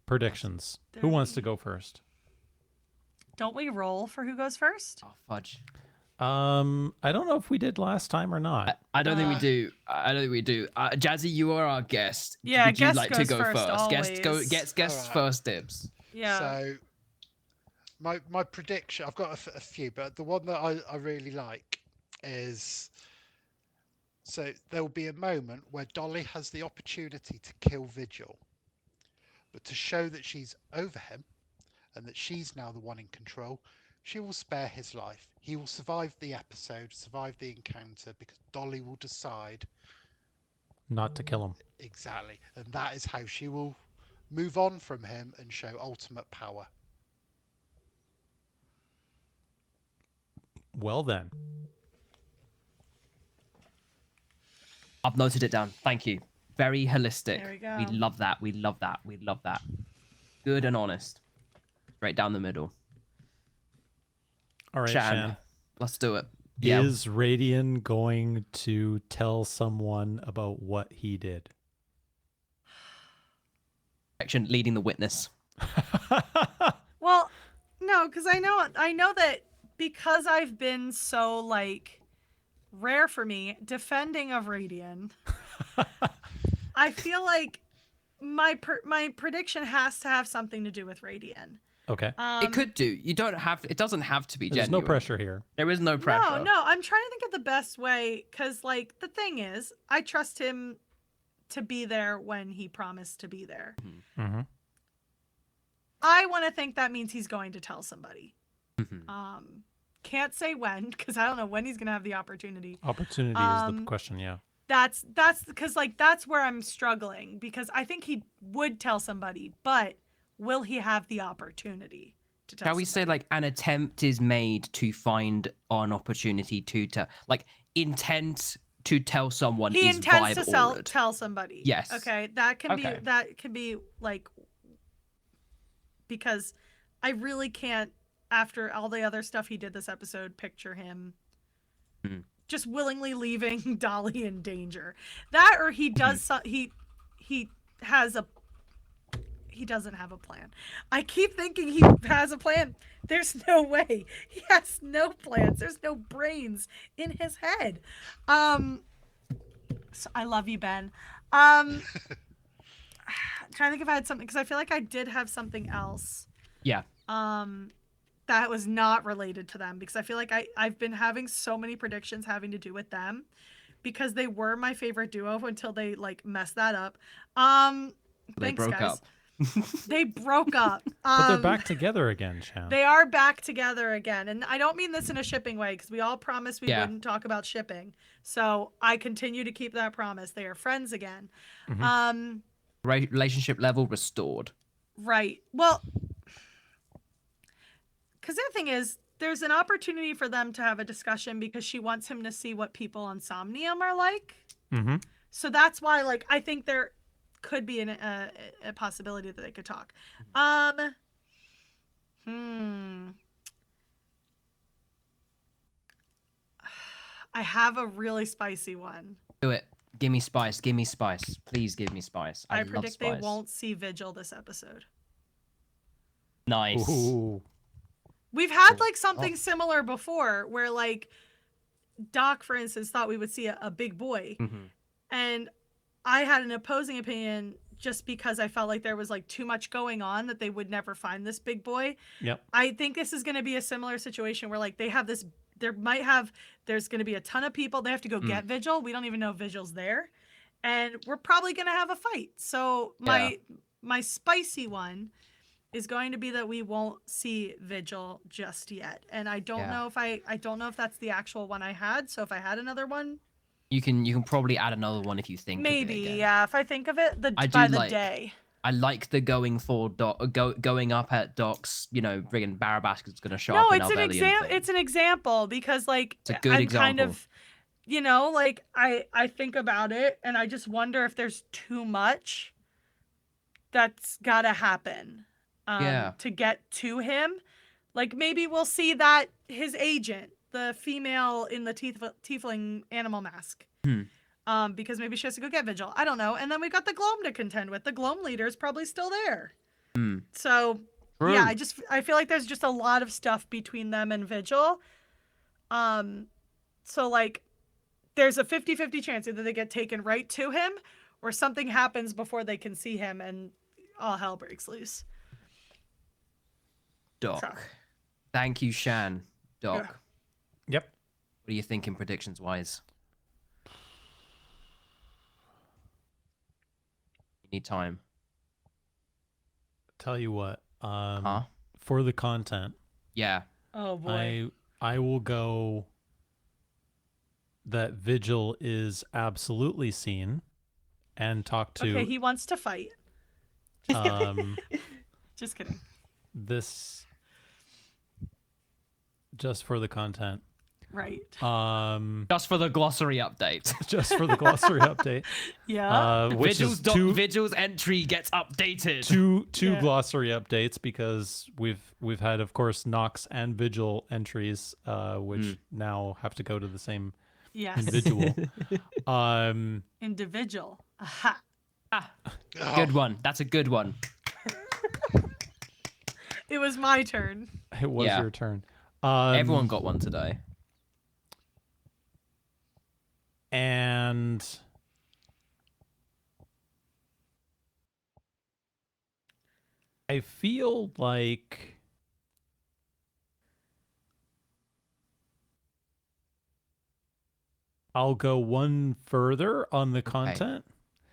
Speaker 1: predictions. Who wants to
Speaker 3: 30.
Speaker 1: go first?
Speaker 3: Don't we roll for who goes first?
Speaker 2: Oh fudge!
Speaker 1: I don't know if we did last time or not.
Speaker 2: I don't think we do. I don't think we do. Jazzy, you are our guest.
Speaker 3: Yeah,
Speaker 2: Would you
Speaker 3: guest
Speaker 2: like to
Speaker 3: goes
Speaker 2: go
Speaker 3: first,
Speaker 2: Guest
Speaker 3: always.
Speaker 2: gets
Speaker 4: Alright.
Speaker 2: first dibs.
Speaker 3: Yeah.
Speaker 4: So, my prediction, I've got a few, but the one that I really like is, so there will be a moment where Dolly has the opportunity to kill Vigil, but to show that she's over him and that she's now the one in control, she will spare his life. He will survive the episode, survive the encounter, because Dolly will decide
Speaker 1: Not to kill him.
Speaker 4: exactly, and that is how she will move on from him and show ultimate power.
Speaker 1: Well then.
Speaker 2: I've noted it down. Thank you. Very holistic.
Speaker 3: There we go.
Speaker 2: We love that. We love that. We love that. Good and honest. Right down the middle.
Speaker 1: All right,
Speaker 2: Shan,
Speaker 1: Shan.
Speaker 2: let's do it. Yeah.
Speaker 1: Is Raidion going to tell someone about what he did?
Speaker 2: Action leading the witness.
Speaker 3: Well, no, because I know that because I've been so like rare for me defending of Raidion, I feel like my prediction has to have something to do with Raidion.
Speaker 1: Okay.
Speaker 2: It could do. You don't have. It doesn't have to be
Speaker 1: There's
Speaker 2: genuine.
Speaker 1: no pressure here.
Speaker 2: There is no pressure.
Speaker 3: No, I'm trying to think of the best way because, like, the thing is, I trust him to be there when he promised to be there.
Speaker 1: Mm-hmm.
Speaker 3: I want to think that means he's going to tell somebody.
Speaker 2: Mhm.
Speaker 3: Can't say when because I don't know when he's going to have the opportunity.
Speaker 1: Opportunity is the question, yeah.
Speaker 3: That's because, like, that's where I'm struggling because I think he would tell somebody, but will he have the opportunity to tell
Speaker 2: Shall we say like an attempt is made to find an opportunity to tell, like intent to tell someone
Speaker 3: he
Speaker 2: is
Speaker 3: intends
Speaker 2: vibe
Speaker 3: to
Speaker 2: ordered.
Speaker 3: tell somebody.
Speaker 2: Yes.
Speaker 3: Okay, that can
Speaker 2: Okay.
Speaker 3: be like because I really can't after all the other stuff he did this episode picture him just willingly leaving Dolly in danger. That or he does he has a he doesn't have a plan. I keep thinking he has a plan. There's no way. He has no plans. There's no brains in his head. So I love you, Ben. Trying to think if I had something because I feel like I did have something else.
Speaker 2: Yeah.
Speaker 3: That was not related to them because I feel like I've been having so many predictions having to do with them because they were my favorite duo until they like messed that up.
Speaker 2: They
Speaker 3: Thanks,
Speaker 2: broke
Speaker 3: guys.
Speaker 2: up.
Speaker 3: They broke up.
Speaker 1: But they're back together again, Shan.
Speaker 3: They are back together again. And I don't mean this in a shipping way because we all promised we
Speaker 2: Yeah.
Speaker 3: wouldn't talk about shipping. So I continue to keep that promise. They are friends again.
Speaker 2: Relationship level restored.
Speaker 3: Right. Well, because the other thing is, there's an opportunity for them to have a discussion because she wants him to see what people on Somnium are like.
Speaker 1: Mm-hmm.
Speaker 3: So that's why, like, I think there could be a possibility that they could talk. I have a really spicy one.
Speaker 2: Do it. Give me spice. Give me spice. Please give me spice. I love
Speaker 3: predict
Speaker 2: spice.
Speaker 3: they won't see Vigil this episode.
Speaker 2: Nice.
Speaker 1: Ooh.
Speaker 3: We've had like something similar before where like Doc, for instance, thought we would see a big boy. And I had an opposing opinion just because I felt like there was like too much going on that they would never find this big boy.
Speaker 1: Yep.
Speaker 3: I think this is going to be a similar situation where like they have this, there's going to be a ton of people. They have to go get Vigil. We don't even know if Vigil's there. And we're probably going to have a fight. So my spicy one is going to be that we won't see Vigil just yet. And I don't know if I don't know if that's the actual one I had. So if I had another one,
Speaker 2: You can probably add another one if you think
Speaker 3: maybe,
Speaker 2: of it again.
Speaker 3: yeah, if I think of it by the day.
Speaker 2: I like the going up at Doc's, you know, friggin' Barabbas is gonna show
Speaker 3: No,
Speaker 2: up in
Speaker 3: it's an example. It's an example because like
Speaker 2: It's a good
Speaker 3: I'm
Speaker 2: example.
Speaker 3: kind of, you know, like I think about it and I just wonder if there's too much that's gotta happen to get to him. Like maybe we'll see that his agent, the female in the tiefling animal mask. Because maybe she has to go get Vigil. I don't know. And then we got the Gloam to contend with. The Gloam leader is probably still there. So yeah, I feel like there's just a lot of stuff between them and Vigil. So like there's a 50-50 chance either they get taken right to him or something happens before they can see him and all hell breaks loose.
Speaker 2: Doc.
Speaker 3: So.
Speaker 2: Thank you, Shan. Doc.
Speaker 3: Yeah.
Speaker 1: Yep.
Speaker 2: What are you thinking predictions wise? You need time.
Speaker 1: Tell you what, for the content,
Speaker 2: Yeah.
Speaker 3: Oh boy.
Speaker 1: I will go that Vigil is absolutely seen and talk to
Speaker 3: Okay, he wants to fight. Just kidding.
Speaker 1: this just for the content.
Speaker 3: Right.
Speaker 2: Just for the glossary update.
Speaker 1: Just for the glossary update.
Speaker 3: Yeah.
Speaker 1: Which
Speaker 2: Vigil's,
Speaker 1: is
Speaker 2: Vigil's entry gets updated.
Speaker 1: two
Speaker 3: Yeah.
Speaker 1: glossary updates because we've had, of course, Nox and Vigil entries, which now have to go to the same
Speaker 3: Yes.
Speaker 1: individual.
Speaker 3: Individual. Aha.
Speaker 2: Good one. That's a good one.
Speaker 3: It was my turn.
Speaker 1: It was
Speaker 2: Yeah.
Speaker 1: your turn.
Speaker 2: Everyone got one today.
Speaker 1: And I feel like I'll go one further on the content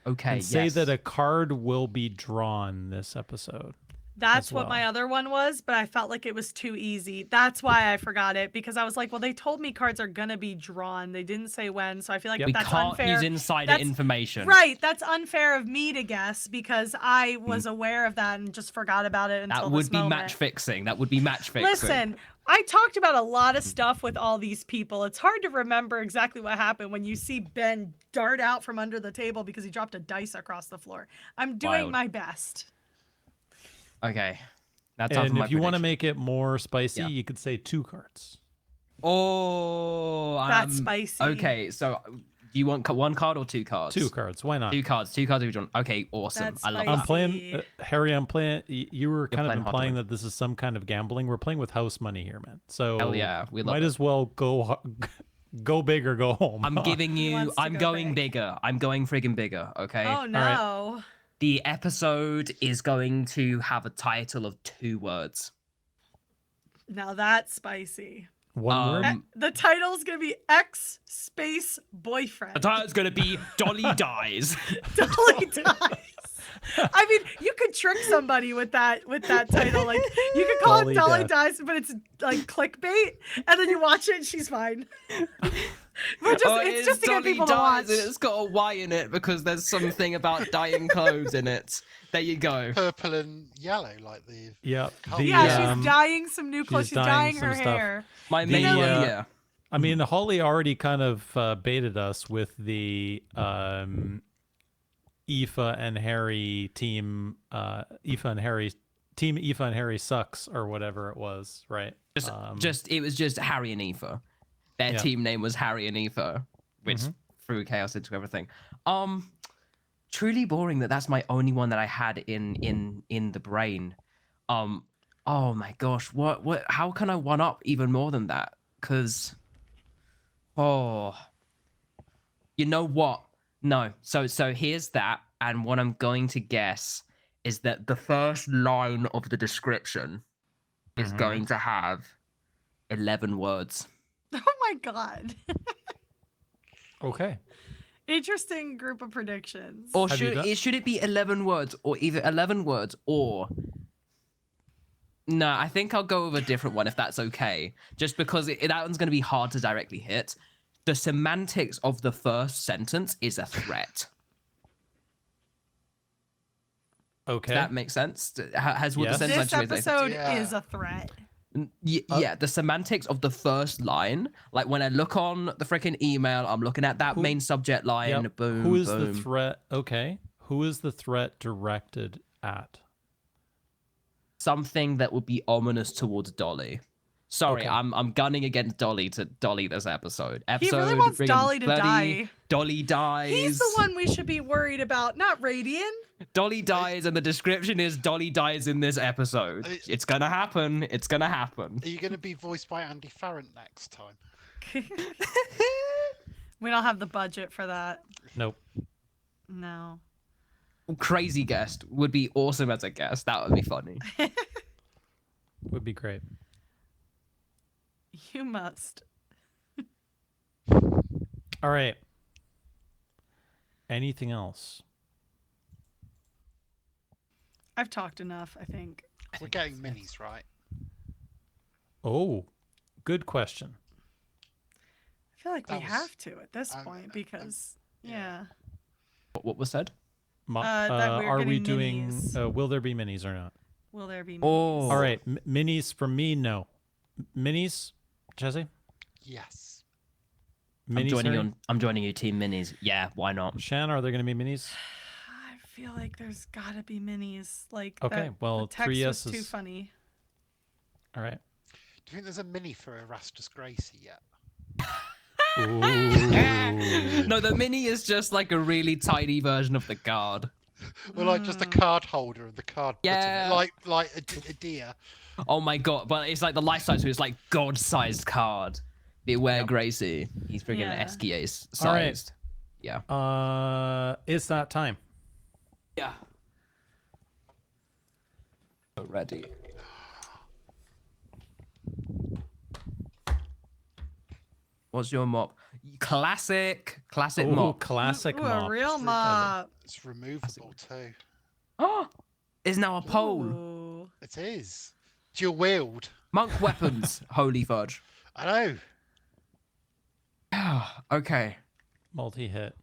Speaker 2: Okay.
Speaker 1: and say that a card will be drawn this episode.
Speaker 3: That's
Speaker 1: as
Speaker 3: what my
Speaker 1: well.
Speaker 3: other one was, but I felt like it was too easy. That's why I forgot it because I was like, well, they told me cards are going to be drawn. They didn't say when. So I feel like
Speaker 2: we
Speaker 3: that's
Speaker 2: can't
Speaker 3: unfair.
Speaker 2: use insider
Speaker 3: That's-
Speaker 2: information.
Speaker 3: Right. That's unfair of me to guess because I was aware of that and just forgot about it until
Speaker 2: That would
Speaker 3: this
Speaker 2: be
Speaker 3: moment.
Speaker 2: match fixing. That would be match fixing.
Speaker 3: Listen, I talked about a lot of stuff with all these people. It's hard to remember exactly what happened when you see Ben dart out from under the table because he dropped a dice across the floor. I'm doing
Speaker 2: Wild.
Speaker 3: my best.
Speaker 2: Okay. Now time for
Speaker 1: And
Speaker 2: my
Speaker 1: if you want to
Speaker 2: prediction.
Speaker 1: make it more spicy,
Speaker 2: Yeah.
Speaker 1: you could say 2 cards.
Speaker 2: Oh,
Speaker 3: That's spicy.
Speaker 2: Okay, so do you want one card or 2 cards?
Speaker 1: 2 cards. Why not?
Speaker 2: 2 cards. 2 cards if you want. Okay, awesome.
Speaker 3: That's
Speaker 2: I love
Speaker 3: spicy.
Speaker 1: I'm
Speaker 2: that.
Speaker 1: playing, Harry. I'm playing. You were kind of
Speaker 2: playing hard to
Speaker 1: implying
Speaker 2: win.
Speaker 1: that this is some kind of gambling. We're playing with house money here, man. So
Speaker 2: Hell yeah, we love
Speaker 1: might
Speaker 2: it.
Speaker 1: as well go big or go home.
Speaker 2: I'm giving you.
Speaker 3: wants to
Speaker 2: I'm
Speaker 3: go
Speaker 2: going
Speaker 3: big.
Speaker 2: bigger. I'm going friggin' bigger. Okay.
Speaker 3: Oh no.
Speaker 2: The episode is going to have a title of 2 words.
Speaker 3: Now that's spicy.
Speaker 1: One word.
Speaker 3: The title's gonna be X space boyfriend.
Speaker 2: The title's gonna be Dolly Dies.
Speaker 3: Dolly dies. I mean, you could trick somebody with that title. Like you could call
Speaker 1: Dolly
Speaker 3: it Dolly
Speaker 1: Death.
Speaker 3: dies, but it's like clickbait, and then you watch it and she's fine. But it's just to get people to watch.
Speaker 2: And it's got a Y in it because there's something about dyeing clothes in it. There you go.
Speaker 4: Purple and yellow, like the.
Speaker 1: Yeah.
Speaker 4: Oh,
Speaker 1: The,
Speaker 3: Yeah,
Speaker 1: um,
Speaker 3: she's dyeing some new clothes. She's dyeing her
Speaker 1: some stuff.
Speaker 3: hair.
Speaker 2: My
Speaker 1: The,
Speaker 2: main one,
Speaker 1: uh,
Speaker 2: yeah.
Speaker 1: I mean, Holly already kind of baited us with the Aoife and Harry team. Aoife and Harry sucks or whatever it was, right?
Speaker 2: It was just Harry and Aoife. Their
Speaker 1: Yeah.
Speaker 2: team name was Harry and Aoife, which threw chaos into everything. Truly boring that's my only one that I had in the brain. Oh my gosh, what? How can I one up even more than that? Because, oh, you know what? No. So here's that, and what I'm going to guess is that the first line of the description is going to have 11 words.
Speaker 3: Oh my god.
Speaker 1: Okay.
Speaker 3: Interesting group of predictions.
Speaker 2: Or
Speaker 1: Have you done-
Speaker 2: should it be 11 words, or either 11 words, or no? I think I'll go with a different one if that's okay. Just because that one's going to be hard to directly hit. The semantics of the first sentence is a threat.
Speaker 1: Okay.
Speaker 2: Does that make sense? Has what
Speaker 1: Yes.
Speaker 2: the sentence
Speaker 3: This
Speaker 2: actually is?
Speaker 3: episode
Speaker 4: Yeah.
Speaker 3: is a threat.
Speaker 2: Yeah, the semantics of the first line. Like when I look on the freaking email, I'm looking at that
Speaker 1: Who-
Speaker 2: main subject line.
Speaker 1: Yep.
Speaker 2: Boom.
Speaker 1: Who is
Speaker 2: boom.
Speaker 1: the threat? Okay. Who is the threat directed at?
Speaker 2: Something that would be ominous towards Dolly. Sorry,
Speaker 1: Okay.
Speaker 2: I'm gunning against Dolly to Dolly this episode.
Speaker 3: He really wants
Speaker 2: friggin'
Speaker 3: Dolly to
Speaker 2: 30,
Speaker 3: die.
Speaker 2: Dolly dies.
Speaker 3: He's the one we should be worried about, not Raidion.
Speaker 2: Dolly dies, and the description is Dolly dies in this episode. It's gonna happen. It's gonna happen.
Speaker 4: Are you going to be voiced by Andy Farrant next time?
Speaker 3: We don't have the budget for that.
Speaker 1: Nope.
Speaker 3: No.
Speaker 2: Crazy guest would be awesome as a guest. That would be funny.
Speaker 1: Would be great.
Speaker 3: You must.
Speaker 1: All right. Anything else?
Speaker 3: I've talked enough, I think.
Speaker 4: We're getting minis, right?
Speaker 1: Oh, good question.
Speaker 3: I feel like we
Speaker 4: That was-
Speaker 3: have to at this
Speaker 4: I'm-
Speaker 3: point because,
Speaker 4: yeah.
Speaker 3: yeah.
Speaker 2: What was said?
Speaker 3: That we're
Speaker 1: Are we
Speaker 3: getting
Speaker 1: doing?
Speaker 3: minis.
Speaker 1: Will there be minis or not?
Speaker 3: Will there be?
Speaker 2: Oh.
Speaker 1: All right, minis from me. No, minis. Jesse,
Speaker 4: Yes.
Speaker 1: minis. Harry?
Speaker 2: I'm joining you, Team Minis. Yeah, why not?
Speaker 1: Shan, are there going to be minis?
Speaker 3: I feel like there's gotta be minis. Like
Speaker 1: Okay, well,
Speaker 3: the text
Speaker 1: three
Speaker 3: was too
Speaker 1: yeses.
Speaker 3: funny.
Speaker 1: All right.
Speaker 4: Do you think there's a mini for Erastus Gracie yet?
Speaker 1: Ooh.
Speaker 2: No, the mini is just like a really tiny version of the card.
Speaker 4: Well, like just a card holder and the card put in
Speaker 2: Yeah.
Speaker 4: it, like a deer.
Speaker 2: Oh my god, but it's like the life size, so it's like god-sized card. Beware Gracie. He's freaking
Speaker 3: Yeah.
Speaker 2: SKA sized.
Speaker 1: All right.
Speaker 2: Yeah.
Speaker 1: It's that time.
Speaker 2: Yeah. Ready. What's your mop? Classic
Speaker 1: Ooh,
Speaker 2: mop.
Speaker 1: classic
Speaker 3: Ooh,
Speaker 1: mop.
Speaker 3: a real
Speaker 4: True.
Speaker 3: mop.
Speaker 4: It's removable too.
Speaker 2: Oh, is now a pole.
Speaker 3: Ooh.
Speaker 4: It is. Dual wield.
Speaker 2: Monk weapons. Holy fudge.
Speaker 4: I know.
Speaker 2: Okay.
Speaker 1: Multi-hit.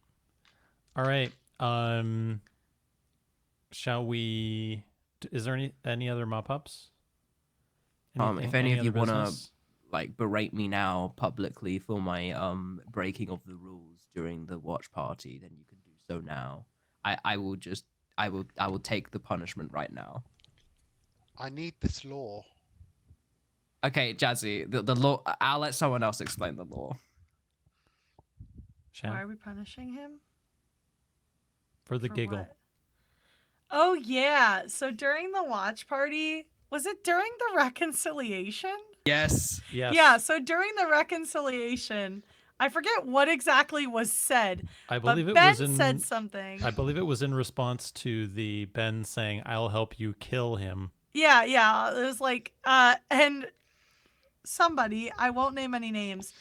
Speaker 1: All right. Shall we? Is there any other mop-ups?
Speaker 2: If any of you
Speaker 1: other
Speaker 2: wanna
Speaker 1: business?
Speaker 2: like berate me now publicly for my breaking of the rules during the watch party, then you can do so now. I will take the punishment right now.
Speaker 4: I need this law.
Speaker 2: Okay, Jazzy, the law. I'll let someone else explain the law.
Speaker 1: Shan,
Speaker 3: Why are we punishing him?
Speaker 1: for the
Speaker 3: For
Speaker 1: giggle.
Speaker 3: what? Oh yeah. So during the watch party, was it during the reconciliation?
Speaker 2: Yes.
Speaker 1: Yes.
Speaker 3: Yeah, so during the reconciliation, I forget what exactly was said,
Speaker 1: I
Speaker 3: but
Speaker 1: believe it
Speaker 3: Ben
Speaker 1: was in.
Speaker 3: said something.
Speaker 1: I believe it was in response to the Ben saying, "I'll help you kill him."
Speaker 3: Yeah, it was like, and somebody, I won't name any names,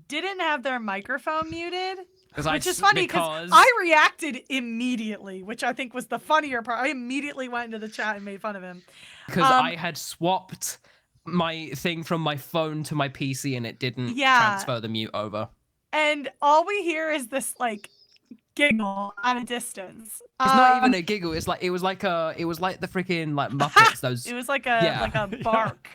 Speaker 3: didn't have their microphone muted, which is funny because I reacted immediately, which I think was the funnier part. I immediately went into the chat and made fun of him.
Speaker 2: because I had swapped my thing from my phone to my PC and it didn't transfer the mute over.
Speaker 3: And all we hear is this like giggle at a distance.
Speaker 2: It's not even a giggle. It was like the freaking like Muppets. Those.
Speaker 3: It was like a bark.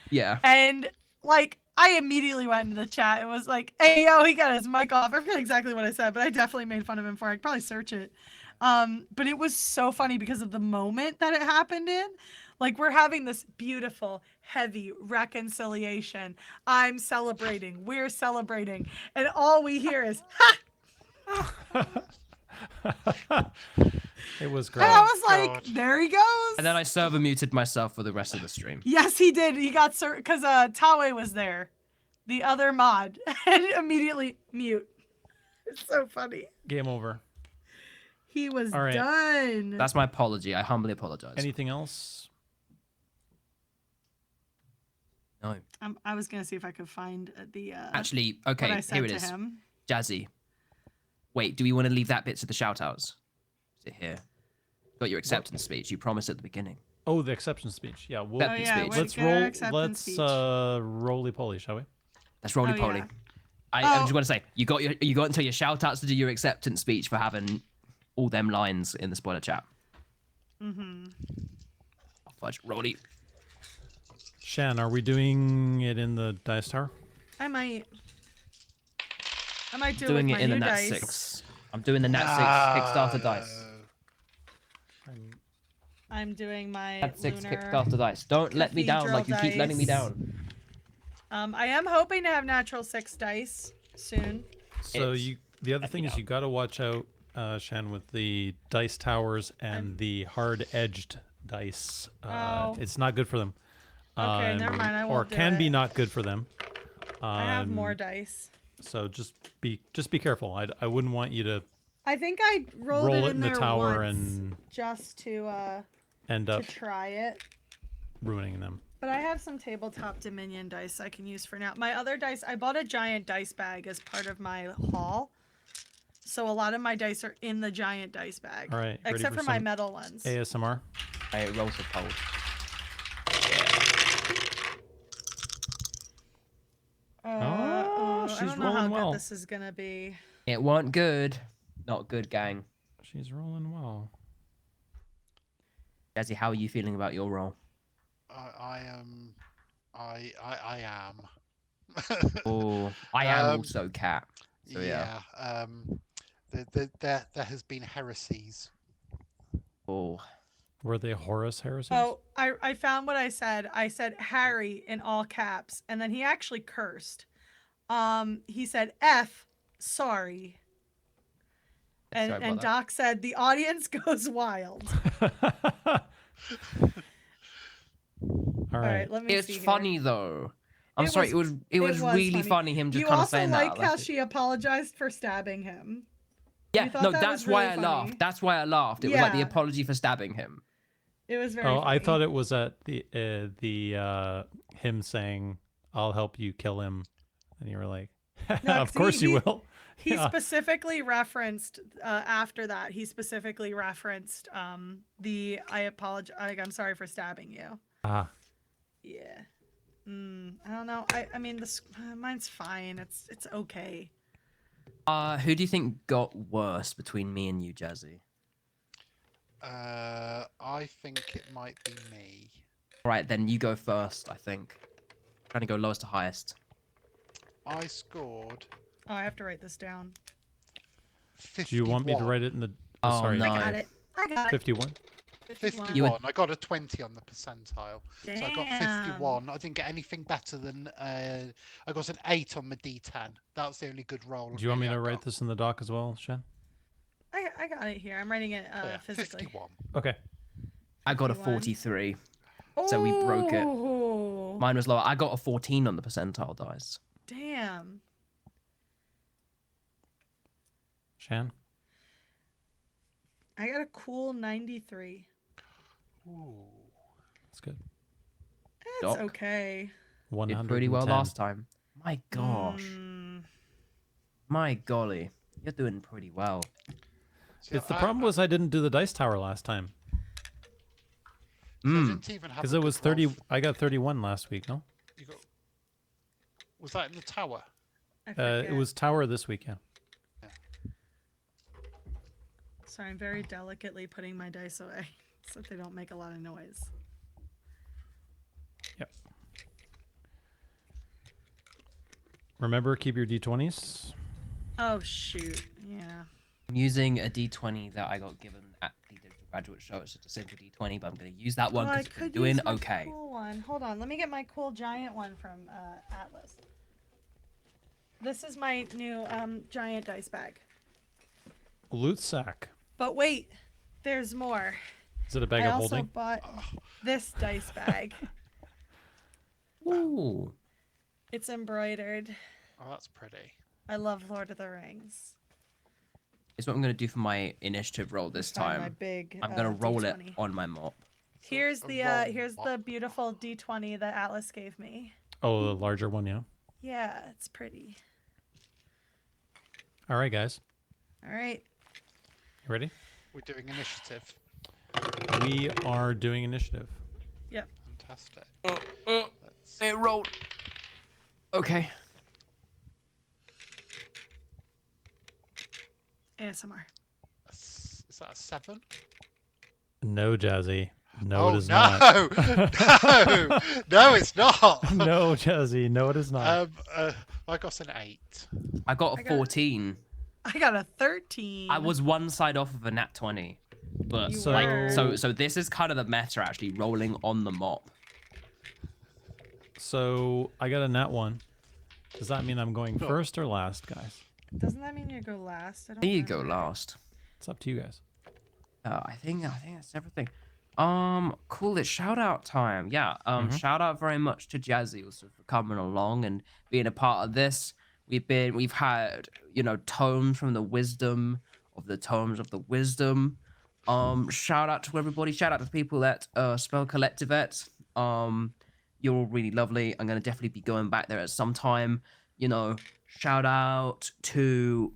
Speaker 2: Yeah.
Speaker 3: And like I immediately went into the chat and was like, "Hey yo, he got his mic off." I forget exactly what I said, but I definitely made fun of him for it. I could probably search it. But it was so funny because of the moment that it happened in. Like we're having this beautiful, heavy reconciliation. I'm celebrating. We're celebrating. And all we hear is, "Ha!"
Speaker 1: It was
Speaker 3: And
Speaker 1: great.
Speaker 3: I was like,
Speaker 4: God.
Speaker 3: there he goes.
Speaker 2: And then I server muted myself for the rest of the stream.
Speaker 3: Yes, he did. He got because Tawe was there, the other mod, and immediately mute. It's so funny.
Speaker 1: Game over.
Speaker 3: He was
Speaker 1: All right.
Speaker 3: done.
Speaker 2: That's my apology. I humbly apologize.
Speaker 1: Anything else?
Speaker 2: No.
Speaker 3: I was gonna see if I could find the
Speaker 2: Actually,
Speaker 3: what I
Speaker 2: okay,
Speaker 3: sent
Speaker 2: here it
Speaker 3: to
Speaker 2: is.
Speaker 3: him.
Speaker 2: Jazzy. Wait, do we want to leave that bit to the shoutouts? Is it here? Got your acceptance speech. You promised at the beginning.
Speaker 1: Oh, the exception speech. Yeah, we'll
Speaker 2: Acceptance
Speaker 3: yeah,
Speaker 2: speech.
Speaker 3: wait.
Speaker 1: let's
Speaker 3: Get our
Speaker 1: roll.
Speaker 3: acceptance
Speaker 1: Let's
Speaker 3: speech.
Speaker 1: roly poly, shall we?
Speaker 2: That's Roly
Speaker 3: Oh,
Speaker 2: Poly.
Speaker 3: yeah.
Speaker 2: I
Speaker 3: Oh.
Speaker 2: just want to say, you got until your shoutouts to do your acceptance speech for having all them lines in the spoiler chat.
Speaker 3: Mm-hmm.
Speaker 2: Oh, fudge, Roly.
Speaker 1: Shan, are we doing it in the dice tower?
Speaker 3: I might do
Speaker 2: Doing
Speaker 3: it
Speaker 2: it
Speaker 3: with
Speaker 2: in
Speaker 3: my
Speaker 2: the
Speaker 3: new
Speaker 2: Nat
Speaker 3: dice.
Speaker 2: 6. I'm doing the Nat 6 Kickstarter dice.
Speaker 3: I'm doing my
Speaker 2: Nat 6
Speaker 3: lunar.
Speaker 2: Kickstarter dice. Don't let me down like you keep letting me
Speaker 3: dice.
Speaker 2: down.
Speaker 3: I am hoping to have natural 6 dice soon.
Speaker 1: So
Speaker 2: It's
Speaker 1: the other thing
Speaker 2: effing
Speaker 1: is
Speaker 2: out.
Speaker 1: you got to watch out, Shan, with the dice towers and the hard-edged dice.
Speaker 3: Oh.
Speaker 1: It's not good for them.
Speaker 3: Okay, never mind, I
Speaker 1: or
Speaker 3: won't do
Speaker 1: can be
Speaker 3: it.
Speaker 1: not good for them.
Speaker 3: I have more dice.
Speaker 1: So just be careful. I wouldn't want you to
Speaker 3: I think I rolled
Speaker 1: roll
Speaker 3: it
Speaker 1: it
Speaker 3: in
Speaker 1: in the
Speaker 3: there
Speaker 1: tower
Speaker 3: once
Speaker 1: and
Speaker 3: just to
Speaker 1: end up
Speaker 3: try it.
Speaker 1: ruining them.
Speaker 3: But I have some tabletop Dominion dice I can use for now. My other dice, I bought a giant dice bag as part of my haul. So a lot of my dice are in the giant dice bag.
Speaker 1: All right, ready
Speaker 3: Except
Speaker 1: for
Speaker 3: for my
Speaker 1: some
Speaker 3: metal ones.
Speaker 1: ASMR.
Speaker 2: Hey, rolls of cold.
Speaker 1: Oh,
Speaker 3: I
Speaker 1: she's
Speaker 3: don't know how
Speaker 1: rolling well.
Speaker 3: good this is gonna be.
Speaker 2: It weren't good. Not good, gang.
Speaker 1: She's rolling well.
Speaker 2: Jazzy, how are you feeling about your roll?
Speaker 4: I am. I am.
Speaker 2: Oh, I am
Speaker 4: Um,
Speaker 2: also cat. So yeah.
Speaker 4: There has been heresies.
Speaker 2: Oh,
Speaker 1: Were they Horus heresies?
Speaker 3: Oh, I found what I said. I said Harry in all caps, and then he actually cursed. He said F, sorry.
Speaker 2: sorry about
Speaker 3: And
Speaker 2: that.
Speaker 3: Doc said the audience goes wild.
Speaker 1: All
Speaker 3: All
Speaker 1: right.
Speaker 3: right, let me
Speaker 2: It's
Speaker 3: see here.
Speaker 2: funny though. I'm
Speaker 3: It
Speaker 2: sorry.
Speaker 3: was-
Speaker 2: it was really
Speaker 3: funny.
Speaker 2: funny him just
Speaker 3: You
Speaker 2: kind of
Speaker 3: also
Speaker 2: saying
Speaker 3: like
Speaker 2: that.
Speaker 3: how
Speaker 2: Like,
Speaker 3: she apologized for stabbing him.
Speaker 2: yeah,
Speaker 3: thought
Speaker 2: no,
Speaker 3: that
Speaker 2: that's
Speaker 3: was
Speaker 2: why
Speaker 3: really
Speaker 2: I
Speaker 3: funny.
Speaker 2: laughed. That's why I laughed. It was like the
Speaker 3: Yeah.
Speaker 2: apology for stabbing him.
Speaker 3: It was very
Speaker 1: Oh,
Speaker 3: funny.
Speaker 1: I thought it was at the him saying, "I'll help you kill him," and you were like,
Speaker 3: No,
Speaker 1: "Of
Speaker 3: 'cause
Speaker 1: course you will."
Speaker 3: He
Speaker 1: Yeah.
Speaker 3: specifically referenced after that. He specifically referenced the I apologize. I'm sorry for stabbing you.
Speaker 1: Ah,
Speaker 3: Yeah. I don't know. I mean this mine's fine. It's okay.
Speaker 2: Who do you think got worse between me and you, Jazzy?
Speaker 4: I think it might be me.
Speaker 2: All right, then you go first. I think. Trying to go lowest to highest.
Speaker 4: I scored
Speaker 3: Oh, I have to write this down.
Speaker 4: 51.
Speaker 1: do you want me to write it in the?
Speaker 2: Oh,
Speaker 1: sorry,
Speaker 2: no.
Speaker 3: I got it.
Speaker 1: 51.
Speaker 4: 51.
Speaker 2: You were-
Speaker 4: I got a 20 on the percentile. So I got
Speaker 3: Damn.
Speaker 4: 51. I didn't get anything better than I got an 8 on my D10. That's the only good roll.
Speaker 1: Do you want me
Speaker 4: really
Speaker 1: to
Speaker 4: I
Speaker 1: write
Speaker 4: got.
Speaker 1: this in the doc as well, Shan?
Speaker 3: I got it here. I'm writing it
Speaker 4: Oh, yeah,
Speaker 3: physically.
Speaker 4: 51.
Speaker 1: Okay.
Speaker 2: I got a
Speaker 3: 51.
Speaker 2: 43. So we broke it.
Speaker 3: Oh,
Speaker 2: Mine was lower. I got a 14 on the percentile dice.
Speaker 3: damn.
Speaker 1: Shan?
Speaker 3: I got a cool 93.
Speaker 4: Ooh.
Speaker 1: That's good.
Speaker 3: It's
Speaker 2: Doc.
Speaker 3: okay.
Speaker 1: 110.
Speaker 2: Did pretty well last time. My gosh. My golly. You're doing pretty well.
Speaker 4: See,
Speaker 1: It's the problem was I didn't do the dice tower last time
Speaker 4: I
Speaker 2: Mm.
Speaker 4: didn't even have
Speaker 1: because
Speaker 4: a
Speaker 1: it was
Speaker 4: good roll
Speaker 1: 30. I got 31 last week. No,
Speaker 4: You got... Was that in the tower?
Speaker 3: I
Speaker 1: it
Speaker 3: forget.
Speaker 1: was tower this week. Yeah.
Speaker 3: Sorry, I'm very delicately putting my dice away so they don't make a lot of noise.
Speaker 1: Yep. Remember, keep your d20s.
Speaker 3: Oh shoot! Yeah.
Speaker 2: I'm using a D20 that I got given at the digital graduate show. It's just a simple D20, but I'm going to use that one
Speaker 3: Oh, I
Speaker 2: because it's been
Speaker 3: could
Speaker 2: doing
Speaker 3: use my
Speaker 2: okay.
Speaker 3: Cool one. Hold on. Let me get my cool giant one from Atlas. This is my new giant dice bag.
Speaker 1: Loot sack.
Speaker 3: But wait, there's more.
Speaker 1: Is it a bag
Speaker 3: I
Speaker 1: of
Speaker 3: also
Speaker 1: holding?
Speaker 3: bought this dice bag.
Speaker 2: Ooh.
Speaker 3: It's embroidered.
Speaker 4: Oh, that's pretty.
Speaker 3: I love Lord of the Rings.
Speaker 2: It's what I'm gonna do for my initiative roll this
Speaker 3: Find my
Speaker 2: time.
Speaker 3: big,
Speaker 2: I'm gonna roll it
Speaker 3: D20.
Speaker 2: on my mop.
Speaker 3: Here's
Speaker 4: A
Speaker 3: the
Speaker 4: roll
Speaker 3: here's
Speaker 4: mop.
Speaker 3: the beautiful D20 that Atlas gave me.
Speaker 1: Oh, the larger one, yeah.
Speaker 3: Yeah, it's pretty.
Speaker 1: All right, guys.
Speaker 3: All right.
Speaker 1: You ready?
Speaker 4: We're doing initiative.
Speaker 1: We are doing initiative.
Speaker 4: Fantastic. Let's-
Speaker 2: It rolled. Okay.
Speaker 3: ASMR.
Speaker 4: Is that a 7?
Speaker 1: No, Jazzy. No,
Speaker 4: oh,
Speaker 1: it is
Speaker 4: no!
Speaker 1: not.
Speaker 4: no! No, it's not!
Speaker 1: No, Jazzy. No, it is not.
Speaker 4: I got an 8.
Speaker 2: I got
Speaker 3: I
Speaker 2: a
Speaker 3: got-
Speaker 2: 14.
Speaker 3: I got a 13.
Speaker 2: I was one side off of a nat 20. But
Speaker 3: You
Speaker 1: So-
Speaker 2: like
Speaker 3: were.
Speaker 2: so this is kind of the meta actually, rolling on the mop.
Speaker 1: So I got a nat 1. Does that mean I'm going first or last, guys?
Speaker 3: Doesn't that mean you go last? I don't
Speaker 2: There you go
Speaker 3: remember.
Speaker 2: last.
Speaker 1: It's up to you guys.
Speaker 2: I think that's everything. Cool. It's shout out time. Yeah. Shout out very much to Jazzy also for coming along and being a part of this. We've had tomes from the wisdom of the tomes of the wisdom. Shout out to everybody. Shout out to the people at Spell Collectivet. You're all really lovely. I'm gonna definitely be going back there at some time. Shout out to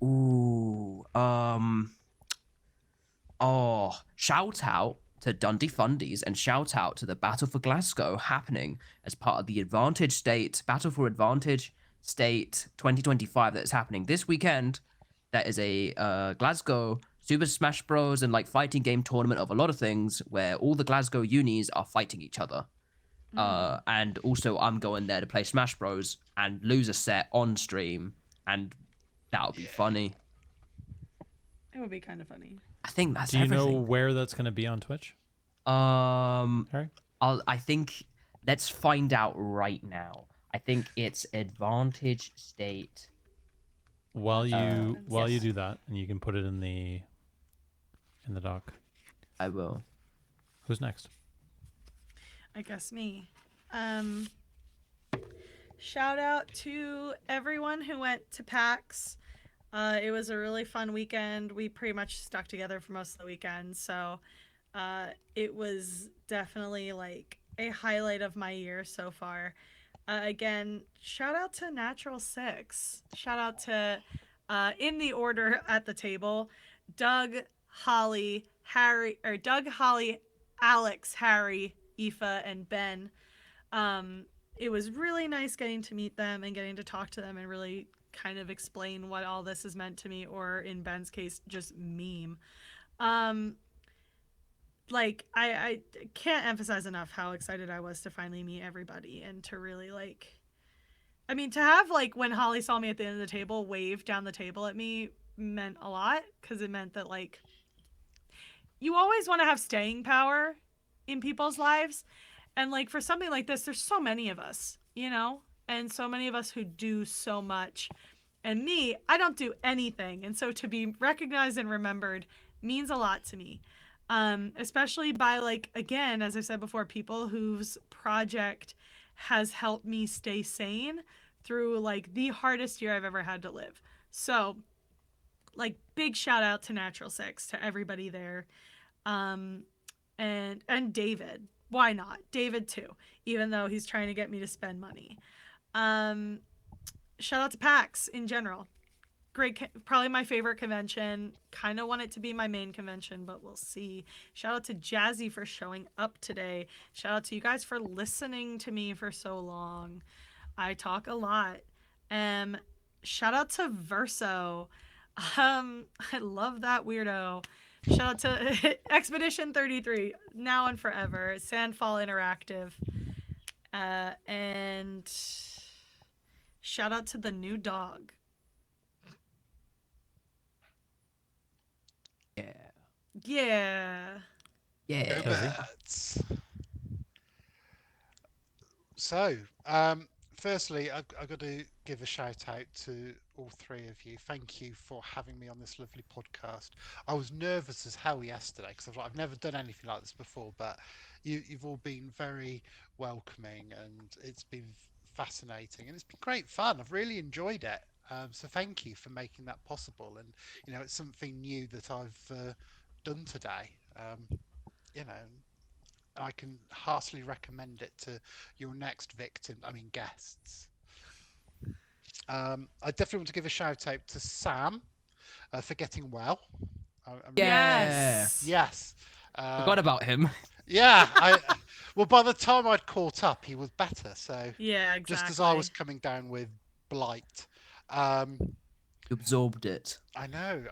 Speaker 2: shout out to Dundee Fundies and shout out to the Battle for Glasgow happening as part of the Advantage State Battle for Advantage State 2025 that is happening this weekend. That is a Glasgow Super Smash Bros. And like fighting game tournament of a lot of things where all the Glasgow unis are fighting each other. And also I'm going there to play Smash Bros. And lose a set on stream, and that'll be funny.
Speaker 3: It would be kind of funny.
Speaker 2: I think that's
Speaker 1: Do you know
Speaker 2: everything.
Speaker 1: where that's going to be on Twitch,
Speaker 2: Harry?
Speaker 1: Harry?
Speaker 2: I think let's find out right now. I think it's Advantage State.
Speaker 1: While you
Speaker 2: yes.
Speaker 1: do that, and you can put it in the doc.
Speaker 2: I will.
Speaker 1: Who's next?
Speaker 3: I guess me. Shout out to everyone who went to PAX. It was a really fun weekend. We pretty much stuck together for most of the weekend, so it was definitely like a highlight of my year so far. Again, shout out to Natural Six. Shout out to, in the order at the table, Doug, Holly, Alex, Harry, Aoife, and Ben. It was really nice getting to meet them and getting to talk to them and really kind of explain what all this has meant to me, or in Ben's case, just meme. Like, I can't emphasize enough how excited I was to finally meet everybody and to really, like, I mean, to have, like, when Holly saw me at the end of the table wave down the table at me meant a lot, because it meant that, like, you always want to have staying power in people's lives. And, like, for something like this, there's so many of us, and so many of us who do so much. And me, I don't do anything. And so to be recognized and remembered means a lot to me. Especially by, like, again, as I said before, people whose project has helped me stay sane through, like, the hardest year I've ever had to live. So, like, big shout out to Natural Six, to everybody there. And David. Why not? David too, even though he's trying to get me to spend money. Shout out to PAX in general. Great, probably my favorite convention. Kind of want it to be my main convention, but we'll see. Shout out to Jazzy for showing up today. Shout out to you guys for listening to me for so long. I talk a lot. Shout out to Verso. I love that weirdo. Shout out to Expedition 33, now and forever. Sandfall Interactive. And shout out to the new dog.
Speaker 2: Yeah.
Speaker 3: Yeah.
Speaker 2: Yeah.
Speaker 4: Go Birds. So, Firstly, I've got to give a shout out to all three of you. Thank you for having me on this lovely podcast. I was nervous as hell yesterday because I've never done anything like this before, but you've all been very welcoming and it's been fascinating and it's been great fun. I've really enjoyed it. So thank you for making that possible. And it's something new that I've done today. You know, I can heartily recommend it to your next victim, I mean guests. I definitely want to give a shout out to Sam for getting well.
Speaker 2: Yeah.
Speaker 3: Yes.
Speaker 4: Yes.
Speaker 2: Forgot about him.
Speaker 4: Yeah. Well, by the time I'd caught up, he was better. So
Speaker 3: Yeah, exactly.
Speaker 4: just as I was coming down with blight, um,
Speaker 2: You absorbed it.
Speaker 4: I know.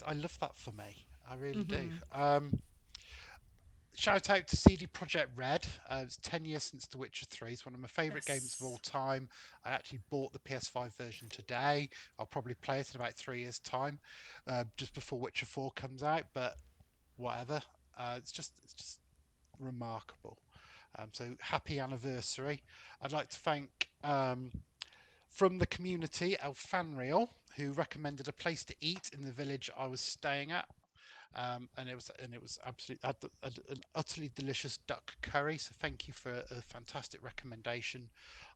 Speaker 4: I love that for me. I really do.
Speaker 3: Mm-hmm.
Speaker 4: Shout out to CD Projekt Red. It's 10 years since The Witcher 3. It's one of my favourite games of all time. I actually bought the PS5 version today. I'll probably play it in about 3 years' time, just before Witcher 4 comes out. But whatever, it's just remarkable. So happy anniversary! I'd like to thank from the community Elfanriel, who recommended a place to eat in the village I was staying at. And it was absolutely an utterly delicious duck curry. So thank you for a fantastic recommendation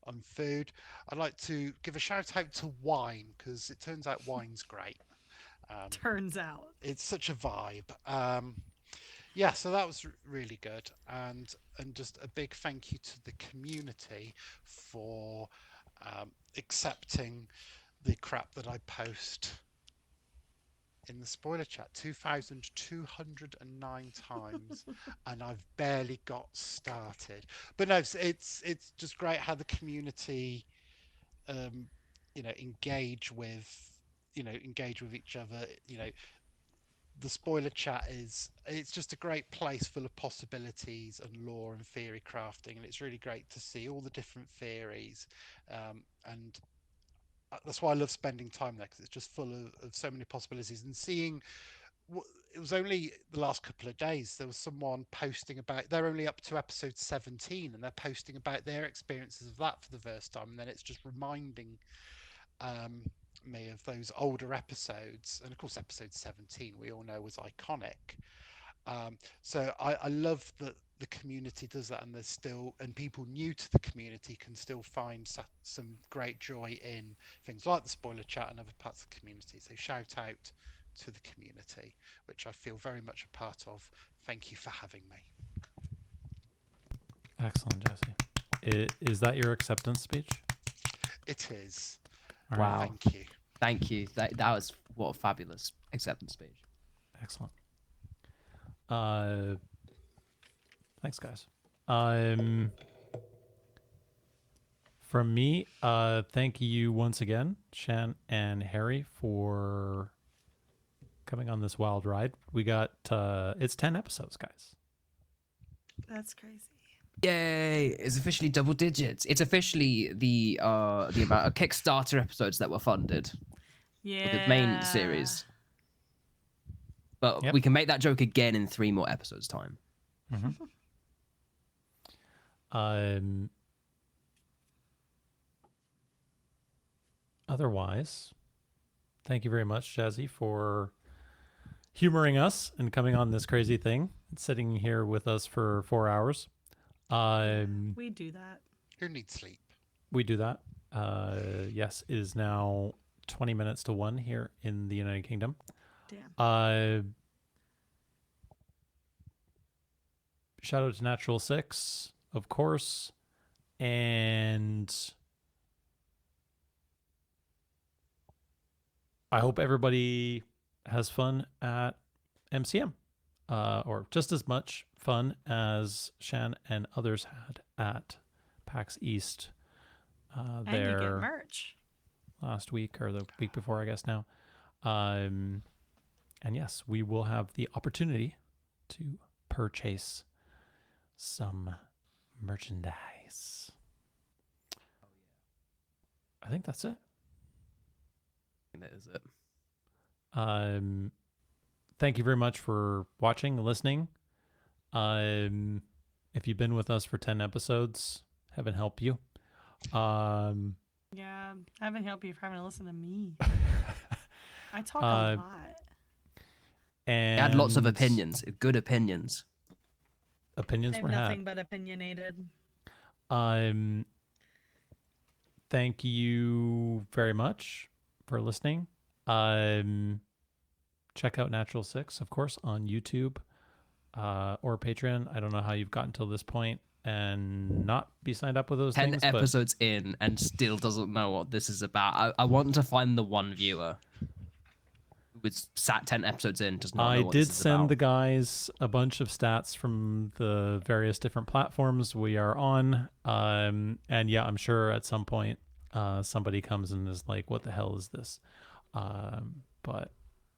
Speaker 4: on food. I'd like to give a shout out to wine because it turns out wine's great.
Speaker 3: Turns out.
Speaker 4: It's such a vibe. Yeah, so that was really good, and just a big thank you to the community for accepting the crap that I post in the spoiler chat 2,209 times and I've barely got started. But no, it's just great how the community engage with each other. The spoiler chat it's just a great place full of possibilities and lore and theory crafting, and it's really great to see all the different theories, and that's why I love spending time there because it's just full of so many possibilities. And seeing it was only the last couple of days there was someone posting about they're only up to episode 17 and they're posting about their experiences of that for the first time, and then it's just reminding me of those older episodes. And of course episode 17 we all know was iconic. So I love that the community does that, and there's still, and people new to the community can still find some great joy in things like the spoiler chat and other parts of the community. So shout out to the community, which I feel very much a part of. Thank you for having me.
Speaker 1: Excellent, Jesse. Is that your acceptance speech?
Speaker 4: It is.
Speaker 1: All
Speaker 2: Wow.
Speaker 1: right.
Speaker 4: Thank you.
Speaker 2: Thank you. That was what a fabulous acceptance speech.
Speaker 1: Excellent. Thanks, guys. From me, thank you once again, Shan and Harry, for coming on this wild ride. We got it's 10 episodes, guys.
Speaker 3: That's crazy.
Speaker 2: Yay! It's officially double digits. It's officially the amount of Kickstarter episodes that were funded
Speaker 3: Yeah.
Speaker 2: for the main series. But
Speaker 1: Yep.
Speaker 2: we can make that joke again in 3 more episodes' time.
Speaker 1: Mm-hmm. Otherwise, thank you very much, Jazzy, for humoring us and coming on this crazy thing and sitting here with us for 4 hours.
Speaker 3: We do that.
Speaker 4: Who needs sleep?
Speaker 1: We do that. Yes, it is now 20 minutes to 1 here in the United Kingdom.
Speaker 3: Damn.
Speaker 1: Shout out to Natural Six, of course, and I hope everybody has fun at MCM, or just as much fun as Shan and others had at PAX East
Speaker 3: And you get
Speaker 1: there
Speaker 3: merch.
Speaker 1: last week or the week before, I guess now. And yes, we will have the opportunity to purchase some merchandise. I think that's it.
Speaker 2: That is it.
Speaker 1: Thank you very much for watching and listening. If you've been with us for 10 episodes, heaven help you.
Speaker 3: Yeah, I haven't helped you if you're having to listen to me. I talk
Speaker 1: Uh,
Speaker 3: a lot.
Speaker 1: and
Speaker 2: He had lots of opinions, good opinions.
Speaker 1: Opinions
Speaker 3: I'm
Speaker 1: were had.
Speaker 3: nothing but opinionated.
Speaker 1: Thank you very much for listening. Check out Natural Six, of course, on YouTube or Patreon. I don't know how you've gotten till this point and not be signed up with those
Speaker 2: 10
Speaker 1: things.
Speaker 2: episodes in and still doesn't know what this is about. I want to find the one viewer who was sat 10 episodes in, does not know
Speaker 1: I
Speaker 2: what
Speaker 1: did
Speaker 2: this is
Speaker 1: send
Speaker 2: about.
Speaker 1: the guys a bunch of stats from the various different platforms we are on. And yeah, I'm sure at some point somebody comes and is like, what the hell is this?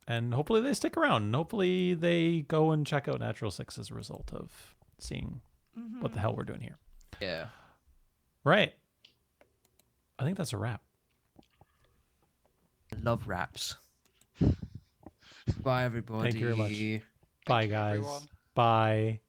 Speaker 1: And hopefully they stick around. And hopefully they go and check out Natural Six as a result of seeing what the hell we're doing here.
Speaker 2: Yeah.
Speaker 1: Right. I think that's a wrap.
Speaker 2: I love raps. Bye, everybody.
Speaker 1: Thank you very much.
Speaker 4: Thank
Speaker 1: Bye,
Speaker 4: you,
Speaker 1: guys.
Speaker 4: everyone.
Speaker 1: Bye.